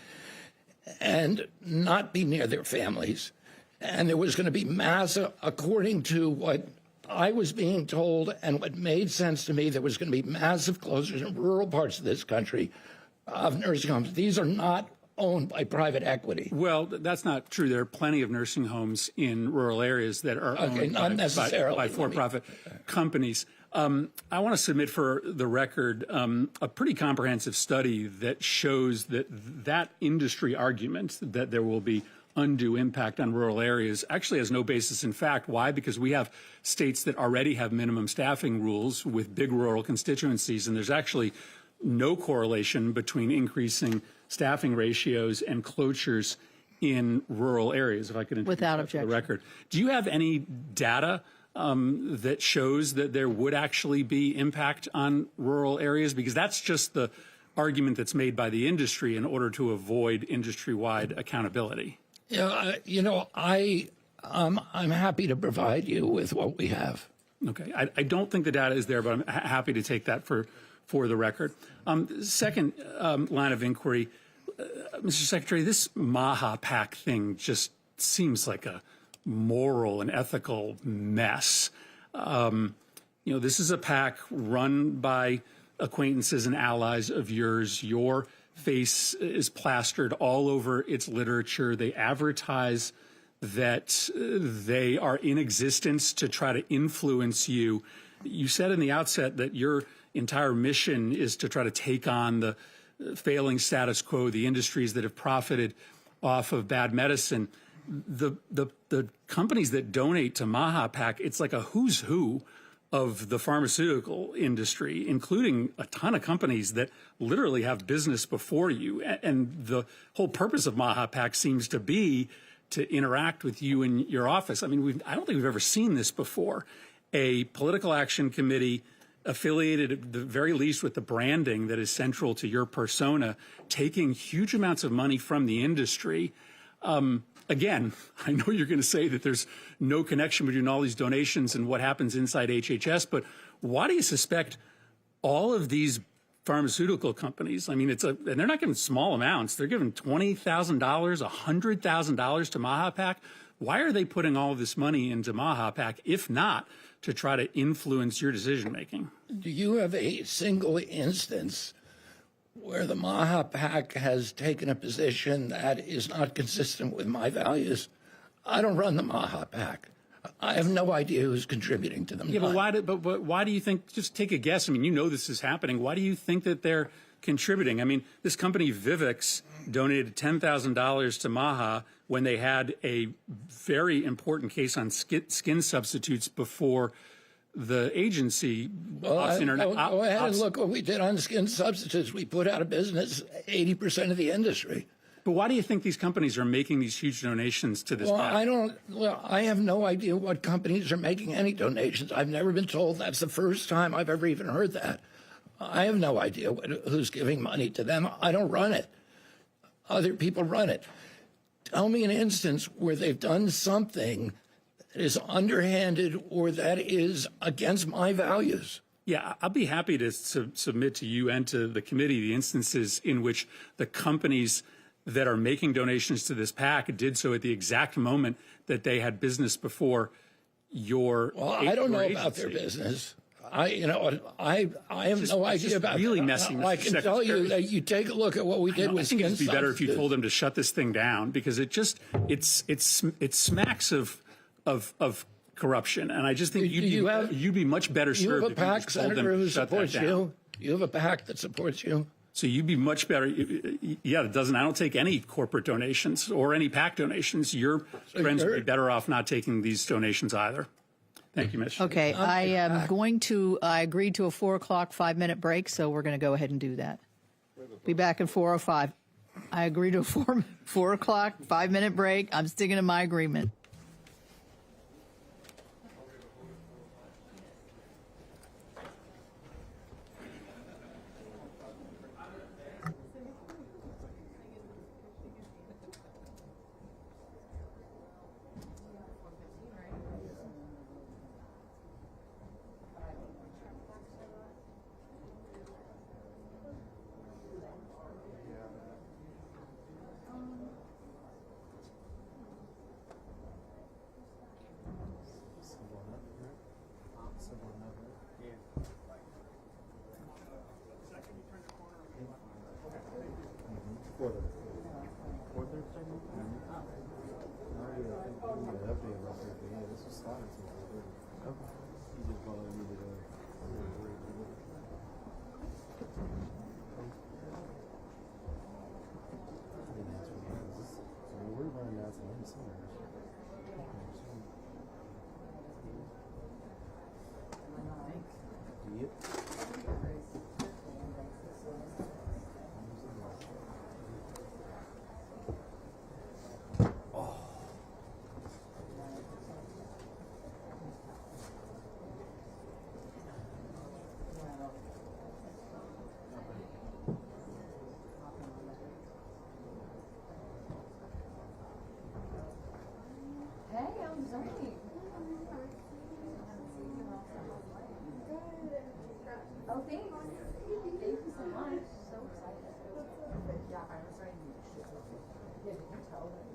and not be near their families. And there was going to be massive, according to what I was being told and what made sense to me, there was going to be massive closures in rural parts of this country of nursing homes. These are not owned by private equity. Well, that's not true. There are plenty of nursing homes in rural areas that are owned by for-profit companies. I want to submit for the record a pretty comprehensive study that shows that industry argument that there will be undue impact on rural areas actually has no basis in fact. Why? Because we have states that already have minimum staffing rules with big rural constituencies, and there's actually no correlation between increasing staffing ratios and closures in rural areas, if I could Without for the objection. record. Do you have any data that shows that there would actually be impact on rural areas? Because that's just the argument that's made by the industry in order to avoid industry-wide accountability. Yeah, I'm happy to provide you with what we have. Okay. I don't think the data is there, but I'm happy to take that for the record. Second line of inquiry, Mr. Secretary, this MAHA PAC thing just seems like a moral and ethical mess. This is a PAC run by acquaintances and allies of yours. Your face is plastered all over its literature. They advertise that they are in existence to try to influence you. You said in the outset that your entire mission is to try to take on the failing status quo, the industries that have profited off of bad medicine. The companies that donate to MAHA PAC, it's like a who's who of the pharmaceutical industry, including a ton of companies that literally have business before you. And the whole purpose of MAHA PAC seems to be to interact with you in your office. I mean, I don't think we've ever seen this before. A political action committee affiliated at the very least with the branding that is central to your persona, taking huge amounts of money from the industry. Again, I know you're going to say that there's no connection between all these donations and what happens inside HHS, but why do you suspect all of these pharmaceutical companies? I mean, and they're not giving small amounts. They're giving $20,000, $100,000 to MAHA PAC. Why are they putting all of this money into MAHA PAC, if not to try to influence your decision making? Do you have a single instance where the MAHA PAC has taken a position that is not consistent with my values? I don't run the MAHA PAC. I have no idea who's contributing to them. Yeah, but why do you think, just take a guess, I mean, you know this is happening. Why do you think that they're contributing? I mean, this company Vivix donated $10,000 to MAHA when they had a very important case on skin substitutes before the agency. Go ahead and look what we did on skin substitutes. We put out of business 80% of the industry. But why do you think these companies are making these huge donations to this? I have no idea what companies are making any donations. I've never been told. That's the first time I've ever even heard that. I have no idea who's giving money to them. I don't run it. Other people run it. Tell me an instance where they've done something that is underhanded or that is against my values. Yeah, I'll be happy to submit to you and to the committee the instances in which the companies that are making donations to this PAC did so at the exact moment that they had business before your I don't know about their business. I have no idea about really messy. I can tell you that you take a look at what we did with skin substitutes. I think it'd be better if you told them to shut this thing down, because it smacks of corruption, and I just think you'd be much better served. You have a if you PAC just told them senator to who shut that supports down. you. You have a PAC that supports you. So you'd be much better. Yeah, it doesn't. I don't take any corporate donations or any PAC donations. Your friends would be better off not taking these donations either. Thank you, Ms. Okay, I agreed to a 4 o'clock 5-minute break, so we're going to go ahead and do that. Be back at 4:05. I agreed to a 4 o'clock 5-minute break. I'm sticking to my agreement. third segment? I already think we need an update about that, but yeah, this is starting since the third. Okay. You just probably needed a break. I didn't ask for that. So we're running out to the end somewhere. Yep. Hey, I'm sorry. Oh, thanks. Thank you so much. So excited. Yeah, I was right. Yeah, did you tell them?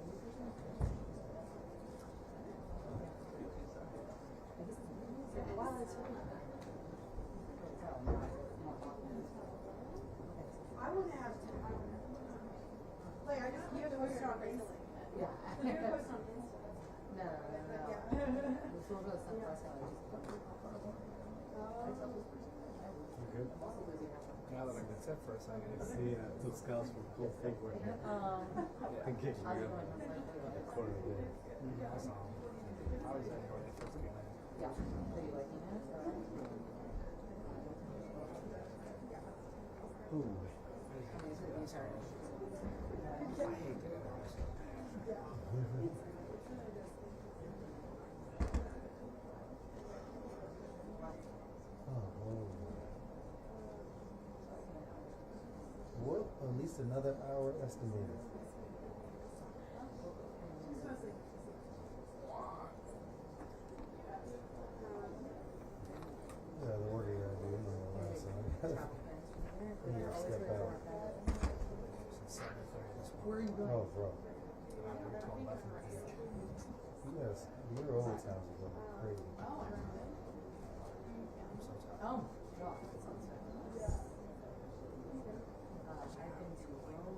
Wow, that's really good. I wouldn't have to. Like, I just you post on Instagram. Yeah. You post on Instagram. No. This will go somewhere else. Good. Now that I can sit for a second, see those scouts were cool fake right here. I get you. A quarter of it. I saw them. I was there when they first came in. Yeah. Are you liking it? Ooh. Sorry. I hate that. What? At least another hour estimated. Yeah, the order you gotta do anyway, so you need to step out. Where are you going? Oh, bro. Yes, your old town is looking crazy. Oh, God, that sounds good. I've been to Rome,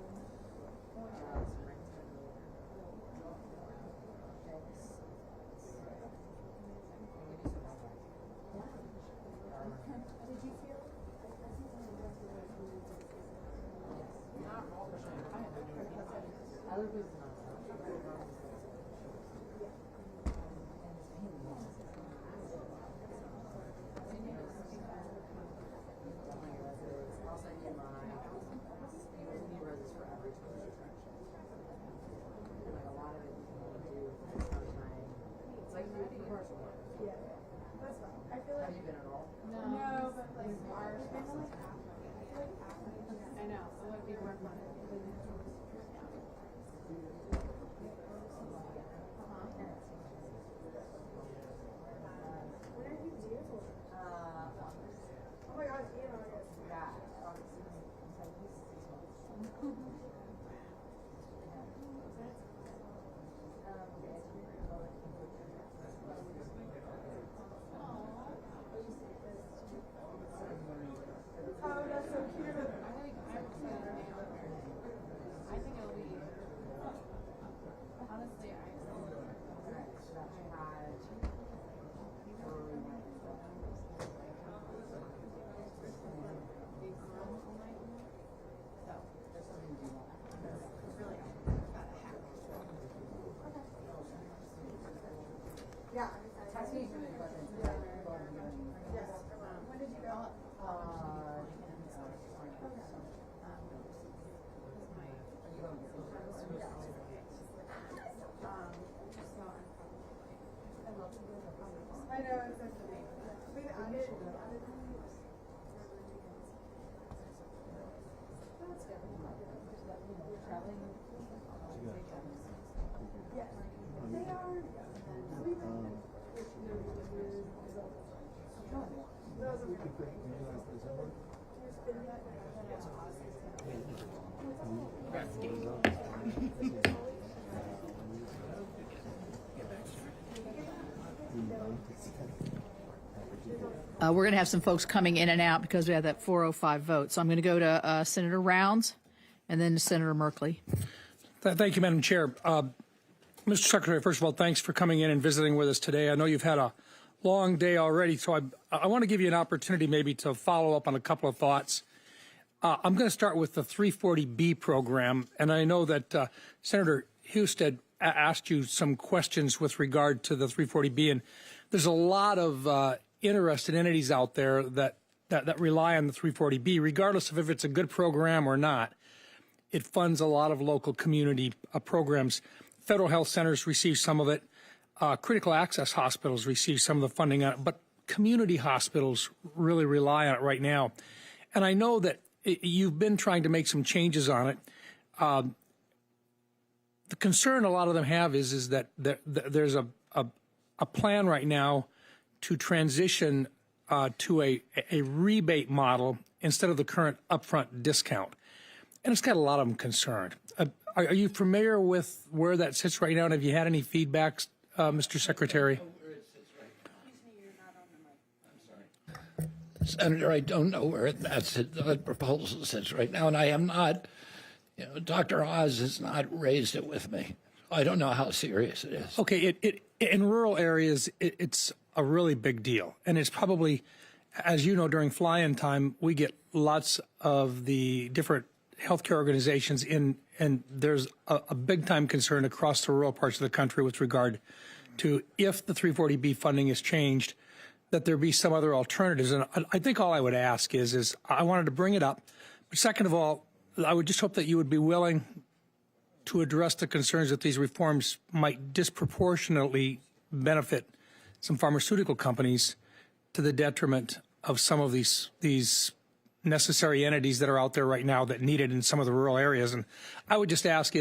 Did you feel? I live with Have you been at all? No, but like our family half. I know, so it would be worth on it. When are you due? Oh my gosh, in August. Yeah. Oh, that's so cute. I think it'll be, honestly, I Yeah. text me through the questions. Yes. When did you go? I know, it's such a thing. We added. That's good. Traveling. Yes. They are. We're going to have some folks coming in and out because we have that 405 vote. So I'm going to go to Senator Rounds and then to Senator Merkley. Thank you, Madam Chair. Mr. Secretary, first of all, thanks for coming in and visiting with us today. I know you've had a long day already, so I want to give you an opportunity maybe to follow up on a couple of thoughts. I'm going to start with the 340B program, and I know that Senator Husted asked you some questions with regard to the 340B, and there's a lot of interested entities out there that rely on the 340B, regardless of if it's a good program or not. It funds a lot of local community programs. Federal health centers receive some of it. Critical access hospitals receive some of the funding on it, but community hospitals really rely on it right now. And I know that you've been trying to make some changes on it. The concern a lot of them have is that there's a plan right now to transition to a rebate model instead of the current upfront discount. And it's got a lot of them concerned. Are you familiar with where that sits right now? And have you had any feedbacks, Mr. Secretary? Senator, I don't know where that proposal sits right now, and I am not, Dr. Oz has not raised it with me. I don't know how serious it is. Okay, in rural areas, it's a really big deal. And it's probably, as you know, during fly-in time, we get lots of the different healthcare organizations in, and there's a big-time concern across the rural parts of the country with regard to if the 340B funding is changed, that there be some other alternatives. And I think all I would ask is I wanted to bring it up. But second of all, I would just hope that you would be willing to address the concerns that these reforms might disproportionately benefit some pharmaceutical companies to the detriment of some of these necessary entities that are out there right now that need it in some of the rural areas. And I would just ask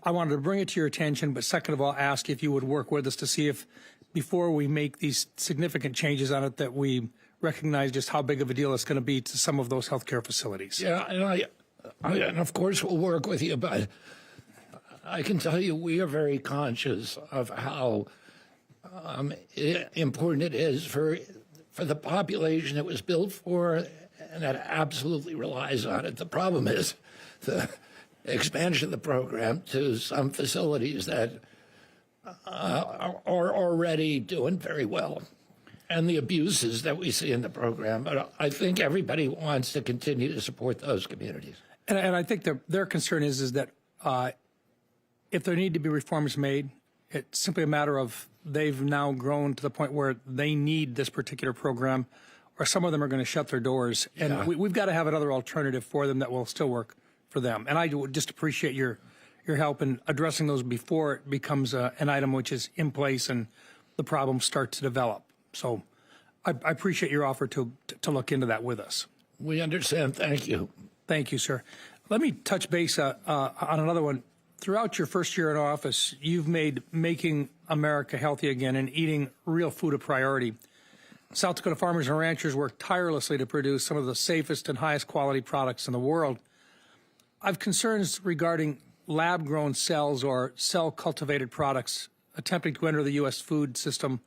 I wanted to bring it to your attention, but second of all, ask if you would work with us to see if, before we make these significant changes on it, that we recognize just how big of a deal it's going to be to some of those healthcare facilities. Yeah, and of course we'll work with you, but I can tell you we are very conscious of how important it is for the population it was built for, and that absolutely relies on it. The problem is the expansion of the program to some facilities that are already doing very well, and the abuses that we see in the program. But I think everybody wants to continue to support those communities. And I think their concern is that if there need to be reforms made, it's simply a matter of they've now grown to the point where they need this particular program, or some of them are going to shut their doors. And we've got to have another alternative for them that will still work for them. And I would just appreciate your help in addressing those before it becomes an item which is in place and the problems start to develop. So I appreciate your offer to look into that with us. We understand. Thank you. Thank you, sir. Let me touch base on another one. Throughout your first year in office, you've made making America healthy again and eating real food a priority. South Dakota farmers and ranchers work tirelessly to produce some of the safest and highest quality products in the world. I've concerns regarding lab-grown cells or cell-cultivated products attempting to enter the U.S. food system,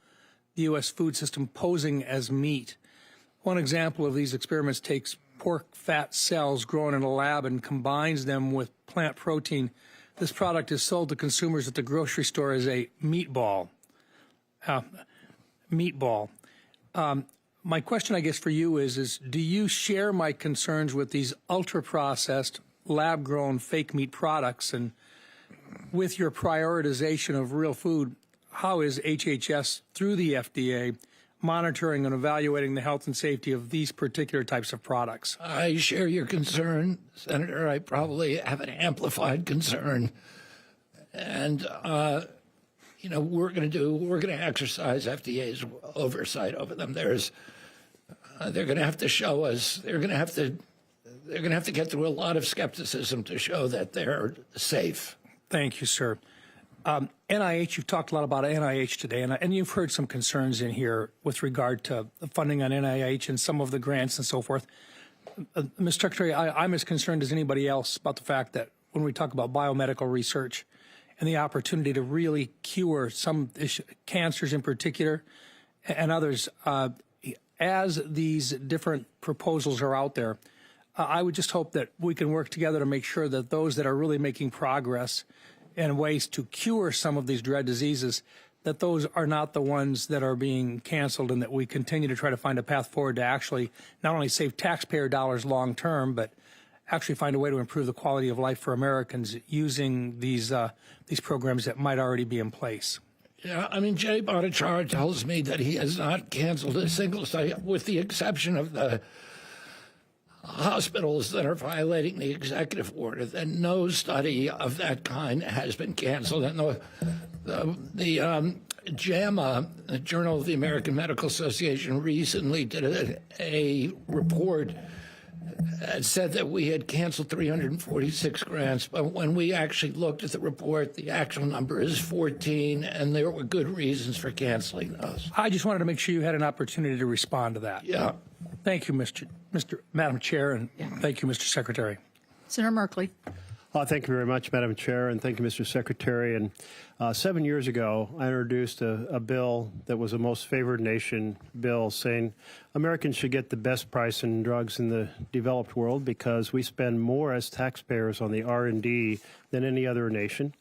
posing as meat. One example of these experiments takes pork fat cells grown in a lab and combines them with plant protein. This product is sold to consumers at the grocery store as a meatball. My question, I guess, for you is do you share my concerns with these ultra-processed, lab-grown fake meat products? And with your prioritization of real food, how is HHS, through the FDA, monitoring and evaluating the health and safety of these particular types of products? I share your concern, Senator. I probably have an amplified concern. And, we're going to exercise FDA's oversight over them. They're going to have to show us, they're going to have to get through a lot of skepticism to show that they're safe. Thank you, sir. NIH, you've talked a lot about NIH today, and you've heard some concerns in here with regard to the funding on NIH and some of the grants and so forth. Mr. Secretary, I'm as concerned as anybody else about the fact that when we talk about biomedical research and the opportunity to really cure some cancers in particular and others, as these different proposals are out there, I would just hope that we can work together to make sure that those that are really making progress in ways to cure some of these dread diseases, that those are not the ones that are being canceled, and that we continue to try to find a path forward to actually not only save taxpayer dollars long term, but actually find a way to improve the quality of life for Americans using these programs that might already be in place. Yeah, I mean, Jay Bhattacharya tells me that he has not canceled a single site, with the exception of the hospitals that are violating the executive order. That no study of that kind has been canceled. And the JAMA, the Journal of the American Medical Association, recently did a report that said that we had canceled 346 grants, but when we actually looked at the report, the actual number is 14, and there were good reasons for canceling those. I just wanted to make sure you had an opportunity to respond to that. Yeah. Thank you, Madam Chair, and thank you, Mr. Secretary. Senator Merkley. Thank you very much, Madam Chair, and thank you, Mr. Secretary. And 7 years ago, I introduced a bill that was a most favored nation bill, saying Americans should get the best price in drugs in the developed world because we spend more as taxpayers on the R&D than any other nation.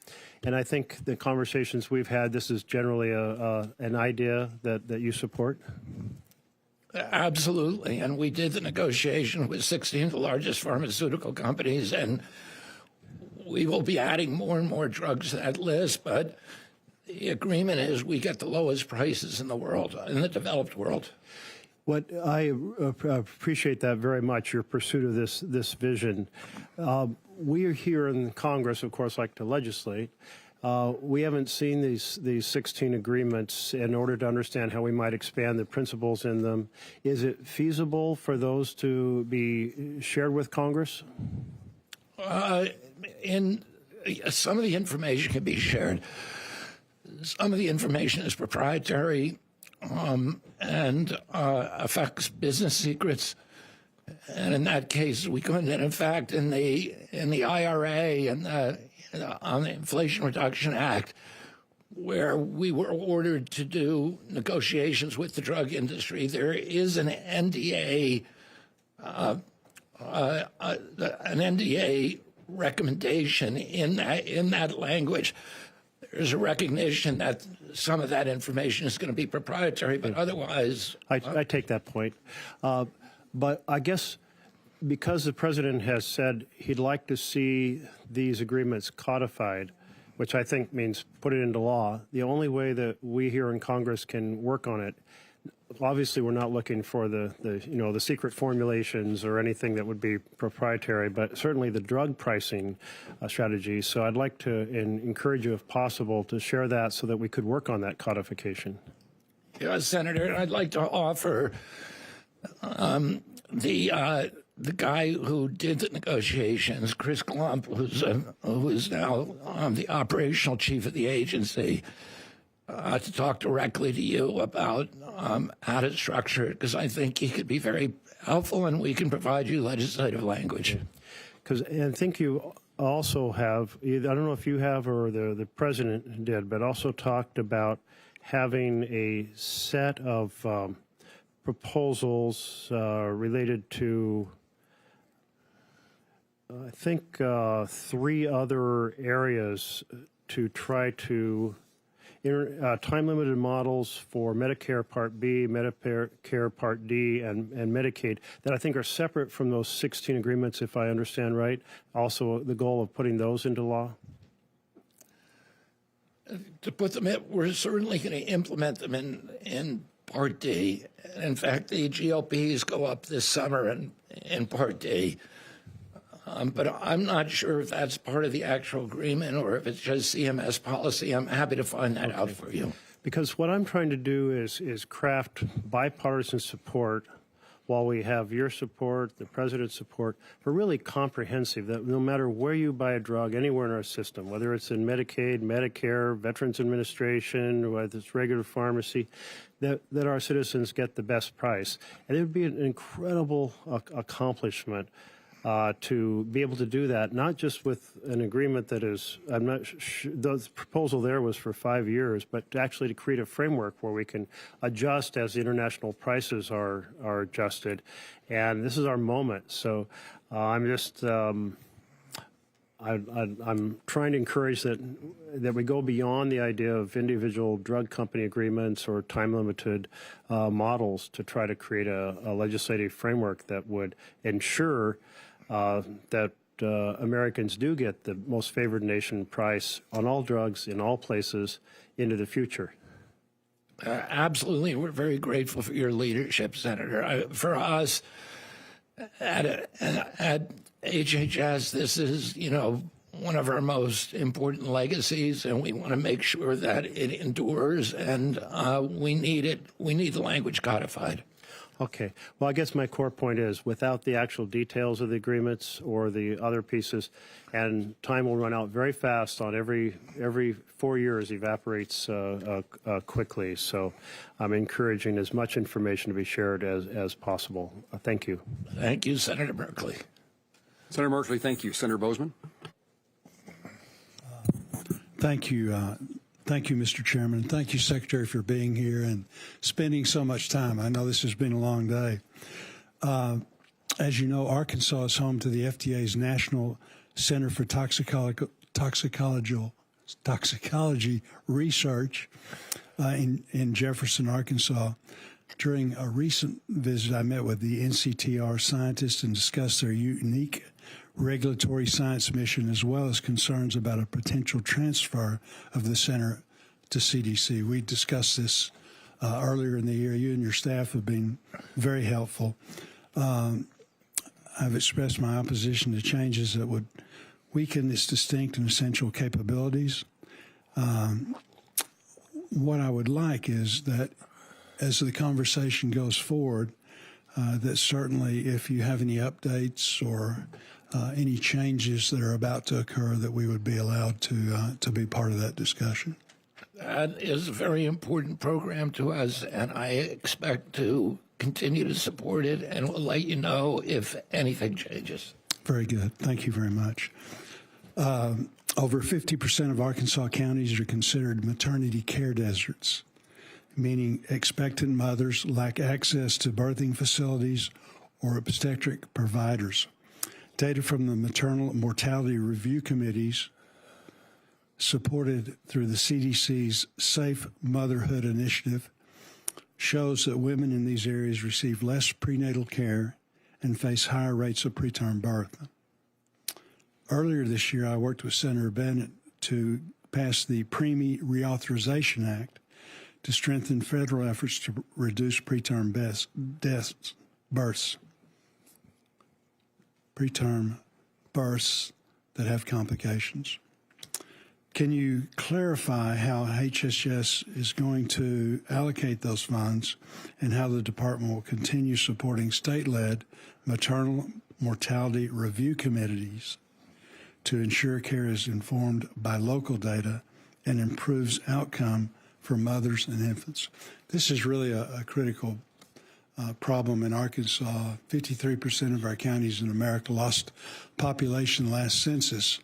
And I think the conversations we've had, this is generally an idea that you support. Absolutely. And we did the negotiation with 16 of the largest pharmaceutical companies, and we will be adding more and more drugs to that list, but the agreement is we get the lowest prices in the world, in the developed world. What I appreciate that very much, your pursuit of this vision. We are here in Congress, of course, like to legislate. We haven't seen these 16 agreements in order to understand how we might expand the principles in them. Is it feasible for those to be shared with Congress? Some of the information can be shared. Some of the information is proprietary and affects business secrets. And in that case, we couldn't. And in fact, in the IRA and on the Inflation Reduction Act, where we were ordered to do negotiations with the drug industry, there is an NDA recommendation in that language. There's a recognition that some of that information is going to be proprietary, but otherwise... I take that point. But I guess because the president has said he'd like to see these agreements codified, which I think means put it into law, the only way that we here in Congress can work on it, obviously we're not looking for the secret formulations or anything that would be proprietary, but certainly the drug pricing strategy. So I'd like to encourage you, if possible, to share that so that we could work on that codification. Yes, Senator, I'd like to offer the guy who did the negotiations, Chris Klump, who is now the operational chief of the agency, to talk directly to you about how to structure it, because I think he could be very helpful, and we can provide you legislative language. And I think you also have, I don't know if you have or the president did, but also talked about having a set of proposals related to, I think, 3 other areas to try to time-limited models for Medicare Part B, Medicare Part D, and Medicaid that I think are separate from those 16 agreements, if I understand right. Also, the goal of putting those into law. To put them in, we're certainly going to implement them in Part D. In fact, the GLPs go up this summer in Part D. But I'm not sure if that's part of the actual agreement or if it's just CMS policy. I'm happy to find that out for you. Because what I'm trying to do is craft bipartisan support while we have your support, the president's support, for really comprehensive, that no matter where you buy a drug, anywhere in our system, whether it's in Medicaid, Medicare, Veterans Administration, whether it's regular pharmacy, that our citizens get the best price. And it would be an incredible accomplishment to be able to do that, not just with an agreement that is, I'm not sure, the proposal there was for 5 years, but actually to create a framework where we can adjust as the international prices are adjusted. And this is our moment. So I'm just I'm trying to encourage that we go beyond the idea of individual drug company agreements or time-limited models to try to create a legislative framework that would ensure that Americans do get the most favored nation price on all drugs in all places into the future. Absolutely. We're very grateful for your leadership, Senator. For us at HHS, this is, one of our most important legacies, and we want to make sure that it endures, and we need it. We need the language codified. Okay. Well, I guess my core point is without the actual details of the agreements or the other pieces, and time will run out very fast on every 4 years evaporates quickly. So I'm encouraging as much information to be shared as possible. Thank you. Thank you, Senator Merkley. Senator Merkley, thank you. Senator Bozeman. Thank you. Thank you, Mr. Chairman. Thank you, Secretary, for being here and spending so much time. I know this has been a long day. As you know, Arkansas is home to the FDA's National Center for Toxicology Research in Jefferson, Arkansas. During a recent visit, I met with the NCTR scientists and discussed their unique regulatory science mission, as well as concerns about a potential transfer of the center to CDC. We discussed this earlier in the year. You and your staff have been very helpful. I've expressed my opposition to changes that would weaken its distinct and essential capabilities. What I would like is that as the conversation goes forward, that certainly if you have any updates or any changes that are about to occur, that we would be allowed to be part of that discussion. That is a very important program to us, and I expect to continue to support it, and we'll let you know if anything changes. Very good. Thank you very much. Over 50% of Arkansas counties are considered maternity care deserts, meaning expectant mothers lack access to birthing facilities or obstetric providers. Data from the Maternal Mortality Review Committees, supported through the CDC's Safe Motherhood Initiative, shows that women in these areas receive less prenatal care and face higher rates of preterm birth. Earlier this year, I worked with Senator Bennett to pass the Preemie Reauthorization Act to strengthen federal efforts to reduce preterm births that have complications. Can you clarify how HHS is going to allocate those funds and how the department will continue supporting state-led maternal mortality review committees to ensure care is informed by local data and improves outcome for mothers and infants? This is really a critical problem in Arkansas. 53% of our counties in America lost population last census,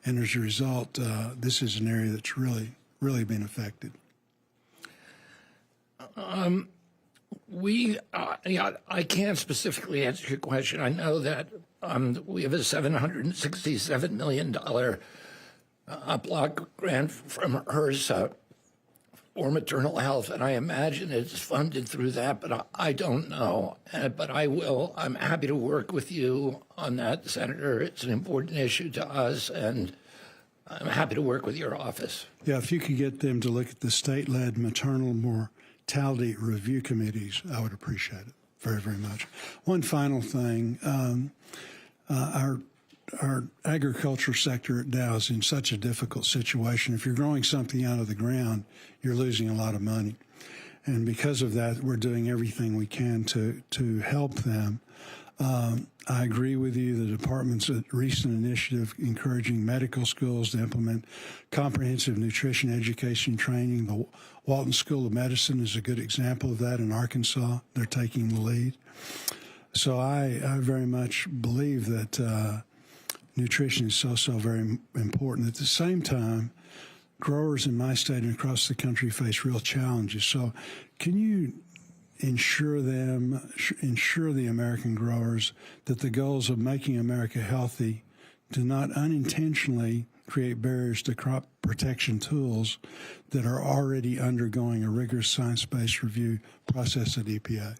and as a result, this is an area that's really been affected. I can't specifically answer your question. I know that we have a $767 million block grant from HRSA or maternal health, and I imagine it's funded through that, but I don't know. But I will. I'm happy to work with you on that, Senator. It's an important issue to us, and I'm happy to work with your office. Yeah, if you could get them to look at the state-led maternal mortality review committees, I would appreciate it very, very much. One final thing. Our agriculture sector now is in such a difficult situation. If you're growing something out of the ground, you're losing a lot of money. And because of that, we're doing everything we can to help them. I agree with you. The department's recent initiative encouraging medical schools to implement comprehensive nutrition education training. The Walton School of Medicine is a good example of that in Arkansas. They're taking the lead. So I very much believe that nutrition is so very important. At the same time, growers in my state and across the country face real challenges. So can you ensure the American growers that the goals of making America healthy do not unintentionally create barriers to crop protection tools that are already undergoing a rigorous science-based review process at EPA.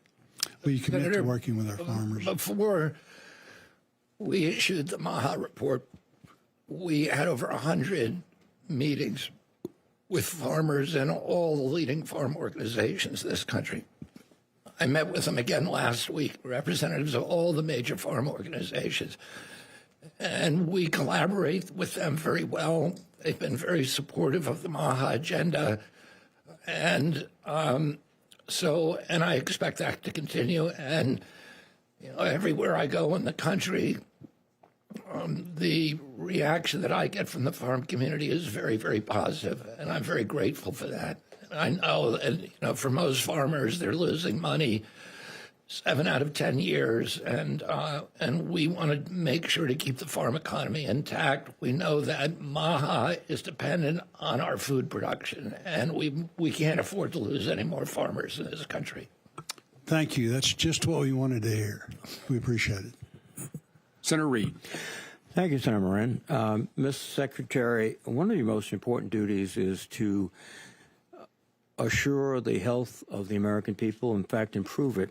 Will you commit to working with our farmers? Before we issued the MAHA report, we had over 100 meetings with farmers and all the leading farm organizations in this country. I met with them again last week, representatives of all the major farm organizations. And we collaborate with them very well. They've been very supportive of the MAHA agenda. And and I expect that to continue. And everywhere I go in the country, the reaction that I get from the farm community is very, very positive, and I'm very grateful for that. I know that, for most farmers, they're losing money 7 out of 10 years, and we want to make sure to keep the farm economy intact. We know that MAHA is dependent on our food production, and we can't afford to lose any more farmers in this country. Thank you. That's just what we wanted to hear. We appreciate it. Senator Reid. Thank you, Senator Moran. Mr. Secretary, one of your most important duties is to assure the health of the American people, in fact, improve it.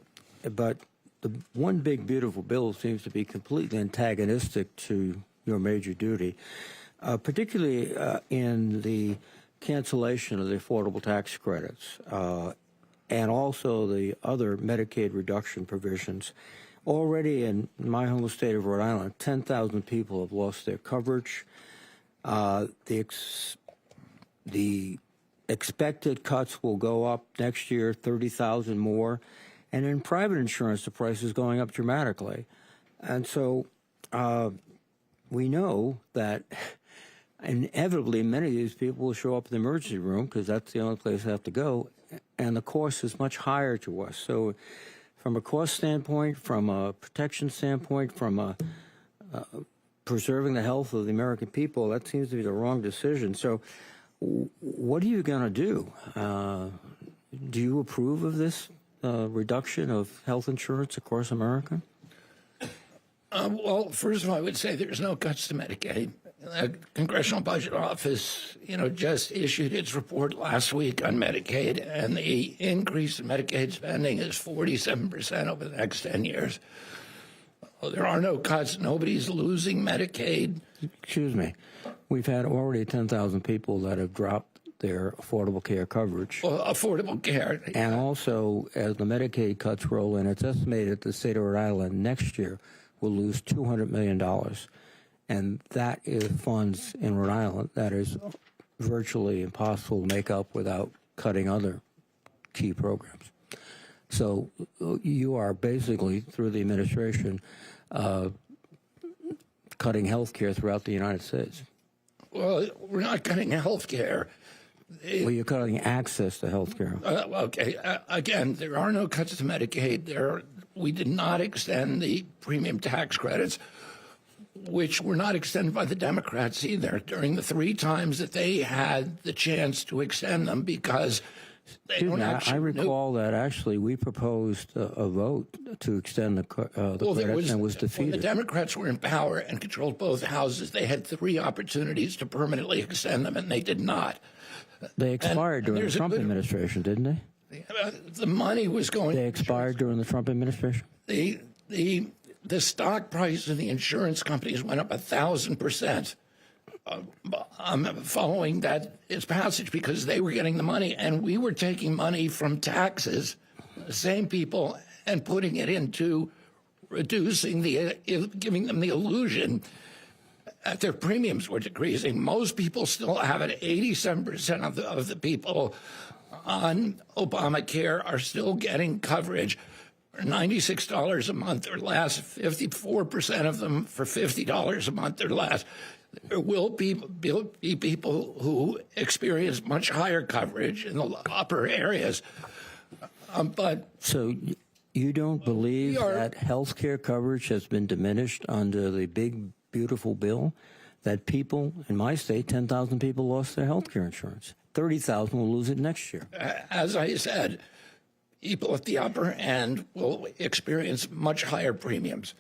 But the one big, beautiful bill seems to be completely antagonistic to your major duty, particularly in the cancellation of the affordable tax credits and also the other Medicaid reduction provisions. Already in my home state of Rhode Island, 10,000 people have lost their coverage. The expected cuts will go up next year, 30,000 more. And in private insurance, the price is going up dramatically. And so we know that inevitably many of these people will show up in the emergency room because that's the only place they have to go. And the cost is much higher to us. So from a cost standpoint, from a protection standpoint, from a preserving the health of the American people, that seems to be the wrong decision. So what are you going to do? Do you approve of this reduction of health insurance across America? Well, first of all, I would say there's no cuts to Medicaid. The Congressional Budget Office, just issued its report last week on Medicaid, and the increase in Medicaid spending is 47% over the next 10 years. Well, there are no cuts. Nobody's losing Medicaid. Excuse me. We've had already 10,000 people that have dropped their affordable care coverage. Well, affordable care. And also, as the Medicaid cuts roll in, it's estimated the state of Rhode Island next year will lose $200 million. And that is funds in Rhode Island that is virtually impossible to make up without cutting other key programs. So you are basically, through the administration, cutting health care throughout the United States. Well, we're not cutting health care. Well, you're cutting access to health care. Okay. Again, there are no cuts to Medicaid. We did not extend the premium tax credits, which were not extended by the Democrats either during the 3 times that they had the chance to extend them because they don't actually. I recall that actually we proposed a vote to extend the credits and was defeated. When the Democrats were in power and controlled both houses, they had 3 opportunities to permanently extend them, and they did not. They expired during the Trump administration, didn't they? The money was going. They expired during the Trump administration. The stock price of the insurance companies went up 1,000% following that its passage because they were getting the money and we were taking money from taxes, the same people, and putting it into reducing giving them the illusion that their premiums were decreasing. Most people still have it. 87% of the people on Obamacare are still getting coverage. $96 a month or less, 54% of them for $50 a month or less. There will be people who experience much higher coverage in the upper areas. So you don't believe that health care coverage has been diminished under the big, beautiful bill? That people, in my state, 10,000 people lost their health care insurance. 30,000 will lose it next year. As I said, people at the upper end will experience much higher premiums.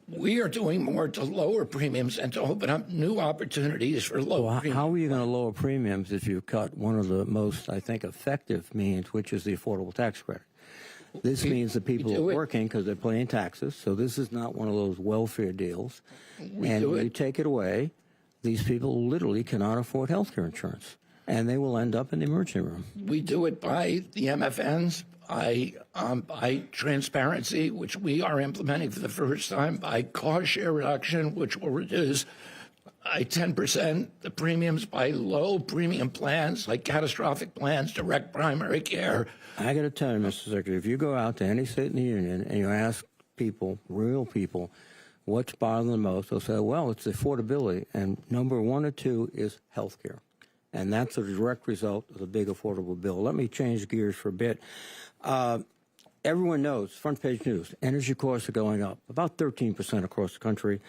We are doing more to lower premiums and to open up new opportunities for low premiums. How are you going to lower premiums if you cut one of the most, I think, effective means, which is the affordable tax credit? This means that people are working because they're paying taxes, so this is not one of those welfare deals. And when you take it away, these people literally cannot afford health care insurance, and they will end up in the emergency room. We do it by the MFNs, by transparency, which we are implementing for the first time, by cost share reduction, which will reduce by 10% the premiums, by low premium plans like catastrophic plans, direct primary care. I got to tell you, Mr. Secretary, if you go out to any state in the union and you ask people, real people, what's bothering them most, they'll say, well, it's affordability. And number 1 or 2 is health care. And that's a direct result of the big affordable bill. Let me change gears for a bit. Everyone knows, front page news, energy costs are going up, about 13% across the country.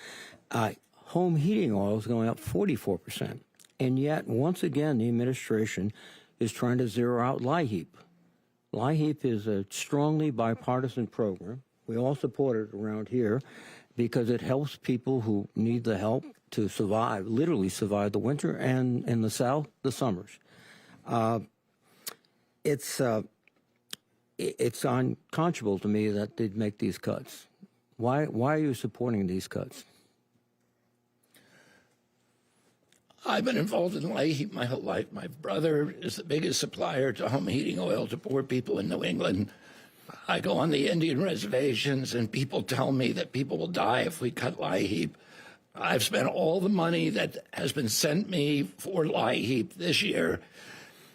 Home heating oil is going up 44%. And yet, once again, the administration is trying to zero out LIHEAP. LIHEAP is a strongly bipartisan program. We all support it around here because it helps people who need the help to survive, literally survive the winter, and in the South, the summers. It's unconscionable to me that they'd make these cuts. Why are you supporting these cuts? I've been involved in LIHEAP my whole life. My brother is the biggest supplier to home heating oil to poor people in New England. I go on the Indian reservations, and people tell me that people will die if we cut LIHEAP. I've spent all the money that has been sent me for LIHEAP this year.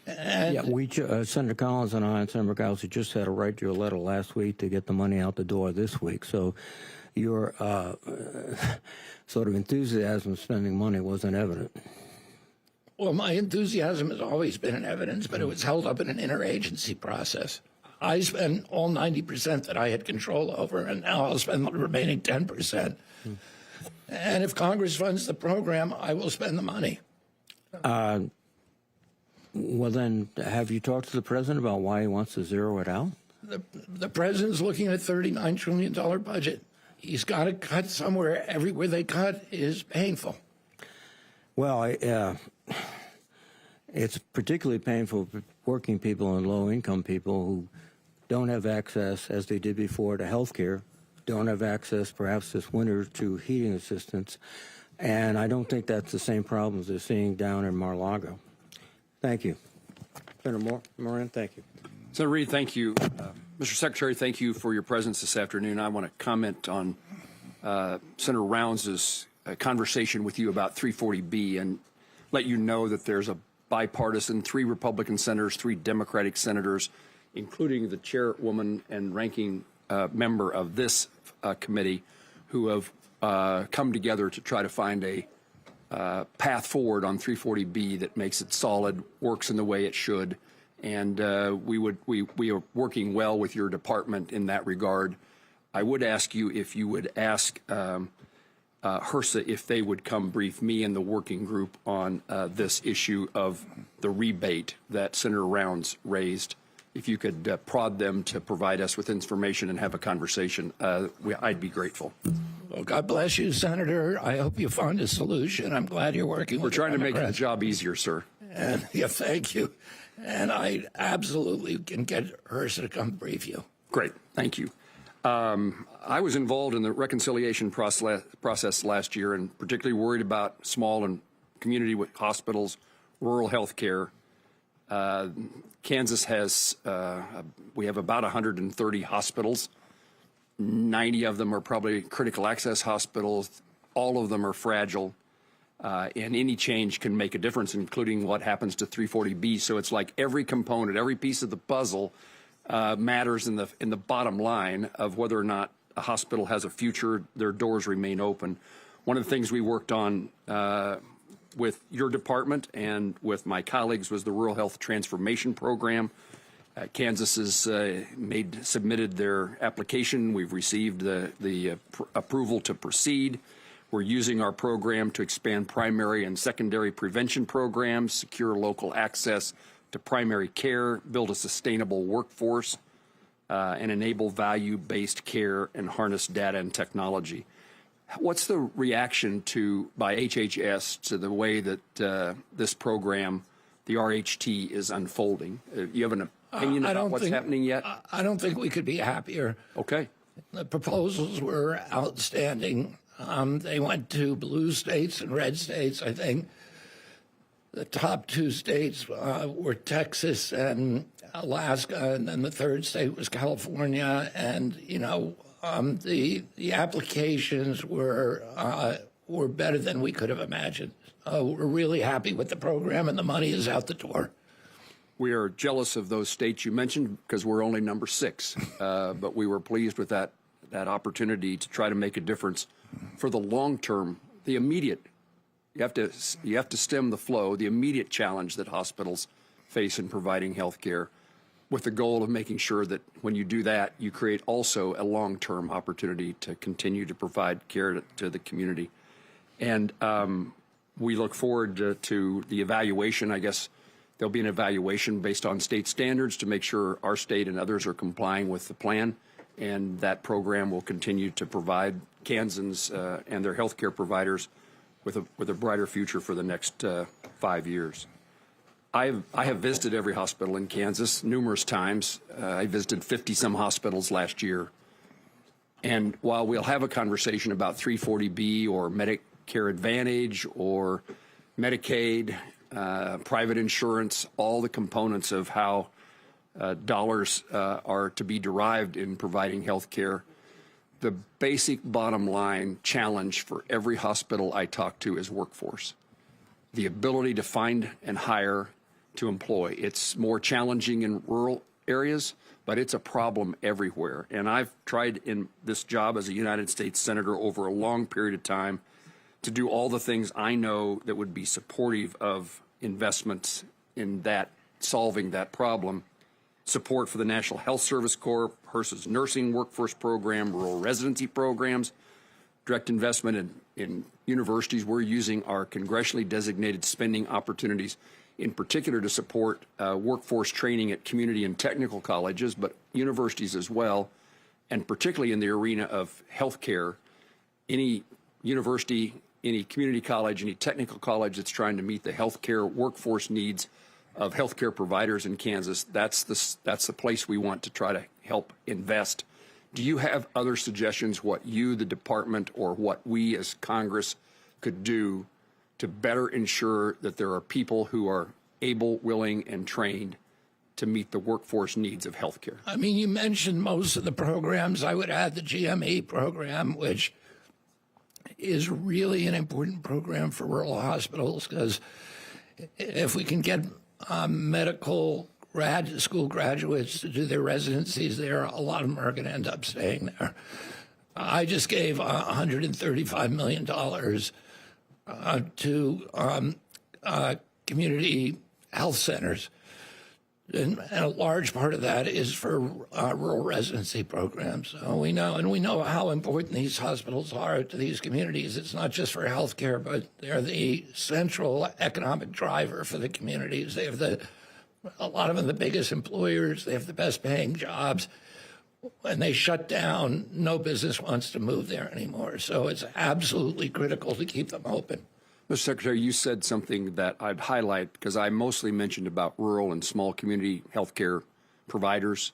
And Senator Collins and I and Senator Murkowski just had to write you a letter last week to get the money out the door this week. So your sort of enthusiasm of spending money wasn't evident. Well, my enthusiasm has always been in evidence, but it was held up in an interagency process. I spent all 90% that I had control over, and now I'll spend the remaining 10%. And if Congress funds the program, I will spend the money. Well, then, have you talked to the president about why he wants to zero it out? The president's looking at a $39 trillion budget. He's got to cut somewhere. Everywhere they cut is painful. Well, it's particularly painful for working people and low-income people who don't have access, as they did before, to health care, don't have access perhaps this winter to heating assistance, and I don't think that's the same problems they're seeing down in Mar-a-Lago. Thank you. Senator Moran, thank you. Senator Reid, thank you. Mr. Secretary, thank you for your presence this afternoon. I want to comment on Senator Rounds' conversation with you about 340B and let you know that there's a bipartisan, 3 Republican senators, 3 Democratic senators, including the chairwoman and ranking member of this committee, who have come together to try to find a path forward on 340B that makes it solid, works in the way it should, and we are working well with your department in that regard. I would ask you if you would ask HRSA if they would come brief me and the working group on this issue of the rebate that Senator Rounds raised. If you could prod them to provide us with information and have a conversation, I'd be grateful. Well, God bless you, Senator. I hope you found a solution. I'm glad you're working with We're trying to make the job easier, sir. And, yeah, thank you. And I absolutely can get HRSA to come brief you. Great. Thank you. I was involved in the reconciliation process last year and particularly worried about small and community hospitals, rural health care. Kansas has, we have about 130 hospitals. 90 of them are probably critical access hospitals. All of them are fragile. And any change can make a difference, including what happens to 340B. So it's like every component, every piece of the puzzle matters in the bottom line of whether or not a hospital has a future, their doors remain open. One of the things we worked on with your department and with my colleagues was the Rural Health Transformation Program. Kansas has submitted their application. We've received the approval to proceed. We're using our program to expand primary and secondary prevention programs, secure local access to primary care, build a sustainable workforce and enable value-based care and harness data and technology. What's the reaction by HHS to the way that this program, the RHT, is unfolding? You have an opinion about what's happening yet? I don't think we could be happier. Okay. The proposals were outstanding. They went to blue states and red states. I think the top two states were Texas and Alaska, and then the third state was California. And the applications were better than we could have imagined. We're really happy with the program, and the money is out the door. We are jealous of those states you mentioned because we're only number 6, but we were pleased with that opportunity to try to make a difference for the long term, the immediate. You have to stem the flow, the immediate challenge that hospitals face in providing health care, with the goal of making sure that when you do that, you create also a long-term opportunity to continue to provide care to the community. And we look forward to the evaluation. I guess there'll be an evaluation based on state standards to make sure our state and others are complying with the plan, and that program will continue to provide Kansans and their healthcare providers with a brighter future for the next 5 years. I have visited every hospital in Kansas numerous times. I visited 50-some hospitals last year. And while we'll have a conversation about 340B or Medicare Advantage or Medicaid, private insurance, all the components of how dollars are to be derived in providing health care, the basic bottom line challenge for every hospital I talk to is workforce. The ability to find and hire, to employ. It's more challenging in rural areas, but it's a problem everywhere. And I've tried in this job as a United States Senator over a long period of time to do all the things I know that would be supportive of investments in that, solving that problem. Support for the National Health Service Corps, HRSA's nursing workforce program, rural residency programs, direct investment in universities. We're using our congressionally designated spending opportunities in particular to support workforce training at community and technical colleges, but universities as well, and particularly in the arena of healthcare. Any university, any community college, any technical college that's trying to meet the healthcare workforce needs of healthcare providers in Kansas, that's the place we want to try to help invest. Do you have other suggestions what you, the department, or what we as Congress could do to better ensure that there are people who are able, willing, and trained to meet the workforce needs of healthcare? I mean, you mentioned most of the programs. I would add the GME program, which is really an important program for rural hospitals, because if we can get medical school graduates to do their residencies there, a lot of them are going to end up staying there. I just gave $135 million to community health centers. And a large part of that is for rural residency programs. So we know how important these hospitals are to these communities. It's not just for health care, but they're the central economic driver for the communities. They have a lot of them the biggest employers. They have the best paying jobs. When they shut down, no business wants to move there anymore. So it's absolutely critical to keep them open. Mr. Secretary, you said something that I'd highlight because I mostly mentioned about rural and small community healthcare providers,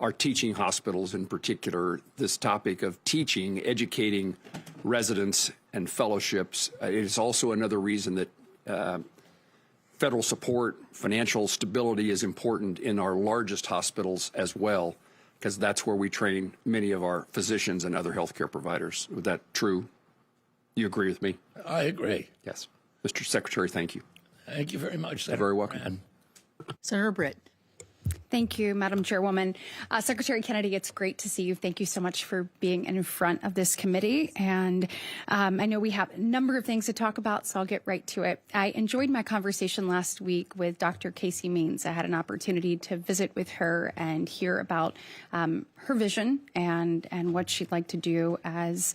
our teaching hospitals in particular. This topic of teaching, educating residents and fellowships is also another reason that federal support, financial stability is important in our largest hospitals as well, because that's where we train many of our physicians and other healthcare providers. Is that true? You agree with me? I agree. Yes. Mr. Secretary, thank you. Thank you very much, Senator. You're very welcome. Senator Britt. Thank you, Madam Chairwoman. Secretary Kennedy, it's great to see you. Thank you so much for being in front of this committee. And I know we have a number of things to talk about, so I'll get right to it. I enjoyed my conversation last week with Dr. Casey Means. I had an opportunity to visit with her and hear about her vision and what she'd like to do as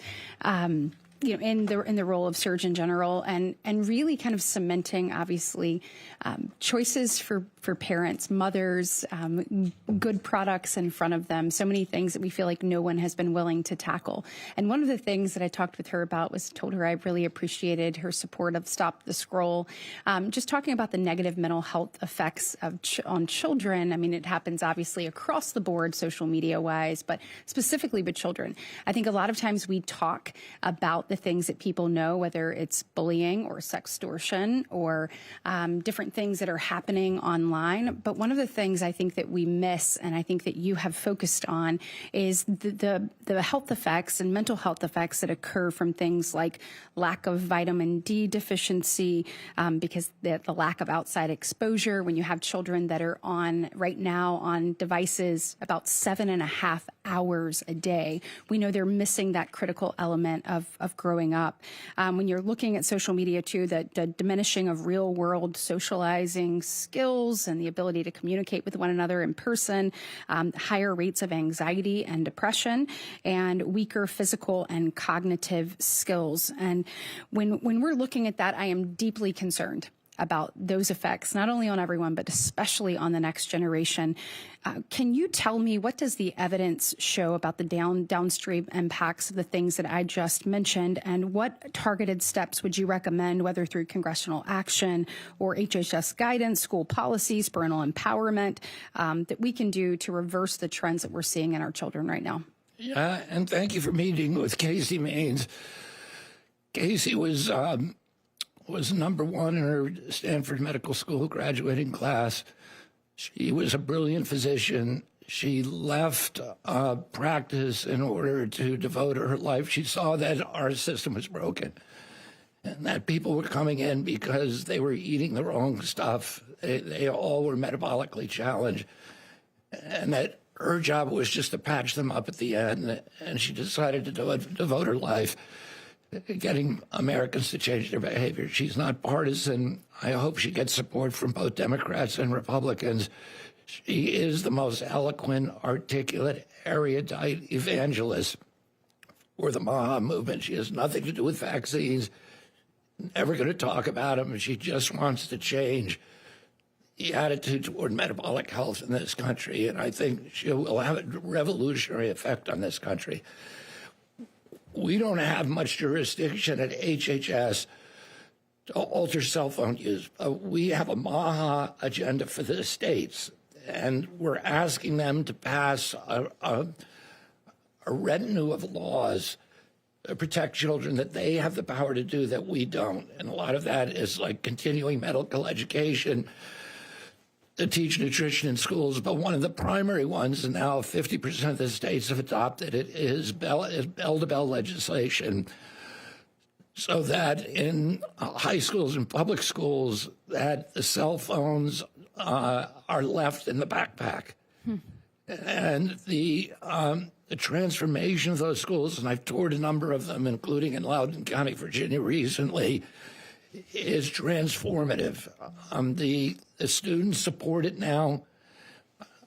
in the role of Surgeon General, and really kind of cementing, obviously, choices for parents, mothers, good products in front of them. So many things that we feel like no one has been willing to tackle. And one of the things that I talked with her about was told her I really appreciated her support of Stop the Scroll. Just talking about the negative mental health effects on children. I mean, it happens obviously across the board, social media wise, but specifically with children. I think a lot of times we talk about the things that people know, whether it's bullying or sextortion or different things that are happening online. But one of the things I think that we miss, and I think that you have focused on, is the health effects and mental health effects that occur from things like lack of vitamin D deficiency, because the lack of outside exposure. When you have children that are right now on devices about 7.5 hours a day, we know they're missing that critical element of growing up. When you're looking at social media too, the diminishing of real world socializing skills and the ability to communicate with one another in person, higher rates of anxiety and depression, and weaker physical and cognitive skills. And when we're looking at that, I am deeply concerned about those effects, not only on everyone, but especially on the next generation. Can you tell me, what does the evidence show about the downstream impacts of the things that I just mentioned, and what targeted steps would you recommend, whether through congressional action or HHS guidance, school policies, parental empowerment, that we can do to reverse the trends that we're seeing in our children right now? Yeah, and thank you for meeting with Casey Maines. Casey was number one in her Stanford Medical School graduating class. She was a brilliant physician. She left practice in order to devote her life. She saw that our system was broken and that people were coming in because they were eating the wrong stuff. They all were metabolically challenged, and that her job was just to patch them up at the end. And she decided to devote her life getting Americans to change their behavior. She's not partisan. I hope she gets support from both Democrats and Republicans. She is the most eloquent, articulate, erudite evangelist for the MAHA movement. She has nothing to do with vaccines, never going to talk about them. She just wants to change the attitude toward metabolic health in this country, and I think she will have a revolutionary effect on this country. We don't have much jurisdiction at HHS to alter cell phone use. We have a MAHA agenda for the states, and we're asking them to pass a retinue of laws to protect children that they have the power to do that we don't. And a lot of that is like continuing medical education, to teach nutrition in schools, but one of the primary ones, and now 50% of the states have adopted it, is bell-to-bell legislation, so that in high schools and public schools, that the cell phones are left in the backpack. And the transformation of those schools, and I've toured a number of them, including in Loudoun County, Virginia recently, is transformative. The students support it now.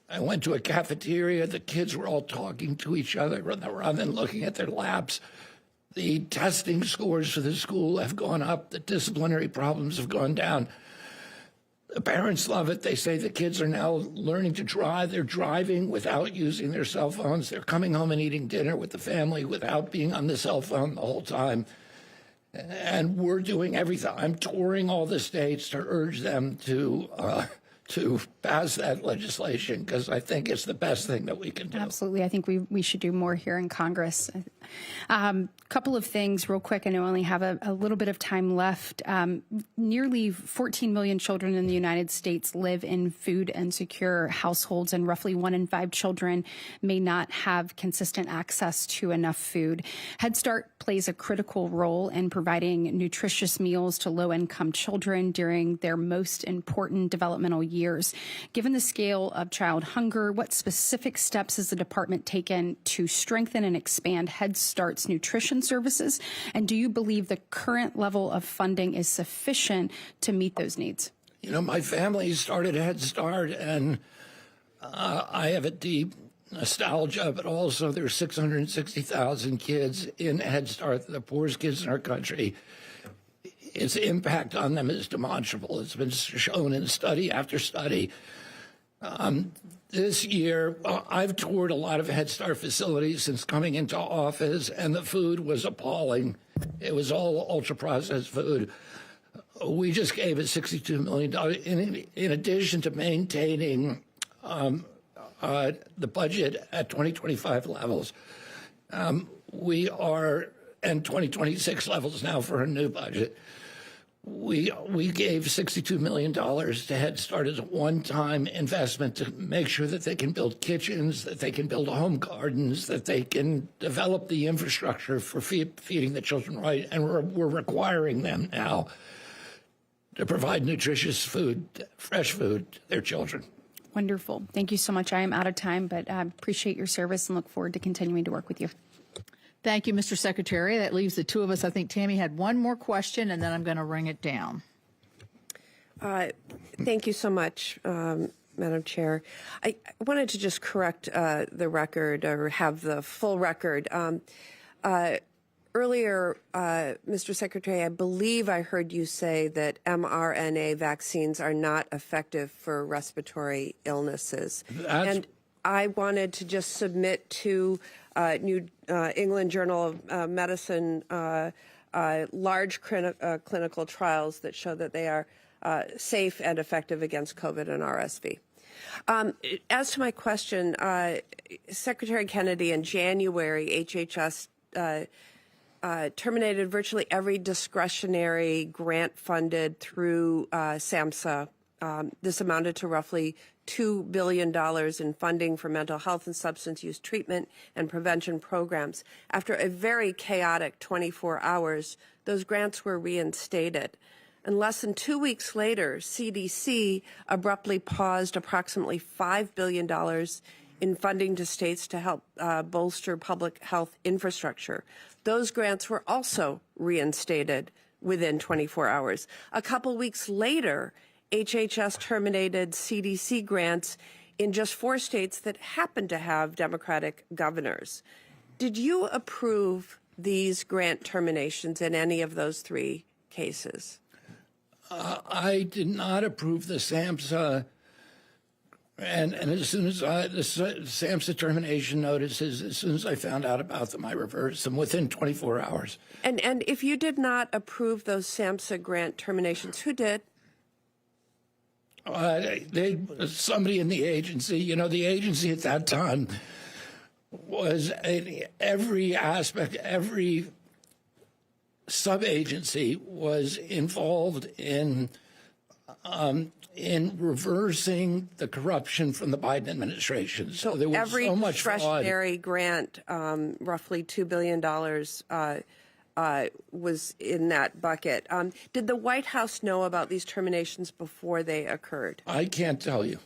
I went to a cafeteria. The kids were all talking to each other rather than looking at their laps. The testing scores for the school have gone up. The disciplinary problems have gone down. The parents love it. They say the kids are now learning to drive. They're driving without using their cell phones. They're coming home and eating dinner with the family without being on the cell phone the whole time. And we're doing everything. I'm touring all the states to urge them to pass that legislation, because I think it's the best thing that we can do. Absolutely. I think we should do more here in Congress. Couple of things real quick. I know I only have a little bit of time left. Nearly 14 million children in the United States live in food insecure households, and roughly 1 in 5 children may not have consistent access to enough food. Head Start plays a critical role in providing nutritious meals to low-income children during their most important developmental years. Given the scale of child hunger, what specific steps has the department taken to strengthen and expand Head Start's nutrition services? And do you believe the current level of funding is sufficient to meet those needs? You know, my family started Head Start, and I have a deep nostalgia, but also there's 660,000 kids in Head Start, the poorest kids in our country. Its impact on them is demonstrable. It's been shown in study after study. This year, I've toured a lot of Head Start facilities since coming into office, and the food was appalling. It was all ultra-processed food. We just gave it $62 million in addition to maintaining the budget at 2025 levels. We are at 2026 levels now for a new budget. We gave $62 million to Head Start as a one-time investment to make sure that they can build kitchens, that they can build home gardens, that they can develop the infrastructure for feeding the children right. And we're requiring them now to provide nutritious food, fresh food to their children. Wonderful. Thank you so much. I am out of time, but I appreciate your service and look forward to continuing to work with you. Thank you, Mr. Secretary. That leaves the two of us. I think Tammy had one more question, and then I'm going to ring it down. Thank you so much, Madam Chair. I wanted to just correct the record or have the full record. Earlier, Mr. Secretary, I believe I heard you say that mRNA vaccines are not effective for respiratory illnesses. And I wanted to just submit to New England Journal of Medicine large clinical trials that show that they are safe and effective against COVID and RSV. As to my question, Secretary Kennedy, in January, HHS terminated virtually every discretionary grant funded through SAMHSA. This amounted to roughly $2 billion in funding for mental health and substance use treatment and prevention programs. After a very chaotic 24 hours, those grants were reinstated. And less than 2 weeks later, CDC abruptly paused approximately $5 billion in funding to states to help bolster public health infrastructure. Those grants were also reinstated within 24 hours. A couple weeks later, HHS terminated CDC grants in just 4 states that happened to have Democratic governors. Did you approve these grant terminations in any of those 3 cases? I did not approve the SAMHSA, and as soon as the SAMHSA termination notices, as soon as I found out about them, I reversed them within 24 hours. And if you did not approve those SAMHSA grant terminations, who did? Somebody in the agency. You know, the agency at that time was every aspect, every sub-agency was involved in reversing the corruption from the Biden administration. So there was every so much discretionary grant, roughly $2 billion, was in that bucket. Did the White House know about these terminations before they occurred? I can't tell you.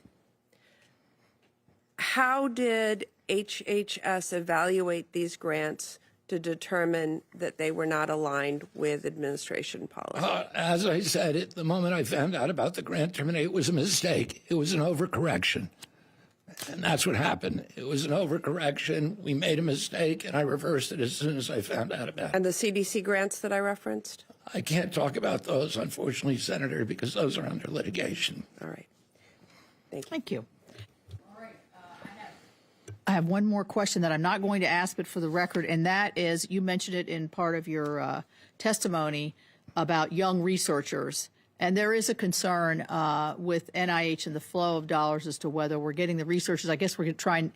How did HHS evaluate these grants to determine that they were not aligned with administration policy? As I said, at the moment I found out about the grant termination, it was a mistake. It was an overcorrection. And that's what happened. It was an overcorrection. We made a mistake, and I reversed it as soon as I found out about it. And the CDC grants that I referenced? I can't talk about those, unfortunately, Senator, because those are under litigation. All right. Thank you. Thank you. I have one more question that I'm not going to ask, but for the record, and that is, you mentioned it in part of your testimony about young researchers. And there is a concern with NIH and the flow of dollars as to whether we're getting the researchers. I guess we're trying,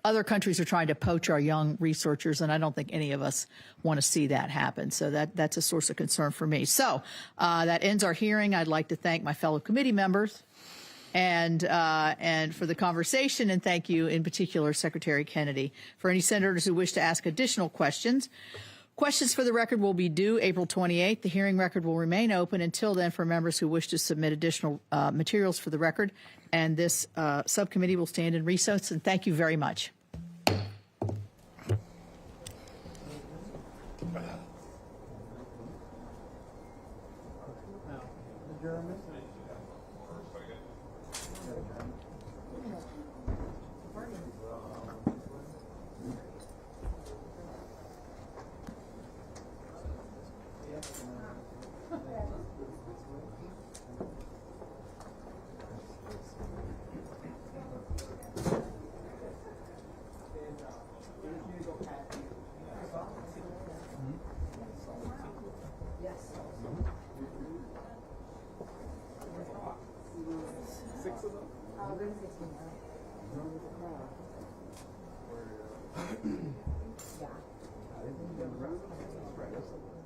other countries are trying to poach our young researchers, and I don't think any of us want to see that happen. So that's a source of concern for me. So that ends our hearing. I'd like to thank my fellow committee members and for the conversation, and thank you in particular, Secretary Kennedy. For any senators who wish to ask additional questions, questions for the record will be due April 28th. The hearing record will remain open until then for members who wish to submit additional materials for the record. And this subcommittee will stand in recess, and thank you very much. Jeremy? 6 of them? Bring 16 out. Yeah. I didn't think you got around.